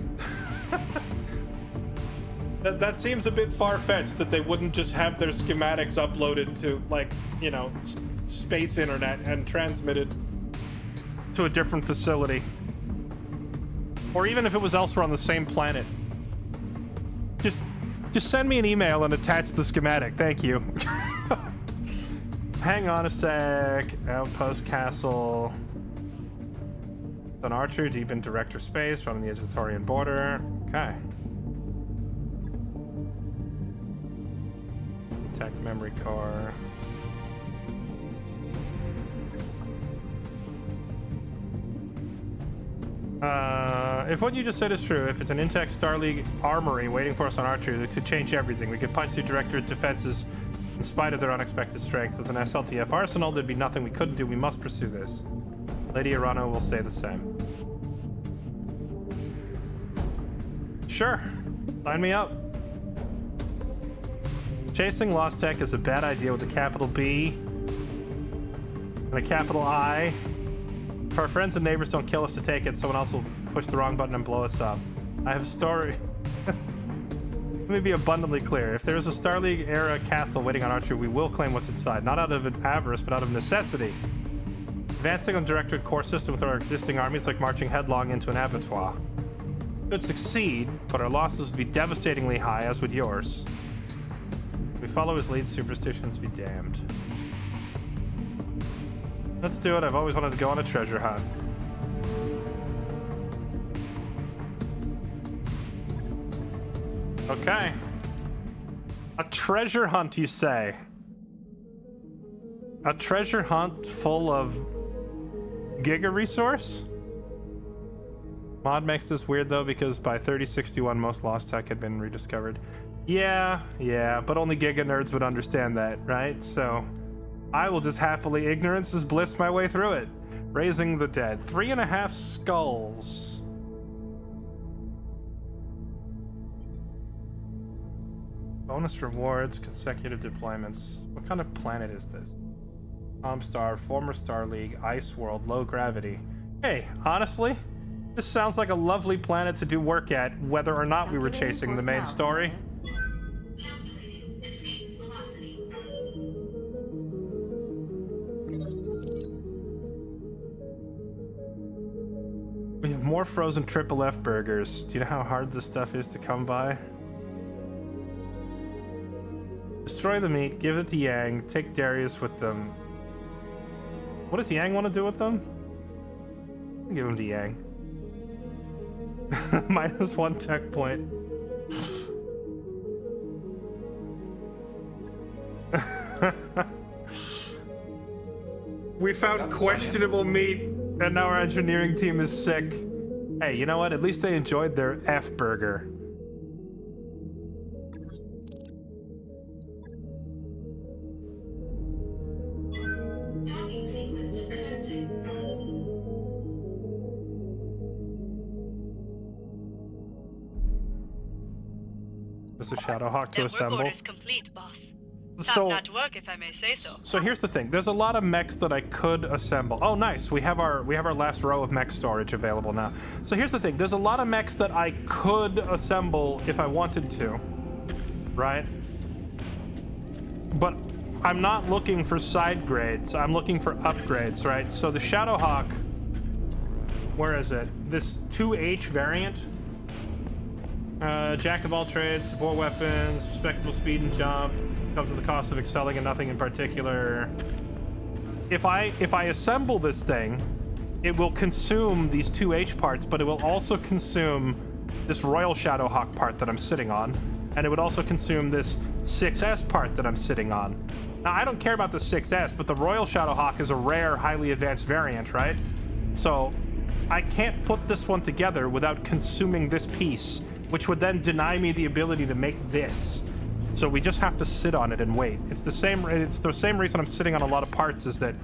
that seems a bit far-fetched that they wouldn't just have their schematics uploaded to, like, you know, space internet and transmitted to a different facility. Or even if it was elsewhere on the same planet. Just send me an email and attach the schematic. Thank you. Hang on a sec. Outpost Castle. An archer deep into Rector space, running the edge of the Taurian border. Okay. Tech memory core. If what you just said is true, if it's an intact Star League armory waiting for us on Archer, it could change everything. We could punch the Directorate's defenses in spite of their unexpected strength. With an SLTF arsenal, there'd be nothing we couldn't do. We must pursue this. Lady Arano will say the same. Sure. Sign me up. Chasing Lost Tech is a bad idea with a capital B and a capital I. If our friends and neighbors don't kill us to take it, someone else will push the wrong button and blow us up. I have a story. Let me be abundantly clear. If there is a Star League era castle waiting on Archer, we will claim what's inside. Not out of avarice, but out of necessity. Advancing on the Directorate core system with our existing armies like marching headlong into an abattoir. Could succeed, but our losses would be devastatingly high, as would yours. If we follow his lead, superstitions be damned. Let's do it. I've always wanted to go on a treasure hunt. Okay. A treasure hunt, you say? A treasure hunt full of giga resource? Mod makes this weird though because by 3061 most lost tech had been rediscovered. Yeah, but only giga nerds would understand that, right? So I will just happily ignorance is bliss my way through it. Raising the dead. 3.5 skulls. Bonus rewards, consecutive deployments. What kind of planet is this? Star, former Star League, Ice World, low gravity. Hey, honestly, this sounds like a lovely planet to do work at, whether or not we were chasing the main story. Calculating escape velocity. We have more frozen triple F burgers. Do you know how hard this stuff is to come by? Destroy the meat, give it to Yang, take Darius with them. What does Yang want to do with them? Give him to Yang. -1 tech point. We found questionable meat, and now our engineering team is sick. Hey, you know what? At least they enjoyed their F burger. Docking sequence commencing. There's a Shadowhawk to The assemble. work order is complete, boss. So, Top-notch work, if I may say so. so here's the thing. There's a lot of mechs that I could assemble. Oh, nice. We have our last row of mech storage available now. So here's the thing. There's a lot of mechs that I could assemble if I wanted to, right? But I'm not looking for side grades. I'm looking for upgrades, right? So the Shadowhawk, where is it? This 2H variant. Jack of all trades, support weapons, respectable speed and jump. Comes at the cost of excelling in nothing in particular. If I assemble this thing, it will consume these 2H parts, but it will also consume this Royal Shadowhawk part that I'm sitting on, and it would also consume this 6S part that I'm sitting on. Now, I don't care about the 6S, but the Royal Shadowhawk is a rare, highly advanced variant, right? So I can't put this one together without consuming this piece, which would then deny me the ability to make this. So we just have to sit on it and wait. It's the same reason I'm sitting on a lot of parts, is that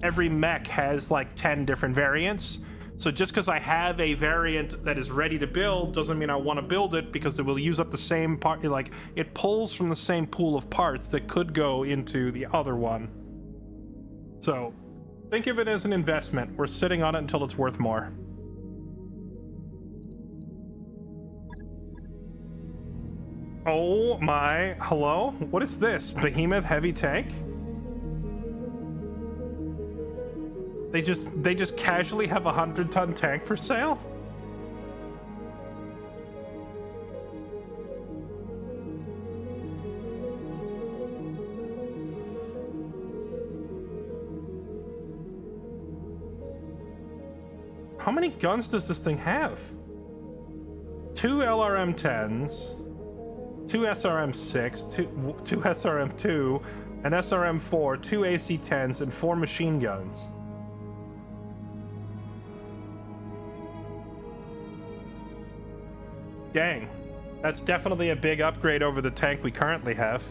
every mech has like 10 different variants. So just because I have a variant that is ready to build doesn't mean I want to build it, because it will use up the same part. Like, it pulls from the same pool of parts that could go into the other one. So think of it as an investment. We're sitting on it until it's worth more. Oh my, hello? What is this? Behemoth heavy tank? They just casually have a 100-ton tank for sale? How many guns does this thing have? 2 LRM-10s, 2 SRM-6, 2 SRM-2, an SRM-4, 2 AC-10s, and 4 machine guns. Dang. That's definitely a big upgrade over the tank we currently have.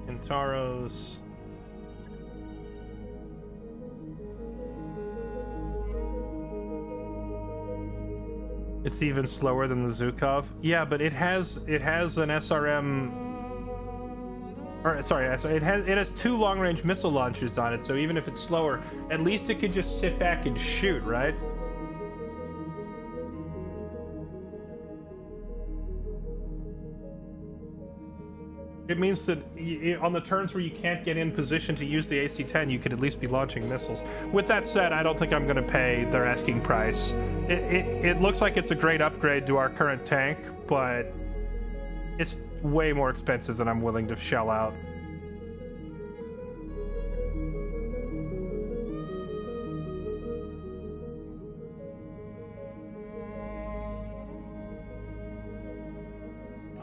Kintaros. It's even slower than the Zhukov. Yeah, but it has an SRM. Or sorry, it has 2 long-range missile launchers on it. So even if it's slower, at least it could just sit back and shoot, right? It means that on the turns where you can't get in position to use the AC-10, you could at least be launching missiles. With that said, I don't think I'm going to pay their asking price. It looks like it's a great upgrade to our current tank, but it's way more expensive than I'm willing to shell out.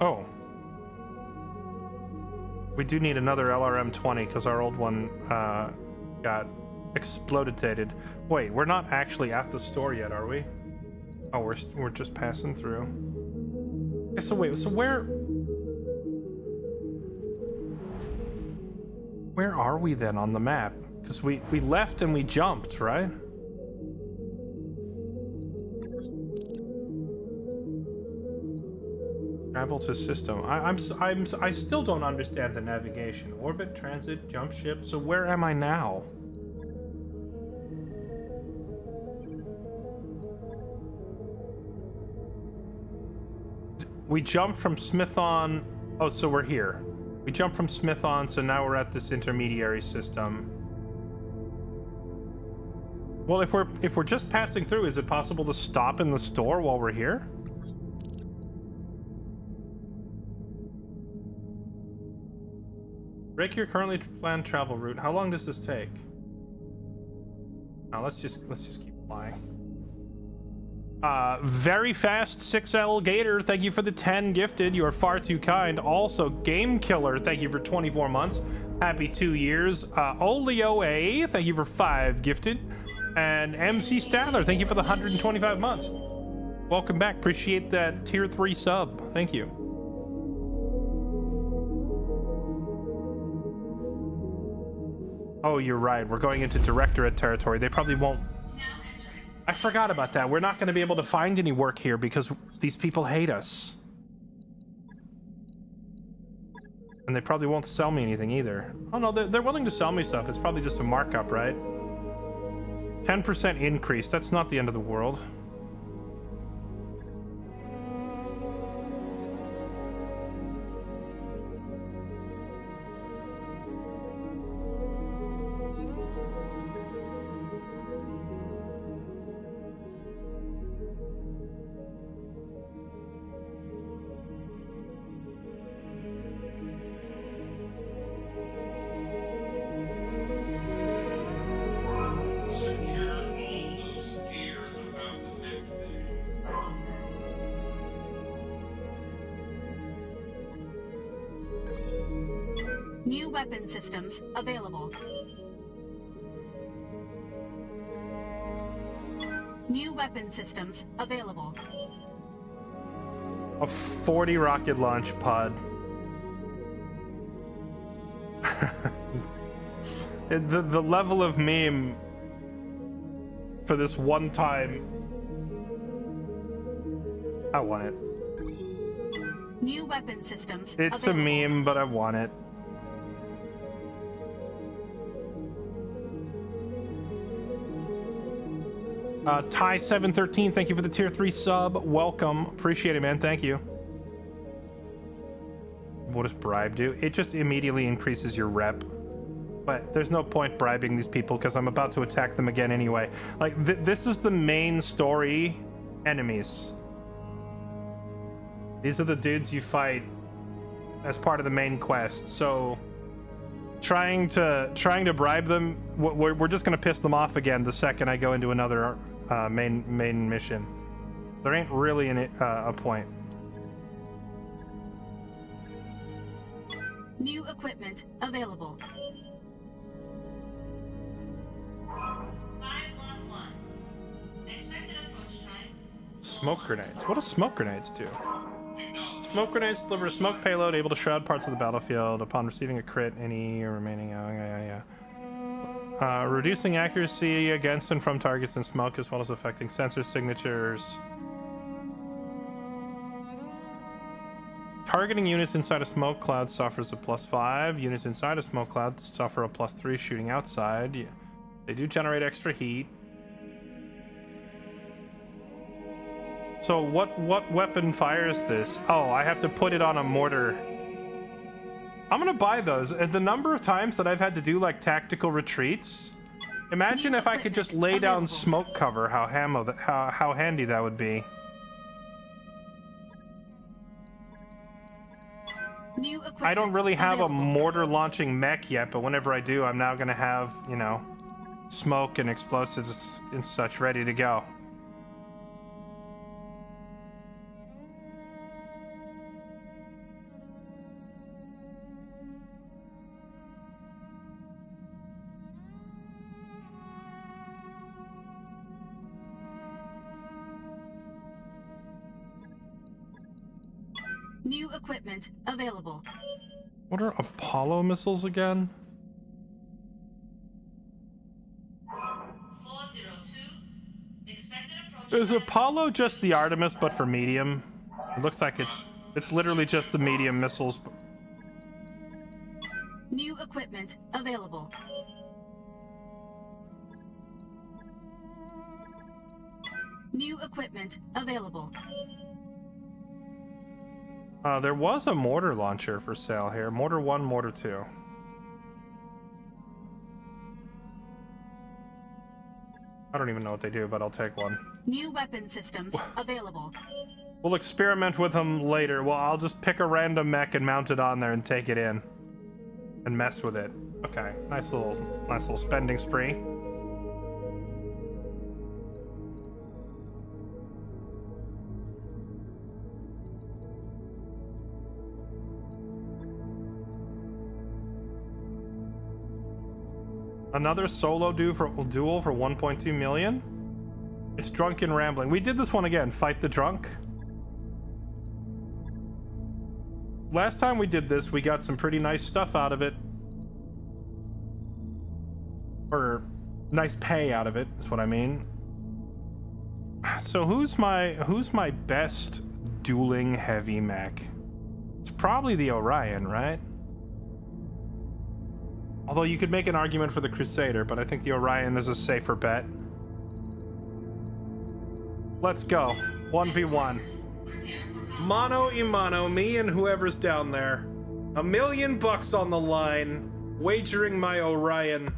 Oh. We do need another LRM-20 because our old one got exploded. Wait, we're not actually at the store yet, are we? Oh, we're just passing through. Okay, so wait, so where are we then on the map? Because we left and we jumped, right? Travel to system. I still don't understand the navigation. Orbit, transit, jump ship. So where am I now? We jumped from Smithon. Oh, so we're here. We jumped from Smithon, so now we're at this intermediary system. Well, if we're just passing through, is it possible to stop in the store while we're here? Break your currently planned travel route. How long does this take? Now let's just keep flying. Very fast 6L Gator, thank you for the 10 gifted. You are far too kind. Also, Game Killer, thank you for 24 months. Happy 2 years. Olio A, thank you for 5 gifted. And MC Statler, thank you for the 125 months. Welcome back. Appreciate that tier 3 sub. Thank you. Oh, you're right. We're going into Directorate territory. They probably won't... I forgot about that. We're not going to be able to find any work here because these people hate us. And they probably won't sell me anything either. Oh, no, they're willing to sell me stuff. It's probably just a markup, right? 10% increase. That's not the end of the world. New weapon systems available. New weapon systems available. A 40 rocket launch pod. the level of meme for this one time. I want it. New weapon systems It's available. a meme, but I want it. Ty713, thank you for the tier 3 sub. Welcome. Appreciate it, man. Thank you. What does bribe do? It just immediately increases your rep. But there's no point bribing these people because I'm about to attack them again anyway. Like, this is the main story enemies. These are the dudes you fight as part of the main quest. So trying to bribe them, we're just going to piss them off again the second I go into another main mission. There ain't really a point. New equipment available. 511. Expected approach time. Smoke grenades. What do smoke grenades do? Smoke grenades deliver a smoke payload able to shroud parts of the battlefield. Upon receiving a crit, any remaining... reducing accuracy against and from targets in smoke, as well as affecting sensor signatures. Targeting units inside a smoke cloud suffers a +5. Units inside a smoke cloud suffer a +3 shooting outside. Yeah. They do generate extra heat. So what weapon fires this? Oh, I have to put it on a mortar. I'm gonna buy those. The number of times that I've had to do like tactical retreats. Imagine if I could just lay down smoke cover. How handy that would be. New equipment I don't really have available. a mortar launching mech yet, but whenever I do, I'm now gonna have, you know, smoke and explosives and such ready to go. New equipment available. What are Apollo missiles again? 402. Expected approach Is time. Apollo just the Artemis but for medium? It looks like it's literally just the medium missiles. New equipment available. New equipment available. There was a mortar launcher for sale here. Mortar 1, Mortar 2. I don't even know what they do, but I'll take one. New weapon systems available. We'll experiment with them later. Well, I'll just pick a random mech and mount it on there and take it in. And mess with it. Okay, nice little spending spree. Another solo duel for 1.2 million? It's Drunken Rambling. We did this one again, Fight the Drunk. Last time we did this, we got some pretty nice stuff out of it. Or nice pay out of it, is what I mean. So who's my best dueling heavy mech? It's probably the Orion, right? Although you could make an argument for the Crusader, but I think the Orion is a safer bet. Let's go. 1v1. Mano y mano, me and whoever's down there. $1 million on the line. Wagering my Orion.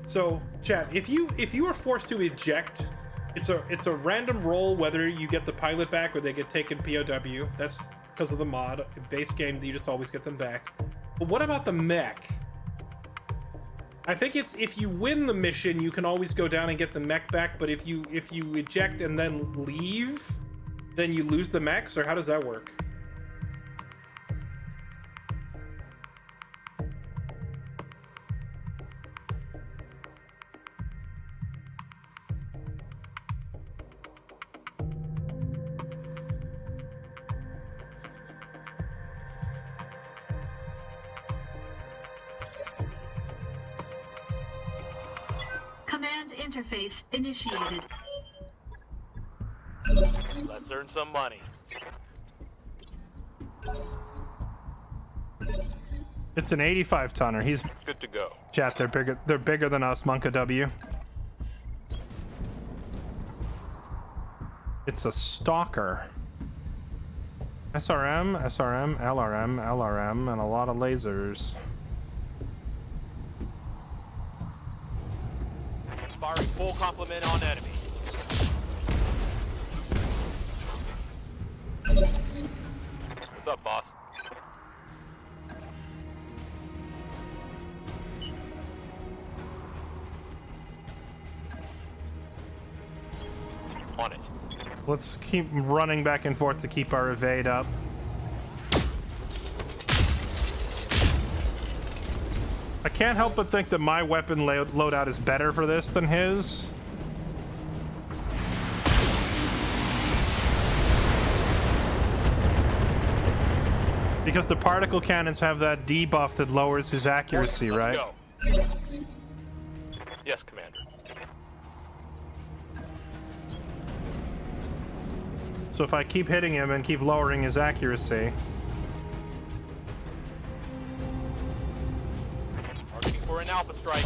So, chat, if you are forced to eject, it's a random roll whether you get the pilot back or they get taken POW. That's because of the mod. In base game, you just always get them back. But what about the mech? I think it's if you win the mission, you can always go down and get the mech back. But if you eject and then leave, then you lose the mechs, or how does that work? Command interface initiated. Let's earn some money. It's an 85 tonner. He's Good to go. chat. They're bigger. They're bigger than us. Monka W. It's a stalker. SRM, SRM, LRM, LRM, and a lot of lasers. Sparring full complement on enemy. What's up, boss? On it. Let's keep running back and forth to keep our evade up. I can't help but think that my weapon loadout is better for this than his. Because the particle cannons have that debuff that lowers his accuracy, right? Go. Yes, Commander. So if I keep hitting him and keep lowering his accuracy... Targeting for an alpha strike.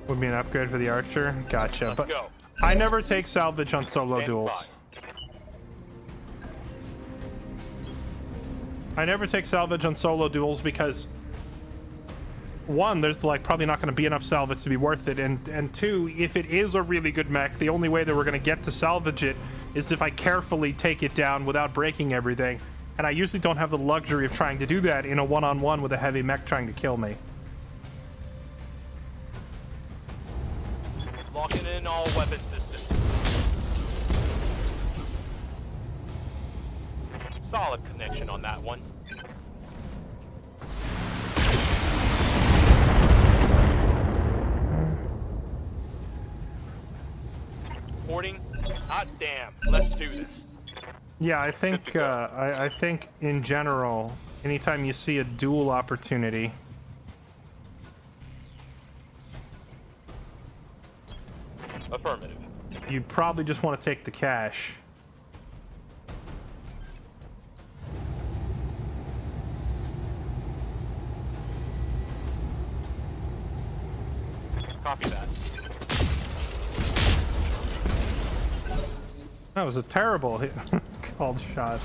Would be an upgrade for the archer. Gotcha. Let's But go. I never take salvage on solo Stand duels. I never take salvage on solo duels because one, there's like probably not going to be enough salvage to be worth it, and two, if it is a really good mech, the only way that we're going to get to salvage it is if I carefully take it down without breaking everything, and I usually don't have the luxury of trying to do that in a one-on-one with a heavy mech trying to kill me. Locking in all weapon systems. Solid connection on that one. Porting. Hot damn. Let's do this. Yeah, I think I think in general, anytime you see a duel opportunity, Affirmative. you probably just want to take the cash. Copy that. That was a terrible hit. Called shot.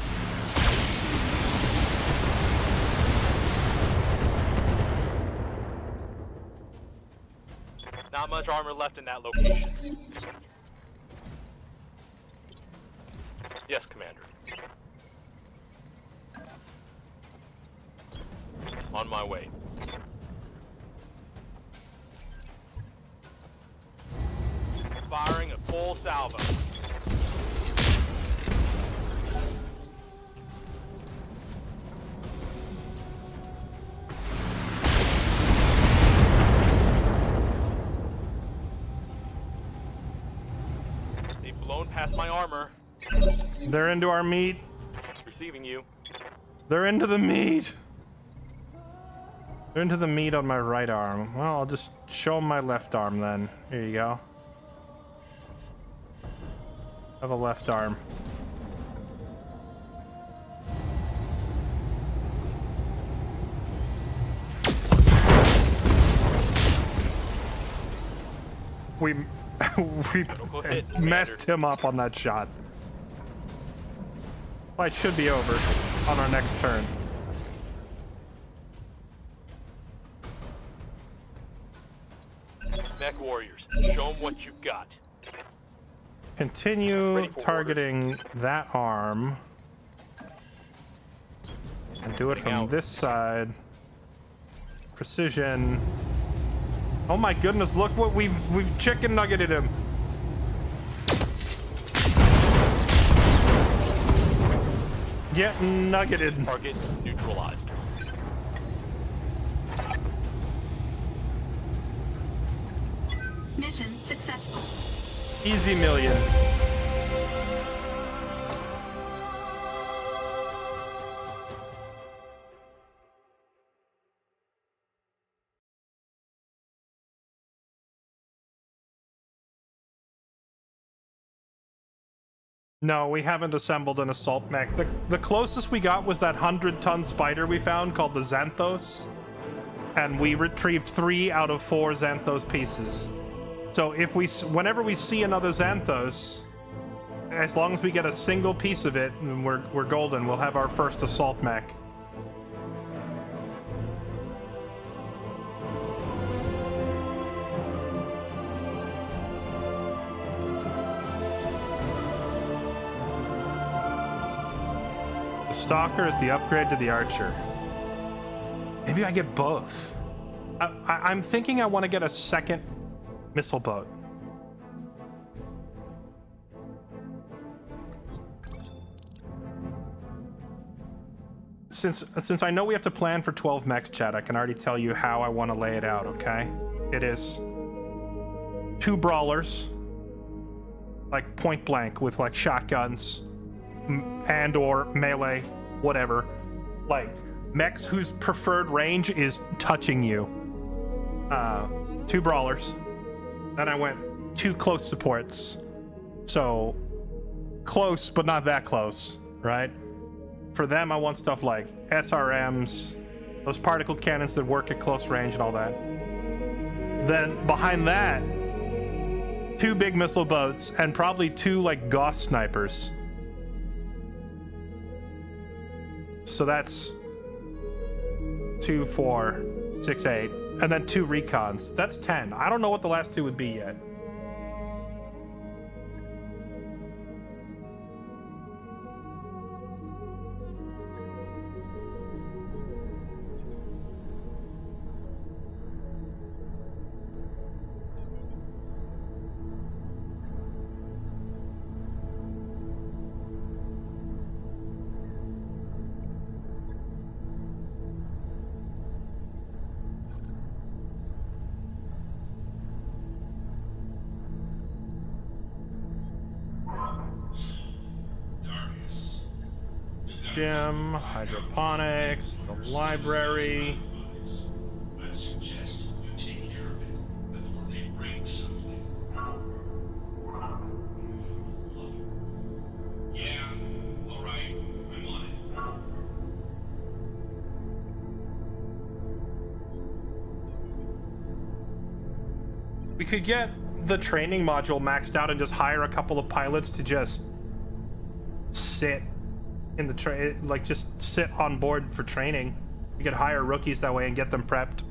Not much armor left in that location. Yes, Commander. On my way. Firing a full salvo. They've blown past my armor. They're into our meat. Receiving you. They're into the meat. They're into the meat on my right arm. Well, I'll just show them my left arm then. Here you go. I have a left arm. We messed him up on that shot. Fight should be over on our next turn. Mech warriors, show them what you've got. Continue targeting that arm. And do it from this side. Precision. Oh my goodness, look what we've chicken nuggeted him. Get nuggeted. Target neutralized. Mission successful. Easy million. No, we haven't assembled an assault mech. The closest we got was that 100-ton spider we found called the Xanthos. And we retrieved 3 out of 4 Xanthos pieces. So if whenever we see another Xanthos, as long as we get a single piece of it, we're golden. We'll have our first assault mech. The Stalker is the upgrade to the Archer. Maybe I get both. I'm thinking I want to get a second missile boat. Since I know we have to plan for 12 mechs, Chad, I can already tell you how I want to lay it out, okay? It is 2 brawlers, like point blank with like shotguns and or melee, whatever. Like mechs whose preferred range is touching you. 2 brawlers. Then I went 2 close supports. So close, but not that close, right? For them, I want stuff like SRMs, those particle cannons that work at close range and all that. Then behind that, 2 big missile boats and probably 2 like Gauss snipers. So that's 2, 4, 6, 8, and then 2 recons. That's 10. I don't know what the last 2 would be yet. Gym, hydroponics, the library. I suggest you take care of it before they break something. Yeah, all right, I'm on it. We could get the training module maxed out and just hire a couple of pilots to just sit in the like just sit on board for training. You could hire rookies that way and get them prepped.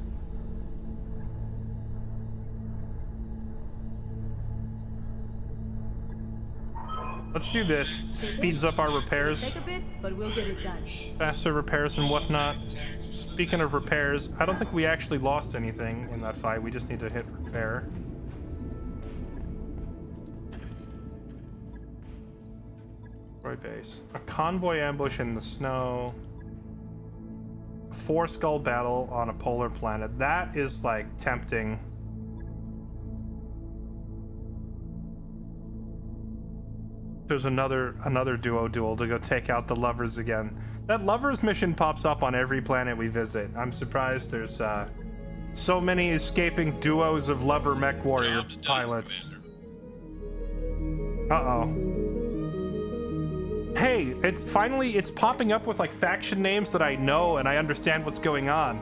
Let's do this. Speeds up our repairs. Take a bit, but we'll get it done. Faster repairs and whatnot. Speaking of repairs, I don't think we actually lost anything in that fight. We just need to hit repair. Base. A convoy ambush in the snow. A 4-skull battle on a polar planet. That is like tempting. There's another duo to go take out the lovers again. That lovers mission pops up on every planet we visit. I'm surprised there's so many escaping duos of lover mech warrior pilots. Uh-oh. Hey, it's popping up with like faction names that I know and I understand what's going on.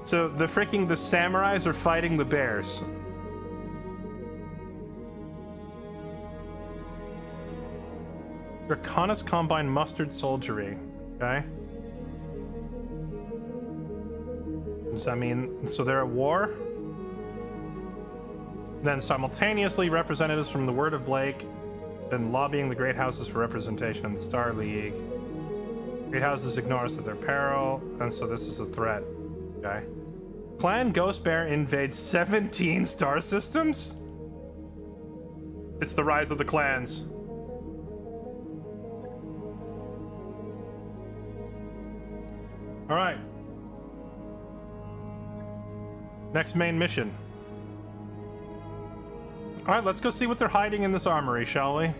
So the samurais are fighting the bears. Draconis Combine Mustard Soldiery. Okay. Does that mean so they're at war? Then simultaneously representatives from the Word of Blake been lobbying the Great Houses for representation in the Star League. Great Houses ignore us at their peril, and so this is a threat. Okay. Clan Ghost Bear invades 17 star systems? It's the rise of the clans. Alright. Next main mission. Alright, let's go see what they're hiding in this armory, shall we?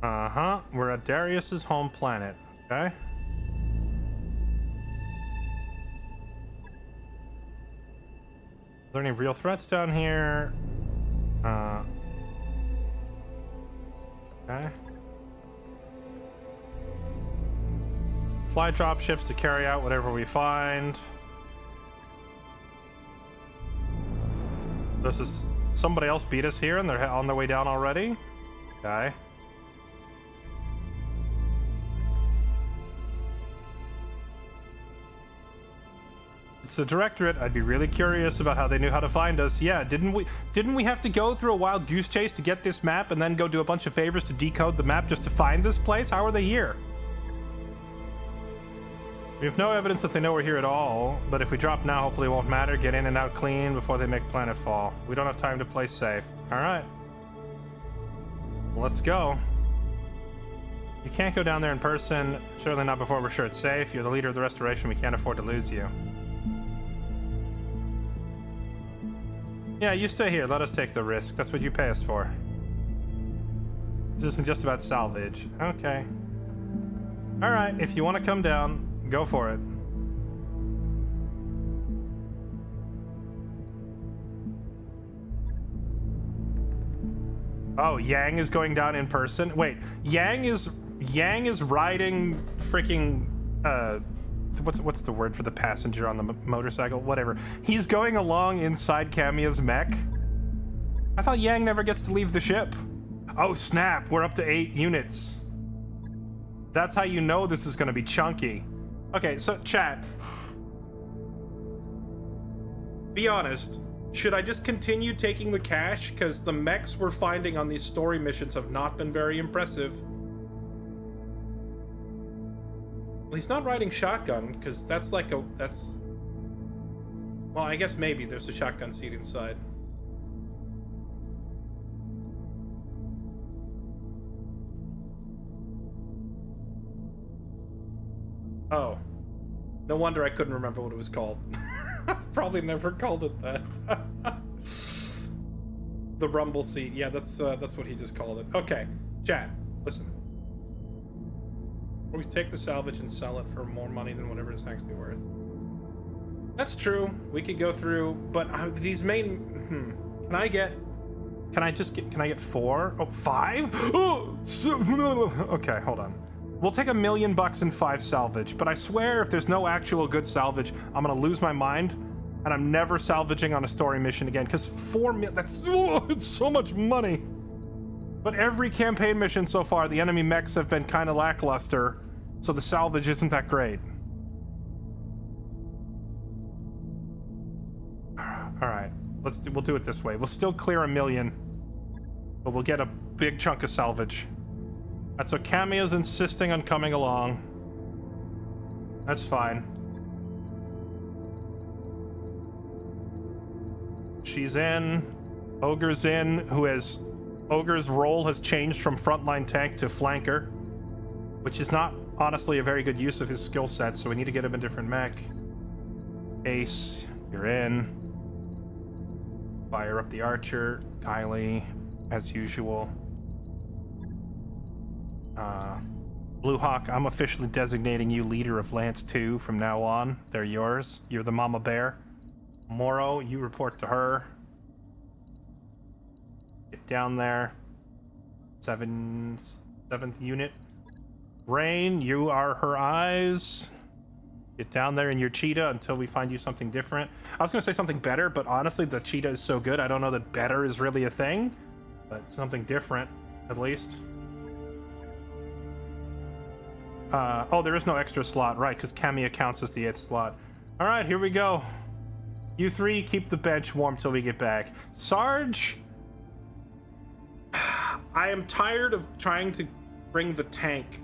Uh-huh. We're at Darius's home planet. Okay. Are there any real threats down here? Okay. Fly drop ships to carry out whatever we find. This is somebody else beat us here and they're on their way down already. Okay. It's the Directorate. I'd be really curious about how they knew how to find us. Yeah, didn't we have to go through a wild goose chase to get this map and then go do a bunch of favors to decode the map just to find this place? How are they here? We have no evidence that they know we're here at all, but if we drop now, hopefully it won't matter. Get in and out clean before they make planetfall. We don't have time to play safe. Alright. Let's go. You can't go down there in person. Certainly not before we're sure it's safe. You're the leader of the Restoration. We can't afford to lose you. Yeah, you stay here. Let us take the risk. That's what you pay us for. This isn't just about salvage. Okay. Alright, if you want to come down, go for it. Oh, Yang is going down in person? Wait, Yang is riding freaking what's the word for the passenger on the motorcycle? Whatever. He's going along inside Kamiya's mech. I thought Yang never gets to leave the ship. Oh snap, we're up to 8 units. That's how you know this is gonna be chunky. Okay, so chat. Be honest. Should I just continue taking the cash? Because the mechs we're finding on these story missions have not been very impressive. Well, he's not riding shotgun, because that's like a... that's... Well, I guess maybe there's a shotgun seat inside. Oh. No wonder I couldn't remember what it was called. Probably never called it that. The rumble seat. Yeah, that's what he just called it. Okay, chat, listen. We take the salvage and sell it for more money than whatever it's actually worth. That's true. We could go through, but these main... Can I get 4? Oh, 5? Okay, hold on. We'll take $1 million and 5 salvage, but I swear if there's no actual good salvage, I'm gonna lose my mind, and I'm never salvaging on a story mission again, because 4 million, it's so much money. But every campaign mission so far, the enemy mechs have been kind of lackluster, so the salvage isn't that great. Alright, we'll do it this way. We'll still clear $1 million, but we'll get a big chunk of salvage. That's what Kamiya's insisting on coming along. That's fine. She's in. Ogre's in, Ogre's role has changed from frontline tank to flanker, which is not, honestly, a very good use of his skill set, so we need to get him a different mech. Ace, you're in. Fire up the archer. Kylie, as usual. Blue Hawk, I'm officially designating you leader of Lance 2 from now on. They're yours. You're the mama bear. Moro, you report to her. Get down there. 7th unit. Rain, you are her eyes. Get down there in your cheetah until we find you something different. I was gonna say something better, but honestly the cheetah is so good I don't know that better is really a thing. But something different, at least. Oh, there is no extra slot, right, because Kamiya counts as the 8th slot. Alright, here we go. You 3 keep the bench warm till we get back. Sarge, I am tired of trying to bring the tank.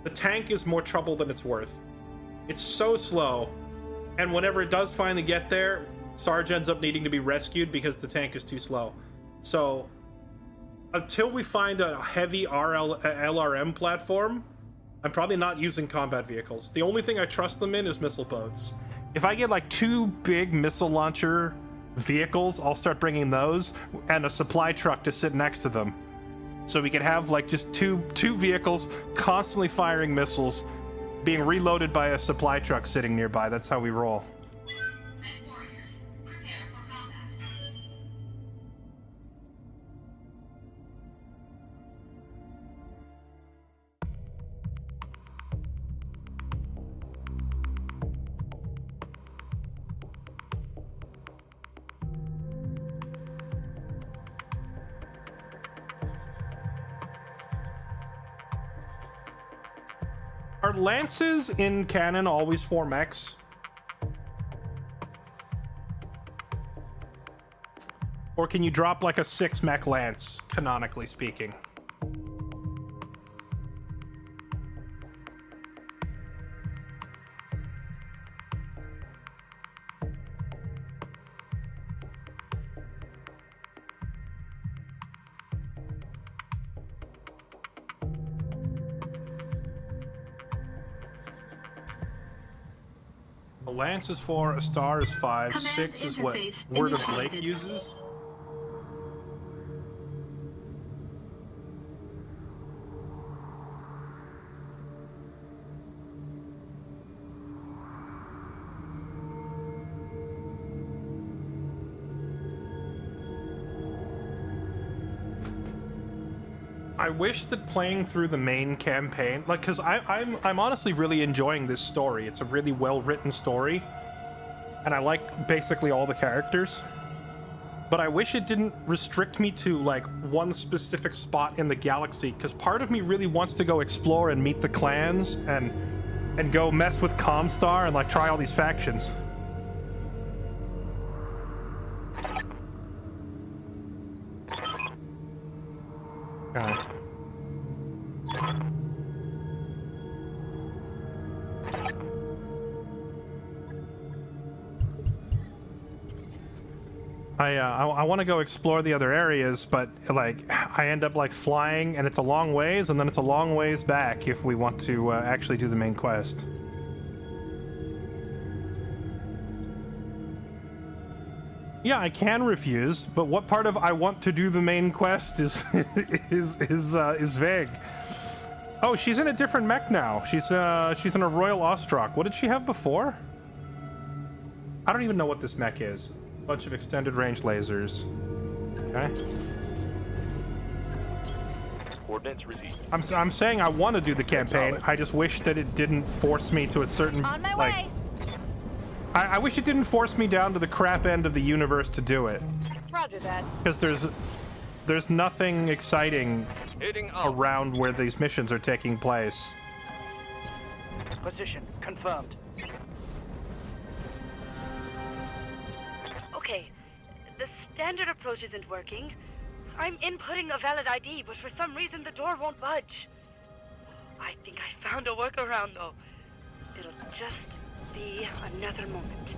The tank is more trouble than it's worth. It's so slow, and whenever it does finally get there, Sarge ends up needing to be rescued because the tank is too slow. So, until we find a heavy LRM platform, I'm probably not using combat vehicles. The only thing I trust them in is missile boats. If I get like 2 big missile launcher vehicles, I'll start bringing those and a supply truck to sit next to them. So we can have like just two vehicles constantly firing missiles, being reloaded by a supply truck sitting nearby. That's how we roll. Warriors, prepare for combat. Are lances in canon always 4 mechs? Or can you drop like a 6 mech lance, canonically speaking? A lance is 4, a star is 5, Command 6 is what interface Word of initiated. Lake uses. I wish that playing through the main campaign, like, because I'm honestly really enjoying this story. It's a really well-written story, and I like basically all the characters. But I wish it didn't restrict me to, like, one specific spot in the galaxy, because part of me really wants to go explore and meet the clans, and go mess with Comstar and, like, try all these factions. Okay. I want to go explore the other areas, but like I end up like flying, and it's a long ways, and then it's a long ways back if we want to actually do the main quest. Yeah, I can refuse, but what part of I want to do the main quest is is vague. Oh, she's in a different mech now. She's in a Royal Ostrock. What did she have before? I don't even know what this mech is. Bunch of extended range lasers. Okay. Coordinates received. I'm saying I want to do the campaign. I just wish that it didn't force me to a certain On my like. way. I wish it didn't force me down to the crap end of the universe to do it. Roger that. Because there's nothing exciting Hitting up. around where these missions are taking place. Position confirmed. Okay, the standard approach isn't working. I'm inputting a valid ID, but for some reason the door won't budge. I think I found a workaround, though. It'll just be another moment.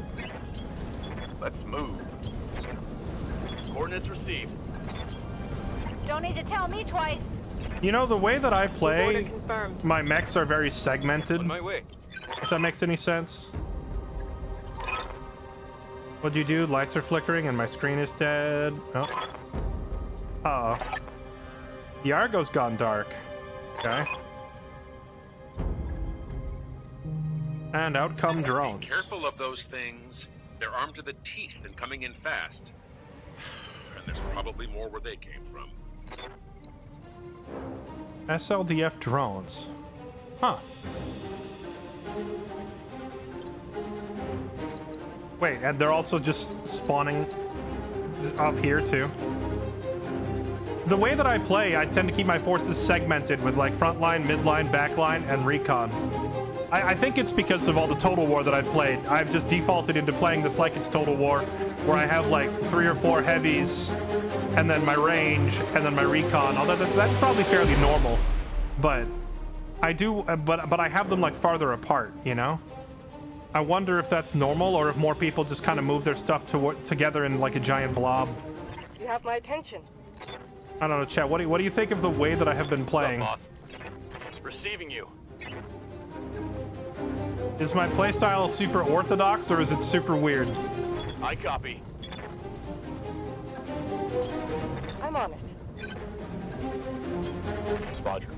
Let's move. Coordinates received. Don't need to tell me twice. You know, the way that I play, Order confirmed. my mechs are very segmented. On my way. If that makes any sense. What'd you do? Lights are flickering and my screen is dead. Oh. Uh-oh. The Argo's gone dark. Okay. And out come drones. Be careful of those things. They're armed to the teeth and coming in fast. And there's probably more where they came from. SLDF drones. Huh. Wait, and they're also just spawning up here too. The way that I play, I tend to keep my forces segmented with like front line, mid line, back line, and recon. I think it's because of all the Total War that I've played. I've just defaulted into playing this like it's Total War, where I have like 3 or 4 heavies, and then my range, and then my recon. Although that's probably fairly normal, but I do, but I have them like farther apart, you know. I wonder if that's normal, or if more people just kind of move their stuff together in like a giant blob. You have my attention. I don't know, chat. What do you think of the way that I have been playing? Boss. Receiving you. Is my playstyle super orthodox, or is it super weird? I copy. I'm on it. Roger.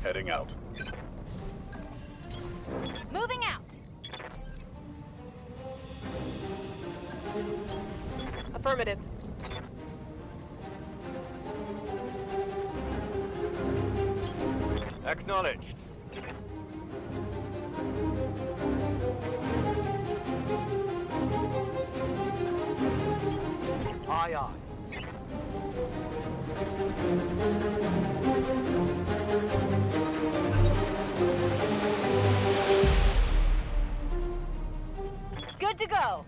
Heading out. Moving out. Affirmative. Acknowledged. Aye, aye. Good to go.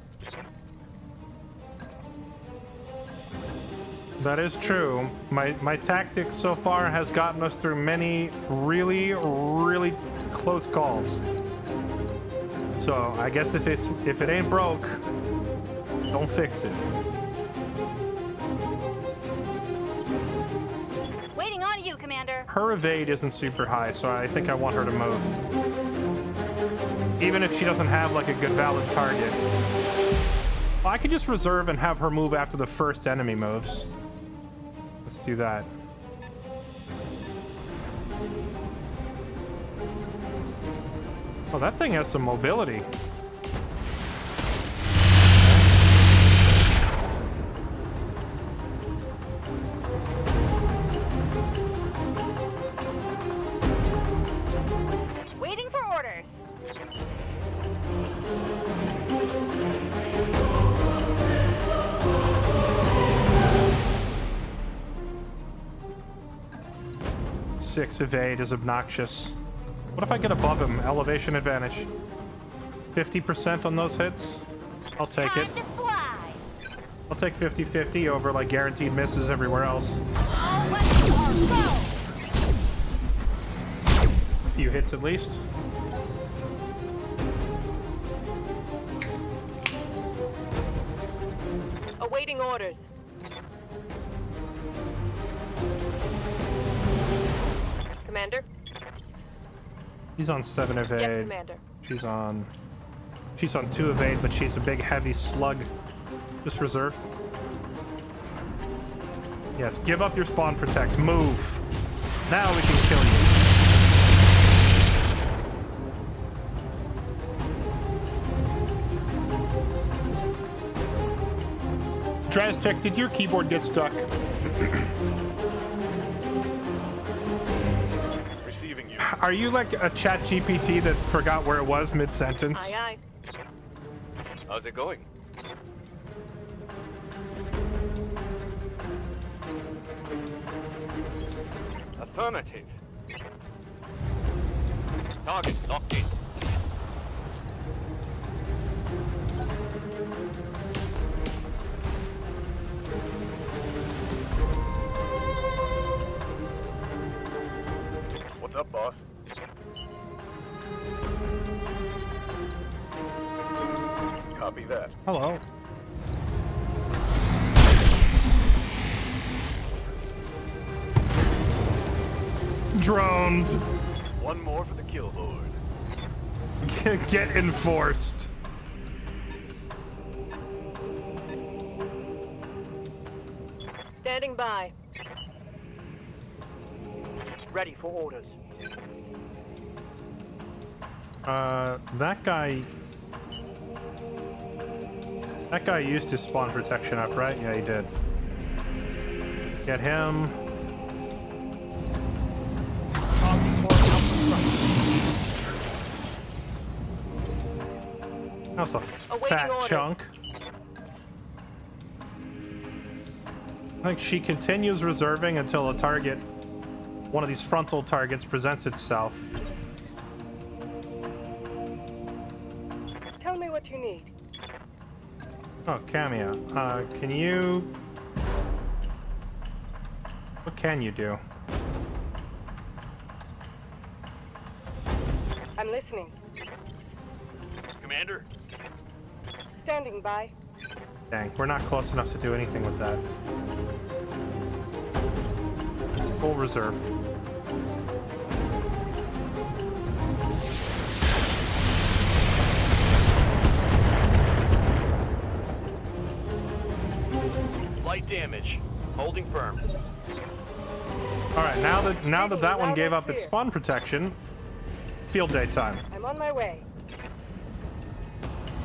That is true. My tactics so far has gotten us through many really, really close calls. So I guess if it ain't broke, don't fix it. Waiting on you, Commander. Her evade isn't super high, so I think I want her to move. Even if she doesn't have like a good valid target. Well, I could just reserve and have her move after the first enemy moves. Let's do that. Oh, that thing has some mobility. Waiting for orders. Six evade is obnoxious. What if I get above him? Elevation advantage. 50% on those hits? I'll take it. Time to fly. I'll take 50-50 over like guaranteed misses everywhere else. All weapons are go. A few hits at least. Awaiting orders. Commander? He's on 7 evade. Yes, Commander. She's on 2 evade, but she's a big heavy slug. Just reserve. Yes, give up your spawn protect. Move. Now we can kill you. Draztech, did your keyboard get stuck? Receiving you. Are you like a chat GPT that forgot where it was mid-sentence? Aye, aye. How's it going? Affirmative. Target locked in. What's up, boss? Copy that. Hello. Droned. One more for the kill horde. Get enforced. Standing by. Ready for orders. That guy used his spawn protection up, right? Yeah, he did. Get him. That's a fat chunk. I think she continues reserving until a target, one of these frontal targets, presents itself. Tell me what you need. Oh, Cameo. Can you... What can you do? I'm listening. Commander? Standing by. Dang, we're not close enough to do anything with that. Full reserve. Light damage. Holding firm. Alright, now that one gave up its spawn protection, field day time. I'm on my way.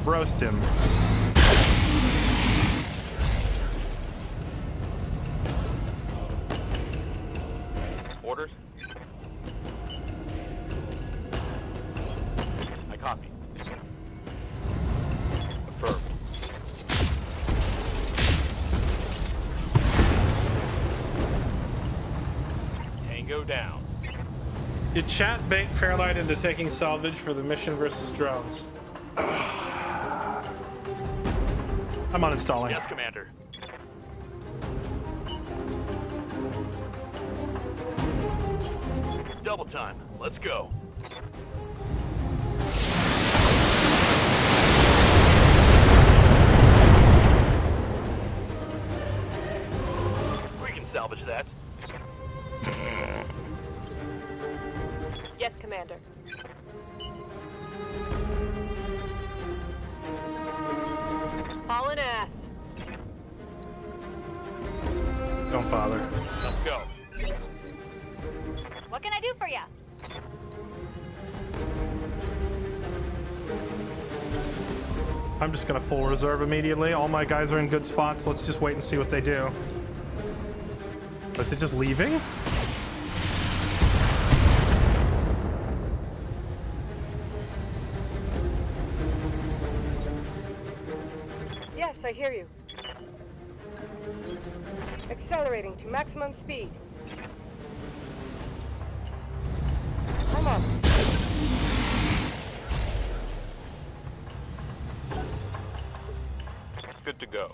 Roast him. Orders? I copy. Affirm. Tango down. Did chat bait Fairlight into taking salvage for the mission versus drones? I'm uninstalling. Yes, Commander. double time. Let's go. We can salvage that. Yes, Commander. Hauling ass. Don't bother. Let's go. What can I do for you? I'm just gonna full reserve immediately. All my guys are in good spots. Let's just wait and see what they do. Is it just leaving? Yes, I hear you. Accelerating to maximum speed. I'm up. Good to go.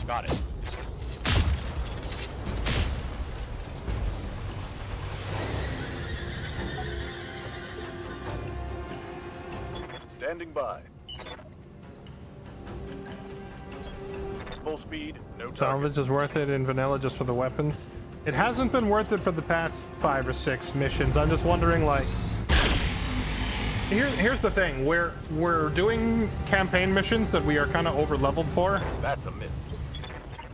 Got it. Standing by. Full speed, no target. Salvage is worth it in vanilla just for the weapons. It hasn't been worth it for the past 5 or 6 missions. I'm just wondering, like, here's the thing: we're doing campaign missions that we are kind of over leveled for. That's a miss.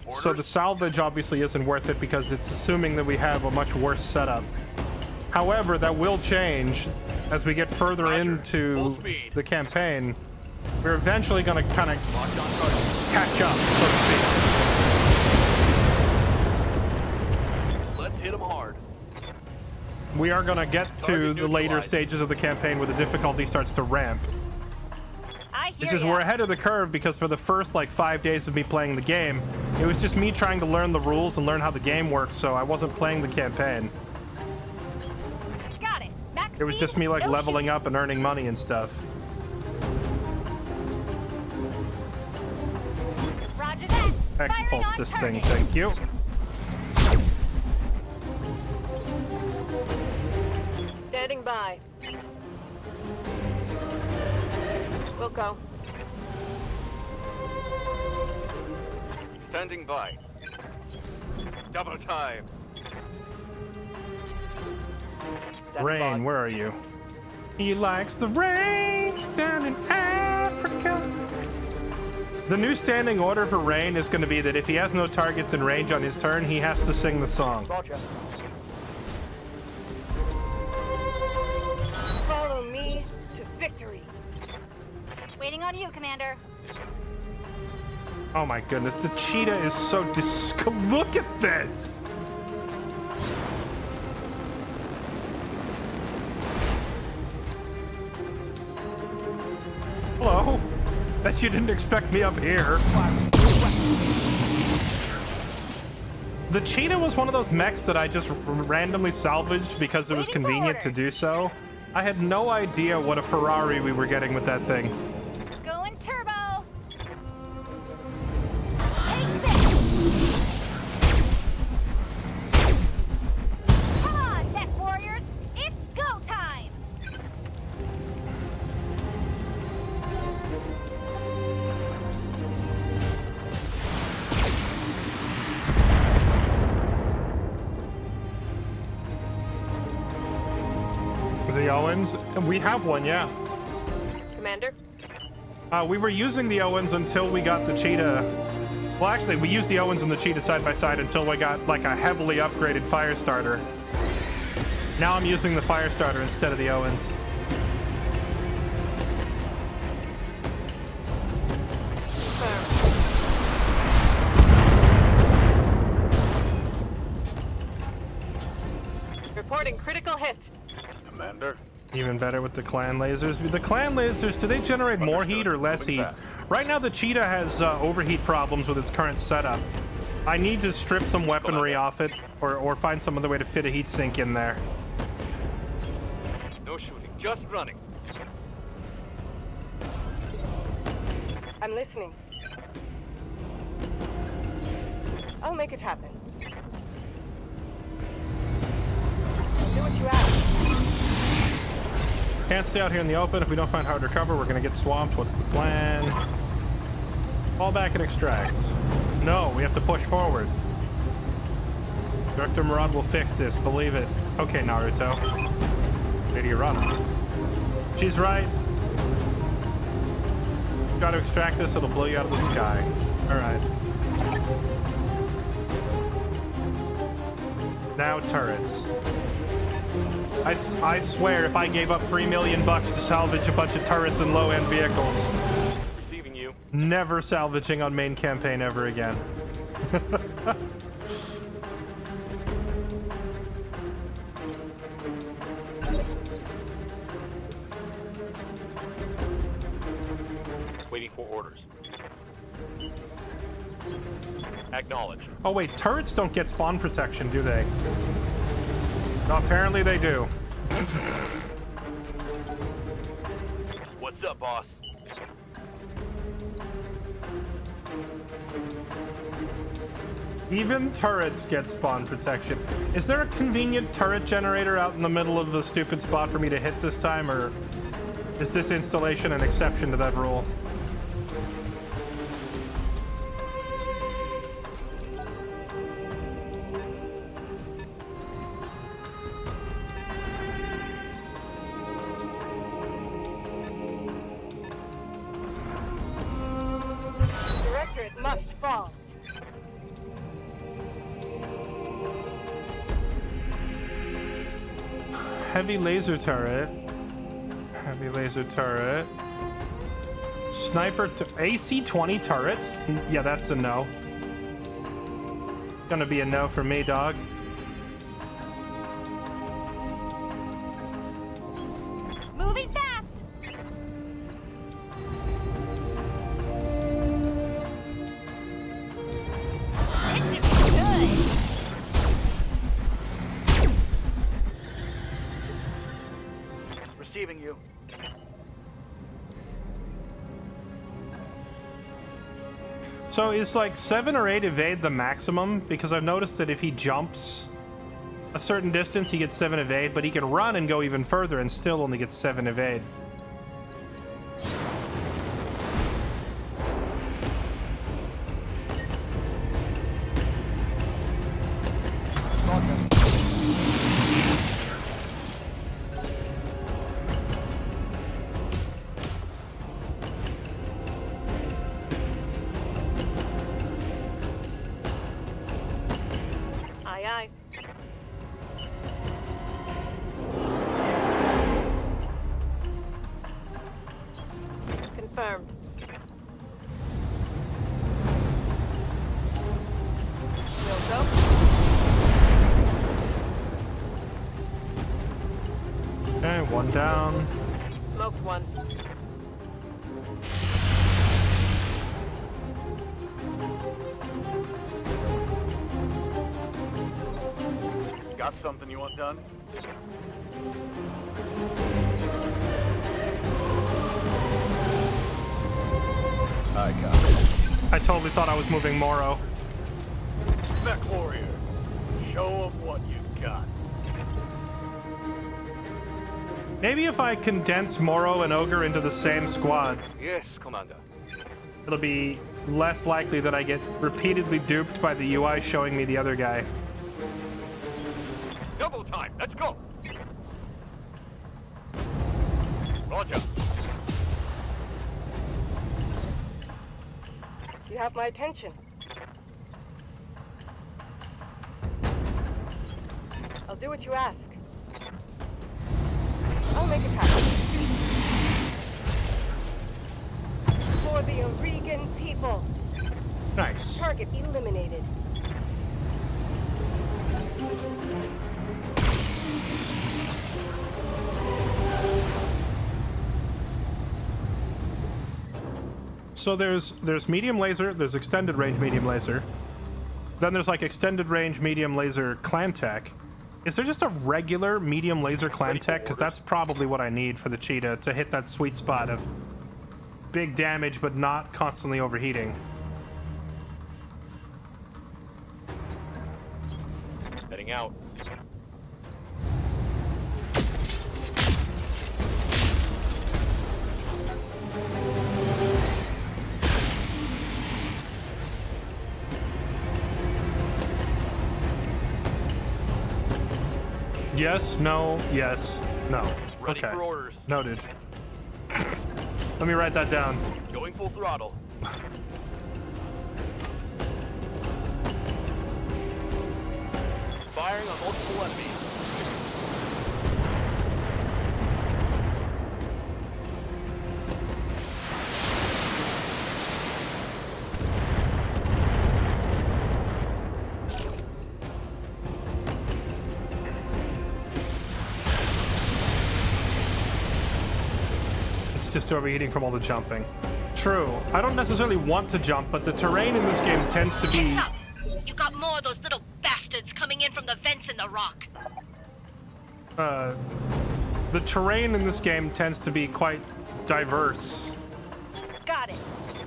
So the salvage obviously isn't worth it because it's assuming that we have a much worse setup. However, that will change as we get further into the campaign. We're eventually going to kind of catch up, so to speak. Let's hit them hard. We are going to get to the later stages of the campaign where the difficulty starts to ramp. It's just we're ahead of the curve because for the first like 5 days of me playing the game, it was just me trying to learn the rules and learn how the game works, so I wasn't playing the campaign. Got it. Max It was speed, just me like no leveling up and earning money and stuff. shoot. Roger that. Firing Expulse on this target. thing, thank you. Standing by. We'll go. Standing by. Double time. Rain, where are you? He likes the rains down in Africa. The new standing order for Rain is going to be that if he has no targets in range on his turn, he has to sing the song. Roger. Follow me to victory. Waiting on you, Commander. Oh my goodness, the cheetah is so look at this! Hello? Bet you didn't expect me up here. The cheetah was one of those mechs that I just randomly salvaged because it was convenient to do so. I had no idea what a Ferrari we were getting with that thing. Going turbo. Come on, Tech Warriors. It's go time. The Owens? We have one, yeah. Commander? We were using the Owens until we got the cheetah. Well, actually, we used the Owens and the cheetah side by side until we got like a heavily upgraded fire starter. Now I'm using the fire starter instead of the Owens. Reporting critical hit. Commander. Even better with the clan lasers. The clan lasers, do they generate more heat or less heat? Right now the cheetah has overheat problems with its current setup. I need to strip some weaponry off it, or find some other way to fit a heat sink in there. No shooting, just running. I'm listening. I'll make it happen. I'll do what you ask. Can't stay out here in the open. If we don't find harder cover, we're gonna get swamped. What's the plan? Fall back and extract. No, we have to push forward. Director Murad will fix this, believe it. Okay, Naruto. Lady Rana. She's right. Got to extract this, it'll blow you out of the sky. Alright. Now turrets. I swear, if I gave up $3 million to salvage a bunch of turrets and low-end vehicles, Receiving you. never salvaging on main campaign ever again. Waiting for orders. Acknowledge. Oh wait, turrets don't get spawn protection, do they? No, apparently they do. What's up, boss? Even turrets get spawn protection. Is there a convenient turret generator out in the middle of the stupid spot for me to hit this time, or is this installation an exception to that rule? Directorate must fall. Heavy laser turret. Heavy laser turret. Sniper AC-20 turrets? Yeah, that's a no. Gonna be a no for me, dog. Moving fast. This is good. Receiving you. So is like 7 or 8 evade the maximum? Because I've noticed that if he jumps a certain distance, he gets 7 evade, but he can run and go even further and still only gets 7 evade. Aye, aye. Confirmed. Will go. Okay, one down. Smoked one. Got something you want done? I got it. I totally thought I was moving Moro. Mech Warrior, show 'em what you got. Maybe if I condense Moro and Ogre into the same squad, Yes, Commander. it'll be less likely that I get repeatedly duped by the UI showing me the other guy. Double time. Let's go. Roger. You have my attention. I'll do what you ask. I'll make it happen. For the Oregon people. Nice. Target eliminated. So there's medium laser, there's extended range medium laser. Then there's like extended range medium laser clan tech. Is there just a regular medium laser clan tech? Because that's probably what I need for the cheetah to hit that sweet spot of big damage but not constantly overheating. Heading out. Yes, no, yes, no. Ready Okay. for orders. Noted. Let me write that down. Going full throttle. Firing on multiple enemies. It's just overheating from all the jumping. True. I don't necessarily want to jump, but the terrain in this game tends to be... Heads up! You got more of those little bastards coming in from the vents in the rock. The terrain in this game tends to be quite diverse Got it.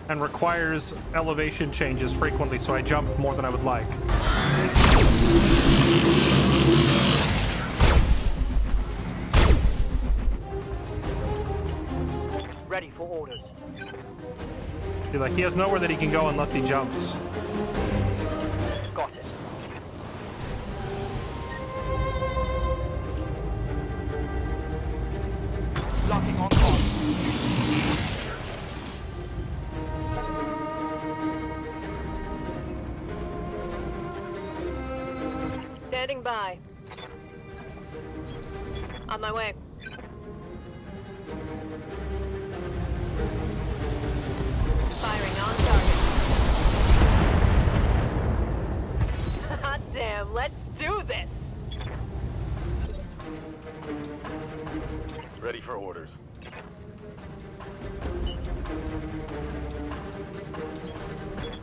and requires elevation changes frequently, so I jump more than I would like. Ready for orders. Be like, he has nowhere that he can go unless he jumps. Got it. Locking on course. Standing by. On my way. Firing on target. Hot damn, let's do this! Ready for orders.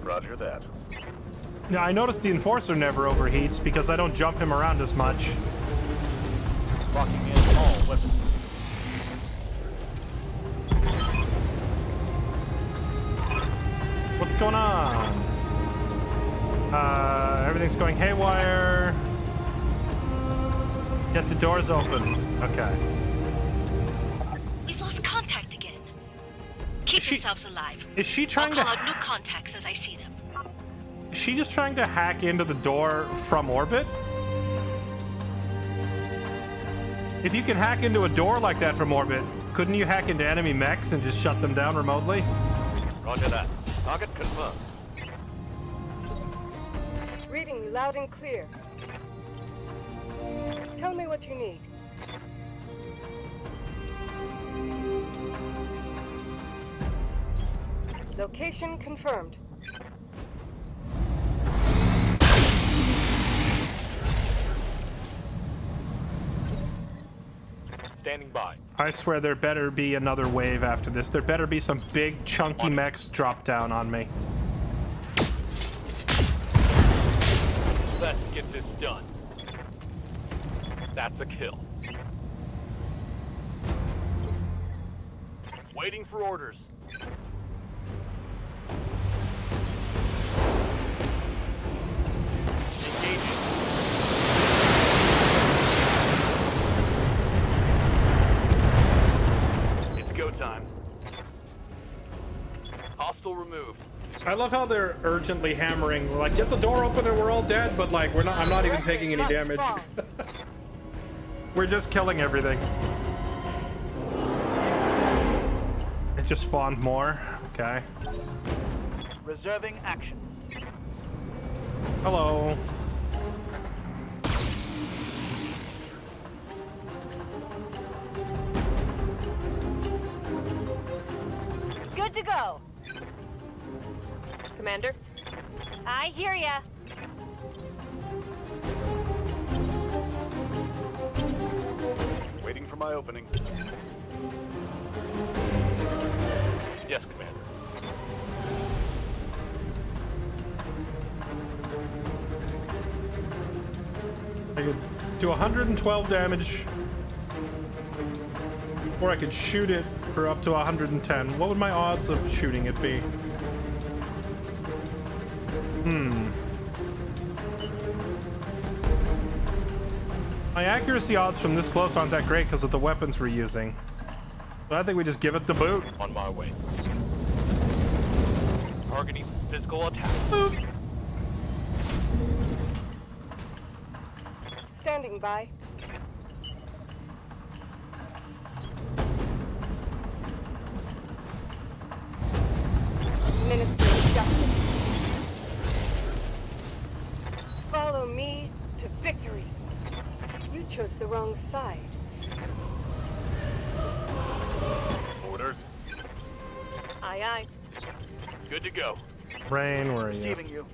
Roger that. Yeah, I noticed the Enforcer never overheats because I don't jump him around as much. Locking in all weapons. What's going on? Everything's going haywire. Get the doors open. Okay. We've lost contact again. Keep yourselves alive. Is she trying I'll to... call out new contacts as I see them. Is she just trying to hack into the door from orbit? If you can hack into a door like that from orbit, couldn't you hack into enemy mechs and just shut them down remotely? Roger that. Target confirmed. Reading you loud and clear. Tell me what you need. Location confirmed. Standing by. I swear there better be another wave after this. There better be some big chunky mechs drop down on me. Let's get this done. That's a kill. Waiting for orders. Engaging. It's go time. Hostile removed. I love how they're urgently hammering, like, get the door open and we're all dead, but like, I'm not even taking any damage. We're just killing everything. It just spawned more. Okay. Reserving action. Hello. Good to go. Commander? I hear ya. Waiting for my opening. Yes, Commander. Do 112 damage. Or I could shoot it for up to 110. What would my odds of shooting it be? My accuracy odds from this close aren't that great because of the weapons we're using. But I think we just give it the boot. On my way. Targeting physical attack. Boop. Standing by. Ministry of Justice. Follow me to victory. You chose the wrong side. Orders. Aye, aye. Good to go. Rain, where are you? Receiving you.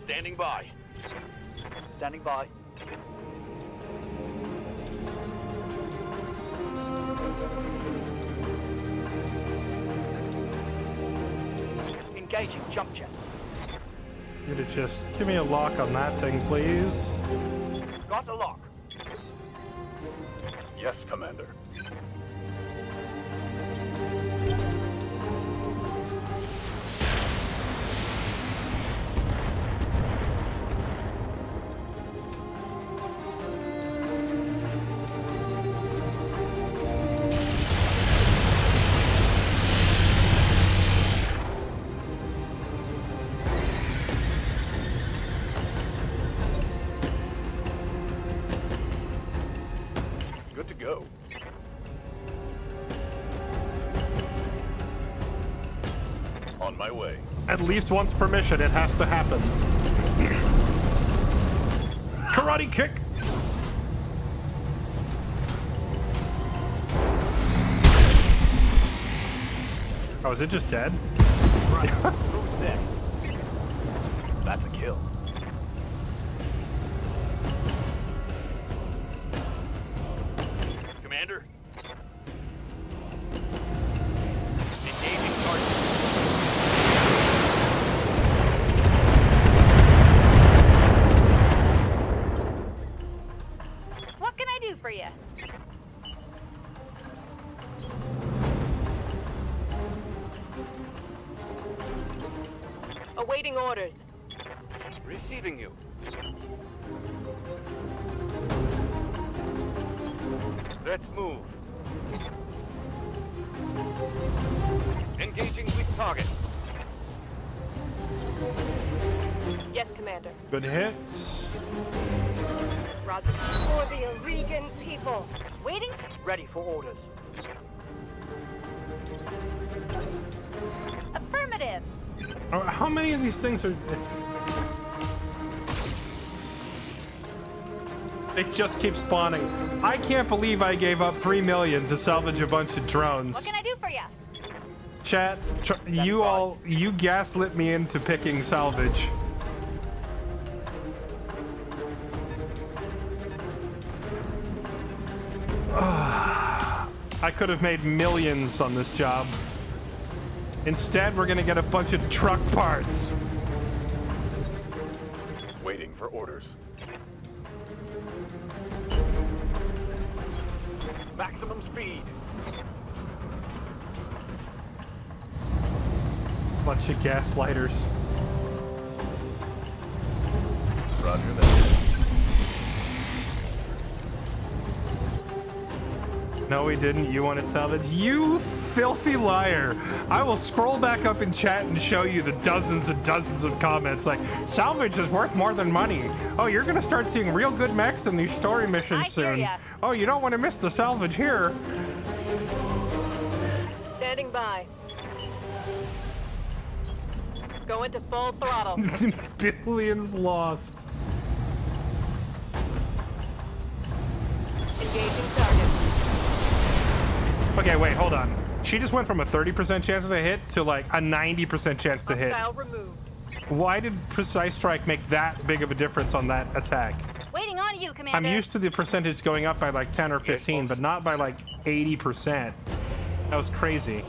Standing by. Standing by. Engaging jump jet. You to just give me a lock on that thing, please. Got a lock. Yes, Commander. Good to go. On my way. At least once per mission, it has to happen. Karate kick! Oh, is it just dead? Right. Who's next? That's a kill. Commander. Engaging target. What can I do for you? Awaiting orders. Receiving you. Let's move. Engaging with target. Yes, Commander. Good hits. Roger. For the Aurigan people. Waiting? Ready for orders. Affirmative. Oh, how many of these things are... They just keep spawning. I can't believe I gave up 3 million to salvage a bunch of drones. What can I do for you? Chat, you gaslit me into picking salvage. I could have made millions on this job. Instead, we're gonna get a bunch of truck parts. Waiting for orders. Maximum speed. Bunch of gaslighters. Roger that. No, we didn't. You wanted salvage. You filthy liar. I will scroll back up in chat and show you the dozens and dozens of comments like, salvage is worth more than money. Oh, you're going to start seeing real good mechs in these story missions soon. Oh, you don't want to miss the salvage here. Standing by. Go into full throttle. Billions lost. Engaging target. Okay, wait, hold on. She just went from a 30% chance to hit to like a 90% chance to hit. Hostile removed. Why did Precise Strike make that big of a difference on that attack? Waiting on you, Commander. I'm used to the percentage going up by like 10 or 15, but not by like 80%. That was crazy.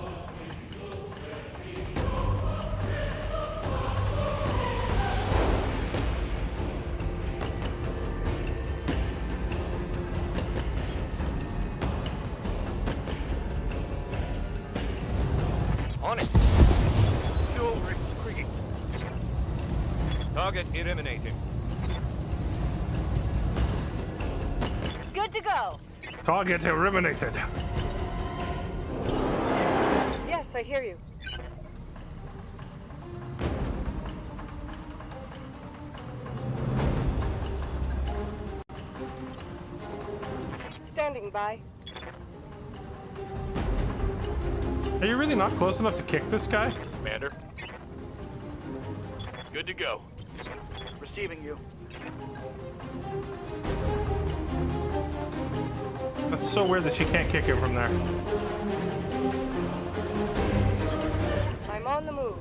On it. Fuel retreat. Target eliminated. Good to go. Target eliminated. Yes, I hear you. Standing by. Are you really not close enough to kick this guy? Commander. Good to go. Receiving you. That's so weird that she can't kick him from there. I'm on the move.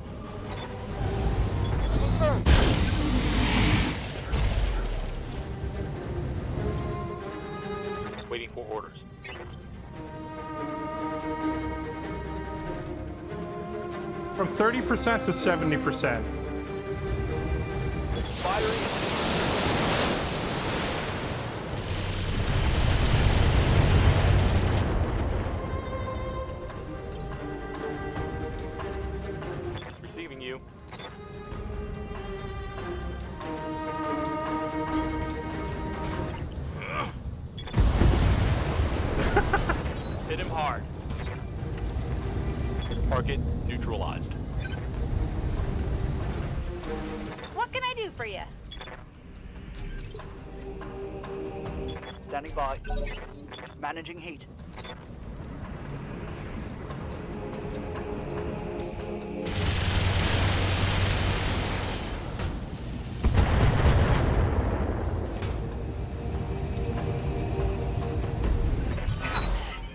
Confirmed. Waiting for orders. From 30% to 70%. Firing. Receiving you. Hit him hard. Target neutralized. What can I do for you? Standing by. Managing heat.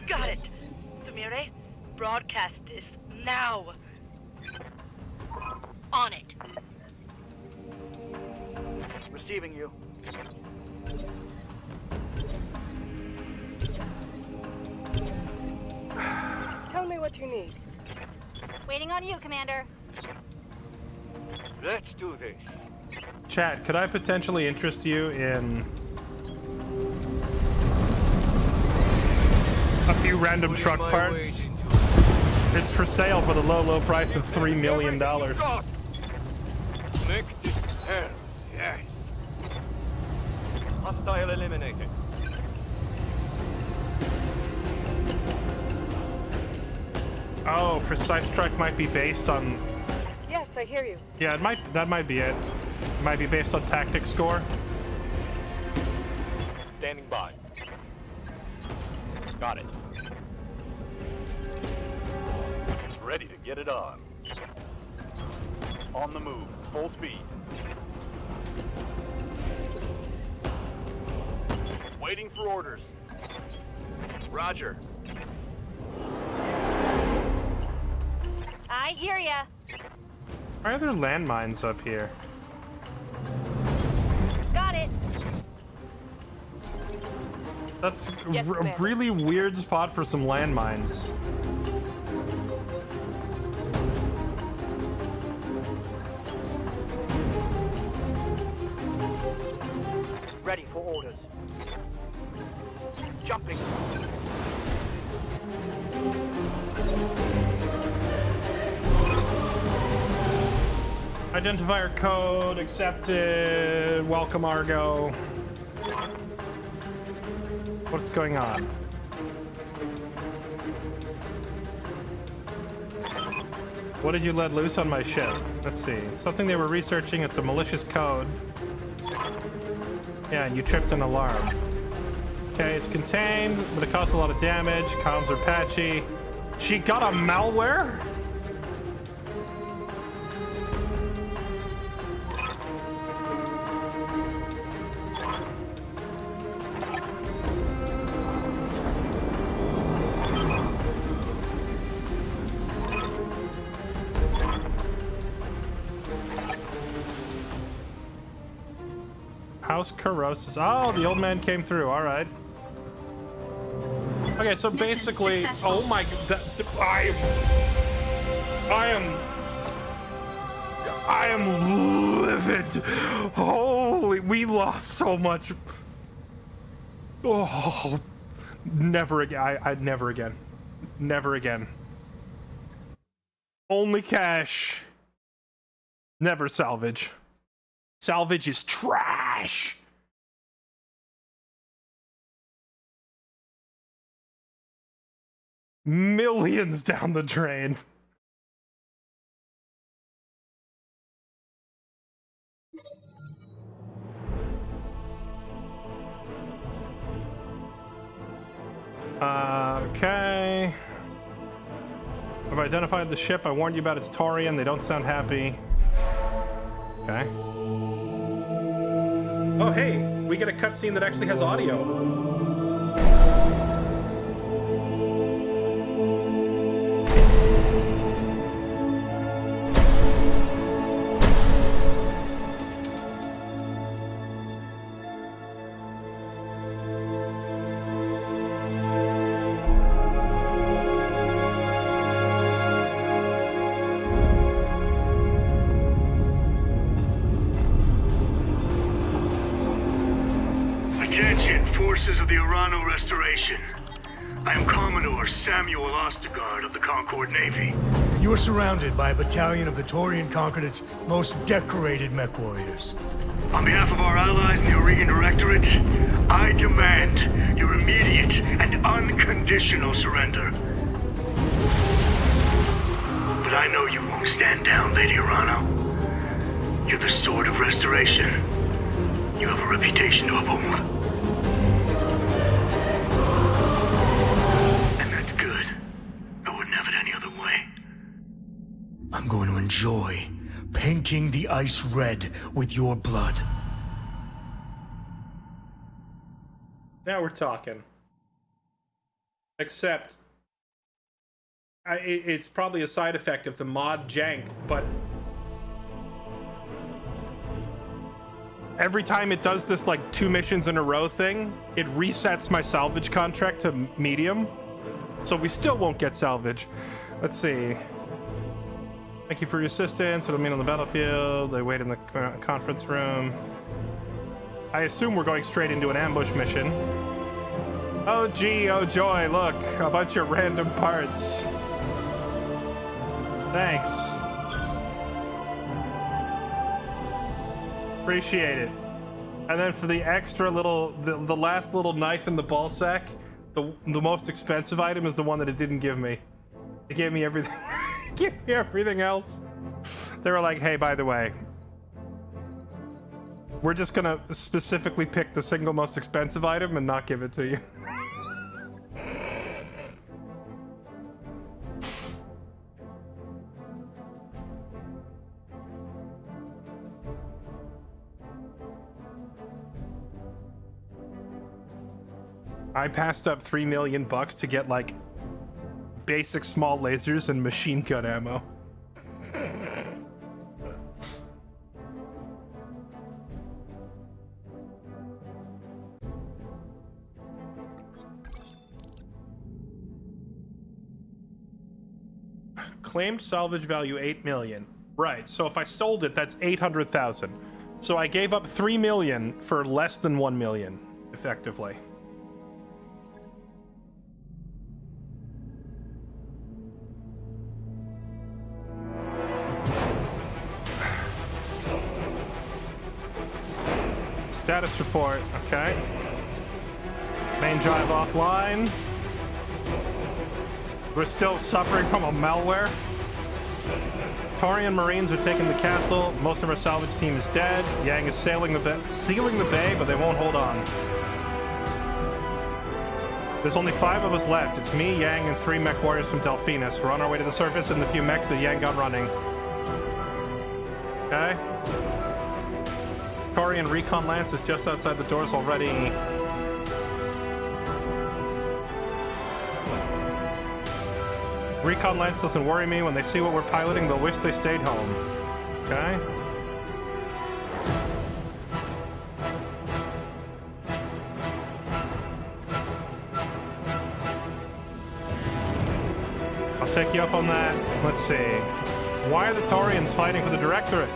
Got it. Samire, broadcast this now. On it. Receiving you. Tell me what you need. Waiting on you, Commander. Let's do this. Chat, could I potentially interest you in a few random truck parts? It's for sale for the low price of $3 million. Make this hell, yes. Hostile eliminated. Oh, Precise Strike might be based on... Yes, I hear you. Yeah, that might be it. It might be based on tactic score. Standing by. Got it. Ready to get it on. On the move. Full speed. Waiting for orders. Roger. I hear ya. Why are there landmines up here? Got it. That's Yes, a Commander. really weird spot for some landmines. Ready for orders. Jumping. Identifier code accepted. Welcome, Argo. What's going on? What did you let loose on my ship? Let's see. Something they were researching. It's a malicious code. Yeah, and you tripped an alarm. Okay, it's contained, but it caused a lot of damage. Comms are patchy. She got a malware? House Corrosis. Oh, the old man came through. All right. Okay, so Mission basically, successful. oh my god, I am livid. Holy, we lost so much. Oh, never again. I never again. Never again. Only cash. Never salvage. Salvage is trash. Millions down the drain. Okay. I've identified the ship. I warned you about its Taurian. They don't sound happy. Okay. Oh, hey, we get a cutscene that actually has audio. Attention, forces of the Urano Restoration. I am Commodore Samuel Ostergaard of the Concord Navy. You are surrounded by a battalion of the Taurian Concordate's most decorated mech warriors. On behalf of our allies in the Aurigan Directorate, I demand your immediate and unconditional surrender. But I know you won't stand down, Lady Urano. You're the Sword of Restoration. You have a reputation to uphold. And that's good. I wouldn't have it any other way. I'm going to enjoy painting the ice red with your blood. Now we're talking. Except, it's probably a side effect of the mod jank, but every time it does this like 2 missions in a row thing, it resets my salvage contract to medium. So we still won't get salvage. Let's see. Thank you for your assistance. It'll mean on the battlefield. They wait in the conference room. I assume we're going straight into an ambush mission. Oh gee, oh joy, look. A bunch of random parts. Thanks. Appreciate it. And then for the extra little, the last little knife in the ball sack, the most expensive item is the one that it didn't give me. It gave me everything. It gave me everything else. They were like, hey, by the way, we're just gonna specifically pick the single most expensive item and not give it to you. I passed up $3 million to get like basic small lasers and machine gun ammo. Claimed salvage value 8 million. Right, so if I sold it, that's 800,000. So I gave up 3 million for less than 1 million, effectively. Status report, okay. Main drive offline. We're still suffering from a malware. Taurian Marines are taking the castle. Most of our salvage team is dead. Yang is sealing the bay, but they won't hold on. There's only 5 of us left. It's me, Yang, and 3 mech warriors from Delphinus. We're on our way to the surface and the few mechs that Yang got running. Okay. Taurian Recon Lance is just outside the doors already. Recon Lance doesn't worry me. When they see what we're piloting, they'll wish they stayed home. Okay? I'll take you up on that. Let's see. Why are the Taurians fighting for the Directorate?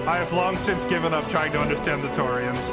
I have long since given up trying to understand the Taurians.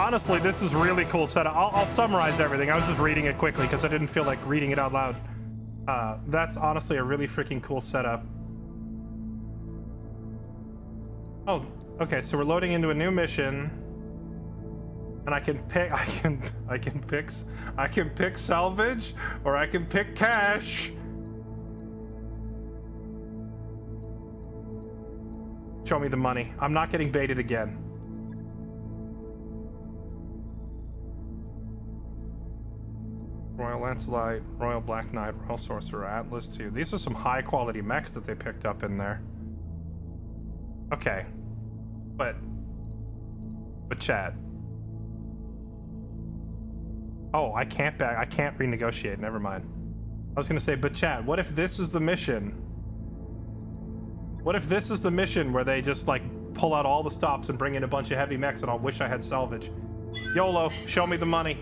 honestly, this is really cool setup. I'll summarize everything. I was just reading it quickly because I didn't feel like reading it out loud. That's honestly a really freaking cool setup. Oh, okay. So we're loading into a new mission, and I can pick. I can pick salvage, or I can pick cash. Show me the money. I'm not getting baited again. Royal Lancelot, Royal Black Knight, Royal Sorcerer, Atlas 2. These are some high quality mechs that they picked up in there. Okay. But Chad. Oh, I can't renegotiate. Never mind. I was gonna say, but Chad, what if this is the mission? What if this is the mission where they just like pull out all the stops and bring in a bunch of heavy mechs and I'll wish I had salvage? YOLO, show me the money.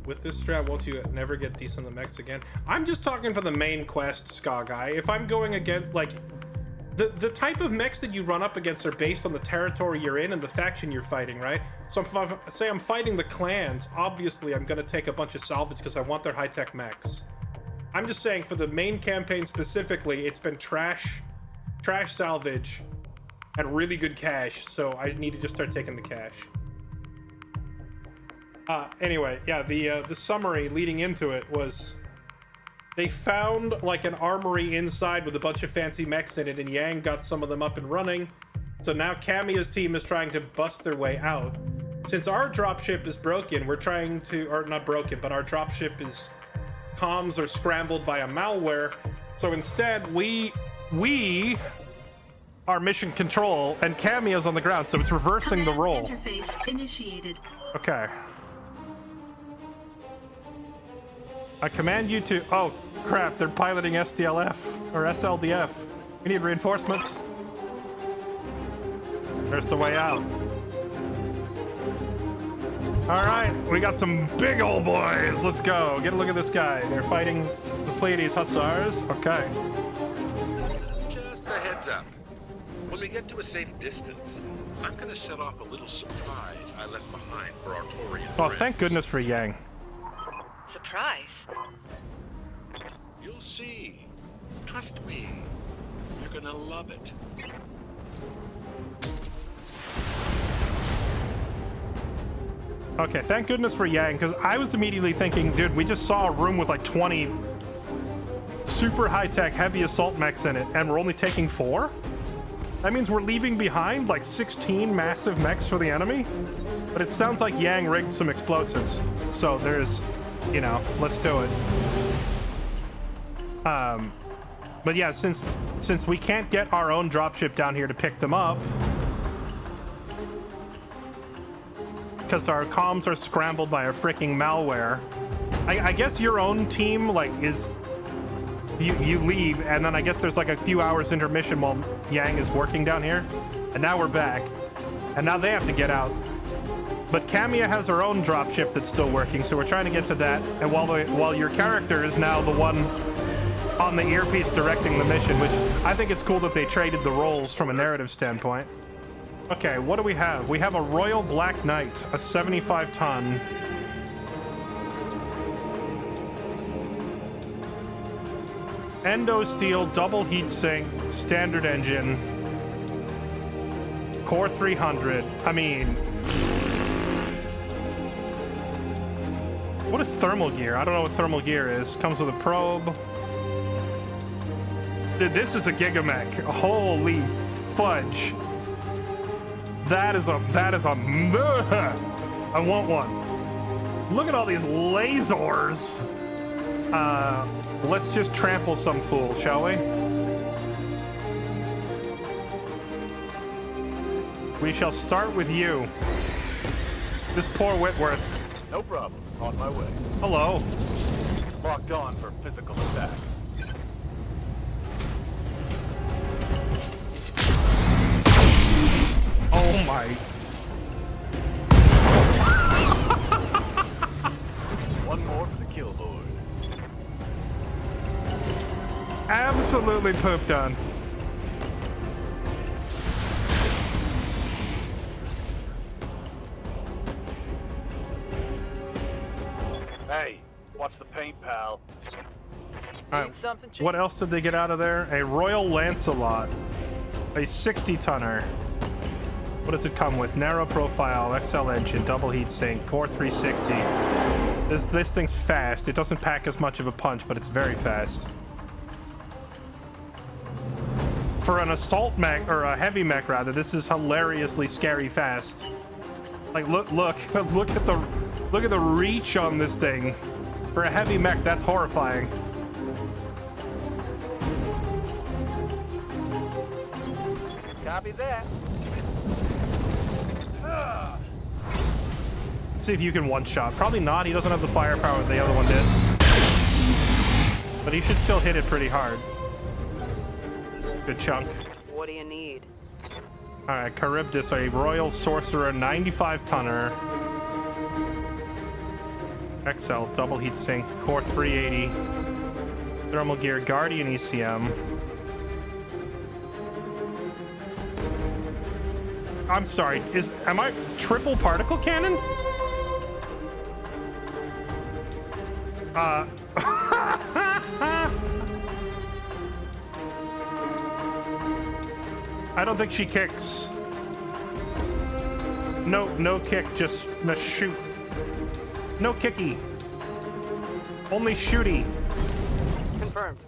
With this strat, won't you never get decent mechs again? I'm just talking for the main quest, Ska Guy. If I'm going against, like, the type of mechs that you run up against are based on the territory you're in and the faction you're fighting, right? So if I say I'm fighting the clans, obviously I'm gonna take a bunch of salvage because I want their high-tech mechs. I'm just saying for the main campaign specifically, it's been trash salvage, and really good cash, so I need to just start taking the cash. Anyway, yeah, the summary leading into it was they found like an armory inside with a bunch of fancy mechs in it, and Yang got some of them up and running. So now Kamiya's team is trying to bust their way out. Since our dropship is broken, we're trying to, or not broken, but our dropship is, comms are scrambled by a malware. So instead, we are mission control, and Kamiya's on the ground, so it's reversing the role. Interface initiated. Okay. I command you to... Oh, crap. They're piloting SDLF. Or SLDF. We need reinforcements. There's the way out. Alright, we got some big old boys. Let's go. Get a look at this guy. They're fighting the Pleiades Hussars. Okay. Just a heads up. When we get to a safe distance, I'm gonna set off a little surprise I left behind for our Torian Oh, friends. thank goodness for Yang. Surprise. You'll see. Trust me. You're gonna love it. Okay, thank goodness for Yang, because I was immediately thinking, dude, we just saw a room with like 20 super high-tech heavy assault mechs in it, and we're only taking 4? That means we're leaving behind like 16 massive mechs for the enemy? But it sounds like Yang rigged some explosives, so there's... You know, let's do it. But yeah, since we can't get our own dropship down here to pick them up, because our comms are scrambled by a freaking malware, I guess your own team like is you leave, and then I guess there's like a few hours intermission while Yang is working down here, and now we're back, and now they have to get out. But Kamiya has her own dropship that's still working, so we're trying to get to that. And while your character is now the one on the earpiece directing the mission, which I think is cool that they traded the roles from a narrative standpoint. Okay, what do we have? We have a Royal Black Knight, a 75-ton. Endo steel, double heatsink, standard engine, core 300. I mean... What is thermal gear? I don't know what thermal gear is. Comes with a probe. Dude, this is a gigamech. Holy fudge. That is a I want one. Look at all these lasers. Let's just trample some fool, shall we? We shall start with you. This poor Whitworth. No problem. On my way. Hello. Locked on for physical attack. Oh my. One more for the kill board. absolutely pooped on. Hey, watch the paint, pal. Alright, what else did they get out of there? A Royal Lancelot. A 60-tonner. What does it come with? Narrow profile, XL engine, double heat sink, core 360. This thing's fast. It doesn't pack as much of a punch, but it's very fast. For an assault mech, or a heavy mech rather, this is hilariously scary fast. Like look at the reach on this thing. For a heavy mech, that's horrifying. Copy that. Let's see if you can one-shot. Probably not. He doesn't have the firepower the other one did. But he should still hit it pretty hard. Good chunk. What do you need? Alright, Charybdis, a Royal Sorcerer, 95-tonner. XL, double heat sink, core 380. Thermal gear, Guardian ECM. I'm sorry, am I triple particle cannon? I don't think she kicks. No kick, just shoot. No kicky. Only shooty. Confirmed.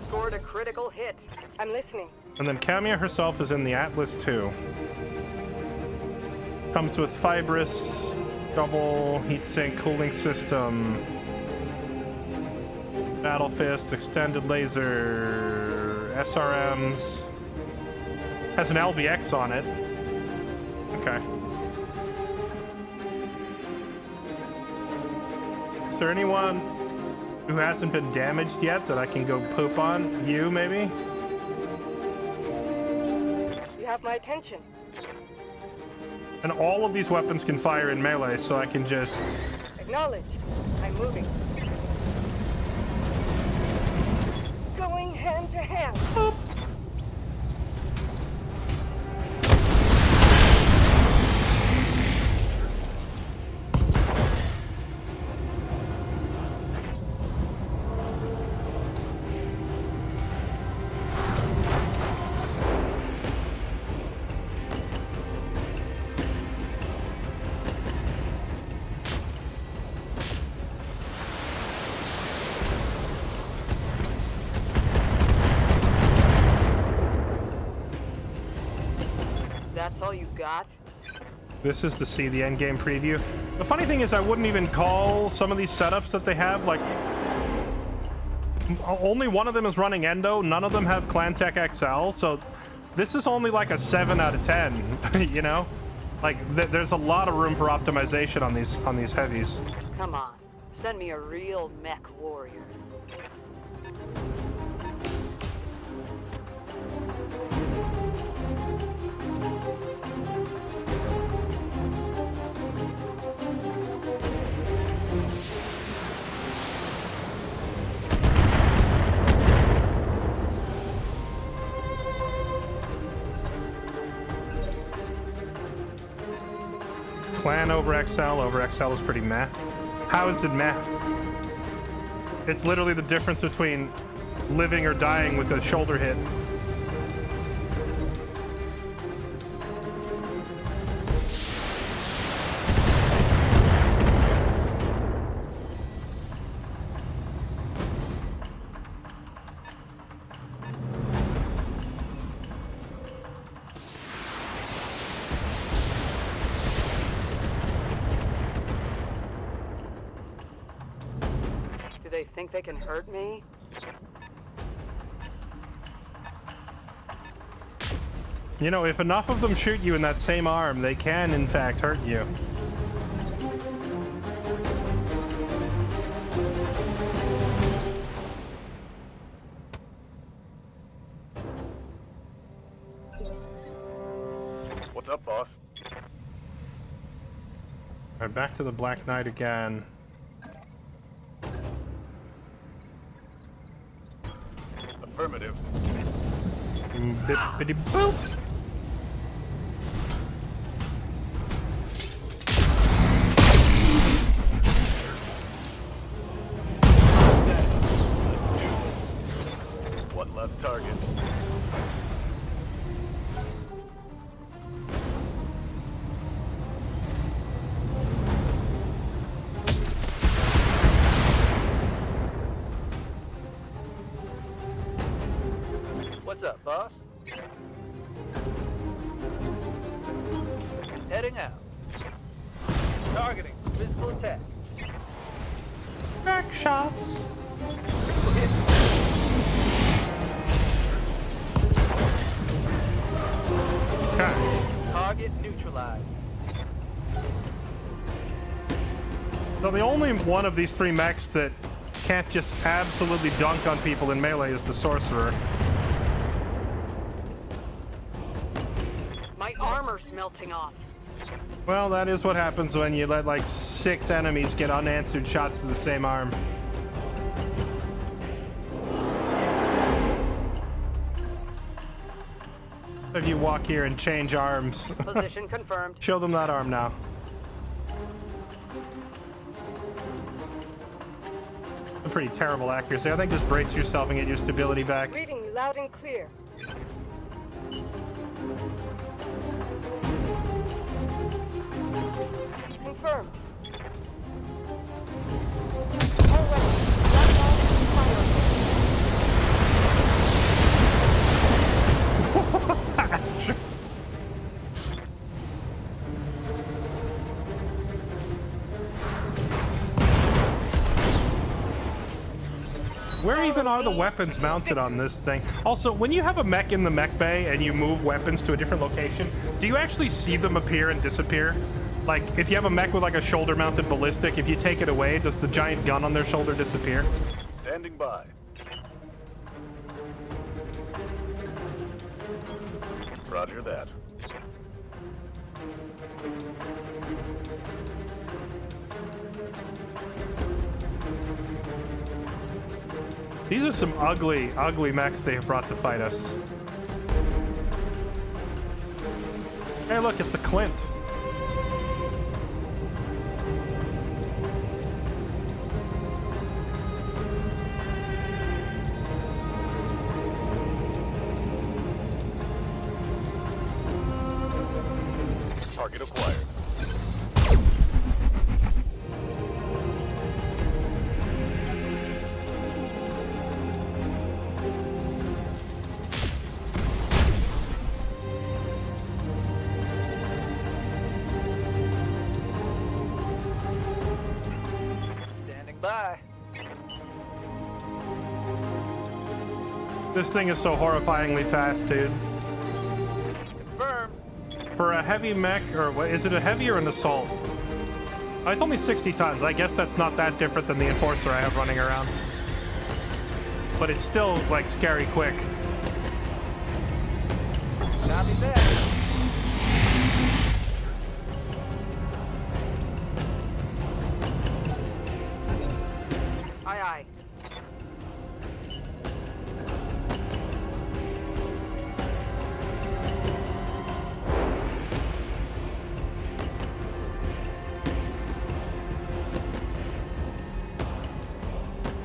Scored a critical hit. I'm listening. And then Camia herself is in the Atlas 2. Comes with fibrous, double heatsink cooling system, battle fists, extended laser, SRMs. Has an LBX on it. Okay. Is there anyone who hasn't been damaged yet that I can go poop on? You, maybe? You have my attention. And all of these weapons can fire in melee, so I can just... Acknowledged. I'm moving. Going hand to hand. Boop. That's all you got? This is to see the endgame preview. The funny thing is I wouldn't even call some of these setups that they have, like... Only one of them is running Endo, none of them have Clantech XL, so this is only like a 7 out of 10, you know? Like, there's a lot of room for optimization on these heavies. Come on, send me a real mech warrior. Clan over XL is pretty meh. How is it meh? It's literally the difference between living or dying with a shoulder hit. They think they can hurt me? You know, if enough of them shoot you in that same arm, they can, in fact, hurt you. boss. Alright, back to the Black Knight again. Affirmative. Bippity boop. One left target. What's up, boss? Heading out. Targeting. Physical attack. Back shots. Okay. Target neutralized. So the only one of these three mechs that can't just absolutely dunk on people in melee is the sorcerer. My armor's melting off. Well, that is what happens when you let like 6 enemies get unanswered shots to the same arm. If you walk here and change arms. Position confirmed. Show them that arm now. A pretty terrible accuracy. I think just brace yourself and get your stability back. Reading you loud and clear. Confirmed. All Where even are the weapons mounted on this thing? Also, when you have a mech in the mech bay and you move weapons to a different location, do you actually see them appear and disappear? Like, if you have a mech with like a shoulder-mounted ballistic, if you take it away, does the giant gun on their shoulder disappear? Standing by. Roger that. These are some ugly, ugly mechs they have brought to fight us. Hey, look, it's a Clint. Target acquired. Standing by. This thing is so horrifyingly fast, dude. Confirmed. For a heavy mech, or what, is it a heavy or an assault? Oh, it's only 60 tons. I guess that's not that different than the Enforcer I have running around. But it's still, like, scary quick. Copy that. Aye, aye.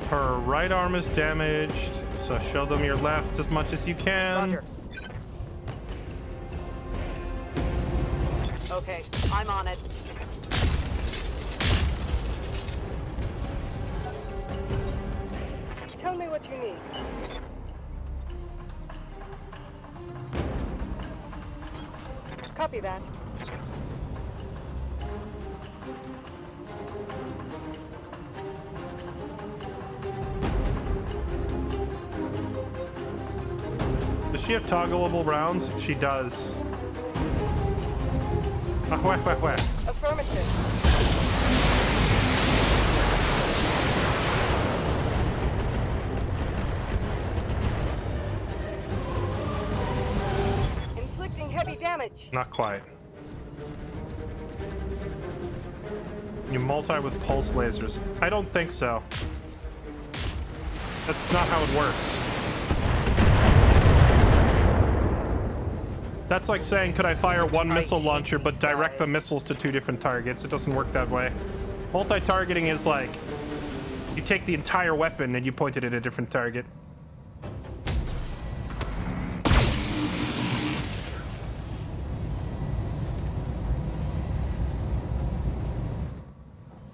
Her right arm is damaged, so show them your left as much as you can. Roger. Okay, I'm on it. Tell me what you need. Copy that. Does she have toggleable rounds? She does. Ah, wah, wah, wah. Affirmative. Inflicting heavy damage. Not quite. You multi with pulse lasers. I don't think so. That's not how it works. That's like saying, could I fire one missile launcher but direct the missiles to 2 different targets? It doesn't work that way. Multi-targeting is like, you take the entire weapon and you point it at a different target.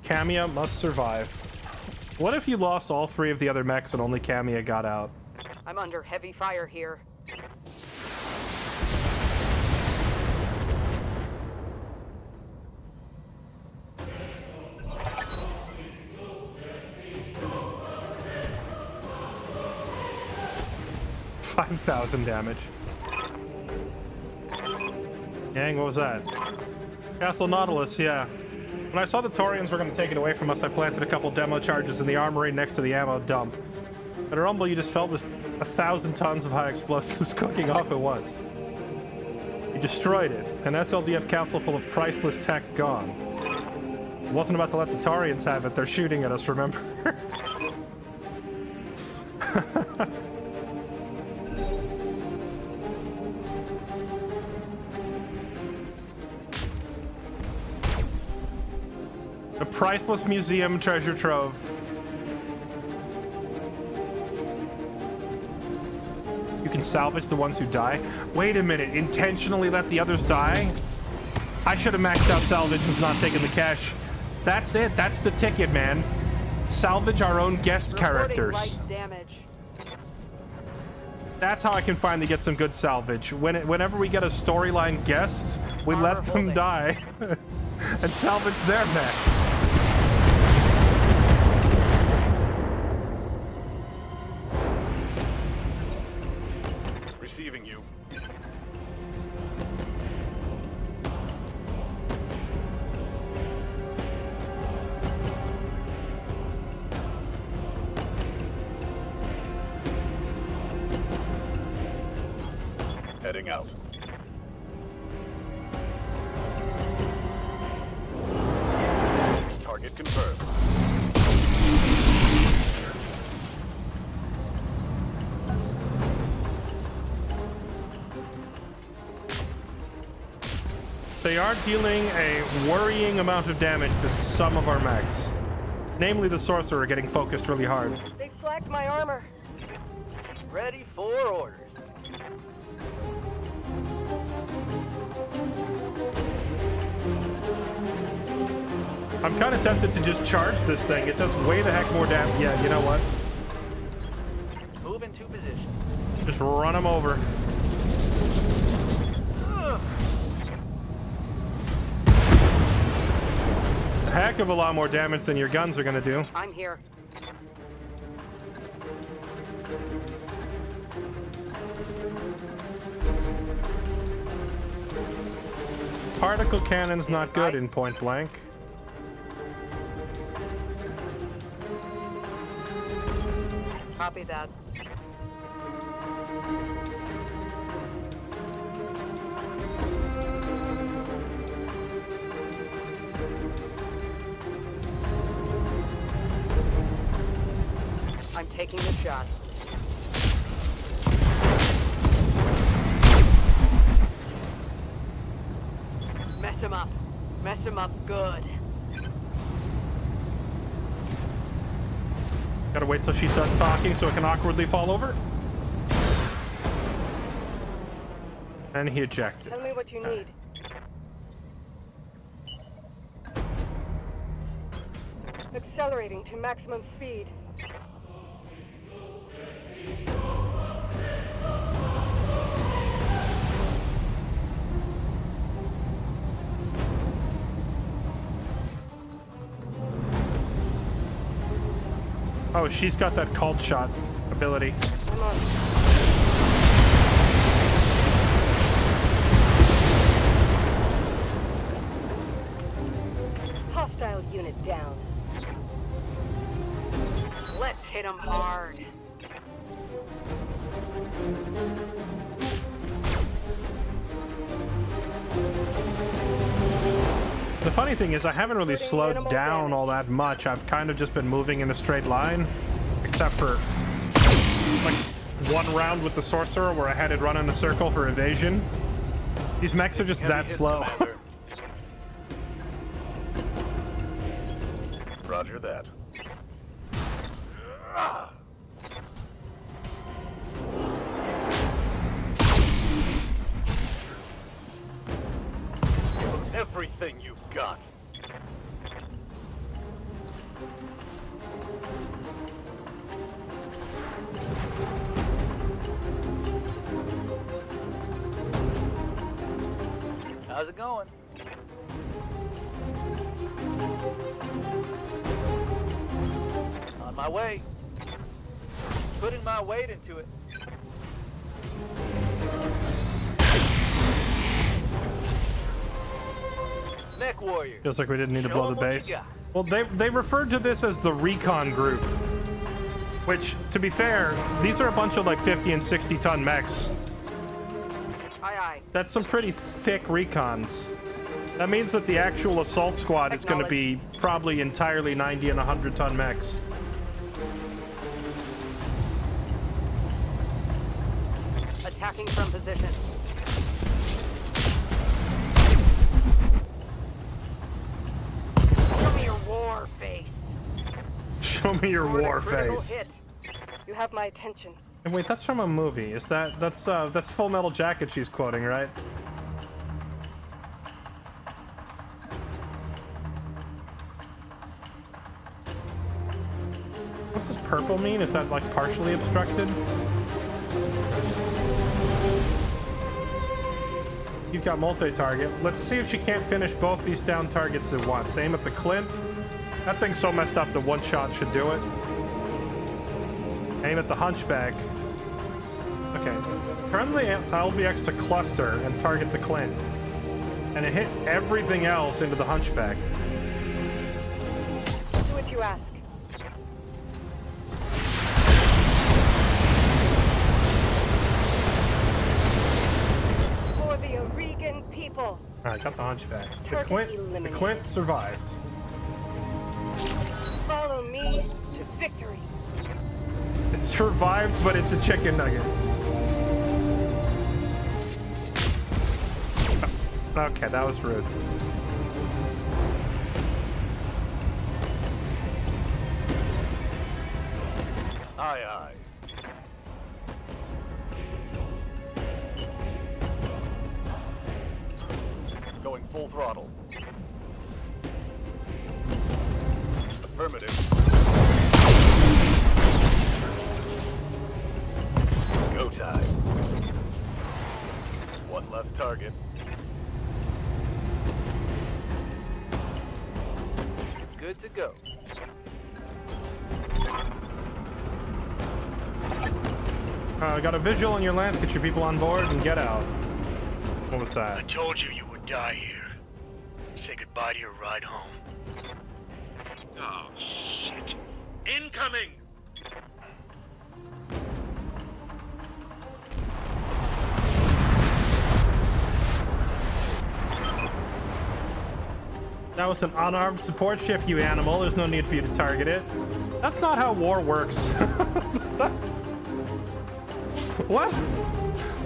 Kamiya must survive. What if you lost all 3 of the other mechs and only Kamiya got out? I'm under heavy fire here. $5,000 damage. Dang, what was that? Castle Nautilus, yeah. When I saw the Taurians were going to take it away from us, I planted a couple demo charges in the armory next to the ammo dump. At a rumble, you just felt this 1,000 tons of high explosives cooking off at once. You destroyed it. An SLDF castle full of priceless tech gone. It wasn't about to let the Taurians have it. They're shooting at us, remember? A priceless museum treasure trove. You can salvage the ones who die. Wait a minute, intentionally let the others die? I should have maxed out salvage and not taken the cash. That's it, that's the ticket, man. Salvage our own guest characters. That's how I can finally get some good salvage. Whenever we get a storyline guest, we let them die and salvage their mech. Receiving you. Heading out. Target confirmed. They are dealing a worrying amount of damage to some of our mechs. Namely the Sorcerer getting focused really hard. They flagged my armor. Ready for orders. I'm kind of tempted to just charge this thing. It does way the heck more damage. Yeah, you know what? Move into position. Just run them over. A heck of a lot more damage than your guns are going to do. I'm here. Particle cannon's not good in point blank. Copy that. I'm taking the shot. Mess him up. Mess him up good. Gotta wait till she's done talking so it can awkwardly fall over. And he ejected. Tell me what you need. Accelerating to maximum speed. Oh, she's got that cult shot ability. I'm on. Hostile unit down. Let's hit him hard. The funny thing is I haven't really slowed down all that much. I've kind of just been moving in a straight line, except for like one round with the sorcerer where I had it run in a circle for evasion. These mechs are just that slow. Roger that. Give them everything you've got. How's it going? On my way. Putting my weight into it. Mech warrior. Feels like we didn't need to blow the base. Well, they referred to this as the recon group, which, to be fair, these are a bunch of like 50 and 60 ton mechs. Aye, aye. That's some pretty thick recons. That means that the actual assault squad is going to be probably entirely 90 and 100 ton mechs. Attacking from position. Show me your war face. Show me your war face. Hit. You have my attention. And wait, that's from a movie. Is that's Full Metal Jacket she's quoting, right? What does purple mean? Is that like partially obstructed? You've got multi-target. Let's see if she can't finish both these down targets at once. Aim at the Clint. That thing's so messed up that one shot should do it. Aim at the Hunchback. Okay. Turn the LBX to cluster and target the Clint. And hit everything else into the Hunchback. Do what you ask. For the Oregon people. Alright, got the Hunchback. The Clint survived. Follow me to victory. It survived, but it's a chicken nugget. Okay, that was rude. Aye, aye. Going full throttle. Affirmative. Go time. One left target. Good to go. Got a visual on your lance. Get your people on board and get out. What was that? I told you you would die here. Say goodbye to your ride home. Oh, shit. Incoming! That was an unarmed support ship, you animal. There's no need for you to target it. That's not how war works. What?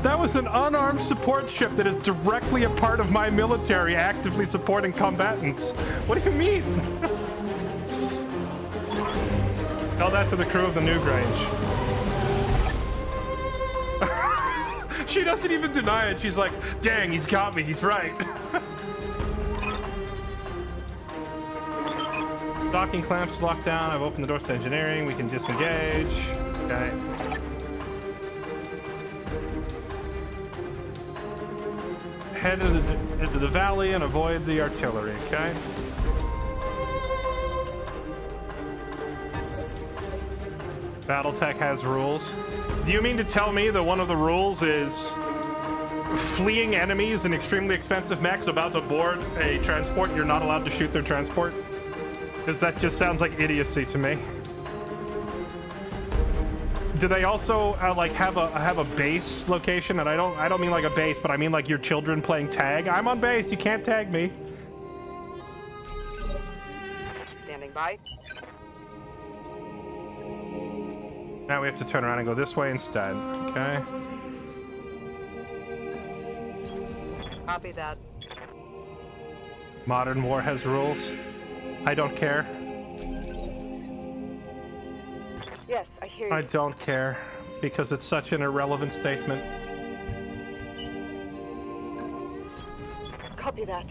That was an unarmed support ship that is directly a part of my military actively supporting combatants. What do you mean? Tell that to the crew of the Newgrange. She doesn't even deny it. She's like, dang, he's got me. He's right. Docking clamps locked down. I've opened the doors to engineering. We can disengage. Okay. Head into the valley and avoid the artillery, okay? BattleTech has rules. Do you mean to tell me that one of the rules is fleeing enemies in extremely expensive mechs about to board a transport, you're not allowed to shoot their transport? Because that just sounds like idiocy to me. Do they also like have a base location? And I don't mean like a base, but I mean like your children playing tag. I'm on base. You can't tag me. Bye. Now we have to turn around and go this way instead. Okay. Copy that. Modern war has rules. I don't care. Yes, I hear you. I don't care because it's such an irrelevant statement. Copy that.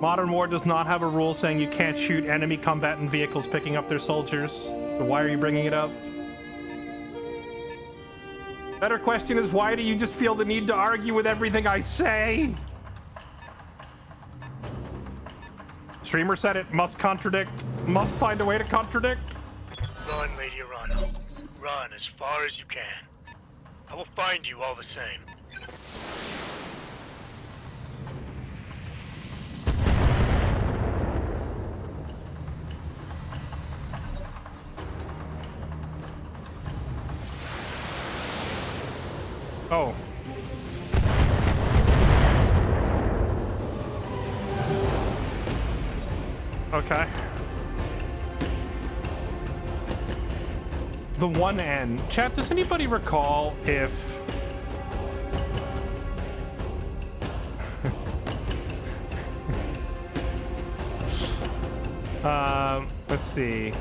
Modern war does not have a rule saying you can't shoot enemy combatant vehicles picking up their soldiers. So why are you bringing it up? Better question is, why do you just feel the need to argue with everything I say? Streamer said it must contradict, must find a way to contradict. Run, Lady Arano. Run as far as you can. I will find you all the same. Oh. Okay. The one end. Chat, does anybody recall if... let's see.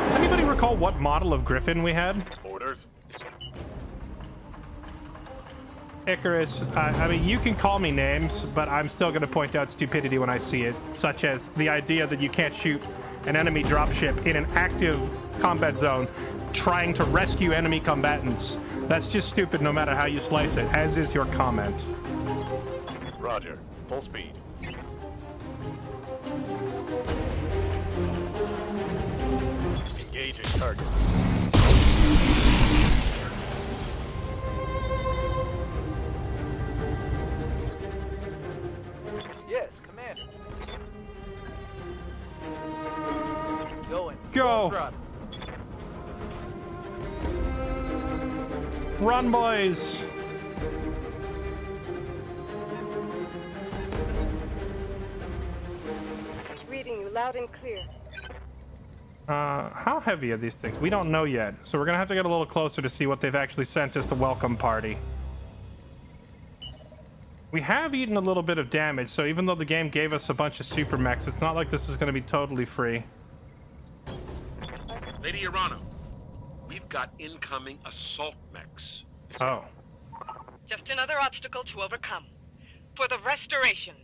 Does anybody recall what model of Griffin we had? Orders. Icarus, I mean, you can call me names, but I'm still going to point out stupidity when I see it, such as the idea that you can't shoot an enemy dropship in an active combat zone trying to rescue enemy combatants. That's just stupid no matter how you slice it, as is your comment. Roger. Full speed. Engaging target. Yes, Commander. Going. Go! Drop. Run, boys! Reading you loud and clear. How heavy are these things? We don't know yet, so we're gonna have to get a little closer to see what they've actually sent as the welcome party. We have eaten a little bit of damage, so even though the game gave us a bunch of super mechs, it's not like this is gonna be totally free. Lady Arano, we've got incoming assault mechs. Oh. Just another obstacle to overcome. For the restoration.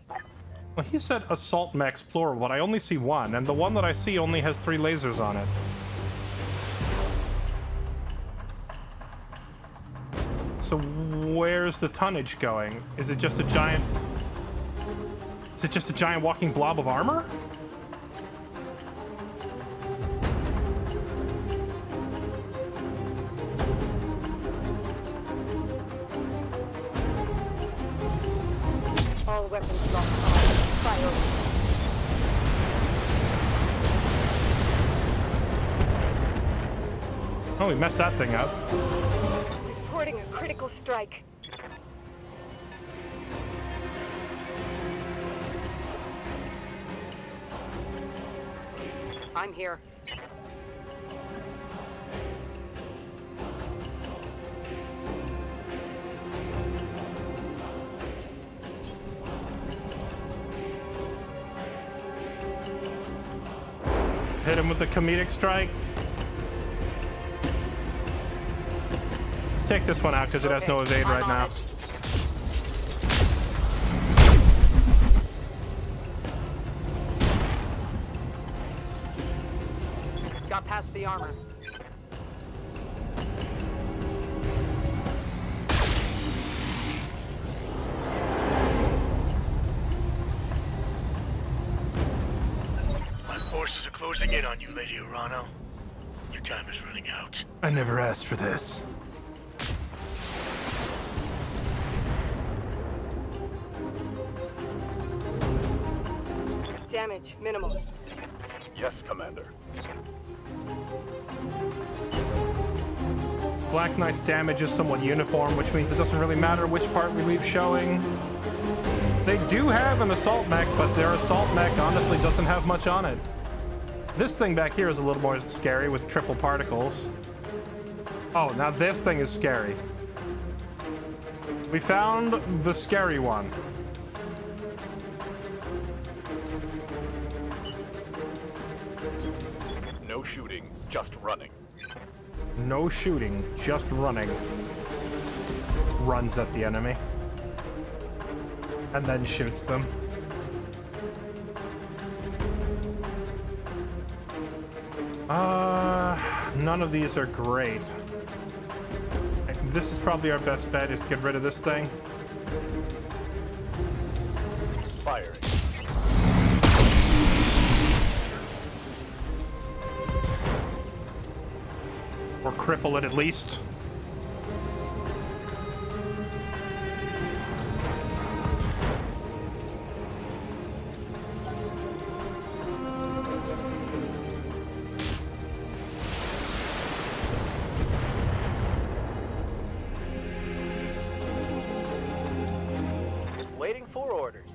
Well, he said assault mechs plural, but I only see one, and the one that I see only has 3 lasers on it. So where's the tonnage going? Is it just a giant... Is it just a giant walking blob of armor? All weapons locked on. Fire. Oh, we messed that thing up. Reporting a critical strike. I'm here. Hit him with the comedic strike. Let's take this one out because it has no evade right now. Got past the armor. My forces are closing in on you, Lady Arano. Your time is running out. I never asked for this. Damage minimal. Yes, Commander. Black Knight's damage is somewhat uniform, which means it doesn't really matter which part we leave showing. They do have an assault mech, but their assault mech honestly doesn't have much on it. This thing back here is a little more scary with triple particles. Oh, now this thing is scary. We found the scary one. No shooting, just running. No shooting, just running. Runs at the enemy. And then shoots them. None of these are great. This is probably our best bet, is to get rid of this thing. Firing. Or cripple it at least. Waiting for orders.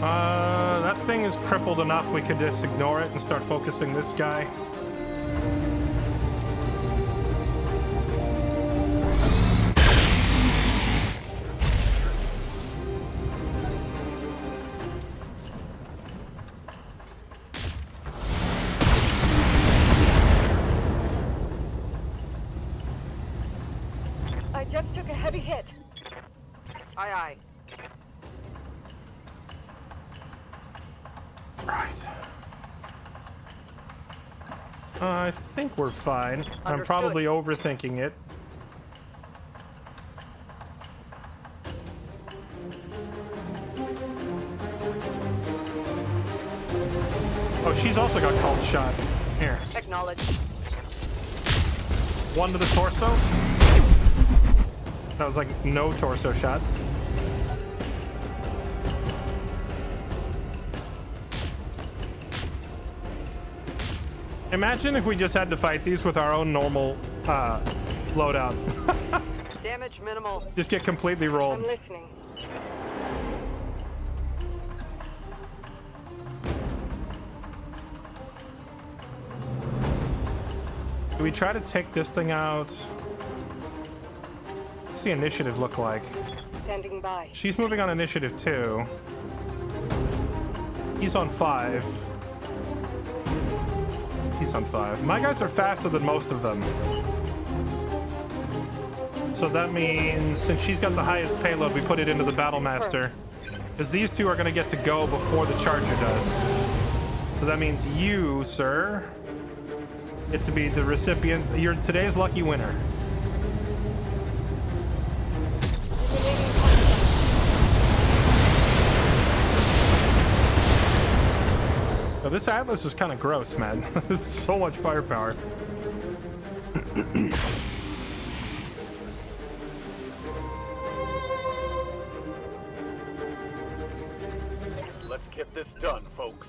That thing is crippled enough we could just ignore it and start focusing this guy. I just took a heavy hit. Aye, aye. Right. I think we're fine. I'm probably overthinking it. Oh, she's also got called shot. Here. Acknowledge. One to the torso. That was like no torso shots. Imagine if we just had to fight these with our own normal loadout. Damage minimal. Just get completely rolled. I'm listening. Do we try to take this thing out? What's the initiative look like? Standing by. She's moving on initiative 2. He's on 5. He's on 5. My guys are faster than most of them. So that means, since she's got the highest payload, we put it into the Battlemaster. Because these two are going to get to go before the Charger does. So that means you, sir, get to be the recipient. You're today's lucky winner. Now, this Atlas is kind of gross, man. It's so much firepower. Let's get this done, folks.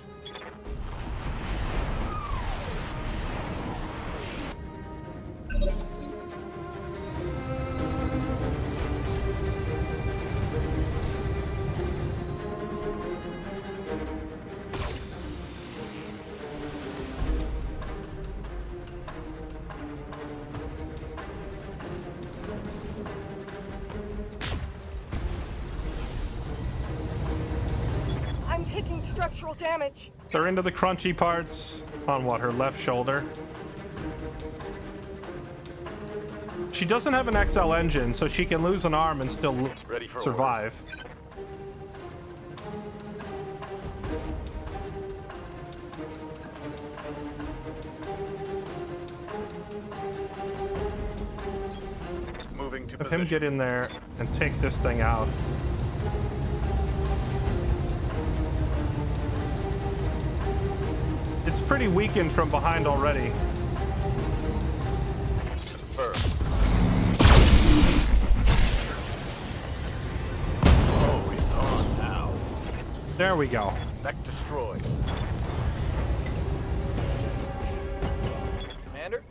I'm taking structural damage. They're into the crunchy parts on what, her left shoulder. She doesn't have an XL engine, so she can lose an arm and still survive. Moving to Have him get in there and take this thing out. It's pretty weakened from behind already. Oh, he's on now. There we go. Mech destroyed. Commander?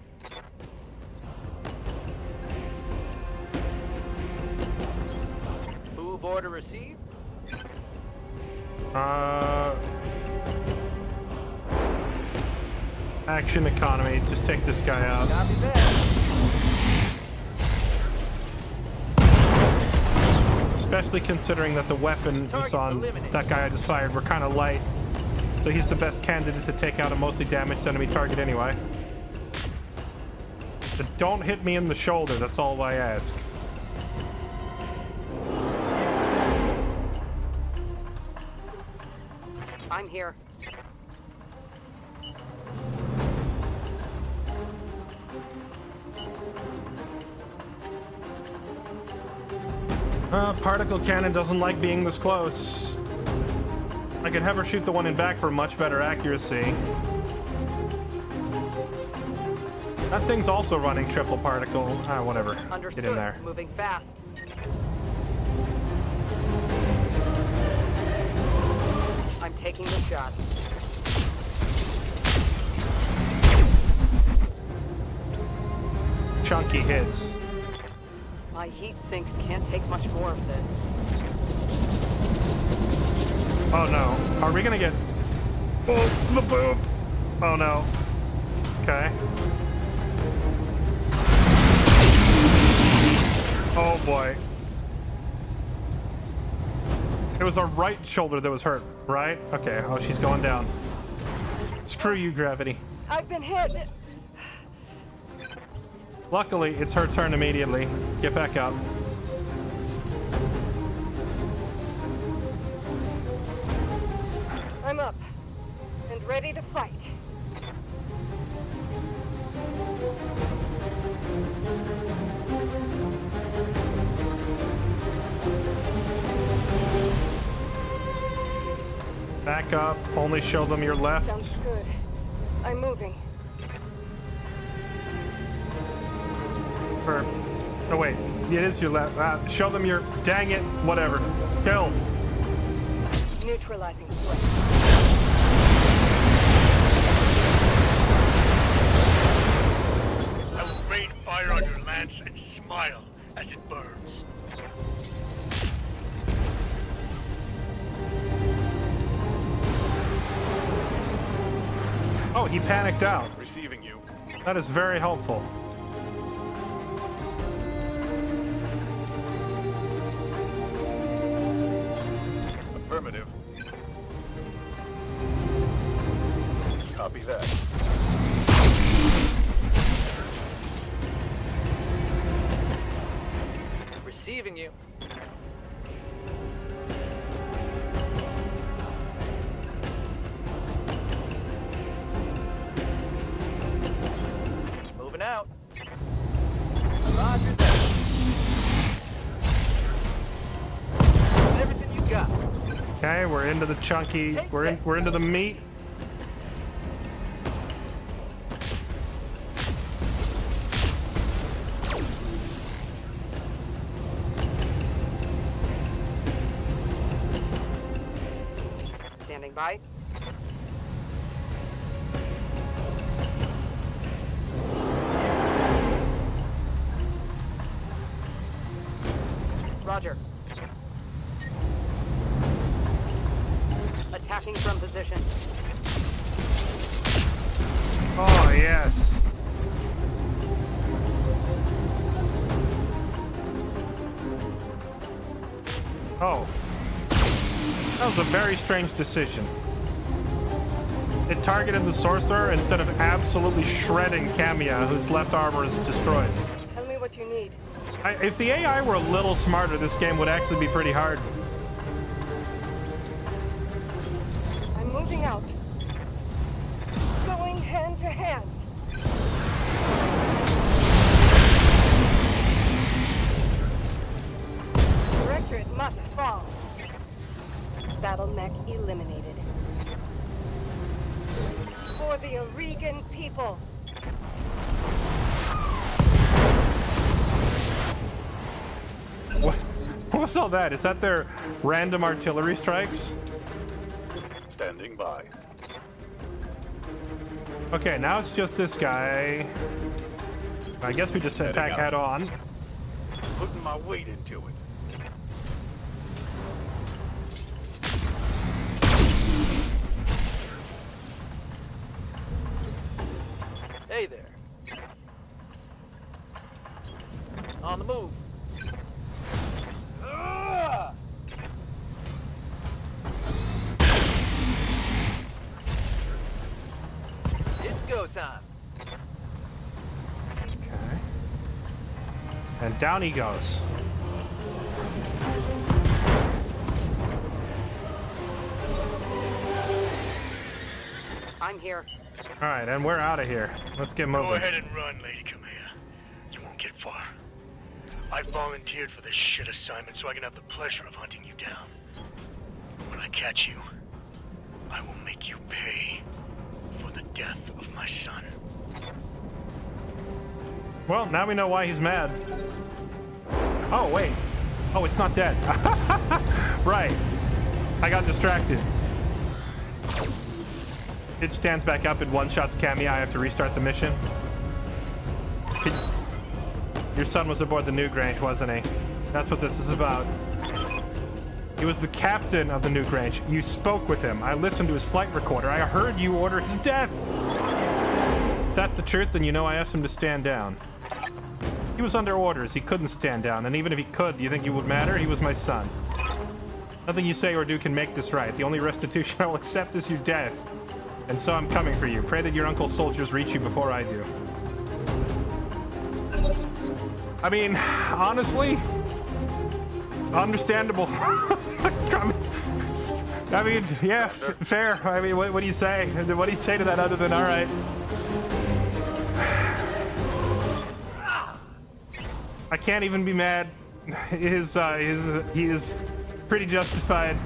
Move order received. Action economy. Just take this guy out. Copy that. Especially considering that the weapons on that guy I just fired were kind of light. So he's the best candidate to take out a mostly damaged enemy target anyway. But don't hit me in the shoulder, that's all I ask. I'm here. Particle cannon doesn't like being this close. I could have her shoot the one in back for much better accuracy. That thing's also running triple particle. Whatever. Understood. Get in there. Moving fast. I'm taking the shot. Chunky hits. My heat sinks can't take much more of this. Oh no. Are we gonna get... Oh, the boop! Oh no. Okay. Oh boy. It was our right shoulder that was hurt, right? Okay, oh, she's going down. Screw you, Gravity. I've been hit. Luckily, it's her turn immediately. Get back up. I'm up and ready to fight. Back up. Only show them your left. Sounds good. I'm moving. Or, oh wait, it is your left. Show them your... Dang it. Whatever. Kill. Neutralizing threat. I will rain fire on your lance and smile as it burns. Oh, he panicked out. Receiving you. That is very helpful. Affirmative. Copy that. Receiving you. Moving out. Roger that. Everything you got. Okay, we're into the chunky. We're into the meat. Standing by. Roger. Attacking from position. Oh, yes. Oh. That was a very strange decision. It targeted the sorcerer instead of absolutely shredding Kamiya, whose left armor is destroyed. Tell me what you need. If the AI were a little smarter, this game would actually be pretty hard. I'm moving out. Going hand to hand. Directorate must fall. BattleTech eliminated. For the Oregon people. What was all that? Is that their random artillery strikes? Standing by. Okay, now it's just this guy. I guess we just attack head on. Putting my weight into it. Hey there. On the move. It's go time. Okay. And down he goes. I'm here. All right, and we're out of here. Let's get moving. Go ahead and run, Lady Kamea. You won't get far. I volunteered for this shit assignment so I can have the pleasure of hunting you down. When I catch you, I will make you pay for the death of my son. Well, now we know why he's mad. Oh, wait. Oh, it's not dead. Right. I got distracted. It stands back up and one-shots Cammy. I have to restart the mission. Your son was aboard the nuke range, wasn't he? That's what this is about. He was the captain of the nuke range. You spoke with him. I listened to his flight recorder. I heard you order his death. If that's the truth, then you know I asked him to stand down. He was under orders. He couldn't stand down. And even if he could, do you think it would matter? He was my son. Nothing you say or do can make this right. The only restitution I will accept is your death. And so I'm coming for you. Pray that your uncle's soldiers reach you before I do. I mean, honestly, understandable. I mean, yeah, fair. I mean, what do you say? What do you say to that other than all right? I can't even be mad. He is pretty justified.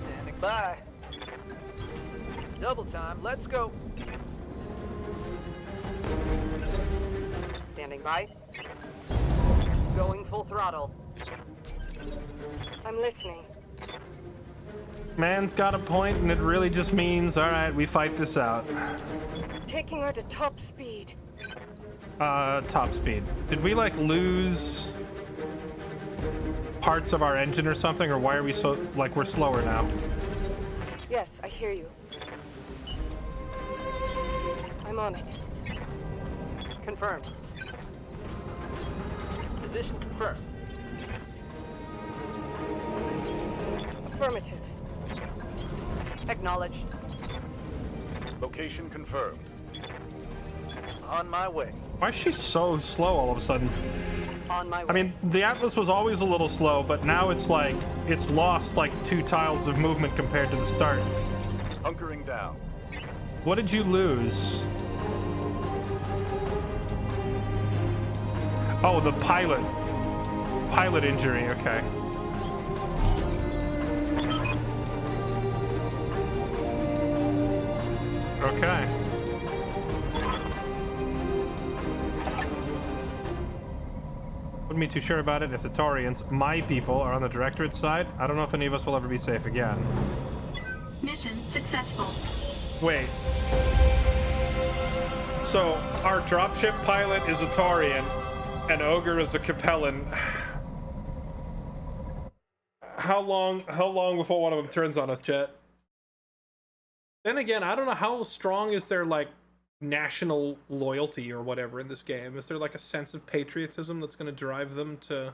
Standing by. Double time. Let's go. Standing by. Going full throttle. I'm listening. Man's got a point, and it really just means, all right, we fight this out. Taking her to top speed. Top speed. Did we, like, lose parts of our engine or something, or why are we so, like, we're slower now? Yes, I hear you. I'm on it. Confirmed. Position confirmed. Affirmative. Acknowledged. Location confirmed. On my way. Why is she so slow all of a sudden? On my way. I mean, the Atlas was always a little slow, but now it's like, it's lost like 2 tiles of movement compared to the start. Hunkering down. What did you lose? Oh, the pilot. Pilot injury, okay. Okay. Wouldn't be too sure about it if the Taurians, my people, are on the Directorate side. I don't know if any of us will ever be safe again. Mission successful. Wait. So, our dropship pilot is a Taurian, and Ogre is a Capellan. How long before one of them turns on us, chat? Then again, I don't know how strong is their, like, national loyalty or whatever in this game. Is there, like, a sense of patriotism that's going to drive them to...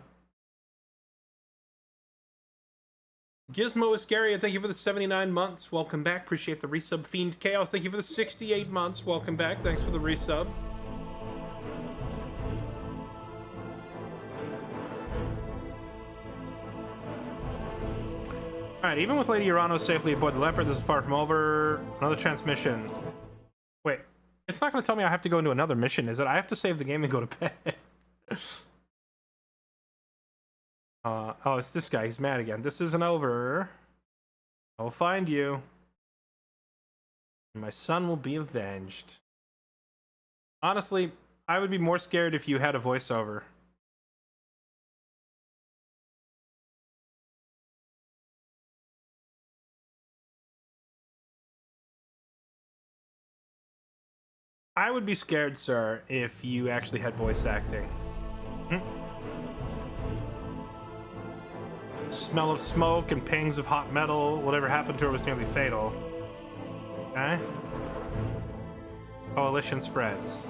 Gizmo Iscariot, thank you for the 79 months. Welcome back. Appreciate the resub. Fiend Chaos, thank you for the 68 months. Welcome back. Thanks for the resub. Alright, even with Lady Urano safely aboard the Leopard, this is far from over. Another transmission. Wait, it's not going to tell me I have to go into another mission, is it? I have to save the game and go to bed. Oh, it's this guy. He's mad again. This isn't over. I will find you. And my son will be avenged. Honestly, I would be more scared if you had a voiceover. I would be scared, sir, if you actually had voice acting. Smell of smoke and pangs of hot metal. Whatever happened to her was nearly fatal. Okay. Coalition spreads.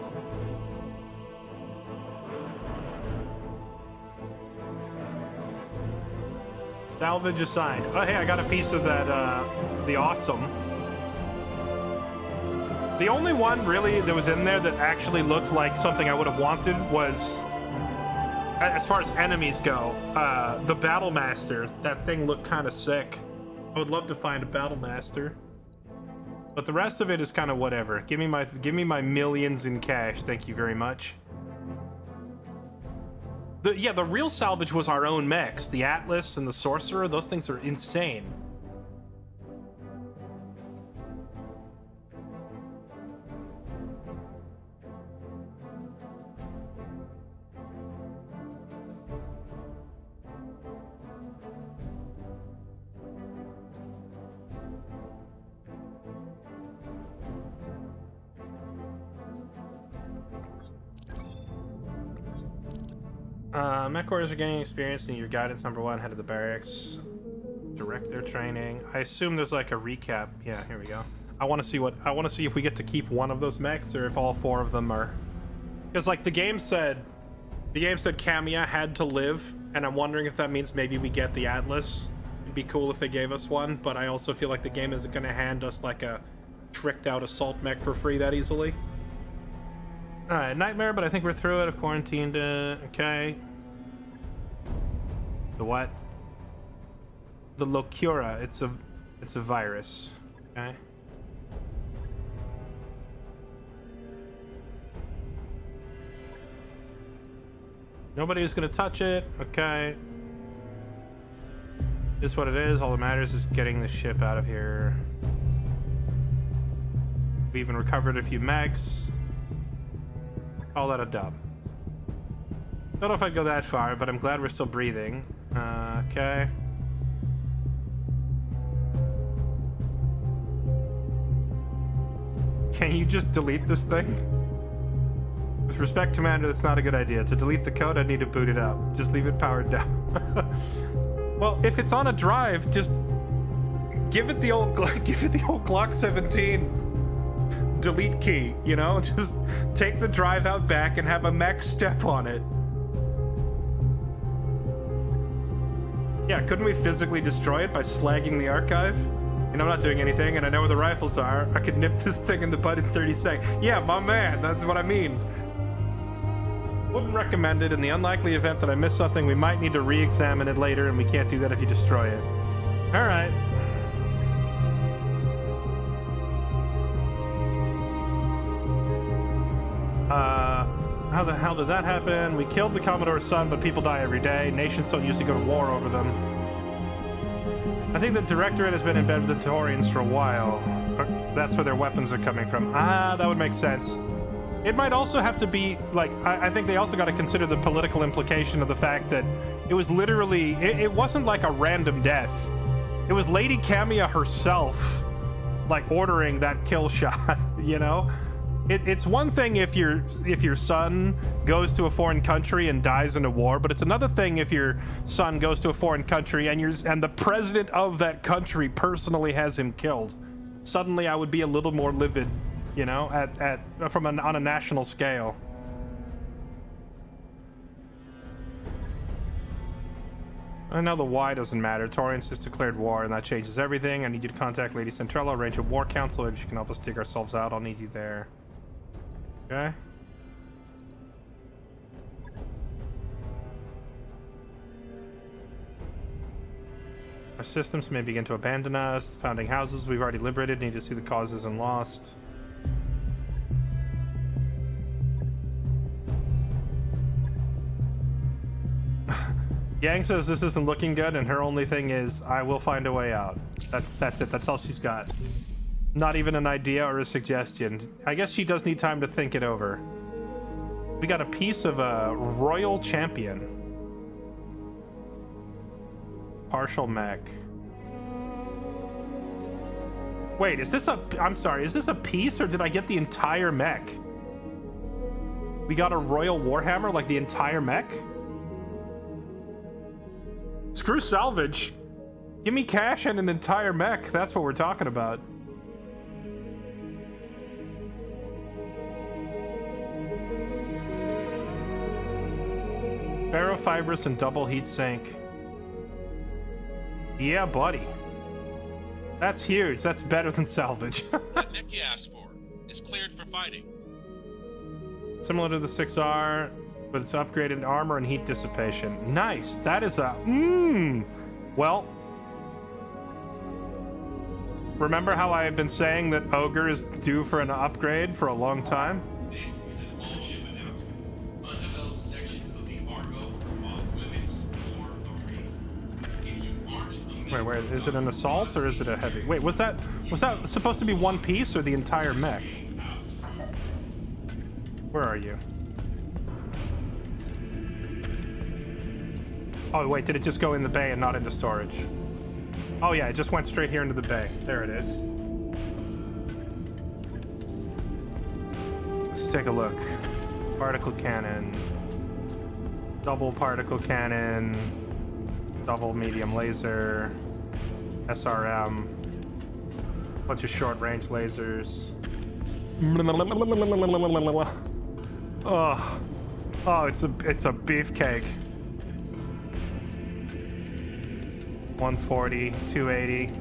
Salvage assigned. Oh, hey, I got a piece of that, the awesome. The only one, really, that was in there that actually looked like something I would have wanted was, as far as enemies go, the Battle Master. That thing looked kind of sick. I would love to find a Battle Master. But the rest of it is kind of whatever. Give me my millions in cash, thank you very much. The real salvage was our own mechs. The Atlas and the Sorcerer, those things are insane. Mech orders are getting experience, and your guidance #1 head to the barracks. Direct their training. I assume there's like a recap. Yeah, here we go. I want to see if we get to keep one of those mechs or if all 4 of them are. Because like the game said Kamiya had to live, and I'm wondering if that means maybe we get the Atlas. It'd be cool if they gave us one, but I also feel like the game isn't going to hand us like a tricked out assault mech for free that easily. Alright, nightmare, but I think we're through it. I've quarantined it. Okay. The what? The Locura. It's a virus. Okay. Nobody's gonna touch it. Okay. It's what it is. All that matters is getting the ship out of here. We even recovered a few mechs. Call that a dub. Don't know if I'd go that far, but I'm glad we're still breathing. Okay. Can you just delete this thing? With respect, Commander, that's not a good idea. To delete the code, I'd need to boot it up. Just leave it powered down. Well, if it's on a drive, just give it the old Glock 17 delete key, you know? Just take the drive out back and have a mech step on it. Yeah, couldn't we physically destroy it by slagging the archive? You know, I'm not doing anything, and I know where the rifles are. I could nip this thing in the bud in 30 seconds. Yeah, my man, that's what I mean. Wouldn't recommend it. In the unlikely event that I miss something, we might need to re-examine it later, and we can't do that if you destroy it. Alright. How the hell did that happen? We killed the Commodore's son, but people die every day. Nations don't usually go to war over them. I think the Directorate has been in bed with the Taurians for a while. That's where their weapons are coming from. Ah, that would make sense. It might also have to be, like, I think they also got to consider the political implication of the fact that it was literally, it wasn't like a random death. It was Lady Kamiya herself, like, ordering that kill shot, you know? It's one thing if your son goes to a foreign country and dies in a war, but it's another thing if your son goes to a foreign country and the president of that country personally has him killed. Suddenly, I would be a little more livid, you know, on a national scale. I know the why doesn't matter. Taurians has declared war, and that changes everything. I need you to contact Lady Centrella, arrange a war council. If you can help us dig ourselves out, I'll need you there. Okay. Our systems may begin to abandon us. The founding houses we've already liberated need to see the causes and lost. Yang says this isn't looking good, and her only thing is, I will find a way out. That's it. That's all she's got. Not even an idea or a suggestion. I guess she does need time to think it over. We got a piece of a royal champion. Partial mech. Wait, is this a... I'm sorry, is this a piece or did I get the entire mech? We got a royal warhammer, like the entire mech? Screw salvage. Give me cash and an entire mech. That's what we're talking about. Ferrofibrous and double heat sink. Yeah, buddy. That's huge. That's better than salvage. That mech you asked for is cleared for fighting. Similar to the 6R, but it's upgraded armor and heat dissipation. Nice. That is a... Well... Remember how I have been saying that Ogre is due for an upgrade for a long time? Wait, where is it an assault or is it a heavy? Wait, was that supposed to be one piece or the entire mech? Where are you? Oh wait, did it just go in the bay and not into storage? Oh yeah, it just went straight here into the bay. There it is. Let's take a look. Particle cannon. Double particle cannon. Double medium laser. SRM. Bunch of short range lasers. Oh. Oh, it's a beefcake. 140, 280.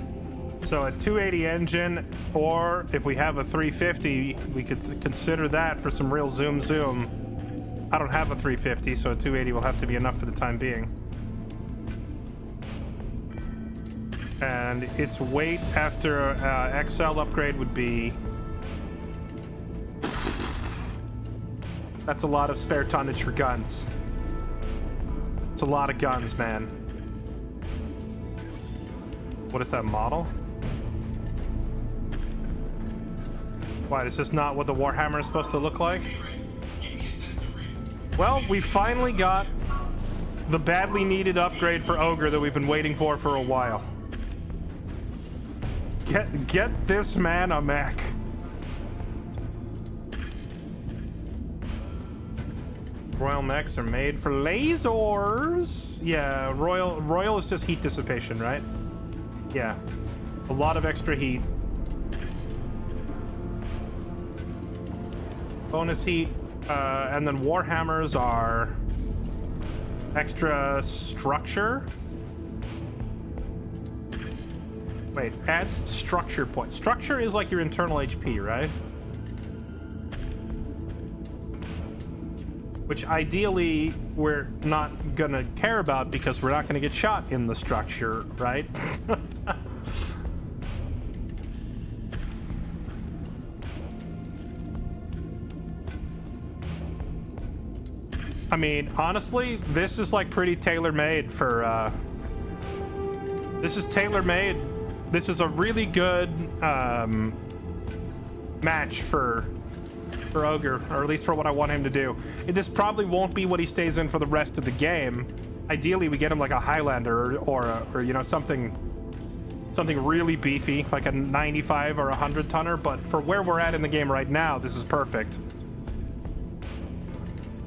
So a 280 engine, or if we have a 350, we could consider that for some real zoom. I don't have a 350, so a 280 will have to be enough for the time being. And its weight after XL upgrade would be... That's a lot of spare tonnage for guns. It's a lot of guns, man. What is that model? Why, is this not what the Warhammer is supposed to look like? Well, we finally got the badly needed upgrade for Ogre that we've been waiting for a while. Get this man a mech. Royal mechs are made for lasers. Yeah, Royal is just heat dissipation, right? Yeah, a lot of extra heat. Bonus heat, and then Warhammers are extra structure. Wait, adds structure points. Structure is like your internal HP, right? Which ideally we're not gonna care about because we're not gonna get shot in the structure, right? I mean, honestly, this is like pretty tailor-made for, this is tailor-made. This is a really good, match for Ogre, or at least for what I want him to do. This probably won't be what he stays in for the rest of the game. Ideally, we get him like a Highlander or you know, something really beefy, like a 95 or 100 tonner, but for where we're at in the game right now, this is perfect.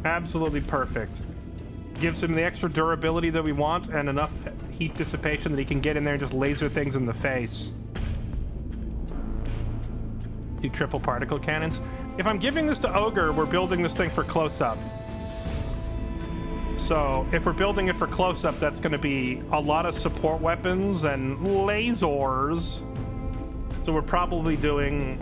Absolutely perfect. Gives him the extra durability that we want and enough heat dissipation that he can get in there and just laser things in the face. Do triple particle cannons. If I'm giving this to Ogre, we're building this thing for close-up. So if we're building it for close-up, that's going to be a lot of support weapons and lasers. So we're probably doing...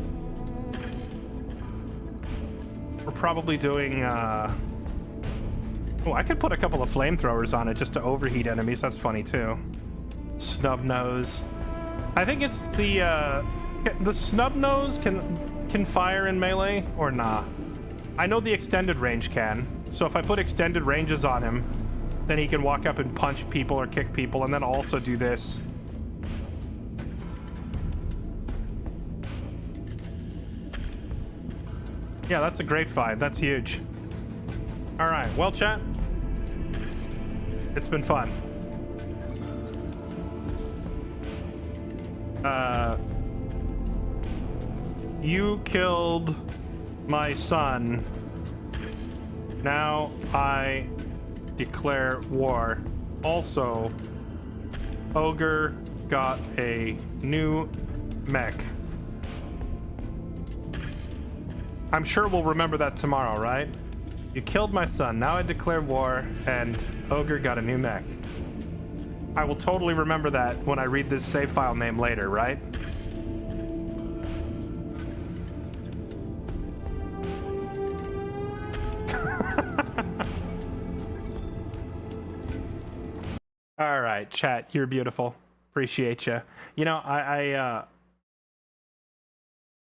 Oh, I could put a couple of flamethrowers on it just to overheat enemies. That's funny, too. Snub nose. I think it's the snub nose can fire in melee, or nah? I know the extended range can. So if I put extended ranges on him, then he can walk up and punch people or kick people, and then also do this. Yeah, that's a great find. That's huge. All right, well, chat, it's been fun. You killed my son. Now I declare war. Also, Ogre got a new mech. I'm sure we'll remember that tomorrow, right? You killed my son. Now I declare war, and Ogre got a new mech. I will totally remember that when I read this save file name later, right? All right, chat, you're beautiful. Appreciate you. You know, I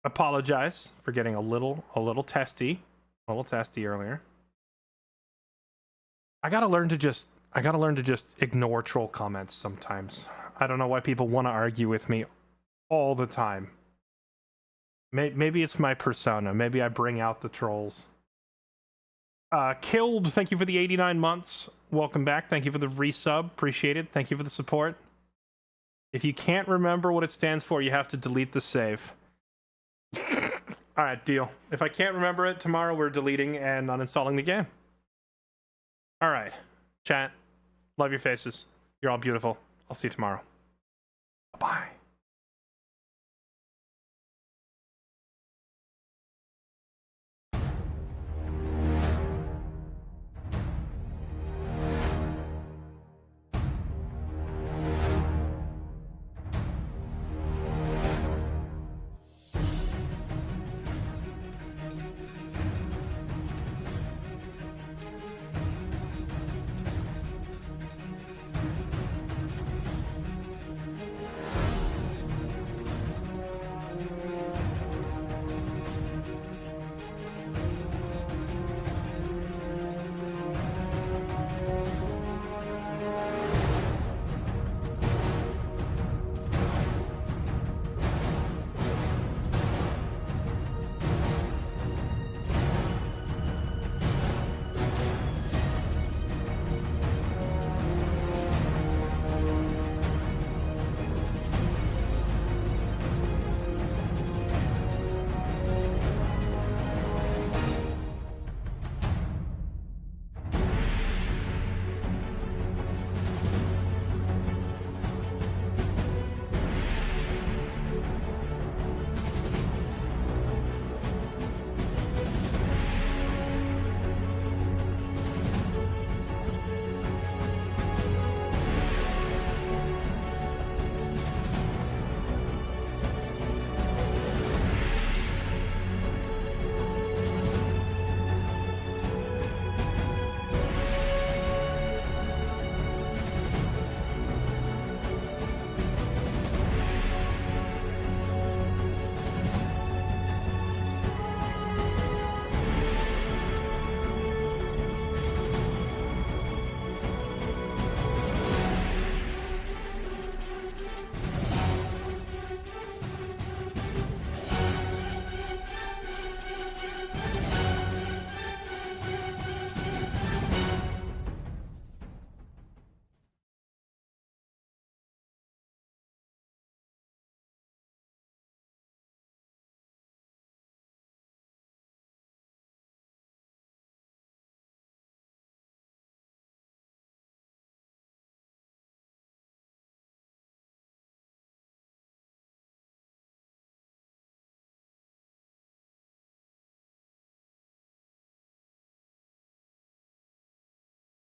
apologize for getting a little testy earlier. I gotta learn to just ignore troll comments sometimes. I don't know why people want to argue with me all the time. Maybe it's my persona. Maybe I bring out the trolls. Killed, thank you for the 89 months. Welcome back. Thank you for the resub. Appreciate it. Thank you for the support. If you can't remember what it stands for, you have to delete the save. All right, deal. If I can't remember it, tomorrow we're deleting and uninstalling the game. All right, chat. Love your faces. You're all beautiful. I'll see you tomorrow. Bye.